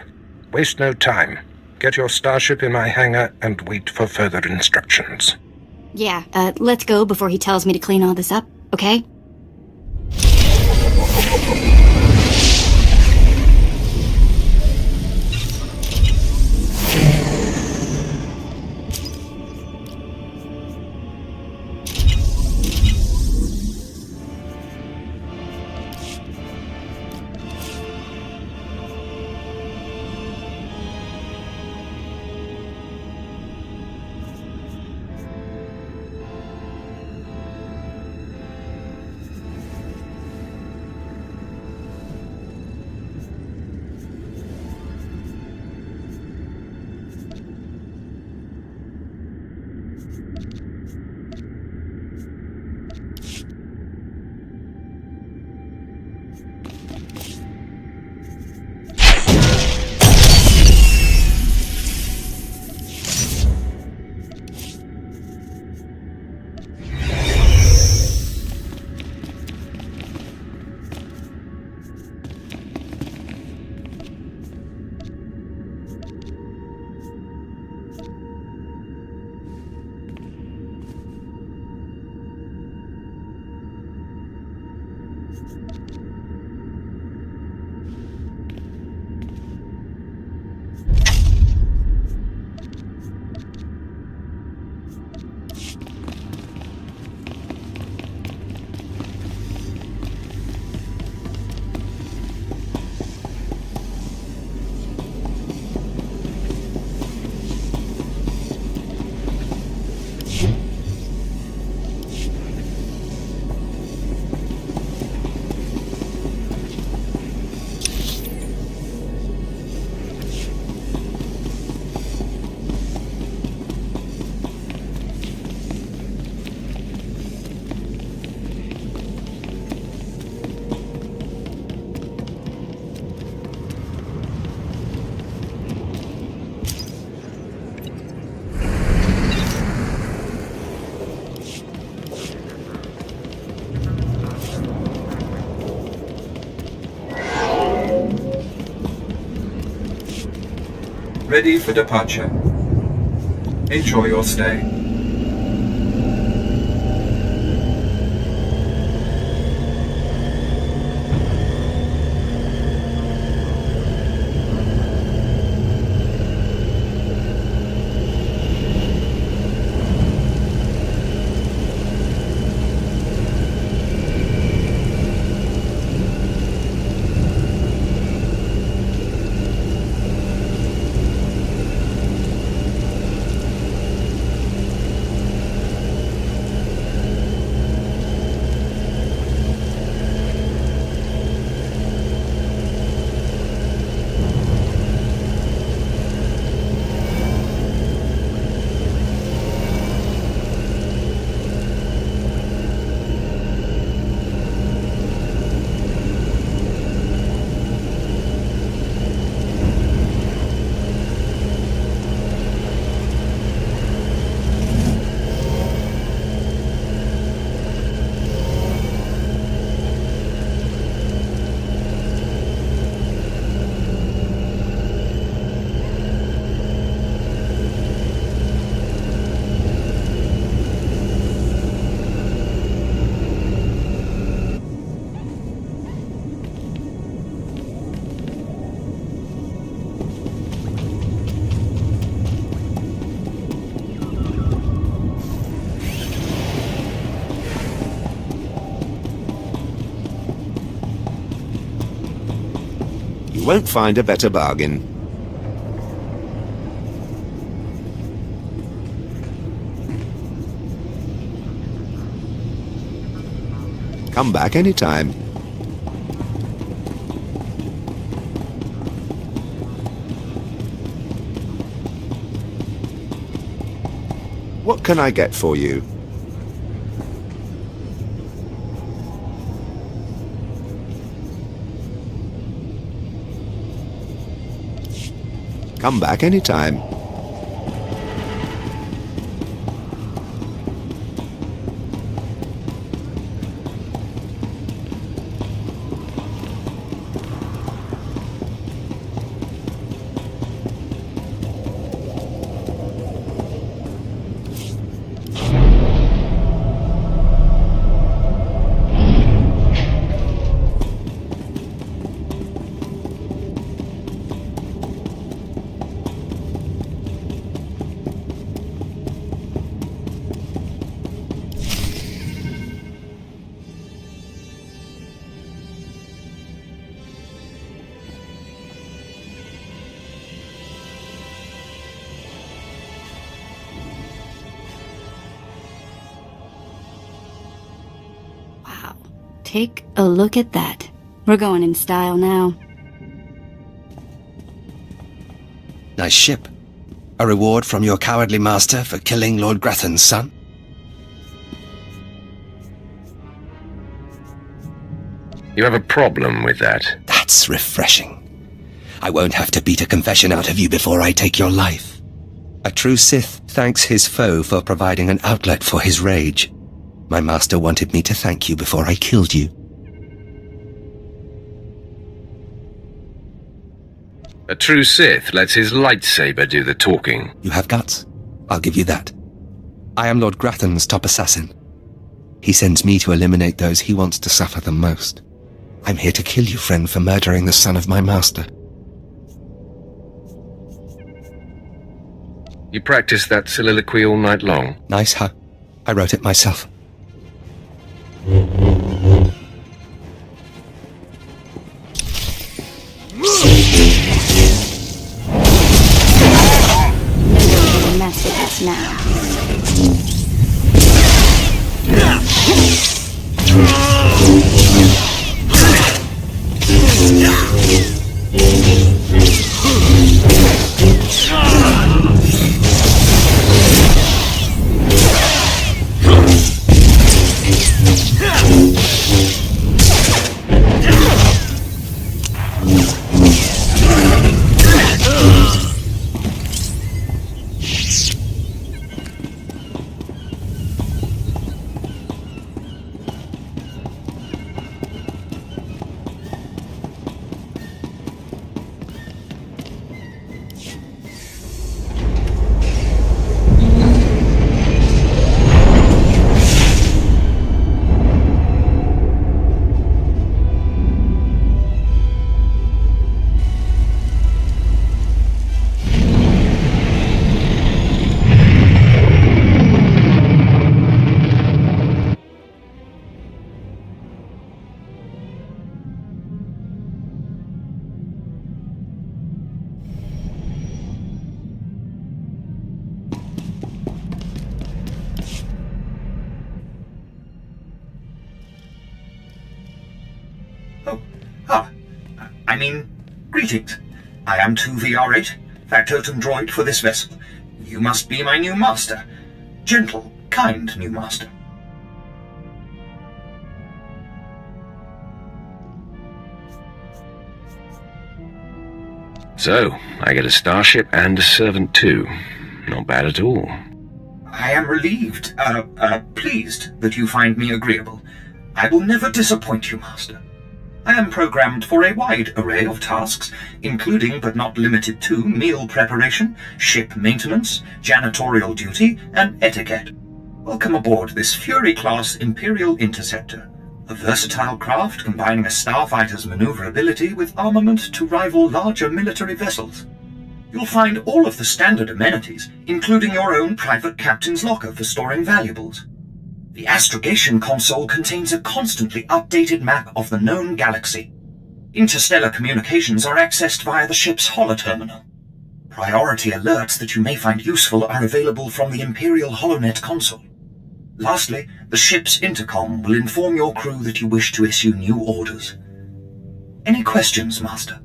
Waste no time. Get your starship in my hangar and wait for further instructions. Yeah, let's go before he tells me to clean all this up, okay? Ready for departure. Enjoy your stay. Won't find a better bargain. Come back anytime. What can I get for you? Come back anytime. Take a look at that. We're going in style now. Nice ship. A reward from your cowardly master for killing Lord Grathan's son? You have a problem with that? That's refreshing. I won't have to beat a confession out of you before I take your life. A true Sith thanks his foe for providing an outlet for his rage. My master wanted me to thank you before I killed you. A true Sith lets his lightsaber do the talking. You have guts. I'll give you that. I am Lord Grathan's top assassin. He sends me to eliminate those he wants to suffer the most. I'm here to kill you, friend, for murdering the son of my master. You practice that soliloquy all night long? Nice, huh? I wrote it myself. Mess with us now. Greetings. I am 2VR8, factotum droid for this vessel. You must be my new master. Gentle, kind new master. So, I get a starship and a servant too. Not bad at all. I am relieved, pleased that you find me agreeable. I will never disappoint you, master. I am programmed for a wide array of tasks, including but not limited to meal preparation, ship maintenance, janitorial duty, and etiquette. Welcome aboard this Fury-class Imperial Interceptor, a versatile craft combining a starfighter's maneuverability with armament to rival larger military vessels. You'll find all of the standard amenities, including your own private captain's locker for storing valuables. The astrogation console contains a constantly updated map of the known galaxy. Interstellar communications are accessed via the ship's holoterminal. Priority alerts that you may find useful are available from the Imperial HoloNet console. Lastly, the ship's intercom will inform your crew that you wish to issue new orders. Any questions, Master?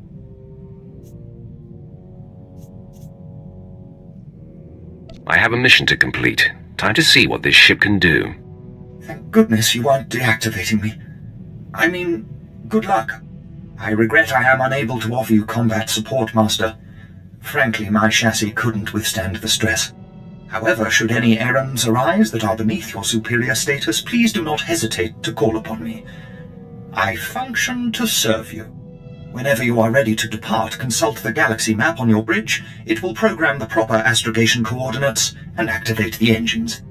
I have a mission to complete. Time to see what this ship can do. Thank goodness you aren't deactivating me. I mean, good luck. I regret I am unable to offer you combat support, Master. Frankly, my chassis couldn't withstand the stress. However, should any errands arise that are beneath your superior status, please do not hesitate to call upon me. I function to serve you. Whenever you are ready to depart, consult the galaxy map on your bridge. It will program the proper astrogation coordinates and activate the engines.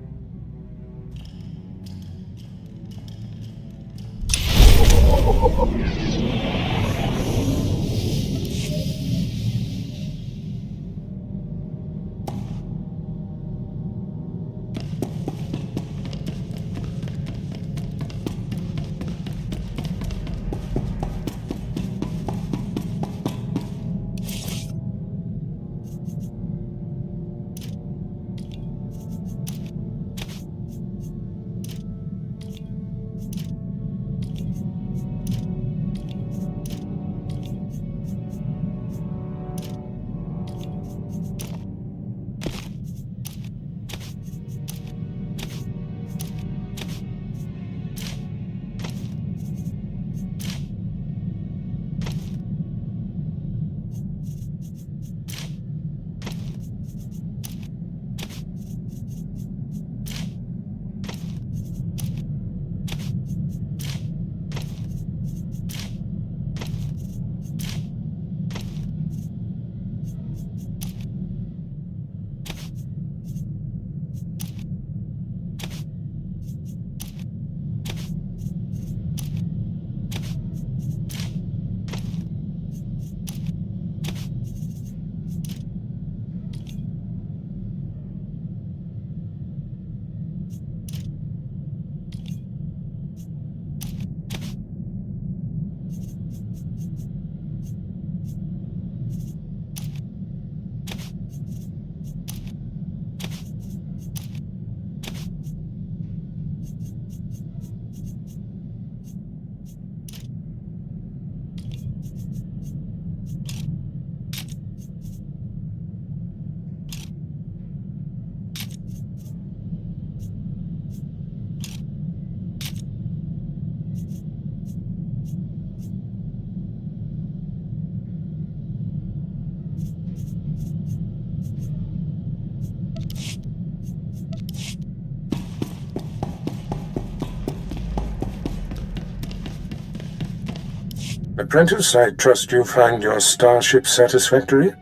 Apprentice, I trust you find your starship satisfactory?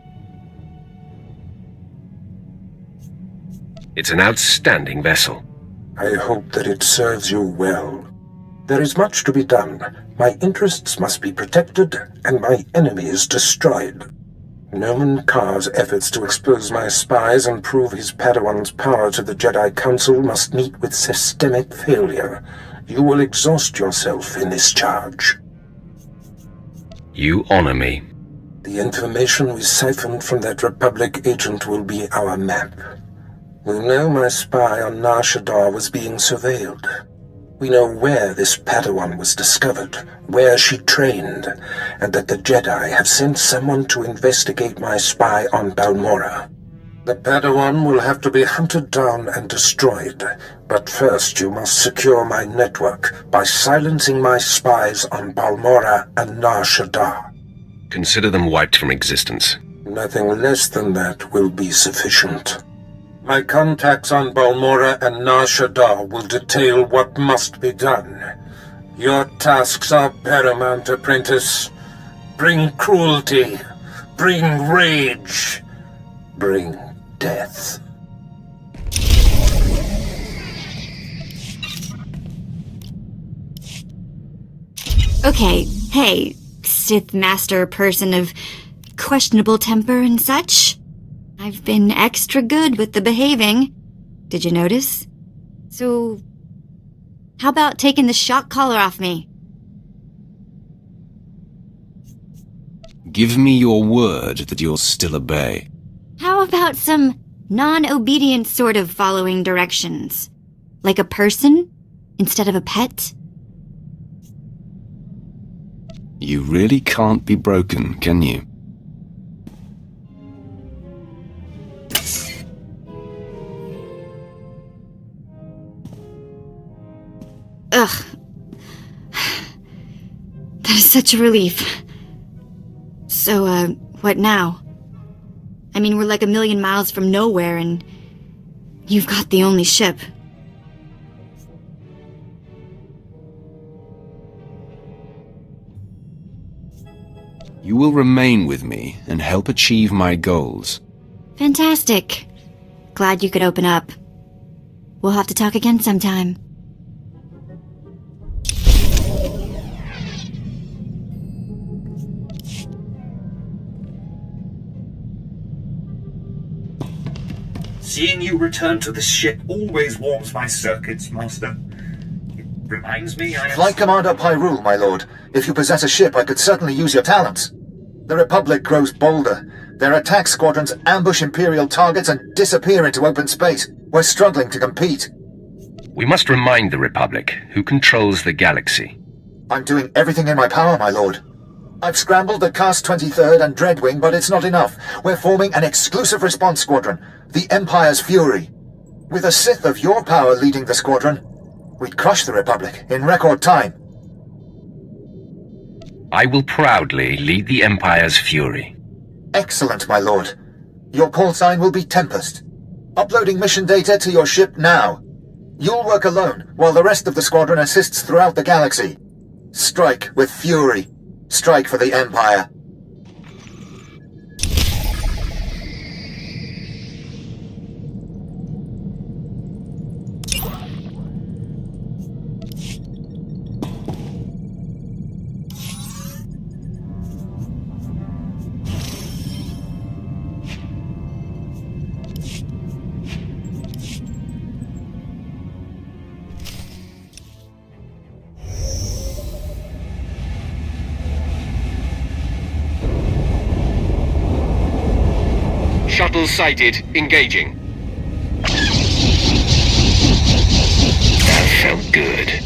It's an outstanding vessel. I hope that it serves you well. There is much to be done. My interests must be protected, and my enemies destroyed. Noman Karr's efforts to expose my spies and prove his Padawan's power to the Jedi Council must meet with systemic failure. You will exhaust yourself in this charge. You honor me. The information we siphoned from that Republic agent will be our map. We know my spy on Nar Shaddaa was being surveilled. We know where this Padawan was discovered, where she trained, and that the Jedi have sent someone to investigate my spy on Balmorra. The Padawan will have to be hunted down and destroyed, but first you must secure my network by silencing my spies on Balmorra and Nar Shaddaa. Consider them wiped from existence. Nothing less than that will be sufficient. My contacts on Balmorra and Nar Shaddaa will detail what must be done. Your tasks are paramount, apprentice. Bring cruelty. Bring rage. Bring death. Okay, hey, Sith Master person of questionable temper and such. I've been extra good with the behaving. Did you notice? So, how about taking the shock collar off me? Give me your word that you'll still obey. How about some non-obedient sort of following directions? Like a person instead of a pet? You really can't be broken, can you? Ugh. That is such a relief. So, what now? I mean, we're like 1,000,000 miles from nowhere, and you've got the only ship. You will remain with me and help achieve my goals. Fantastic. Glad you could open up. We'll have to talk again sometime. Seeing you return to this ship always warms my circuits, Master. It reminds me I am... Flight Commander Pyrul, my lord. If you possess a ship, I could certainly use your talents. The Republic grows bolder. Their attack squadrons ambush Imperial targets and disappear into open space. We're struggling to compete. We must remind the Republic who controls the galaxy. I'm doing everything in my power, my lord. I've scrambled the Cast 23rd and Dreadwing, but it's not enough. We're forming an exclusive response squadron, the Empire's Fury. With a Sith of your power leading the squadron, we'd crush the Republic in record time. I will proudly lead the Empire's Fury. Excellent, my lord. Your call sign will be Tempest. Uploading mission data to your ship now. You'll work alone, while the rest of the squadron assists throughout the galaxy. Strike with fury. Strike for the Empire. Shuttle sighted. Engaging. That felt good.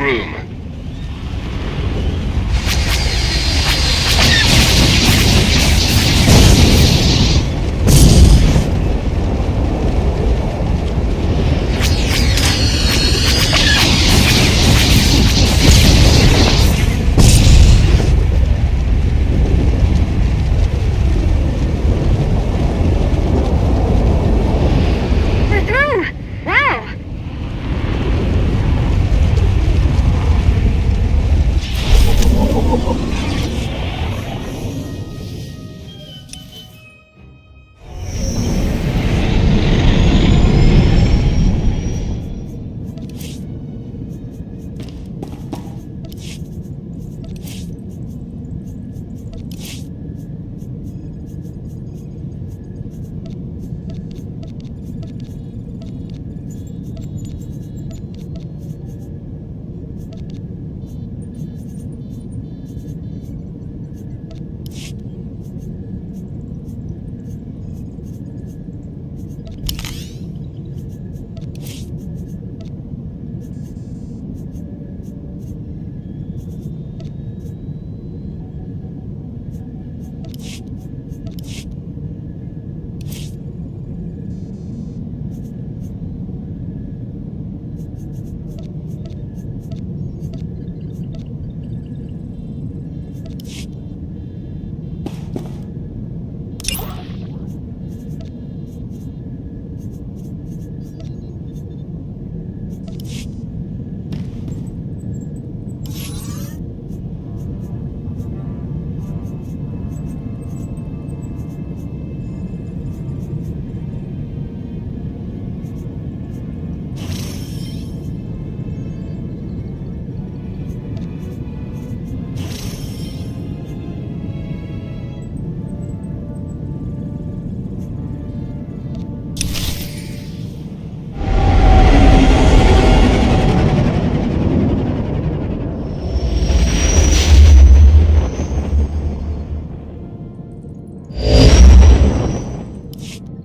room.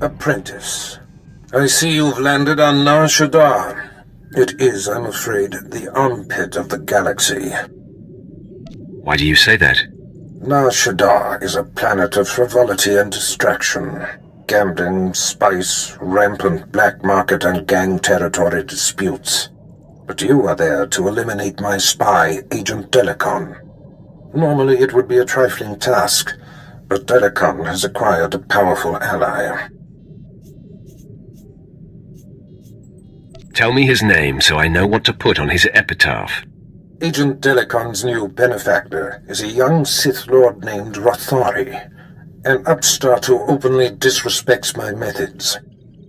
Apprentice, I see you've landed on Nar Shaddaa. It is, I'm afraid, the armpit of the galaxy. Why do you say that? Nar Shaddaa is a planet of frivolity and distraction. Gambling, spice, rampant black market and gang territory disputes. But you are there to eliminate my spy, Agent Delicon. Normally it would be a trifling task, but Delicon has acquired a powerful ally. Tell me his name so I know what to put on his epitaph. Agent Delicon's new benefactor is a young Sith Lord named Rothari, an upstart who openly disrespects my methods.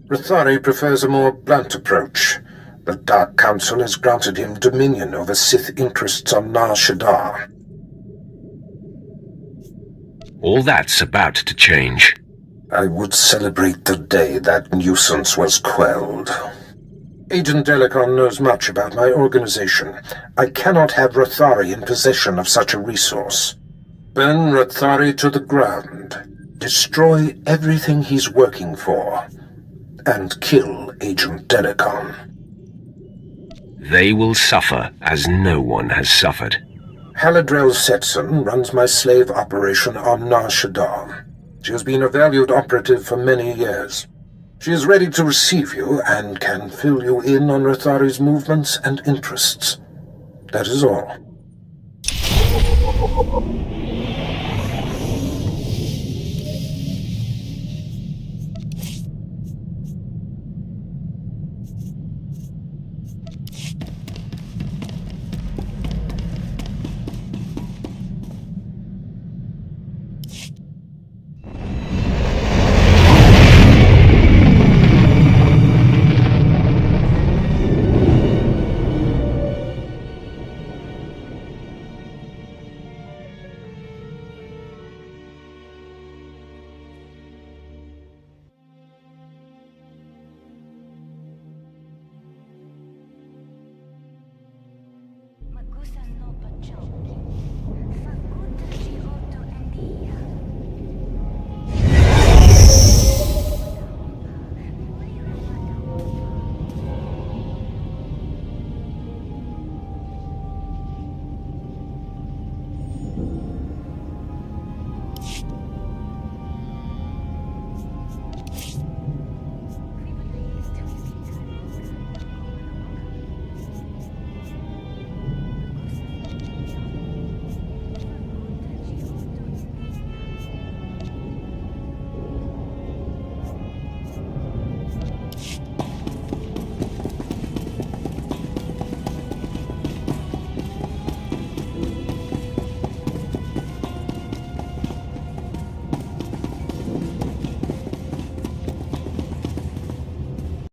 Rothari prefers a more blunt approach. The Dark Council has granted him dominion over Sith interests on Nar Shaddaa. All that's about to change. I would celebrate the day that nuisance was quelled. Agent Delicon knows much about my organization. I cannot have Rothari in possession of such a resource. Burn Rothari to the ground. Destroy everything he's working for. And kill Agent Delicon. They will suffer as no one has suffered. Haladrel Setson runs my slave operation on Nar Shaddaa. She has been a valued operative for many years. She is ready to receive you and can fill you in on Rothari's movements and interests. That is all.